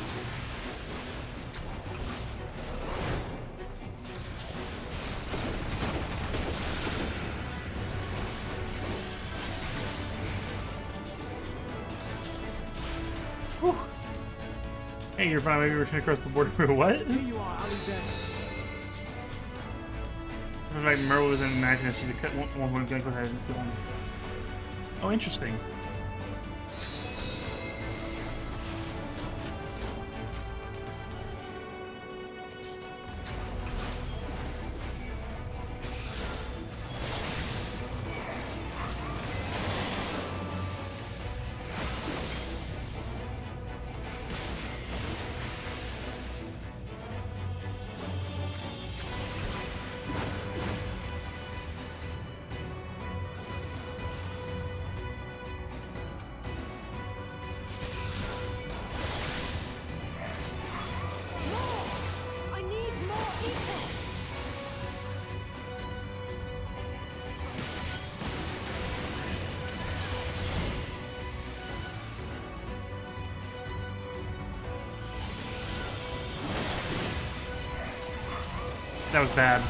[SPEAKER 1] Hey, you're fine. Maybe we're trying to cross the border. What?
[SPEAKER 21] Here you are, Alexander.
[SPEAKER 1] Like Merle was imagining she's a one gun. Go ahead and kill him. Oh, interesting. That was bad.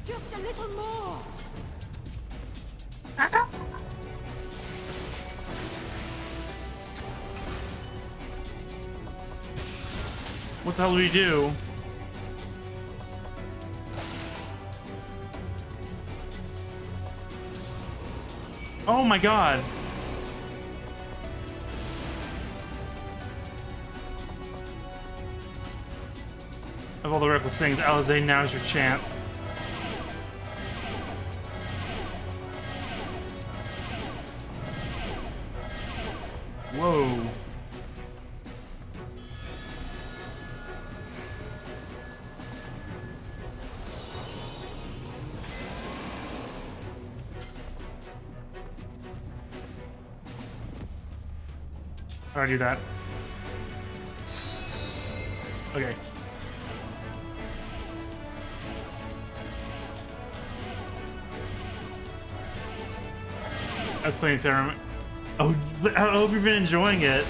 [SPEAKER 15] Just a little more.
[SPEAKER 1] What the hell do we do? Oh my God. Of all the reckless things, Alizé, now's your champ. Whoa. How do I do that? Okay. I was playing Sarah. Oh, I hope you've been enjoying it.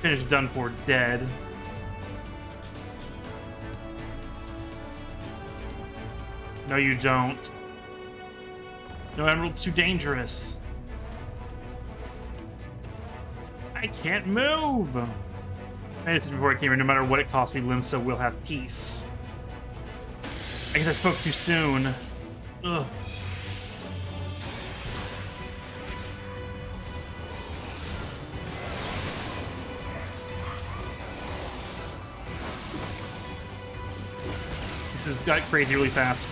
[SPEAKER 1] Finished done for dead. No, you don't. No, Emerald's too dangerous. I can't move. I said before I came here, no matter what it costs me, Limsa will have peace. I guess I spoke too soon. Ugh. This has got crazy really fast.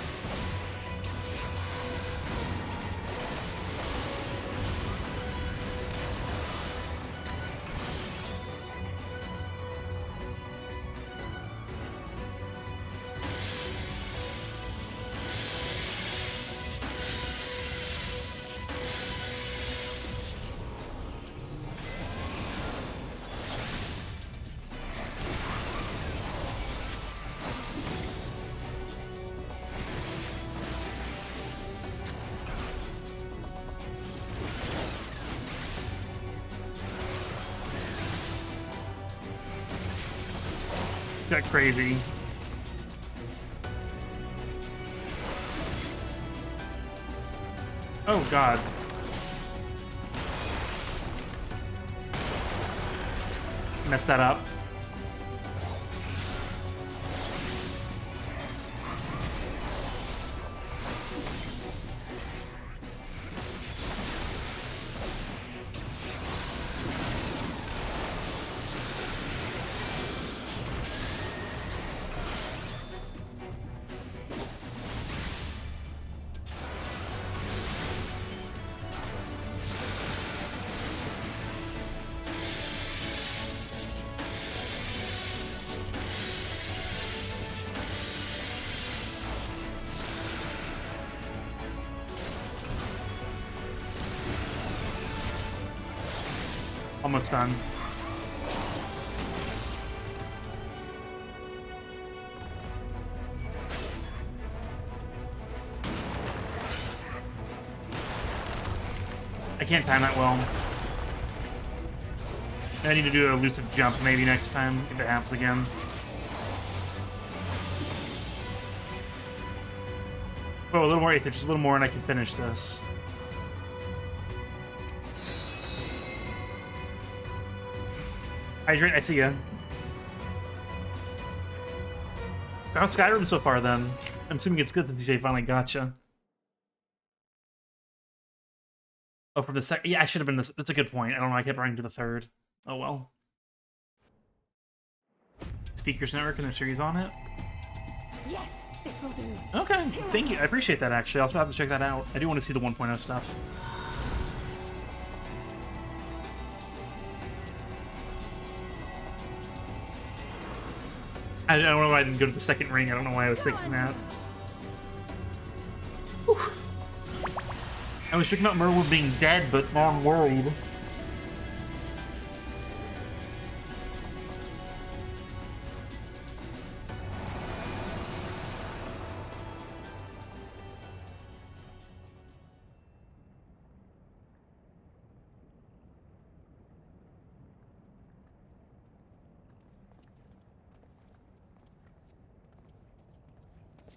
[SPEAKER 1] got crazy. Oh god. Messed that up. Almost done. I can't time that well. I need to do an elusive jump maybe next time if it happens again. Oh, a little more, just a little more and I can finish this. Hydrate, I see ya. How's Skyrim so far then? I'm assuming it's good that you say finally gotcha. Oh, from the second. Yeah, I should have been this. That's a good point. I don't know. I kept running to the third. Oh well. Speakers Network and the series on it.
[SPEAKER 15] Yes, this will do.
[SPEAKER 1] Okay, thank you. I appreciate that. Actually, I'll have to check that out. I do want to see the 1.0 stuff. I don't know why I didn't go to the second ring. I don't know why I was thinking that. Whew. I was thinking about Merle being dead, but now I'm worried.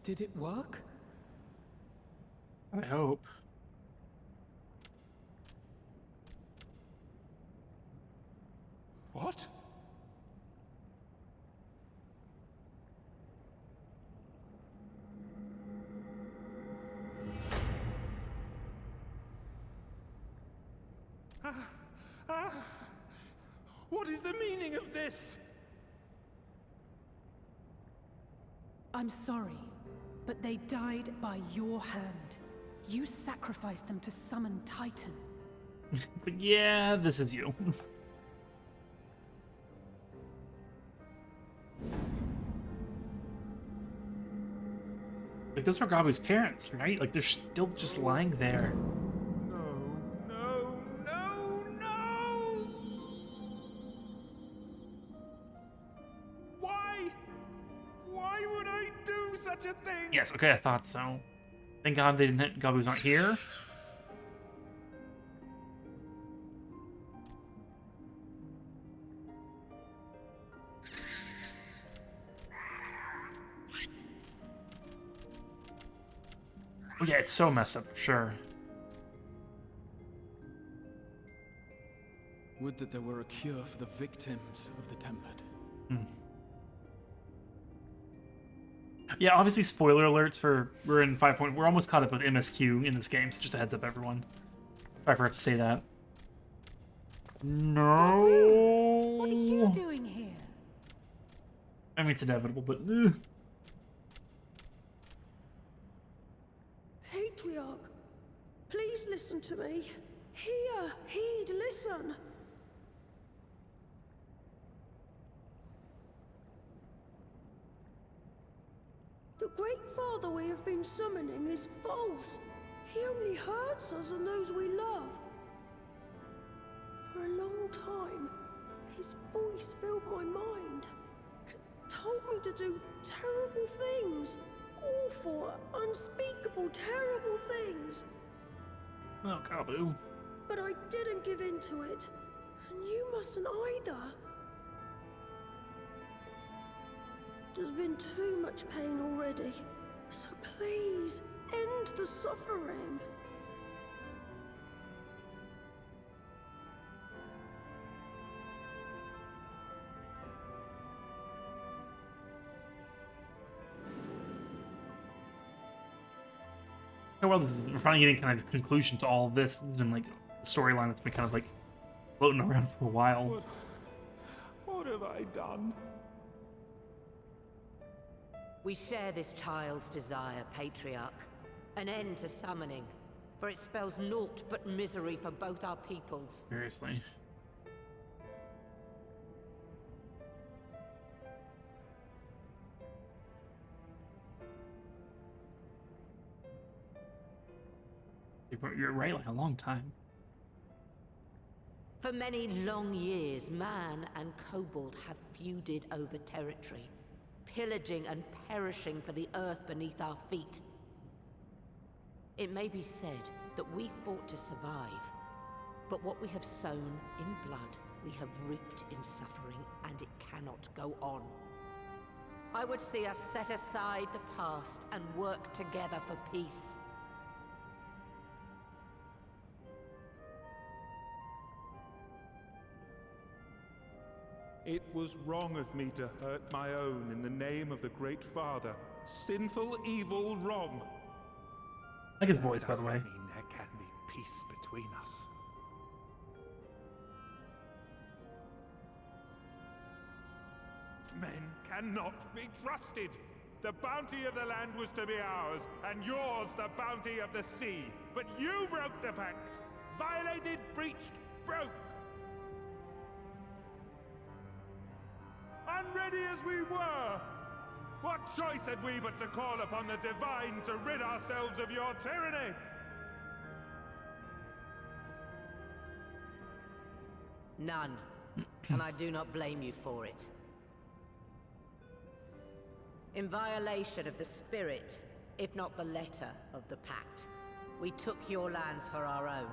[SPEAKER 21] Did it work?
[SPEAKER 1] I hope.
[SPEAKER 21] What?
[SPEAKER 4] What is the meaning of this?
[SPEAKER 15] I'm sorry, but they died by your hand. You sacrificed them to summon Titan.
[SPEAKER 1] But yeah, this is you. Like, those are Gabu's parents, right? Like, they're still just lying there.
[SPEAKER 4] Why would I do such a thing?
[SPEAKER 1] Yes, okay, I thought so. Thank God they didn't. Gabu's not here. Oh yeah, it's so messed up, for sure.
[SPEAKER 21] Would that there were a cure for the victims of the Tempered.
[SPEAKER 1] Hmm. Yeah, obviously spoiler alerts for we're in 5. We're almost caught up with MSQ in this game, so just a heads up, everyone. I forgot to say that. No.
[SPEAKER 15] What are you doing here?
[SPEAKER 1] I mean, it's inevitable, but.
[SPEAKER 3] Patriarch, please listen to me. Hear, heed, listen. The Great Father we have been summoning is false. He only hurts us and those we love. For a long time, his voice filled my mind. It told me to do terrible things. Awful, unspeakable, terrible things.
[SPEAKER 1] Oh, Gabu.
[SPEAKER 3] But I didn't give in to it. And you mustn't either. There's been too much pain already. So please, end the suffering.
[SPEAKER 1] Oh, well, we're finally getting kind of a conclusion to all of this. This has been like a storyline that's been kind of like floating around for a while.
[SPEAKER 21] What have I done?
[SPEAKER 5] We share this child's desire, Patriarch. An end to summoning, for it spells naught but misery for both our peoples.
[SPEAKER 1] Seriously. You're right, like a long time.
[SPEAKER 5] For many long years, man and kobold have feuded over territory, pillaging and perishing for the earth beneath our feet. It may be said that we fought to survive, but what we have sown in blood, we have reaped in suffering, and it cannot go on. I would see us set aside the past and work together for peace.
[SPEAKER 21] It was wrong of me to hurt my own in the name of the Great Father. Sinful, evil, wrong.
[SPEAKER 1] I like his voice, by the way.
[SPEAKER 21] Doesn't mean there can be peace between us. Men cannot be trusted. The bounty of the land was to be ours, and yours the bounty of the sea. But you broke the pact. Violated, breached, broke. Unready as we were, what choice had we but to call upon the divine to rid ourselves of your tyranny?
[SPEAKER 5] None, and I do not blame you for it. In violation of the spirit, if not the letter of the pact, we took your lands for our own.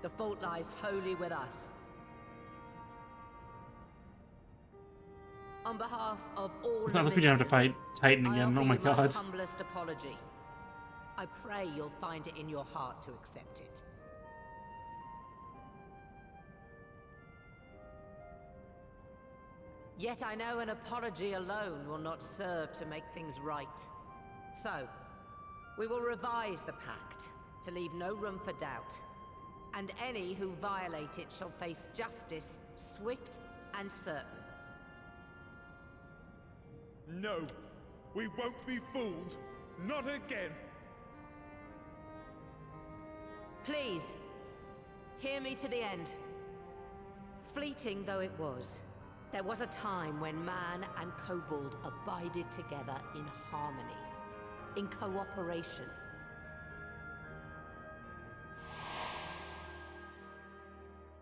[SPEAKER 5] The fault lies wholly with us. On behalf of all
[SPEAKER 1] Unless we don't have to fight Titan again. Oh my god.
[SPEAKER 5] my humblest apology. I pray you'll find it in your heart to accept it. Yet I know an apology alone will not serve to make things right. So, we will revise the pact to leave no room for doubt. And any who violate it shall face justice, swift and certain.
[SPEAKER 21] No, we won't be fooled. Not again.
[SPEAKER 5] Please, hear me to the end. Fleeting though it was, there was a time when man and kobold abided together in harmony, in cooperation.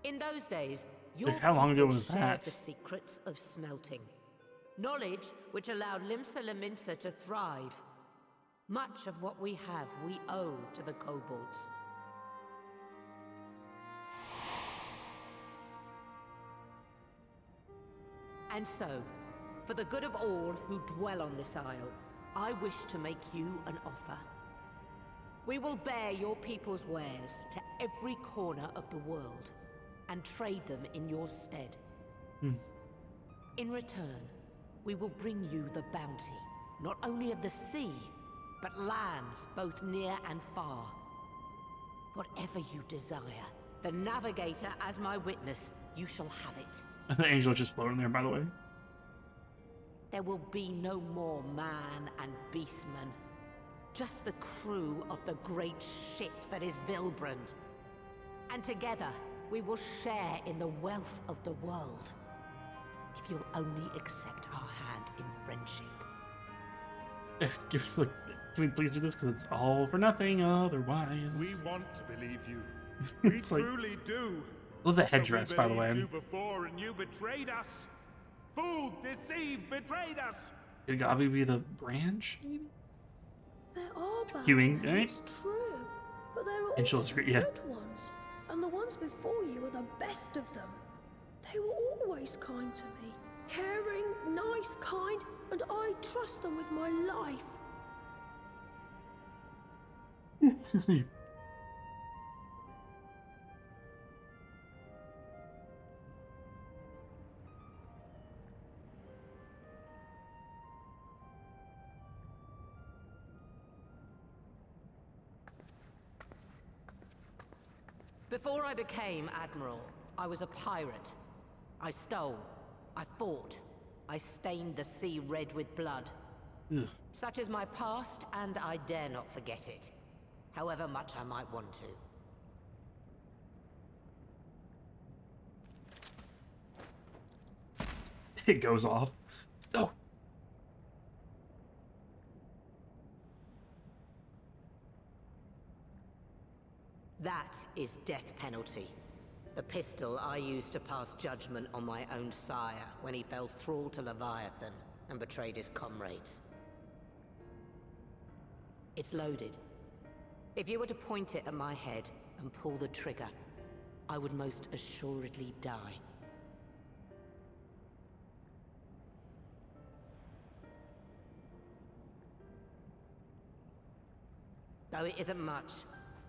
[SPEAKER 5] In those days, your
[SPEAKER 1] How long ago
[SPEAKER 5] people
[SPEAKER 1] was
[SPEAKER 5] shared
[SPEAKER 1] that?
[SPEAKER 5] the secrets of smelting. Knowledge which allowed Limsa Lominsa to thrive. Much of what we have, we owe to the kobolds. And so, for the good of all who dwell on this isle, I wish to make you an offer. We will bear your people's wares to every corner of the world, and trade them in your stead. In return, we will bring you the bounty, not only of the sea, but lands both near and far. Whatever you desire, the Navigator as my witness, you shall have it.
[SPEAKER 1] The angel is just floating there, by the way.
[SPEAKER 5] There will be no more man and beastman. Just the crew of the great ship that is Vilbrand. And together, we will share in the wealth of the world. If you'll only accept our hand in friendship.
[SPEAKER 1] Look, can we please do this? Because it's all for nothing otherwise.
[SPEAKER 21] We want to believe you. We truly do.
[SPEAKER 1] Love the headdress, by the way.
[SPEAKER 21] You before and you betrayed us. Fooled, deceived, betrayed us.
[SPEAKER 1] Could Gabi be the branch? Maybe?
[SPEAKER 3] There are bad
[SPEAKER 1] Queuing,
[SPEAKER 3] men,
[SPEAKER 1] right?
[SPEAKER 3] it's true, but there are
[SPEAKER 1] Angel's
[SPEAKER 3] also
[SPEAKER 1] great, yeah.
[SPEAKER 3] good ones, and the ones before you are the best of them. They were always kind to me, caring, nice, kind, and I trust them with my life.
[SPEAKER 1] Excuse me.
[SPEAKER 5] Before I became Admiral, I was a pirate. I stole, I fought, I stained the sea red with blood.
[SPEAKER 1] Ugh.
[SPEAKER 5] Such is my past, and I dare not forget it, however much I might want to.
[SPEAKER 1] It goes off. Oh.
[SPEAKER 5] That is death penalty. The pistol I used to pass judgment on my own sire when he fell thrall to Leviathan and betrayed his comrades. It's loaded. If you were to point it at my head and pull the trigger, I would most assuredly die. Though it isn't much,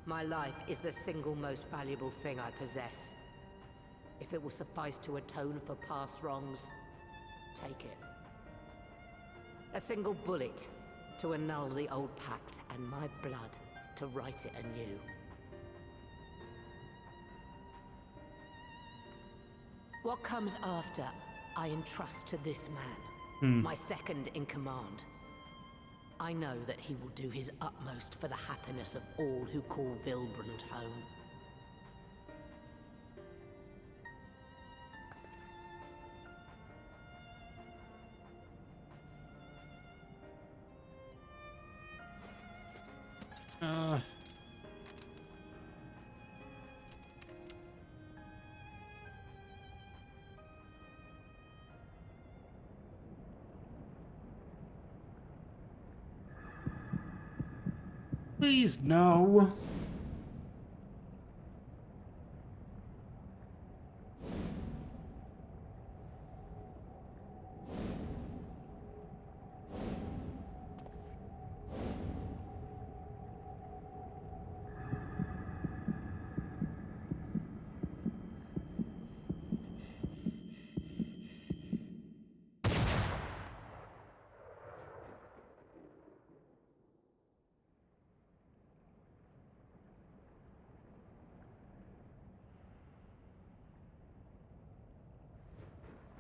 [SPEAKER 5] my life is the single most valuable thing I possess. If it will suffice to atone for past wrongs, take it. A single bullet to annul the old pact, and my blood to write it anew. What comes after, I entrust to this man, my second in command. I know that he will do his utmost for the happiness of all who call Vilbrand home.
[SPEAKER 1] Please, no.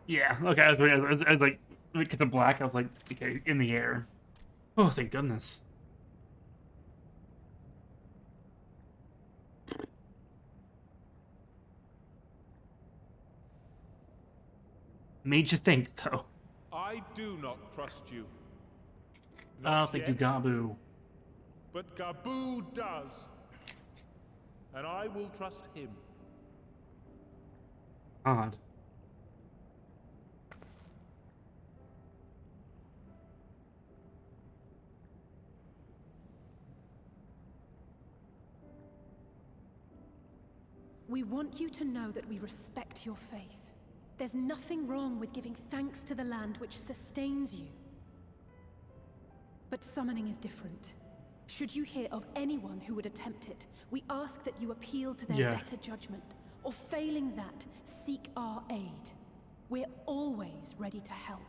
[SPEAKER 1] Yeah, okay, I was like, because of black, I was like, okay, in the air. Oh, thank goodness. Made you think, though.
[SPEAKER 21] I do not trust you.
[SPEAKER 1] Oh, thank you, Gabu.
[SPEAKER 21] But Gabu does. And I will trust him.
[SPEAKER 1] Odd.
[SPEAKER 15] We want you to know that we respect your faith. There's nothing wrong with giving thanks to the land which sustains you. But summoning is different. Should you hear of anyone who would attempt it, we ask that you appeal to their better judgment, or failing that, seek our aid. We're always ready to help.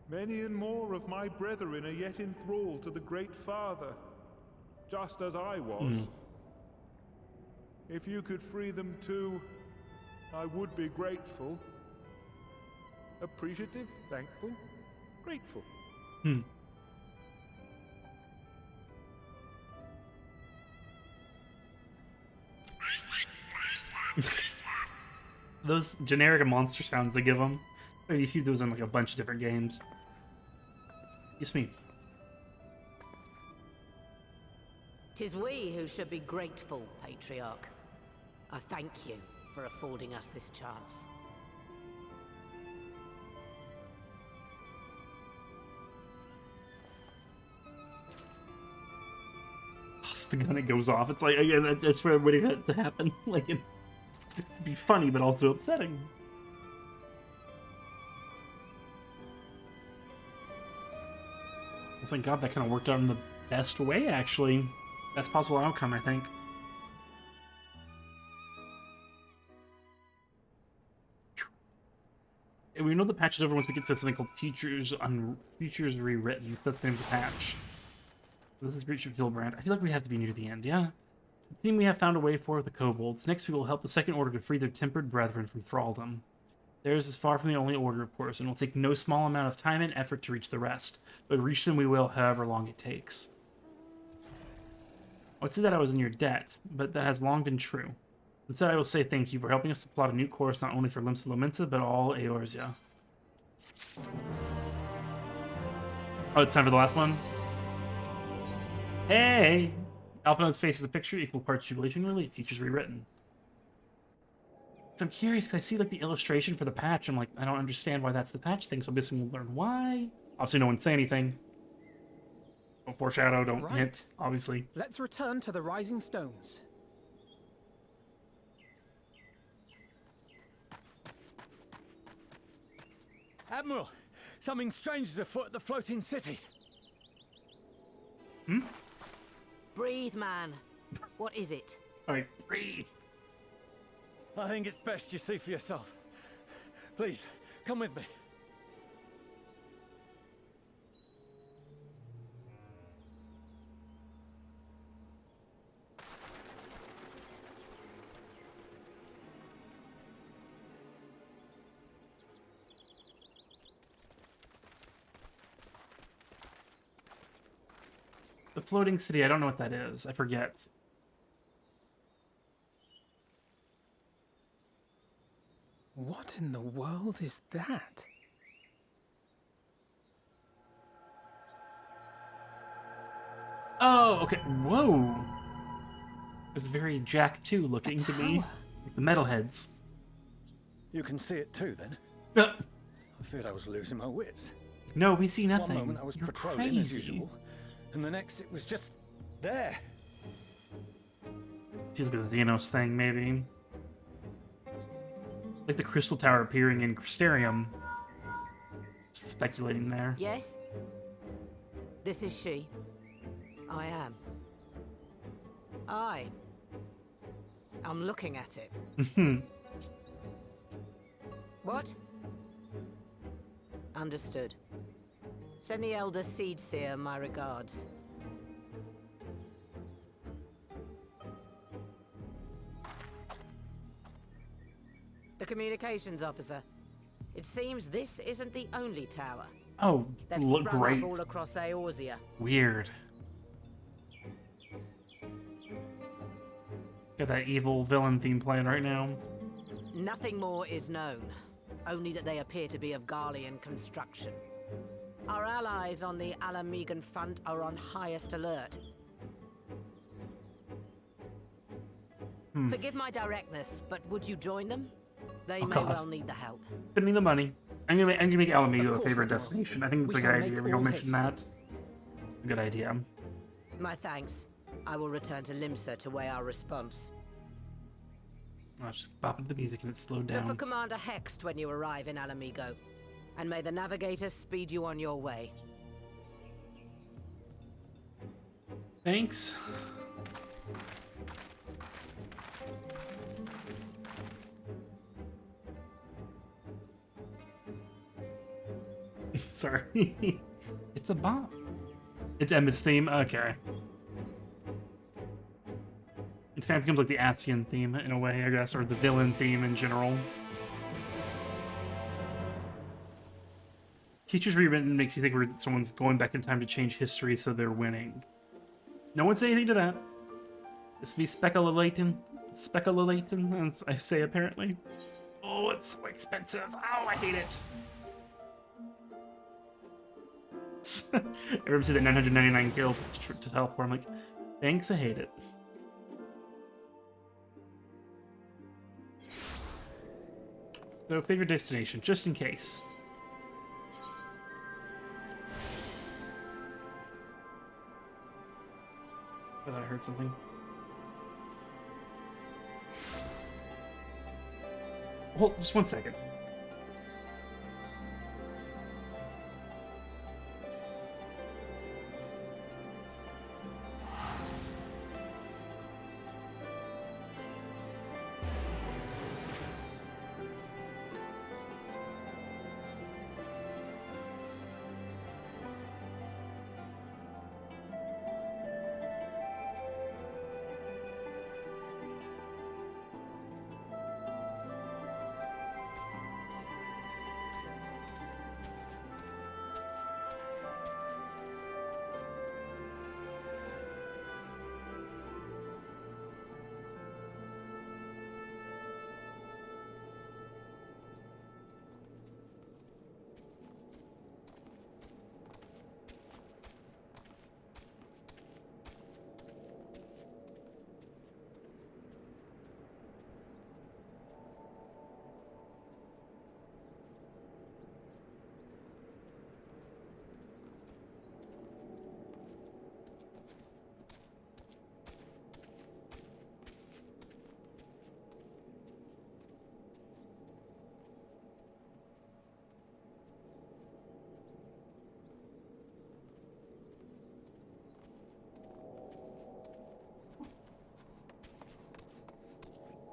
[SPEAKER 21] Many and more of my brethren are yet in thrall to the Great Father, just as I was. If you could free them too, I would be grateful. Appreciative, thankful, grateful.
[SPEAKER 1] Those generic monster sounds they give them, you hear those in like a bunch of different games. Yes, me.
[SPEAKER 5] 'Tis we who should be grateful, Patriarch. I thank you for affording us this chance.
[SPEAKER 1] The gun, it goes off. It's like, again, that's where I'm waiting for it to happen. Like, it'd be funny, but also upsetting. Thank God that kind of worked out in the best way, actually. Best possible outcome, I think. And we know the patch is over once we get to something called Features Rewritten. That's the name of the patch. This is Breach of Hilbrand. I feel like we have to be near the end, yeah? It seems we have found a way forward with the kobolds. Next we will help the Second Order to free their tempered brethren from thraldom. Theirs is far from the only order, of course, and it will take no small amount of time and effort to reach the rest. But reach them we will, however long it takes. I would say that I was in your debt, but that has long been true. Instead, I will say thank you for helping us to plot a new course not only for Limsa Lominsa, but all Eorzea. Oh, it's time for the last one? Hey! Alphinaud's face is a picture, equal parts jubilation and relief, features rewritten. So I'm curious, because I see like the illustration for the patch, I'm like, I don't understand why that's the patch thing, so I'm guessing we'll learn why. Obviously no one say anything. Don't foreshadow, don't hint, obviously.
[SPEAKER 7] Let's return to the Rising Stones.
[SPEAKER 10] Admiral, something strange is afoot at the floating city.
[SPEAKER 1] Hmm?
[SPEAKER 5] Breathe, man. What is it?
[SPEAKER 1] Alright, breathe.
[SPEAKER 10] I think it's best you see for yourself. Please, come with me.
[SPEAKER 1] The floating city, I don't know what that is. I forget.
[SPEAKER 7] What in the world is that?
[SPEAKER 1] Oh, okay. Whoa. It's very Jack 2 looking to me. Like the metalheads.
[SPEAKER 10] You can see it too, then? I feared I was losing my wits.
[SPEAKER 1] No, we see nothing.
[SPEAKER 10] One moment I was
[SPEAKER 1] You're
[SPEAKER 10] patrolling
[SPEAKER 1] crazy.
[SPEAKER 10] as usual, and the next it was just there.
[SPEAKER 1] She's like a Xenos thing, maybe. Like the Crystal Tower appearing in Crystarium. Just speculating there.
[SPEAKER 5] Yes? This is she. I am. I'm looking at it. What? Understood. Send the Elder Seedseer my regards. The communications officer. It seems this isn't the only tower.
[SPEAKER 1] Oh,
[SPEAKER 5] They've
[SPEAKER 1] look
[SPEAKER 5] sprung
[SPEAKER 1] great.
[SPEAKER 5] up all across Eorzea.
[SPEAKER 1] Weird. Got that evil villain theme playing right now.
[SPEAKER 5] Nothing more is known, only that they appear to be of Garlean construction. Our allies on the Alamegan front are on highest alert. Forgive my directness, but would you join them? They may well need the help.
[SPEAKER 1] Give me the money. I'm gonna make Alameda a favorite destination. I think that's a good idea. We're gonna mention that. Good idea.
[SPEAKER 5] My thanks. I will return to Limsa to weigh our response.
[SPEAKER 1] I'll just bop into the music and it's slowed
[SPEAKER 5] Look for
[SPEAKER 1] down.
[SPEAKER 5] Commander Hext when you arrive in Alamigo, and may the Navigator speed you on your way.
[SPEAKER 1] Thanks. Sorry. It's a bop. It's Emma's theme? Okay. It kind of becomes like the Asian theme in a way, I guess, or the villain theme in general. Teachers Rewritten makes you think someone's going back in time to change history so they're winning. No one say anything to that. This be speculating. Speculating, as I say apparently. Oh, it's so expensive. Oh, I hate it. I remember seeing that 999 guild to teleport. I'm like, thanks, I hate it. So, favorite destination, just in case. I thought I heard something. Hold, just one second.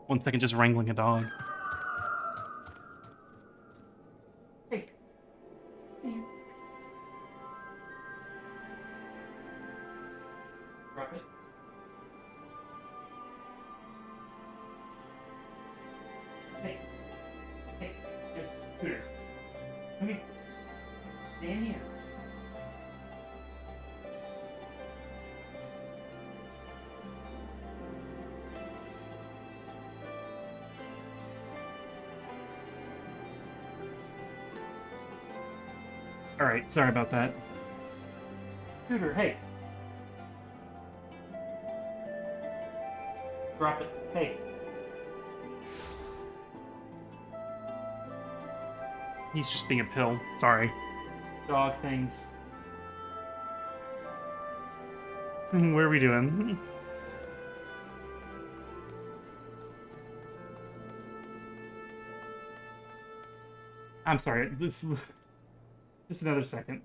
[SPEAKER 1] 1 second, just wrangling a dog. Hey. Drop it. Hey. Hey. Here. Come here. Stay in here. Alright, sorry about that. Scooter, hey. Drop it. Hey. He's just being a pill. Sorry. Dog things. What are we doing? I'm sorry. This... Just another second.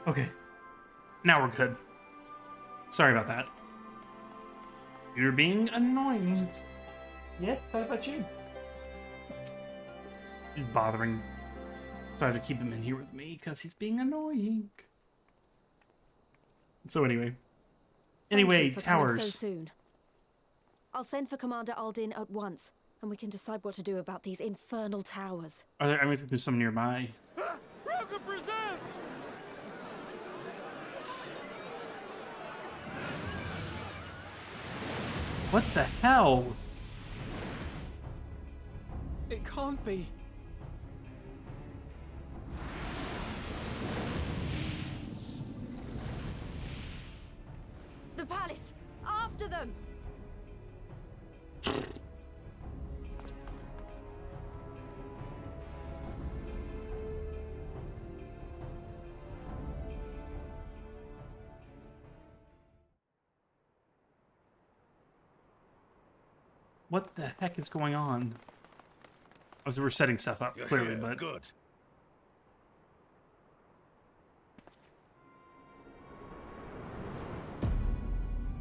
[SPEAKER 1] Okay. Now we're good. Sorry about that. You're being annoying. Yeah, how about you? He's bothering. Try to keep him in here with me because he's being annoying. So anyway. Anyway, towers.
[SPEAKER 3] So soon. I'll send for Commander Aldin at once, and we can decide what to do about these infernal towers.
[SPEAKER 1] Are there? I mean, there's some nearby. What the hell?
[SPEAKER 7] It can't be.
[SPEAKER 3] The palace! After them!
[SPEAKER 1] What the heck is going on? Oh, so we're setting stuff up, clearly,
[SPEAKER 4] Here,
[SPEAKER 1] but...
[SPEAKER 4] good.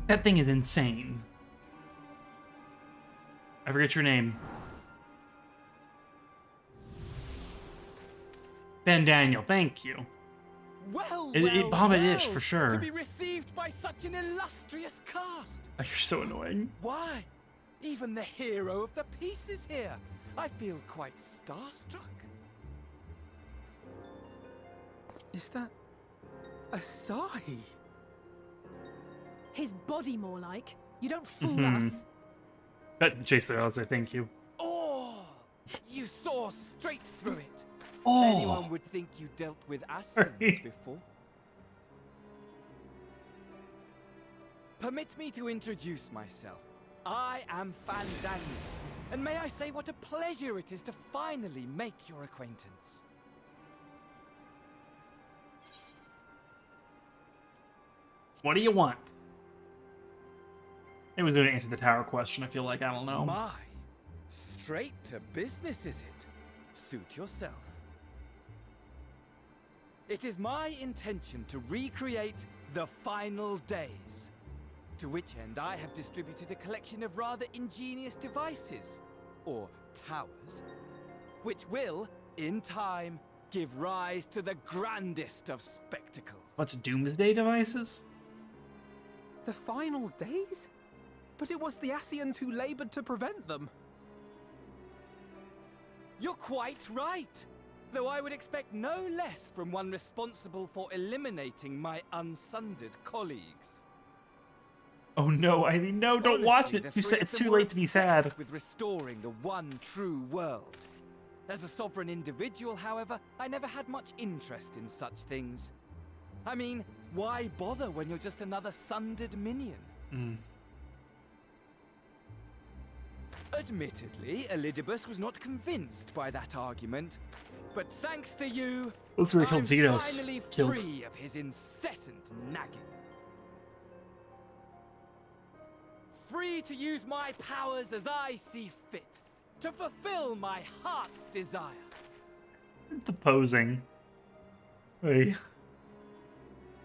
[SPEAKER 1] That thing is insane. I forget your name. Ben Daniel, thank you.
[SPEAKER 7] Well,
[SPEAKER 1] Bob it is, for sure.
[SPEAKER 7] To be received by such an illustrious cast.
[SPEAKER 1] Oh, you're so annoying.
[SPEAKER 7] Why? Even the hero of the piece is here. I feel quite starstruck. Is that a sigh?
[SPEAKER 15] His body, more like. You don't fool us.
[SPEAKER 1] That chase there, I'll say thank you.
[SPEAKER 7] Oh, you saw straight through it.
[SPEAKER 1] Oh.
[SPEAKER 7] Anyone would think you dealt with Assassins before. Permit me to introduce myself. I am Fandaniel, and may I say what a pleasure it is to finally make your acquaintance.
[SPEAKER 1] What do you want? It was going to answer the tower question, I feel like. I don't know.
[SPEAKER 7] My, straight to business, is it? Suit yourself. It is my intention to recreate the final days. To which end I have distributed a collection of rather ingenious devices, or towers, which will, in time, give rise to the grandest of spectacles.
[SPEAKER 1] What's doomsday devices?
[SPEAKER 7] The final days? But it was the Ascians who labored to prevent them. You're quite right, though I would expect no less from one responsible for eliminating my unsundered colleagues.
[SPEAKER 1] Oh no, I mean, no, don't watch it. It's too late to be sad.
[SPEAKER 7] With restoring the one true world. As a sovereign individual, however, I never had much interest in such things. I mean, why bother when you're just another sundered minion? Admittedly, Elidibus was not convinced by that argument, but thanks to you,
[SPEAKER 1] That's where he told
[SPEAKER 7] I'm
[SPEAKER 1] Xenos
[SPEAKER 7] finally
[SPEAKER 1] killed.
[SPEAKER 7] free of his incessant nagging. Free to use my powers as I see fit, to fulfill my heart's desire.
[SPEAKER 1] The posing. Hey.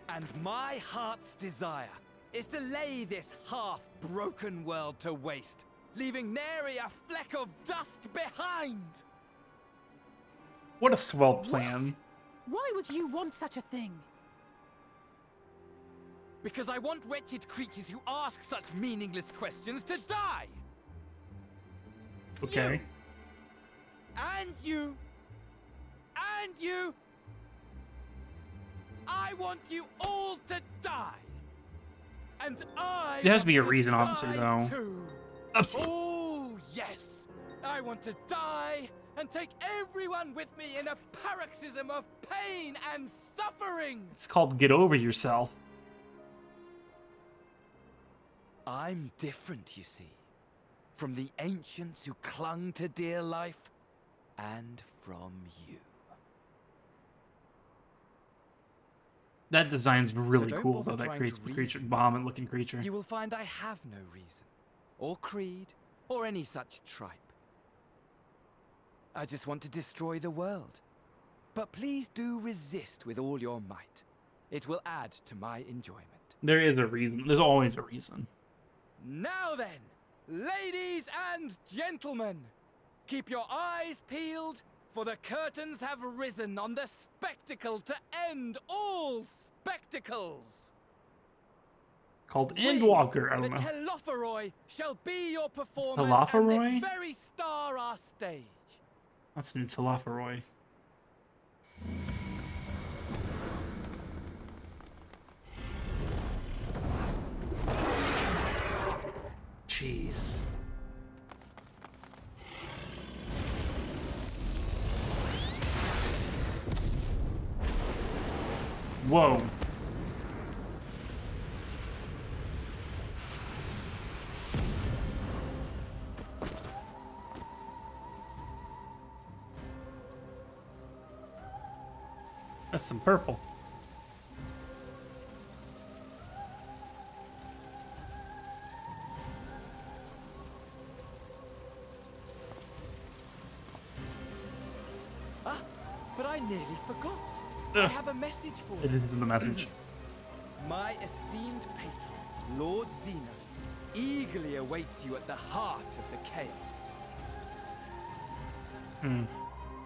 [SPEAKER 7] And my heart's desire is to lay this half-broken world to waste, leaving nary a fleck of dust behind.
[SPEAKER 1] What a swell plan.
[SPEAKER 15] Why would you want such a thing?
[SPEAKER 7] Because I want wretched creatures who ask such meaningless questions to die.
[SPEAKER 1] Okay.
[SPEAKER 7] And you. And you. I want you all to die. And I
[SPEAKER 1] There has to be a
[SPEAKER 7] want
[SPEAKER 1] reason,
[SPEAKER 7] die
[SPEAKER 1] obviously, though.
[SPEAKER 7] too. Oh, yes. I want to die and take everyone with me in a paroxysm of pain and suffering.
[SPEAKER 1] It's called Get Over Yourself.
[SPEAKER 7] I'm different, you see, from the ancients who clung to dear life, and from you.
[SPEAKER 1] That design's really
[SPEAKER 7] So don't
[SPEAKER 1] cool,
[SPEAKER 7] bother
[SPEAKER 1] though, that
[SPEAKER 7] trying to
[SPEAKER 1] creature,
[SPEAKER 7] reason.
[SPEAKER 1] bomb-looking creature.
[SPEAKER 7] You will find I have no reason, or creed, or any such tripe. I just want to destroy the world. But please do resist with all your might. It will add to my enjoyment.
[SPEAKER 1] There is a reason. There's always a reason.
[SPEAKER 7] Now then, ladies and gentlemen, keep your eyes peeled, for the curtains have risen on the spectacle to end all spectacles.
[SPEAKER 1] Called Endwalker. I don't
[SPEAKER 7] The
[SPEAKER 1] know.
[SPEAKER 7] Telophoroi shall be your performers, and
[SPEAKER 1] Telophoroi?
[SPEAKER 7] this very star our stage.
[SPEAKER 1] That's new Telophoroi. Jeez. Whoa. That's some purple.
[SPEAKER 7] Ah, but I nearly forgot.
[SPEAKER 1] Ugh.
[SPEAKER 7] I have a message for
[SPEAKER 1] It
[SPEAKER 7] you.
[SPEAKER 1] is in the message.
[SPEAKER 7] My esteemed patron, Lord Xenos, eagerly awaits you at the heart of the chaos.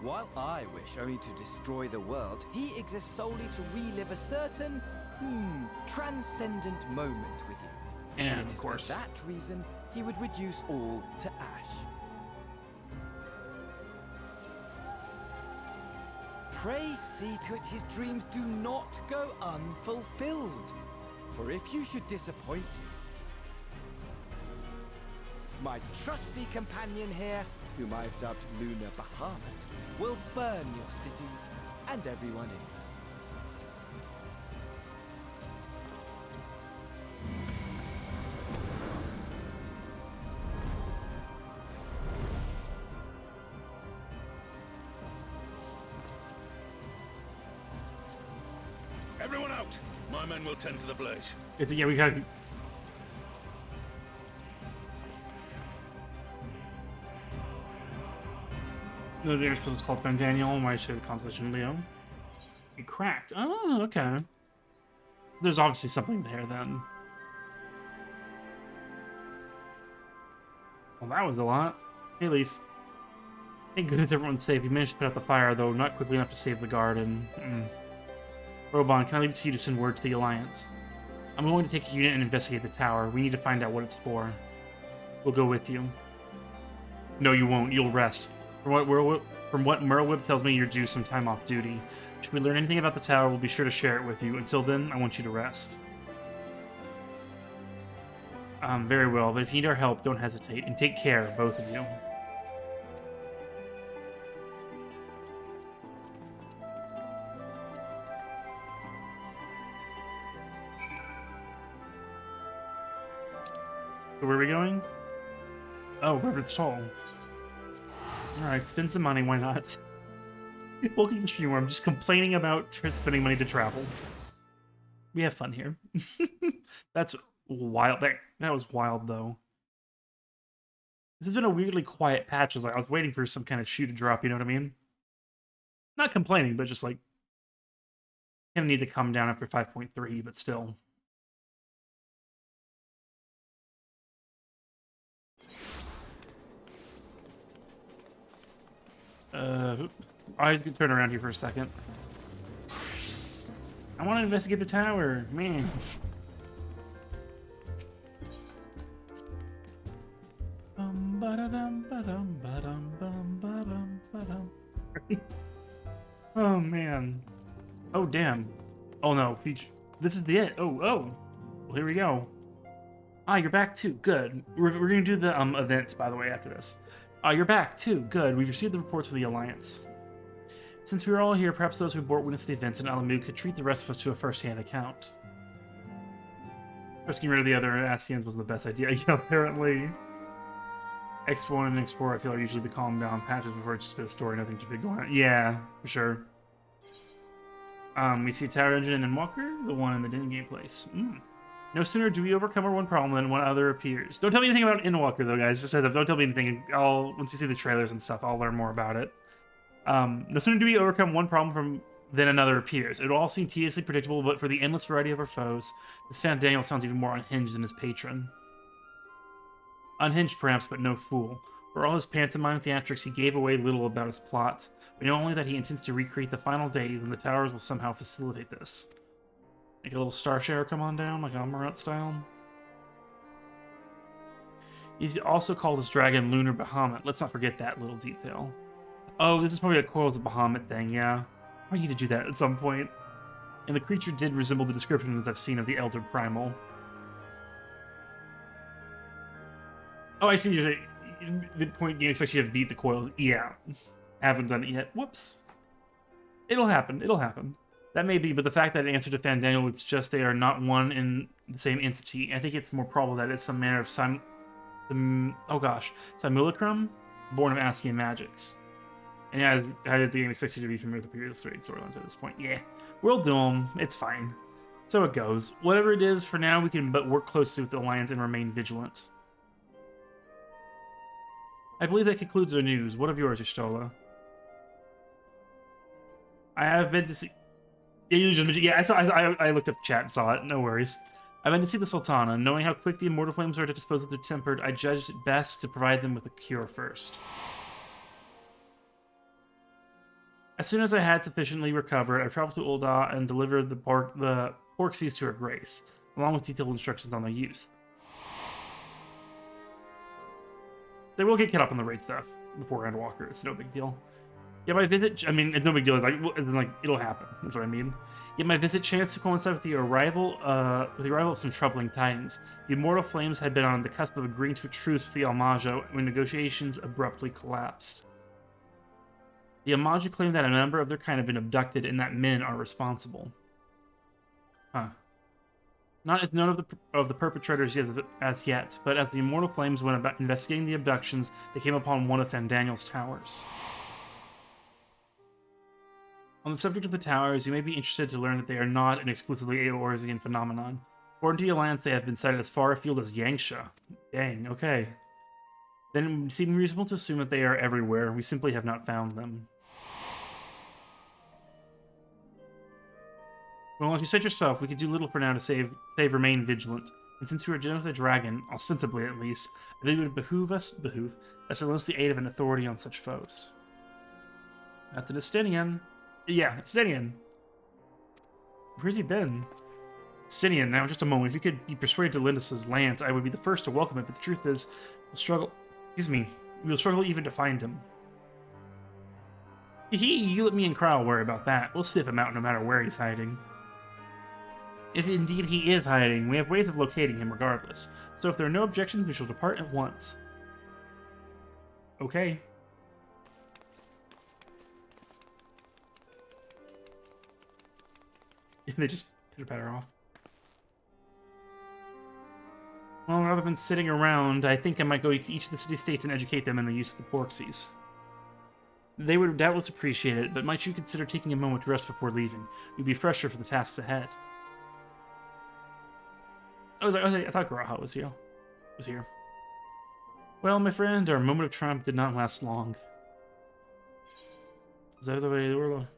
[SPEAKER 7] While I wish only to destroy the world, he exists solely to relive a certain, transcendent moment with you.
[SPEAKER 1] And
[SPEAKER 7] it
[SPEAKER 1] of
[SPEAKER 7] is
[SPEAKER 1] course.
[SPEAKER 7] for that reason, he would reduce all to ash. Pray see to it his dreams do not go unfulfilled. For if you should disappoint, my trusty companion here, whom I've dubbed Lunar Bahamut, will burn your cities and everyone in it.
[SPEAKER 11] Everyone out! My men will tend to the blaze.
[SPEAKER 1] Yeah, we got. The nearest place is called Ben Daniel. Why should the constellation Leo? Be cracked. Oh, okay. There's obviously something there then. Well, that was a lot. Hey, Elise. Thank goodness everyone's safe. You managed to put out the fire, though not quickly enough to save the garden. Robon, can I leave it to you to send word to the Alliance? I'm going to take a unit and investigate the tower. We need to find out what it's for. We'll go with you. No, you won't. You'll rest. From what Merlwyb tells me, you're due some time off duty. Should we learn anything about the tower, we'll be sure to share it with you. Until then, I want you to rest. Very well, but if you need our help, don't hesitate, and take care, both of you. So where are we going? Oh, Robert's Toll. Alright, spend some money, why not? Welcome to the stream where I'm just complaining about spending money to travel. We have fun here. That's wild. That was wild, though. This has been a weirdly quiet patch. I was waiting for some kind of shoe to drop, you know what I mean? Not complaining, but just like... Gonna need to come down after 5.3, but still. I can turn around here for a second. I want to investigate the tower, man. Oh man. Oh damn. Oh no, Peach. This is the it. Oh. Well, here we go. Ah, you're back too. Good. We're gonna do the event, by the way, after this. You're back too. Good. We've received the reports from the Alliance. Since we were all here, perhaps those who bore witness to the events in Alamut could treat the rest of us to a first-hand account. Just getting rid of the other Asians was the best idea. Yeah, apparently. X1 and X4, I feel, are usually the calm down patches before it's just a bit of story, nothing too big going on. Yeah, for sure. We see Tower Engine and Walker, the one in the Den Game place. No sooner do we overcome our one problem than one other appears. Don't tell me anything about Endwalker, though, guys. Just heads up, don't tell me anything. Once you see the trailers and stuff, I'll learn more about it. No sooner do we overcome one problem than another appears. It will all seem tediously predictable, but for the endless variety of our foes, this fan Daniel sounds even more unhinged than his patron. Unhinged, perhaps, but no fool. For all his pantomime theatrics, he gave away little about his plot. We know only that he intends to recreate the final days, and the towers will somehow facilitate this. Make a little star share come on down, like Amarant style. He also called his dragon Lunar Bahamut. Let's not forget that little detail. Oh, this is probably a Coils of Bahamut thing, yeah. I need to do that at some point. And the creature did resemble the descriptions I've seen of the Elder Primal. Oh, I see you're saying the point game expects you to beat the Coils. Yeah. Haven't done it yet. Whoops. It'll happen. It'll happen. That may be, but the fact that it answered to Fandaniel, it's just they are not one in the same entity. I think it's more probable that it's some manner of simulacrum born of Ascian magics. And yeah, how did the game expect you to be familiar with the previous storylines at this point? Yeah. We'll do them. It's fine. So it goes. Whatever it is, for now, we can but work closely with the Alliance and remain vigilant. I believe that concludes our news. What of yours, Y'shtola? I have been to see... Yeah, I looked up the chat and saw it. No worries. I've been to see the Sultana. Knowing how quick the immortal flames are to dispose of their tempered, I judged it best to provide them with a cure first. As soon as I had sufficiently recovered, I traveled to Ul'dah and delivered the Porxies to her grace, along with detailed instructions on their use. They will get caught up on the raid stuff before Endwalker. It's no big deal. Yeah, my visit... I mean, it's no big deal. Like, it'll happen. That's what I mean. Yet my visit chanced to coincide with the arrival of some troubling tidings. The Immortal Flames had been on the cusp of agreeing to a truce with the Almajo when negotiations abruptly collapsed. The Almajo claimed that a number of their kind have been abducted and that men are responsible. Huh. Not as none of the perpetrators as yet, but as the Immortal Flames went about investigating the abductions, they came upon one of Fandaniel's towers. On the subject of the towers, you may be interested to learn that they are not an exclusively Eorzean phenomenon. According to the Alliance, they have been sighted as far afield as Yangsha. Dang, okay. Then it would seem reasonable to assume that they are everywhere. We simply have not found them. Well, as you said yourself, we could do little for now to save remain vigilant. And since we are dealing with a dragon, ostensibly at least, I think it would behoove us to enlist the aid of an authority on such foes. That's an Estinian. Yeah, Estinian. Where's he been? Estinian, now just a moment. If you could be persuaded to lend us his lance, I would be the first to welcome it, but the truth is, we'll struggle even to find him. You let me and Kryle worry about that. We'll sniff him out no matter where he's hiding. If indeed he is hiding, we have ways of locating him regardless. So if there are no objections, we shall depart at once. Okay. They just pitter-patter off. Well, rather than sitting around, I think I might go to each of the city-states and educate them in the use of the porxies. They would doubtless appreciate it, but might you consider taking a moment to rest before leaving? You'd be fresher for the tasks ahead. I thought Garaha was here. Well, my friend, our moment of triumph did not last long. Is that the way they were going?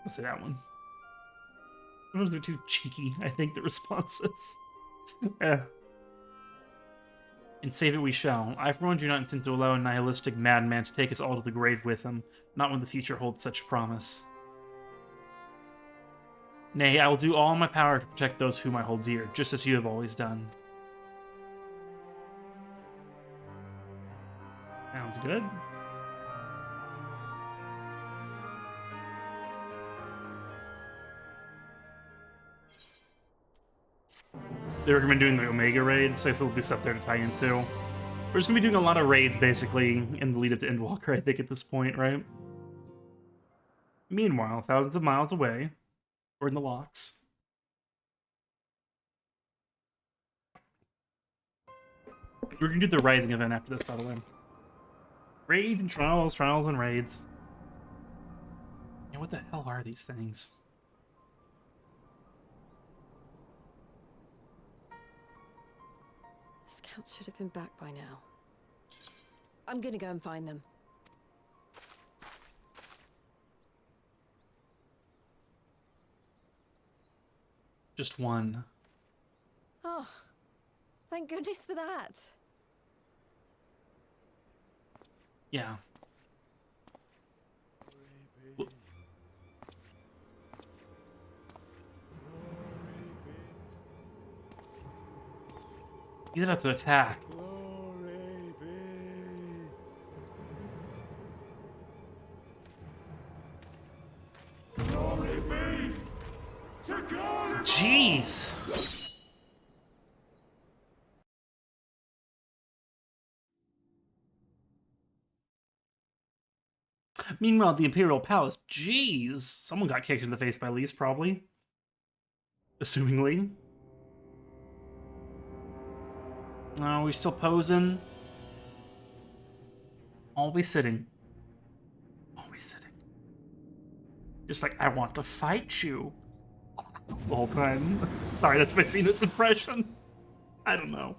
[SPEAKER 1] Let's say that one. Sometimes they're too cheeky, I think, the responses. Yeah. And save it we shall. I, for one, do not intend to allow a nihilistic madman to take us all to the grave with him, not when the future holds such promise. Nay, I will do all in my power to protect those whom I hold dear, just as you have always done. Sounds good. They recommend doing the Omega raids, so there'll be stuff there to tie into. We're just going to be doing a lot of raids, basically, in the lead-up to Endwalker, I think, at this point, right? Meanwhile, thousands of miles away, we're in the locks. We're going to do the Rising event after this, by the way. Raids and trials and raids. Yeah, what the hell are these things?
[SPEAKER 3] Scouts should have been back by now. I'm gonna go and find them.
[SPEAKER 1] Just one.
[SPEAKER 3] Oh, thank goodness for that.
[SPEAKER 1] Yeah. He's about to attack.
[SPEAKER 11] Glory be to God.
[SPEAKER 1] Jeez. Meanwhile, at the Imperial Palace, jeez, someone got kicked in the face by Lise, probably. Assumingly. Oh, we still posing? Always sitting. Always sitting. Just like, I want to fight you. The whole time. Sorry, that's my Xenos impression. I don't know.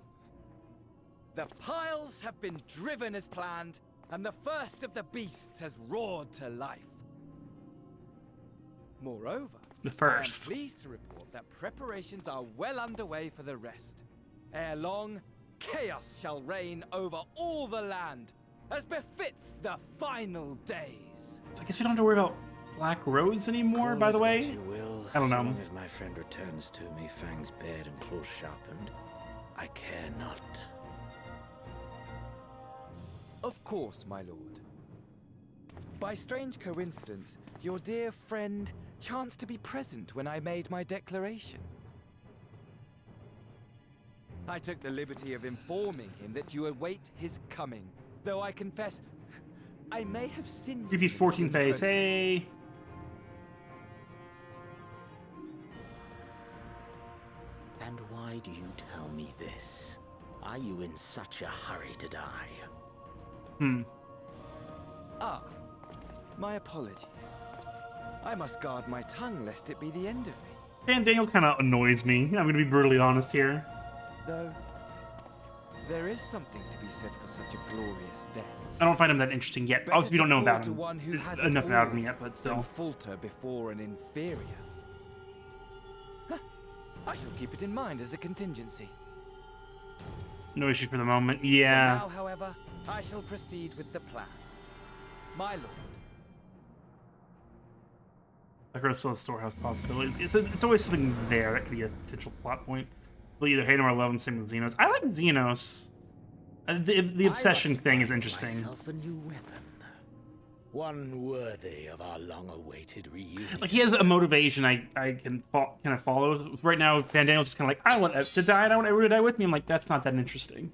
[SPEAKER 7] The piles have been driven as planned, and the first of the beasts has roared to life. Moreover,
[SPEAKER 1] the first.
[SPEAKER 7] I am pleased to report that preparations are well underway for the rest. Ere long, chaos shall reign over all the land, as befits the final days.
[SPEAKER 1] So I guess we don't have to worry about Black Roads anymore, by the way? I don't know.
[SPEAKER 10] As long as my friend returns to me, fangs bared and claws sharpened, I care not.
[SPEAKER 7] Of course, my lord. By strange coincidence, your dear friend chanced to be present when I made my declaration. I took the liberty of informing him that you await his coming, though I confess I may have sinned.
[SPEAKER 1] FF14 face, hey!
[SPEAKER 10] And why do you tell me this? Are you in such a hurry to die?
[SPEAKER 7] Ah, my apologies. I must guard my tongue lest it be the end of me.
[SPEAKER 1] And Daniel kind of annoys me. I'm going to be brutally honest here.
[SPEAKER 7] Though, there is something to be said for such a glorious death.
[SPEAKER 1] I don't find him that interesting yet. Obviously, we don't know about him. Enough about him yet, but still.
[SPEAKER 7] Falter before an inferior. Huh. I shall keep it in mind as a contingency.
[SPEAKER 1] No issue for the moment. Yeah.
[SPEAKER 7] For now, however, I shall proceed with the plan. My lord.
[SPEAKER 1] Like our still storehouse possibilities. It's always something there that could be a potential plot point. We'll either hate him or love him. Same with Xenos. I like Xenos. The obsession thing is interesting.
[SPEAKER 10] A new weapon. One worthy of our long-awaited reunion.
[SPEAKER 1] Like, he has a motivation I can kind of follow. Right now, Van Daniel's just kind of like, I want to die, and I want everyone to die with me. I'm like, that's not that interesting.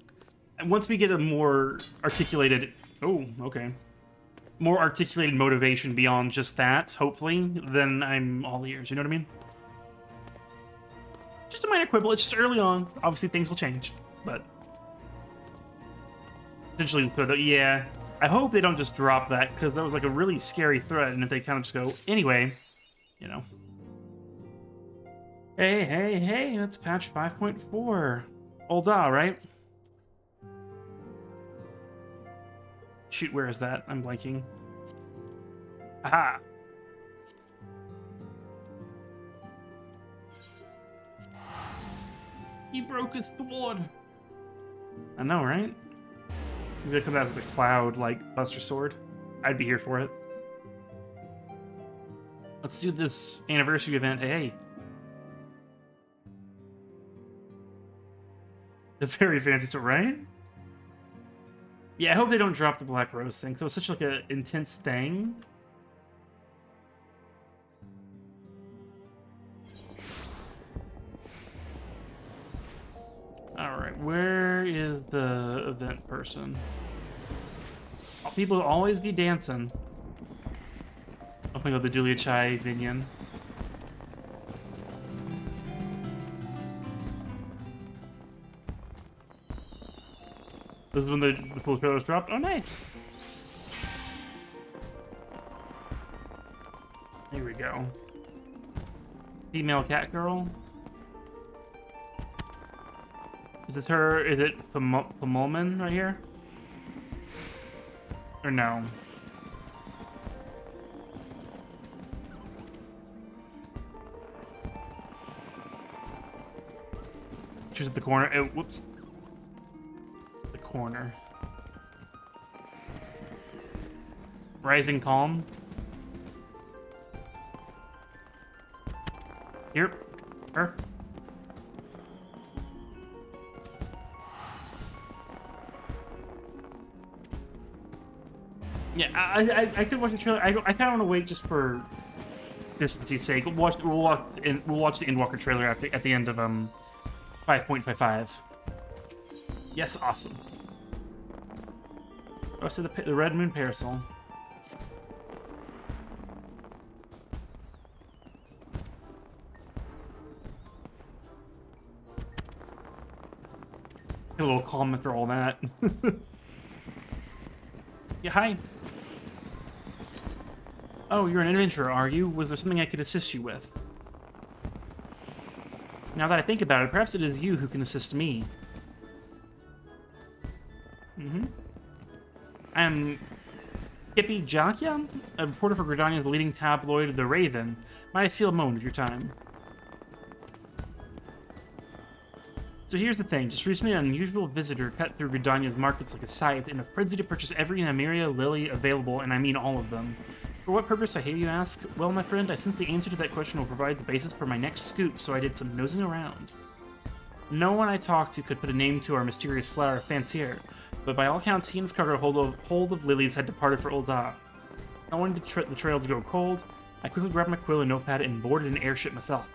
[SPEAKER 1] And once we get a more articulated... Oh, okay. More articulated motivation beyond just that, hopefully, then I'm all ears. You know what I mean? Just a minor quibble. It's just early on. Obviously, things will change, but... Potentially, yeah... I hope they don't just drop that, because that was like a really scary threat, and if they kind of just go, anyway, you know. Hey, that's patch 5.4. Ul'dah, right? Shoot, where is that? I'm blanking. Aha! He broke his sword! I know, right? Maybe they come out with a cloud, like, Buster Sword. I'd be here for it. Let's do this anniversary event. Hey. The very fancy sword, right? Yeah, I hope they don't drop the Black Rose thing. So it was such like an intense thing. Alright, where is the event person? People will always be dancing. I'm gonna go the Julia Chai minion. This is when the full trailers dropped. Oh, nice! Here we go. Female cat girl. Is this her? Is it Pamolman right here? Or no? She's at the corner. Oh, whoops. The corner. Rising Calm. Here. Her. Yeah, I could watch the trailer. I kind of want to wait just for distance's sake. We'll watch the Endwalker trailer at the end of 5.55. Yes, awesome. Oh, so the Red Moon Parasol. A little calm after all that. Yeah, hi. Oh, you're an adventurer, are you? Was there something I could assist you with? Now that I think about it, perhaps it is you who can assist me. I'm Kippy Jakia, a reporter for Gridania's leading tabloid, The Raven. Might I steal a moment of your time? So here's the thing. Just recently, an unusual visitor cut through Gridania's markets like a scythe in a frenzy to purchase every Nymeria lily available, and I mean all of them. For what purpose, I hear you ask? Well, my friend, I sense the answer to that question will provide the basis for my next scoop, so I did some nosing around. No one I talked to could put a name to our mysterious flower fancier, but by all accounts, he and his cargo hold of lilies had departed for Ul'dah. I wanted the trail to go cold. I quickly grabbed my quill and notepad and boarded an airship myself.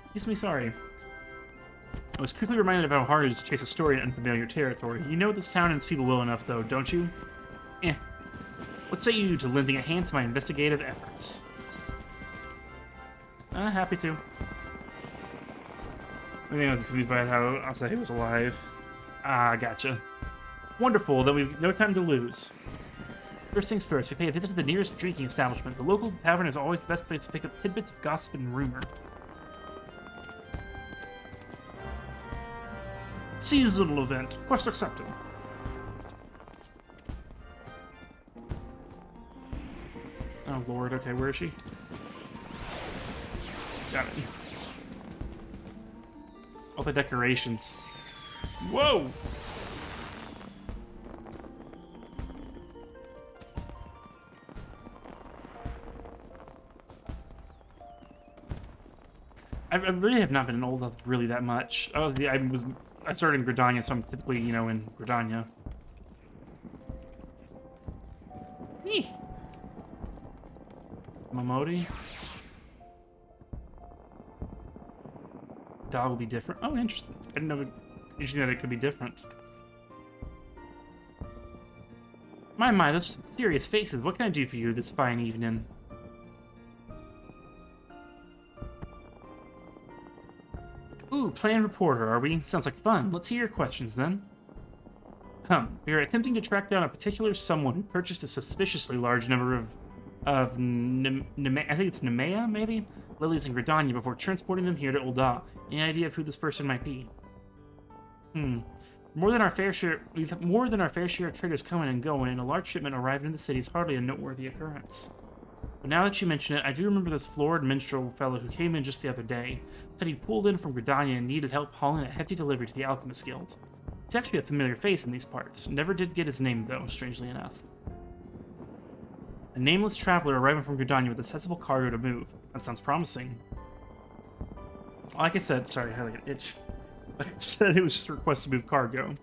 [SPEAKER 1] Excuse me, sorry. I was quickly reminded of how hard it is to chase a story in unfamiliar territory. You know this town and its people well enough, though, don't you? Eh. What say you to lending a hand to my investigative efforts? Happy to. I think I was confused by how I'll say he was alive. Ah, gotcha. Wonderful, then we've no time to lose. First things first, we pay a visit to the nearest drinking establishment. The local tavern is always the best place to pick up tidbits of gossip and rumor. Seasonal event. Quest accepted. Oh lord, okay, where is she? Got it. All the decorations. Whoa! I really have not been in Ul'dah really that much. I started in Gridania, so I'm typically, you know, in Gridania. Modi. Dog will be different. Oh, interesting. I didn't know. Interesting that it could be different. My, those are some serious faces. What can I do for you this fine evening? Ooh, planned reporter, are we? Sounds like fun. Let's hear your questions then. We are attempting to track down a particular someone who purchased a suspiciously large number of I think it's Nemea, maybe? Lilies and Gridania before transporting them here to Ul'dah. Any idea of who this person might be? More than our fair share, we've had more than our fair share of traders coming and going, and a large shipment arriving in the city is hardly a noteworthy occurrence. But now that you mention it, I do remember this florid minstrel fellow who came in just the other day. Said he pulled in from Gridania and needed help hauling a hefty delivery to the Alchemist Guild. He's actually a familiar face in these parts. Never did get his name, though, strangely enough. A nameless traveler arriving from Gridania with accessible cargo to move. That sounds promising. Like I said, sorry, I had like an itch. Like I said, it was just a request to move cargo.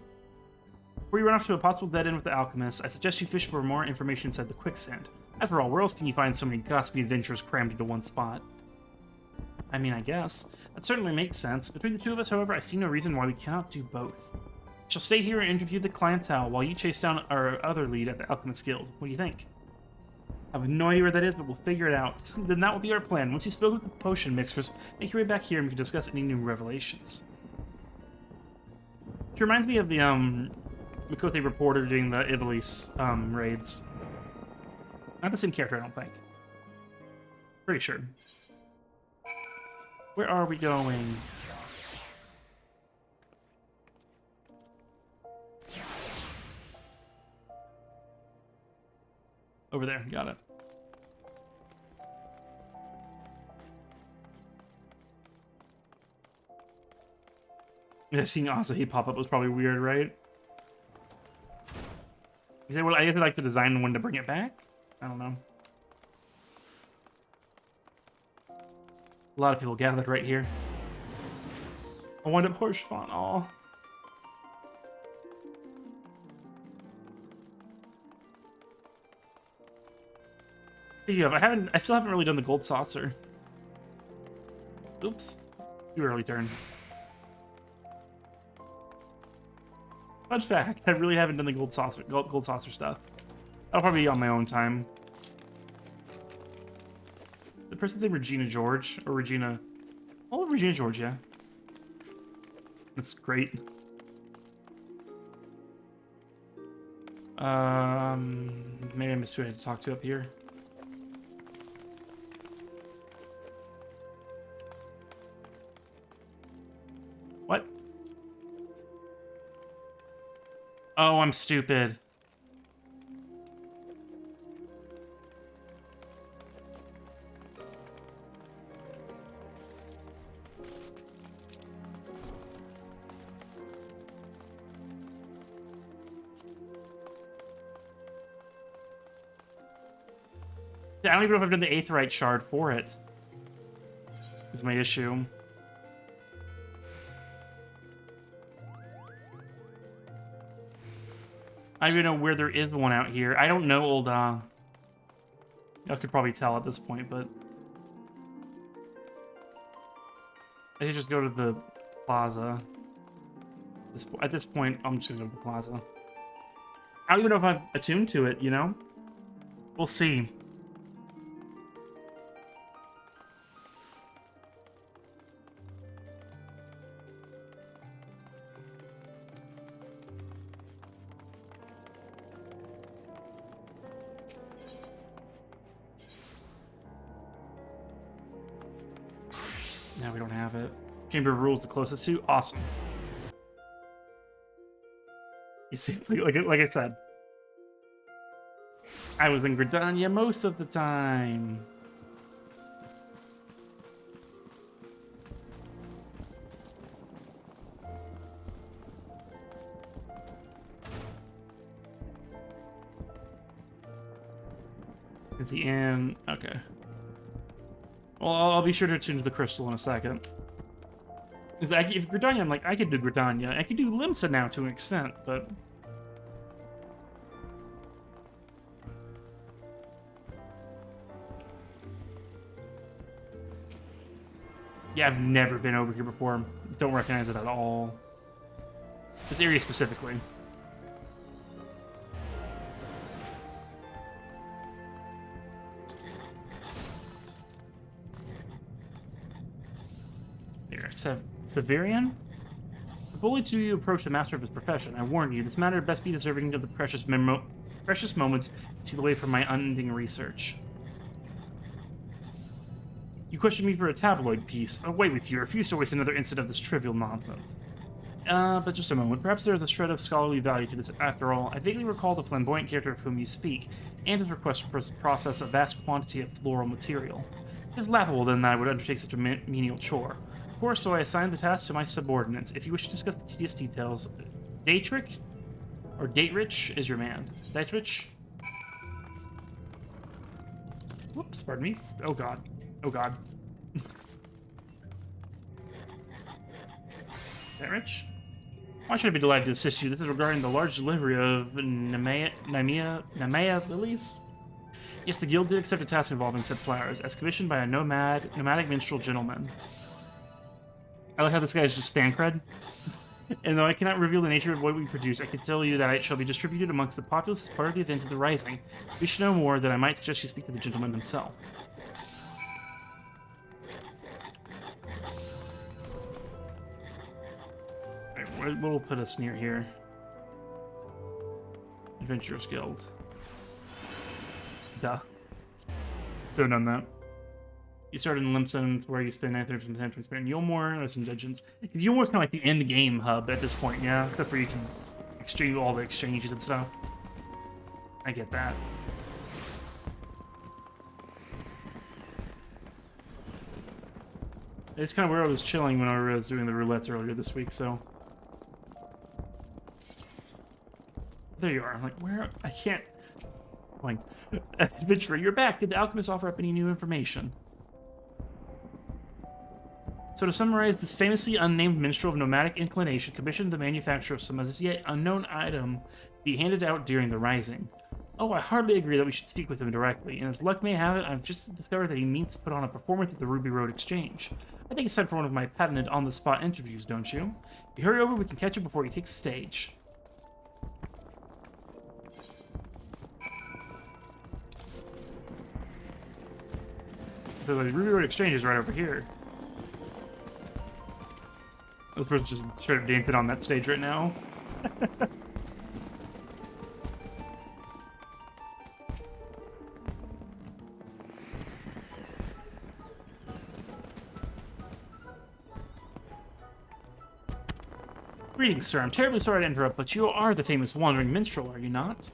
[SPEAKER 1] Before you run off to a possible dead end with the Alchemist, I suggest you fish for more information inside the quicksand. After all, where else can you find so many gossipy adventurers crammed into one spot? I mean, I guess. That certainly makes sense. Between the two of us, however, I see no reason why we cannot do both. I shall stay here and interview the clientele while you chase down our other lead at the Alchemist Guild. What do you think? I have no idea where that is, but we'll figure it out. Then that will be our plan. Once you spoke with the potion mixers, make your way back here and we can discuss any new revelations. Which reminds me of the Mikote reporter doing the Ivalice raids. Not the same character, I don't think. Pretty sure. Where are we going? Over there, got it. Yeah, seeing Asahi pop up was probably weird, right? Is that what I guess I like the design one to bring it back? I don't know. A lot of people gathered right here. I wound up horse font all. Speaking of, I still haven't really done the gold saucer. Oops. Too early turn. Fun fact, I really haven't done the gold saucer stuff. That'll probably be on my own time. The person's name Regina George, or Regina... Oh, Regina George, yeah. That's great. Maybe I missed who I had to talk to up here. What? Oh, I'm stupid. Yeah, I don't even know if I've done the Aetheryte shard for it. Is my issue. I don't even know where there is one out here. I don't know Ul'dah. I could probably tell at this point, but... I should just go to the plaza. At this point, I'm just gonna go to the plaza. I don't even know if I'm attuned to it, you know? We'll see. No, we don't have it. Chamber of Rules the closest to? Awesome. You see, like I said. I was in Gridania most of the time. Is he in? Okay. Well, I'll be sure to attune to the crystal in a second. If Gridania, I'm like, I could do Gridania. I could do Limsa now to an extent, but... Yeah, I've never been over here before. Don't recognize it at all. This area specifically. There, Severian? The bully to you approach the master of his profession. I warn you, this matter best be deserving of the precious moments to steal away from my unending research. You questioned me for a tabloid piece. Away with you. I refuse to waste another instant of this trivial nonsense. But just a moment. Perhaps there is a shred of scholarly value to this. After all, I vaguely recall the flamboyant character of whom you speak, and his request to process a vast quantity of floral material. It is laughable then that I would undertake such a menial chore. Of course, so I assigned the task to my subordinates. If you wish to discuss the tedious details, Dietrich, or Dietrich is your man. Dietrich? Whoops, pardon me. Oh god. Oh god. Dietrich? Why should I be delighted to assist you? This is regarding the large delivery of Nemea lilies? Yes, the guild did accept a task involving said flowers, as commissioned by a nomadic minstrel gentleman. I like how this guy is just stand cred. And though I cannot reveal the nature of what we produce, I can tell you that it shall be distributed amongst the populace as part of the events of the Rising. If you should know more, then I might suggest you speak to the gentleman himself. Alright, what will put us near here? Adventurers Guild. Duh. Should have done that. You started in Limpsons, where you spend 9% time spent in Yulmore. There's some dungeons. Yulmore's kind of like the end game hub at this point, yeah? Except where you can exchange all the exchanges and stuff. I get that. It's kind of where I was chilling when I was doing the roulettes earlier this week, so... There you are. I'm like, where? I can't... Like, adventurer, you're back. Did the alchemist offer up any new information? So to summarize, this famously unnamed minstrel of nomadic inclination commissioned the manufacture of some as yet unknown item be handed out during the Rising. Oh, I hardly agree that we should speak with him directly, and as luck may have it, I've just discovered that he means to put on a performance at the Ruby Road Exchange. I think it's time for one of my patented on-the-spot interviews, don't you? If you hurry over, we can catch him before he takes the stage. So the Ruby Road Exchange is right over here. This person's just straight up dancing on that stage right now. Greetings, sir. I'm terribly sorry to interrupt, but you are the famous wandering minstrel, are you not?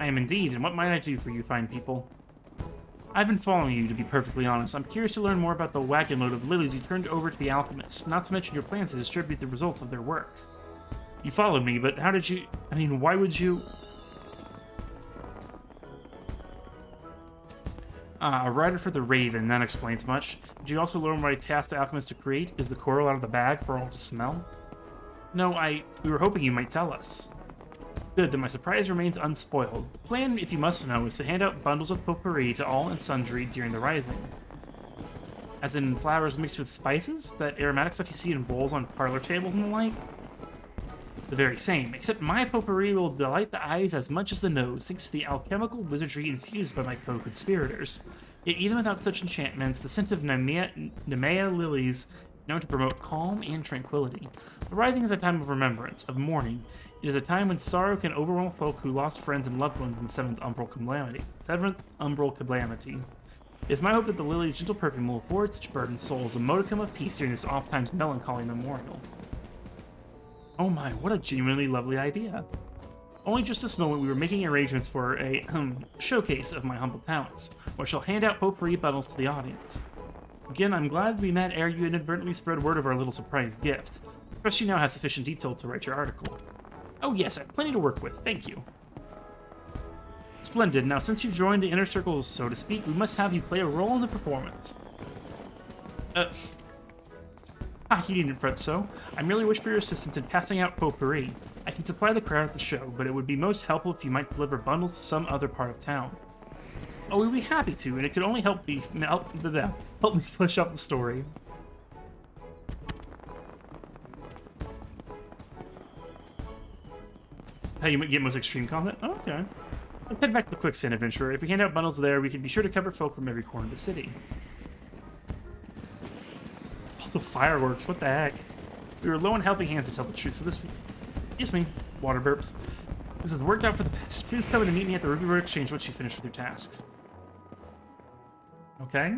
[SPEAKER 1] I am indeed, and what might I do for you fine people? I've been following you, to be perfectly honest. I'm curious to learn more about the wagon load of lilies you turned over to the alchemists, not to mention your plans to distribute the results of their work. You followed me, but how did you... I mean, why would you... A rider for the Raven, that explains much. Did you also learn what I tasked the alchemist to create? Is the coral out of the bag for all to smell? No, we were hoping you might tell us. Good, then my surprise remains unspoiled. The plan, if you must know, is to hand out bundles of potpourri to all and sundry during the Rising. As in flowers mixed with spices? That aromatic stuff you see in bowls on parlor tables and the like? The very same, except my potpourri will delight the eyes as much as the nose, thanks to the alchemical wizardry infused by my co-conspirators. Yet even without such enchantments, the scent of Nemea lilies known to promote calm and tranquility. The Rising is a time of remembrance, of mourning. It is a time when sorrow can overwhelm folk who lost friends and loved ones in the Seventh Umbral Calamity. It is my hope that the lily's gentle perfume will afford such burdened souls a modicum of peace during this oft-times melancholy memorial. Oh my, what a genuinely lovely idea. Only just this moment we were making arrangements for a showcase of my humble talents, where I shall hand out potpourri bundles to the audience. Again, I'm glad we met ere you inadvertently spread word of our little surprise gift. Trust you now have sufficient detail to write your article. Oh yes, I have plenty to work with, thank you. Splendid. Now since you've joined the inner circle, so to speak, we must have you play a role in the performance. You needn't fret so. I merely wish for your assistance in passing out potpourri. I can supply the crowd at the show, but it would be most helpful if you might deliver bundles to some other part of town. Oh, we'd be happy to, and it could only help me flesh out the story. How you get most extreme content? Oh, okay. Let's head back to the Quicksand Adventure. If we hand out bundles there, we can be sure to cover folk from every corner of the city. All the fireworks, what the heck? We were low on helping hands to tell the truth, so this... Excuse me, water burps. This has worked out for the best. Please come in and meet me at the Ruby Road Exchange once you finish with your tasks. Okay.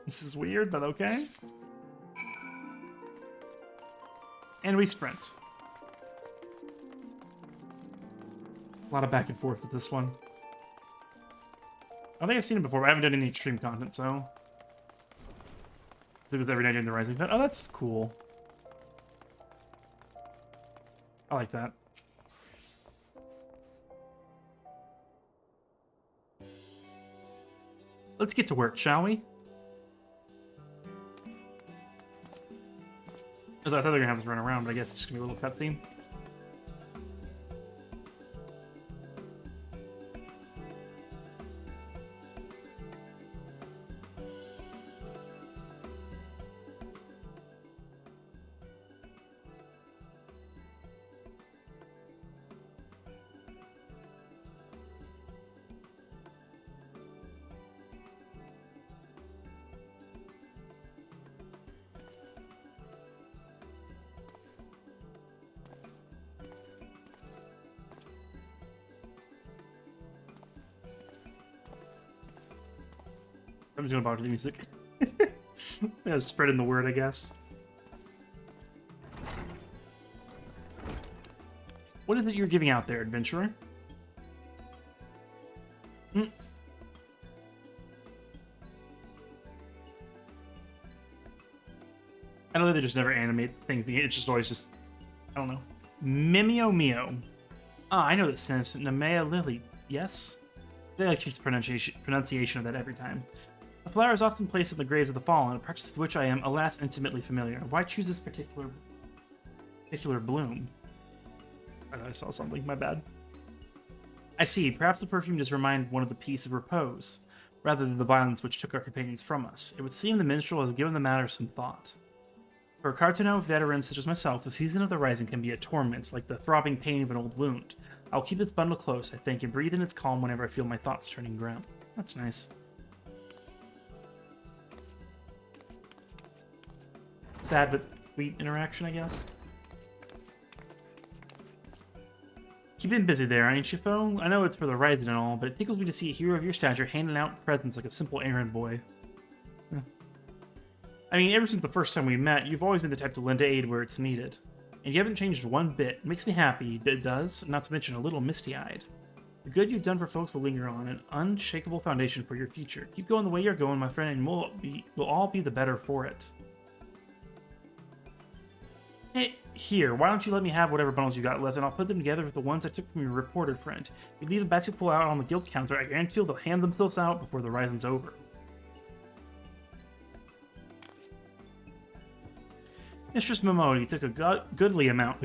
[SPEAKER 1] This is weird, but okay. And we sprint. A lot of back and forth with this one. I think I've seen it before, but I haven't done any extreme content, so... It was every night during the Rising event. Oh, that's cool. I like that. Let's get to work, shall we? Because I thought they were going to have us run around, but I guess it's just going to be a little cutscene. I'm just gonna bother the music. Yeah, spreading the word, I guess. What is it you're giving out there, adventurer? I know that they just never animate things. It's just always just, I don't know. Mimeo Mio. Ah, I know this sentence. Nemea Lily. Yes? They like to use pronunciation of that every time. The flower is often placed in the graves of the fallen, a practice with which I am, alas, intimately familiar. Why choose this particular bloom? I saw something, my bad. I see. Perhaps the perfume does remind one of the peace of repose, rather than the violence which took our companions from us. It would seem the minstrel has given the matter some thought. For Cartono veterans such as myself, the season of the Rising can be a torment, like the throbbing pain of an old wound. I'll keep this bundle close, I think, and breathe in its calm whenever I feel my thoughts turning grim. That's nice. Sad but sweet interaction, I guess. Keeping busy there, ain't you, foe? I know it's for the Rising and all, but it tickles me to see a hero of your stature handing out presents like a simple errand boy. I mean, ever since the first time we met, you've always been the type to lend aid where it's needed. And you haven't changed one bit. It makes me happy, it does, not to mention a little misty-eyed. The good you've done for folks will linger on, an unshakable foundation for your future. Keep going the way you're going, my friend, and we'll all be the better for it. Hey, here, why don't you let me have whatever bundles you got left, and I'll put them together with the ones I took from your reporter friend. You leave a basketful out on the guild counter, I guarantee they'll hand themselves out before the Rising's over. Mistress Momodi took a goodly amount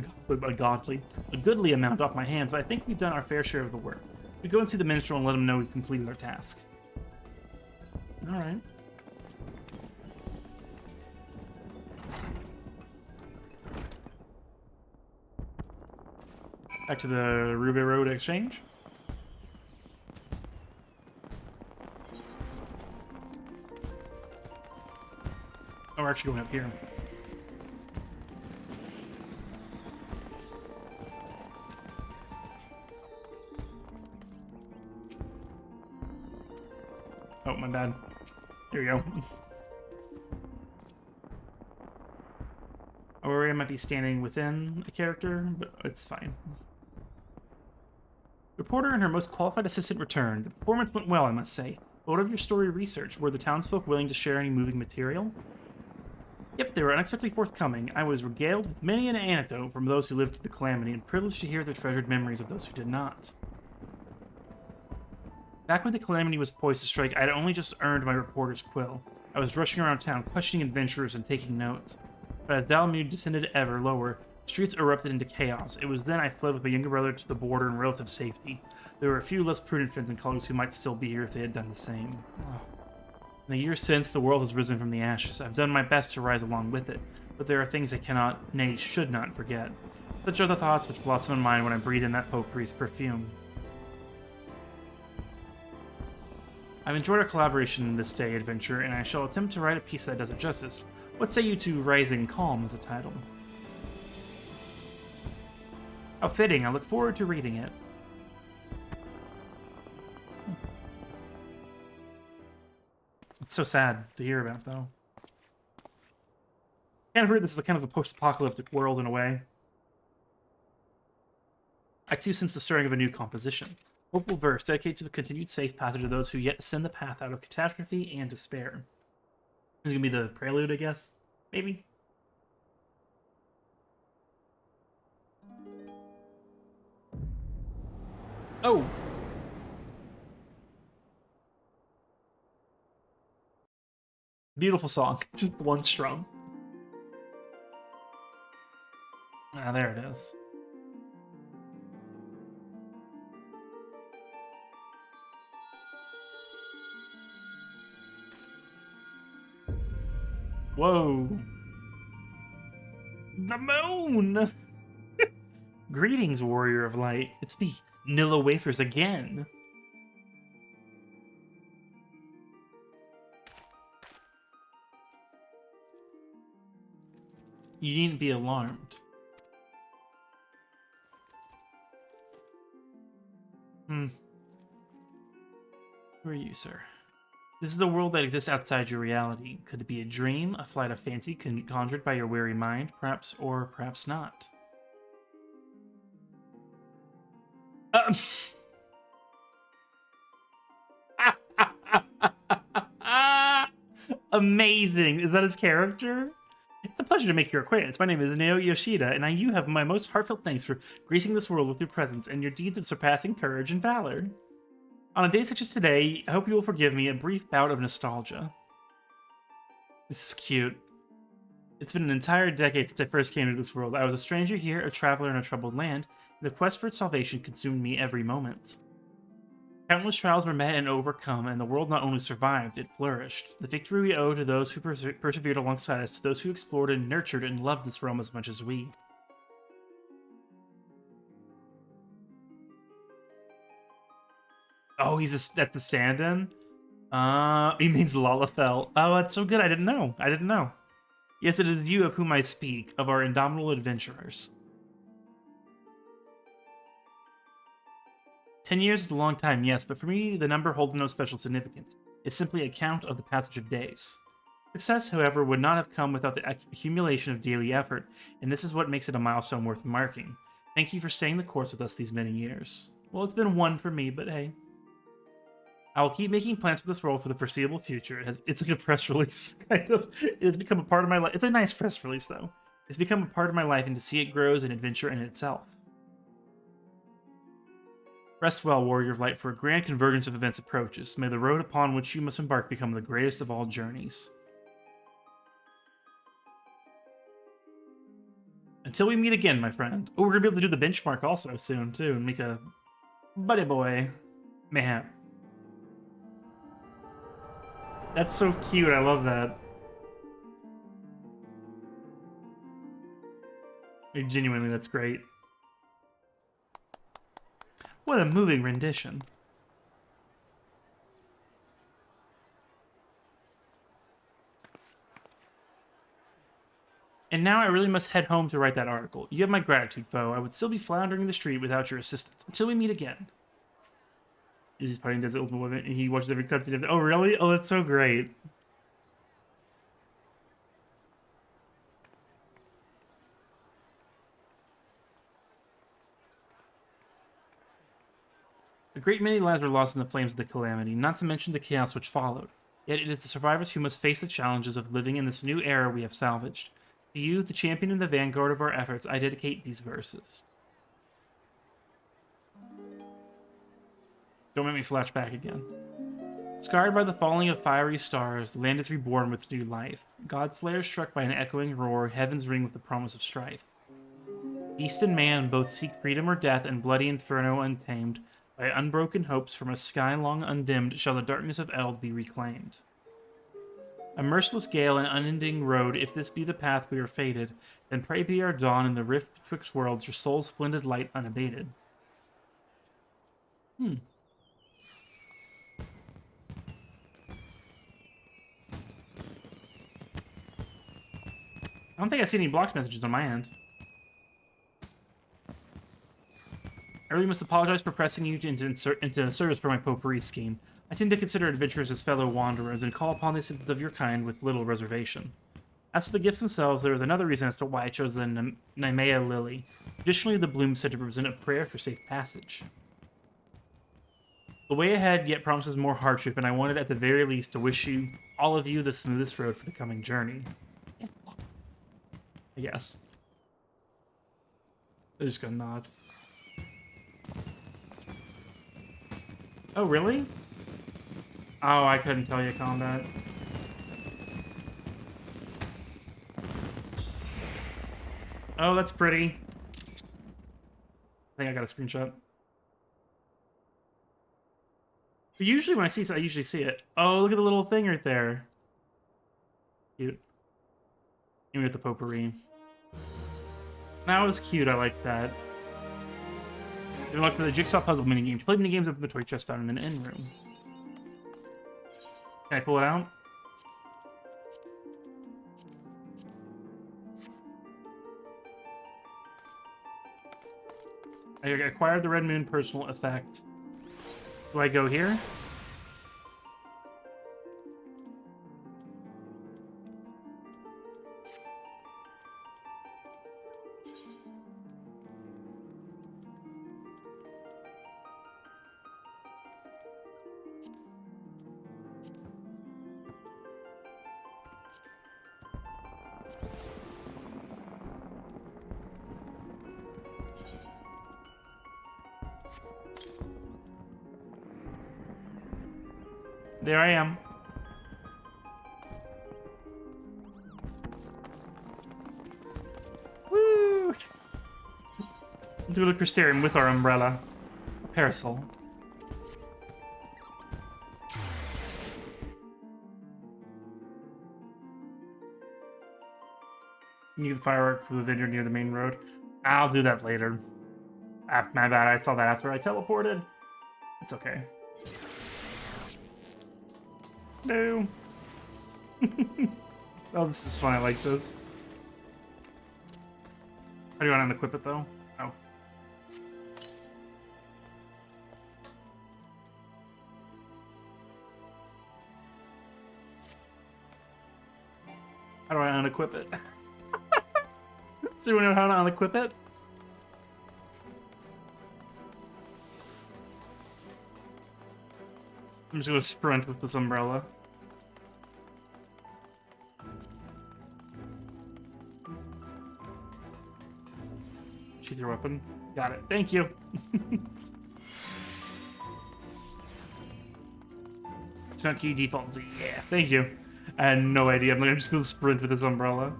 [SPEAKER 1] off my hands, but I think we've done our fair share of the work. We go and see the minstrel and let him know we've completed our task. Alright. Back to the Ruby Road Exchange. Oh, we're actually going up here. Oh, my bad. Here we go. I worry I might be standing within a character, but it's fine. Reporter and her most qualified assistant returned. The performance went well, I must say. But what of your story research? Were the townsfolk willing to share any moving material? Yep, they were unexpectedly forthcoming. I was regaled with many an anecdote from those who lived through the calamity, and privileged to hear the treasured memories of those who did not. Back when the calamity was poised to strike, I had only just earned my reporter's quill. I was rushing around town, questioning adventurers and taking notes. But as Dalamud descended ever lower, Streets erupted into chaos. It was then I fled with my younger brother to the border in relative safety. There were a few less prudent friends and colleagues who might still be here if they had done the same. Oh. In the years since, the world has risen from the ashes. I've done my best to rise along with it, but there are things I cannot, nay, should not forget. Such are the thoughts which blossom in mind when I breathe in that potpourri's perfume. I've enjoyed our collaboration in this day adventure, and I shall attempt to write a piece that does it justice. What say you to Rising Calm as a title? How fitting, I look forward to reading it. It's so sad to hear about, though. Kind of heard this is a kind of a post-apocalyptic world in a way. Act 2 since the stirring of a new composition. Hopeful verse dedicated to the continued safe passage of those who yet ascend the path out of catastrophe and despair. This is gonna be the prelude, I guess? Maybe? Oh! Beautiful song. Just one strum. Ah, there it is. Whoa. The moon! Greetings, warrior of light. It's me, Nilla Wafers again. You needn't be alarmed. Who are you, sir? This is a world that exists outside your reality. Could it be a dream, a flight of fancy conjured by your weary mind, perhaps, or perhaps not? Amazing! Is that his character? It's a pleasure to make your acquaintance. My name is Neo Yoshida, and you have my most heartfelt thanks for gracing this world with your presence and your deeds of surpassing courage and valor. On a day such as today, I hope you will forgive me a brief bout of nostalgia. This is cute. It's been an entire decade since I first came into this world. I was a stranger here, a traveler in a troubled land, and the quest for its salvation consumed me every moment. Countless trials were met and overcome, and the world not only survived, it flourished. The victory we owe to those who persevered alongside us, to those who explored and nurtured and loved this realm as much as we. Oh, that's the stand-in? He means Lalafell. Oh, that's so good. I didn't know. I didn't know. Yes, it is you of whom I speak, of our indomitable adventurers. 10 years is a long time, yes, but for me, the number holds no special significance. It's simply a count of the passage of days. Success, however, would not have come without the accumulation of daily effort, and this is what makes it a milestone worth marking. Thank you for staying the course with us these many years. Well, it's been one for me, but hey. I will keep making plans for this world for the foreseeable future. It's like a press release, kind of. It has become a part of my life. It's a nice press release, though. It's become a part of my life, and to see it grow is an adventure in itself. Rest well, Warrior of Light, for a grand convergence of events approaches. May the road upon which you must embark become the greatest of all journeys. Until we meet again, my friend. Oh, we're going to be able to do the benchmark also soon, too, and make a buddy boy mayhap. That's so cute. I love that. Like, genuinely, that's great. What a moving rendition. And now I really must head home to write that article. You have my gratitude, foe. I would still be floundering the street without your assistance. Until we meet again. He's partying does the Ultimate Woman, and he watches every cutscene. Oh, really? Oh, that's so great. A great many lives were lost in the flames of the calamity, not to mention the chaos which followed. Yet it is the survivors who must face the challenges of living in this new era we have salvaged. To you, the champion and the vanguard of our efforts, I dedicate these verses. Don't make me flash back again. Scarred by the falling of fiery stars, the land is reborn with new life. God slayers struck by an echoing roar, heavens ring with the promise of strife. Beast and man both seek freedom or death, and bloody inferno untamed. By unbroken hopes from a sky long undimmed shall the darkness of Eld be reclaimed. A merciless gale and unending road, if this be the path we are fated, then pray be our dawn in the rift betwixt worlds, your soul's splendid light unabated. I don't think I see any blocked messages on my end. I really must apologize for pressing you into service for my potpourri scheme. I tend to consider adventurers as fellow wanderers and call upon the assistance of your kind with little reservation. As for the gifts themselves, there is another reason as to why I chose the Nemea lily. Traditionally, the bloom said to represent a prayer for safe passage. The way ahead yet promises more hardship, and I wanted at the very least to wish you, all of you, the smoothest road for the coming journey. I guess. They're just gonna nod. Oh, really? Oh, I couldn't tell you combat. Oh, that's pretty. I think I got a screenshot. But usually when I see it, I usually see it. Oh, look at the little thing right there. Cute. Even with the potpourri. That was cute, I like that. Good luck for the jigsaw puzzle minigames. Play minigames open the toy chest found in an inn room. Can I pull it out? I acquired the Red Moon personal effect. Do I go here? There I am. Woo! Let's go to Crystarium with our umbrella. Parasol. Need the firework for the vineyard near the main road. I'll do that later. Ah, my bad, I saw that after I teleported. It's okay. No. Oh, this is fun. I like this. How do you want to unequip it, though? Oh. How do I unequip it? Does anyone know how to unequip it? I'm just gonna sprint with this umbrella. Sheath your weapon. Got it. Thank you. It's key default Z. Yeah, thank you. I had no idea. I'm just gonna sprint with this umbrella.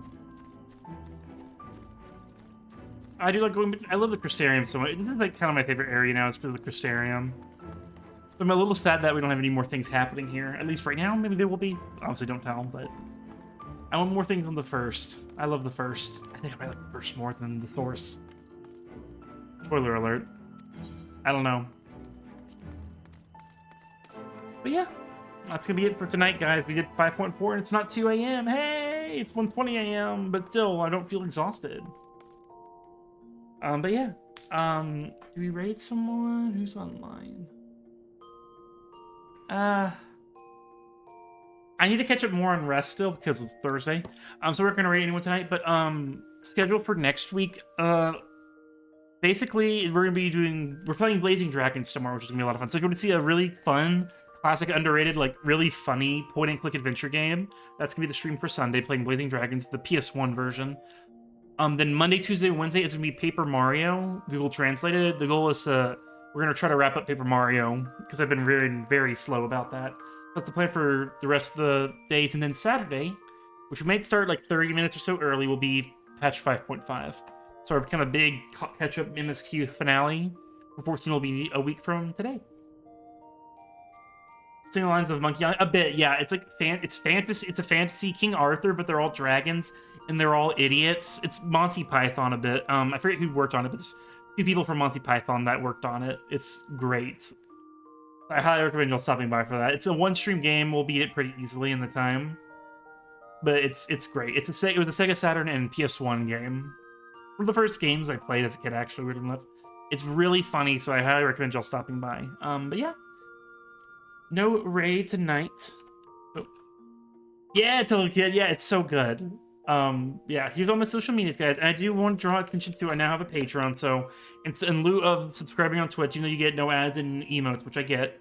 [SPEAKER 1] I do like going. I love the Crystarium so much. This is like kind of my favorite area now. Is for the Crystarium. I'm a little sad that we don't have any more things happening here. At least right now, maybe there will be. Obviously, don't tell, but I want more things on the first. I love the first. I think I like the first more than the source. Spoiler alert. I don't know. But yeah, that's gonna be it for tonight, guys. We did 5.4, and it's not 2 a.m. Hey, it's 1:20 a.m. But still, I don't feel exhausted. But yeah. Do we raid someone who's online? I need to catch up more on rest still because of Thursday. So we're not gonna raid anyone tonight, but scheduled for next week. Basically we're playing Blazing Dragons tomorrow, which is gonna be a lot of fun. So you're gonna see a really fun, classic, underrated, like really funny point and click adventure game. That's gonna be the stream for Sunday, playing Blazing Dragons, the PS1 version. Then Monday, Tuesday, Wednesday is gonna be Paper Mario, Google translated. The goal is we're gonna try to wrap up Paper Mario because I've been very, very slow about that. That's the plan for the rest of the days, and then Saturday, which we might start like 30 minutes or so early, will be patch 5.5. So our kind of big catch-up MSQ finale for 14 will be a week from today. Single lines of Monkey Island, a bit, yeah. It's like it's fantasy. It's a fantasy King Arthur, but they're all dragons and they're all idiots. It's Monty Python a bit. I forget who worked on it, but there's 2 people from Monty Python that worked on it. It's great. I highly recommend y'all stopping by for that. It's a one-stream game. We'll beat it pretty easily in the time, but it's great. It was a Sega Saturn and PS1 game. One of the first games I played as a kid, actually, weird enough. It's really funny, so I highly recommend y'all stopping by. But yeah. No raid tonight. Oh. Yeah, it's a little kid. Yeah, it's so good. Yeah, here's all my social medias, guys. And I do want to draw attention to, I now have a Patreon, so in lieu of subscribing on Twitch, you get no ads and emotes, which I get.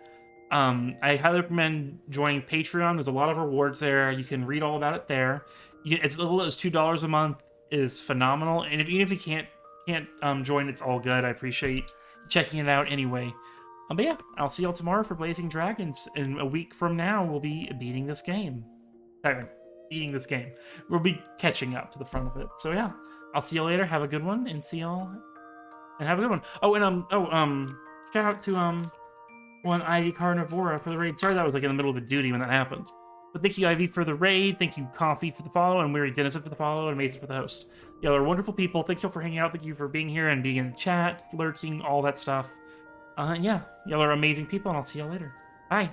[SPEAKER 1] I highly recommend joining Patreon. There's a lot of rewards there. You can read all about it there. As little as $2 a month is phenomenal. And even if you can't join, it's all good. I appreciate checking it out anyway. But yeah, I'll see y'all tomorrow for Blazing Dragons. And a week from now, we'll be beating this game. Beating this game. We'll be catching up to the front of it. So yeah, I'll see you later. Have a good one, and see y'all. And have a good one. Oh, and shout out to one Ivy Carnivora for the raid. Sorry that was like in the middle of a duty when that happened. But thank you, Ivy, for the raid. Thank you, Coffee, for the follow, and Weary Denizen for the follow, and Mason for the host. Y'all are wonderful people. Thank you all for hanging out. Thank you for being here and being in the chat, lurking, all that stuff. Yeah, y'all are amazing people, and I'll see y'all later. Bye.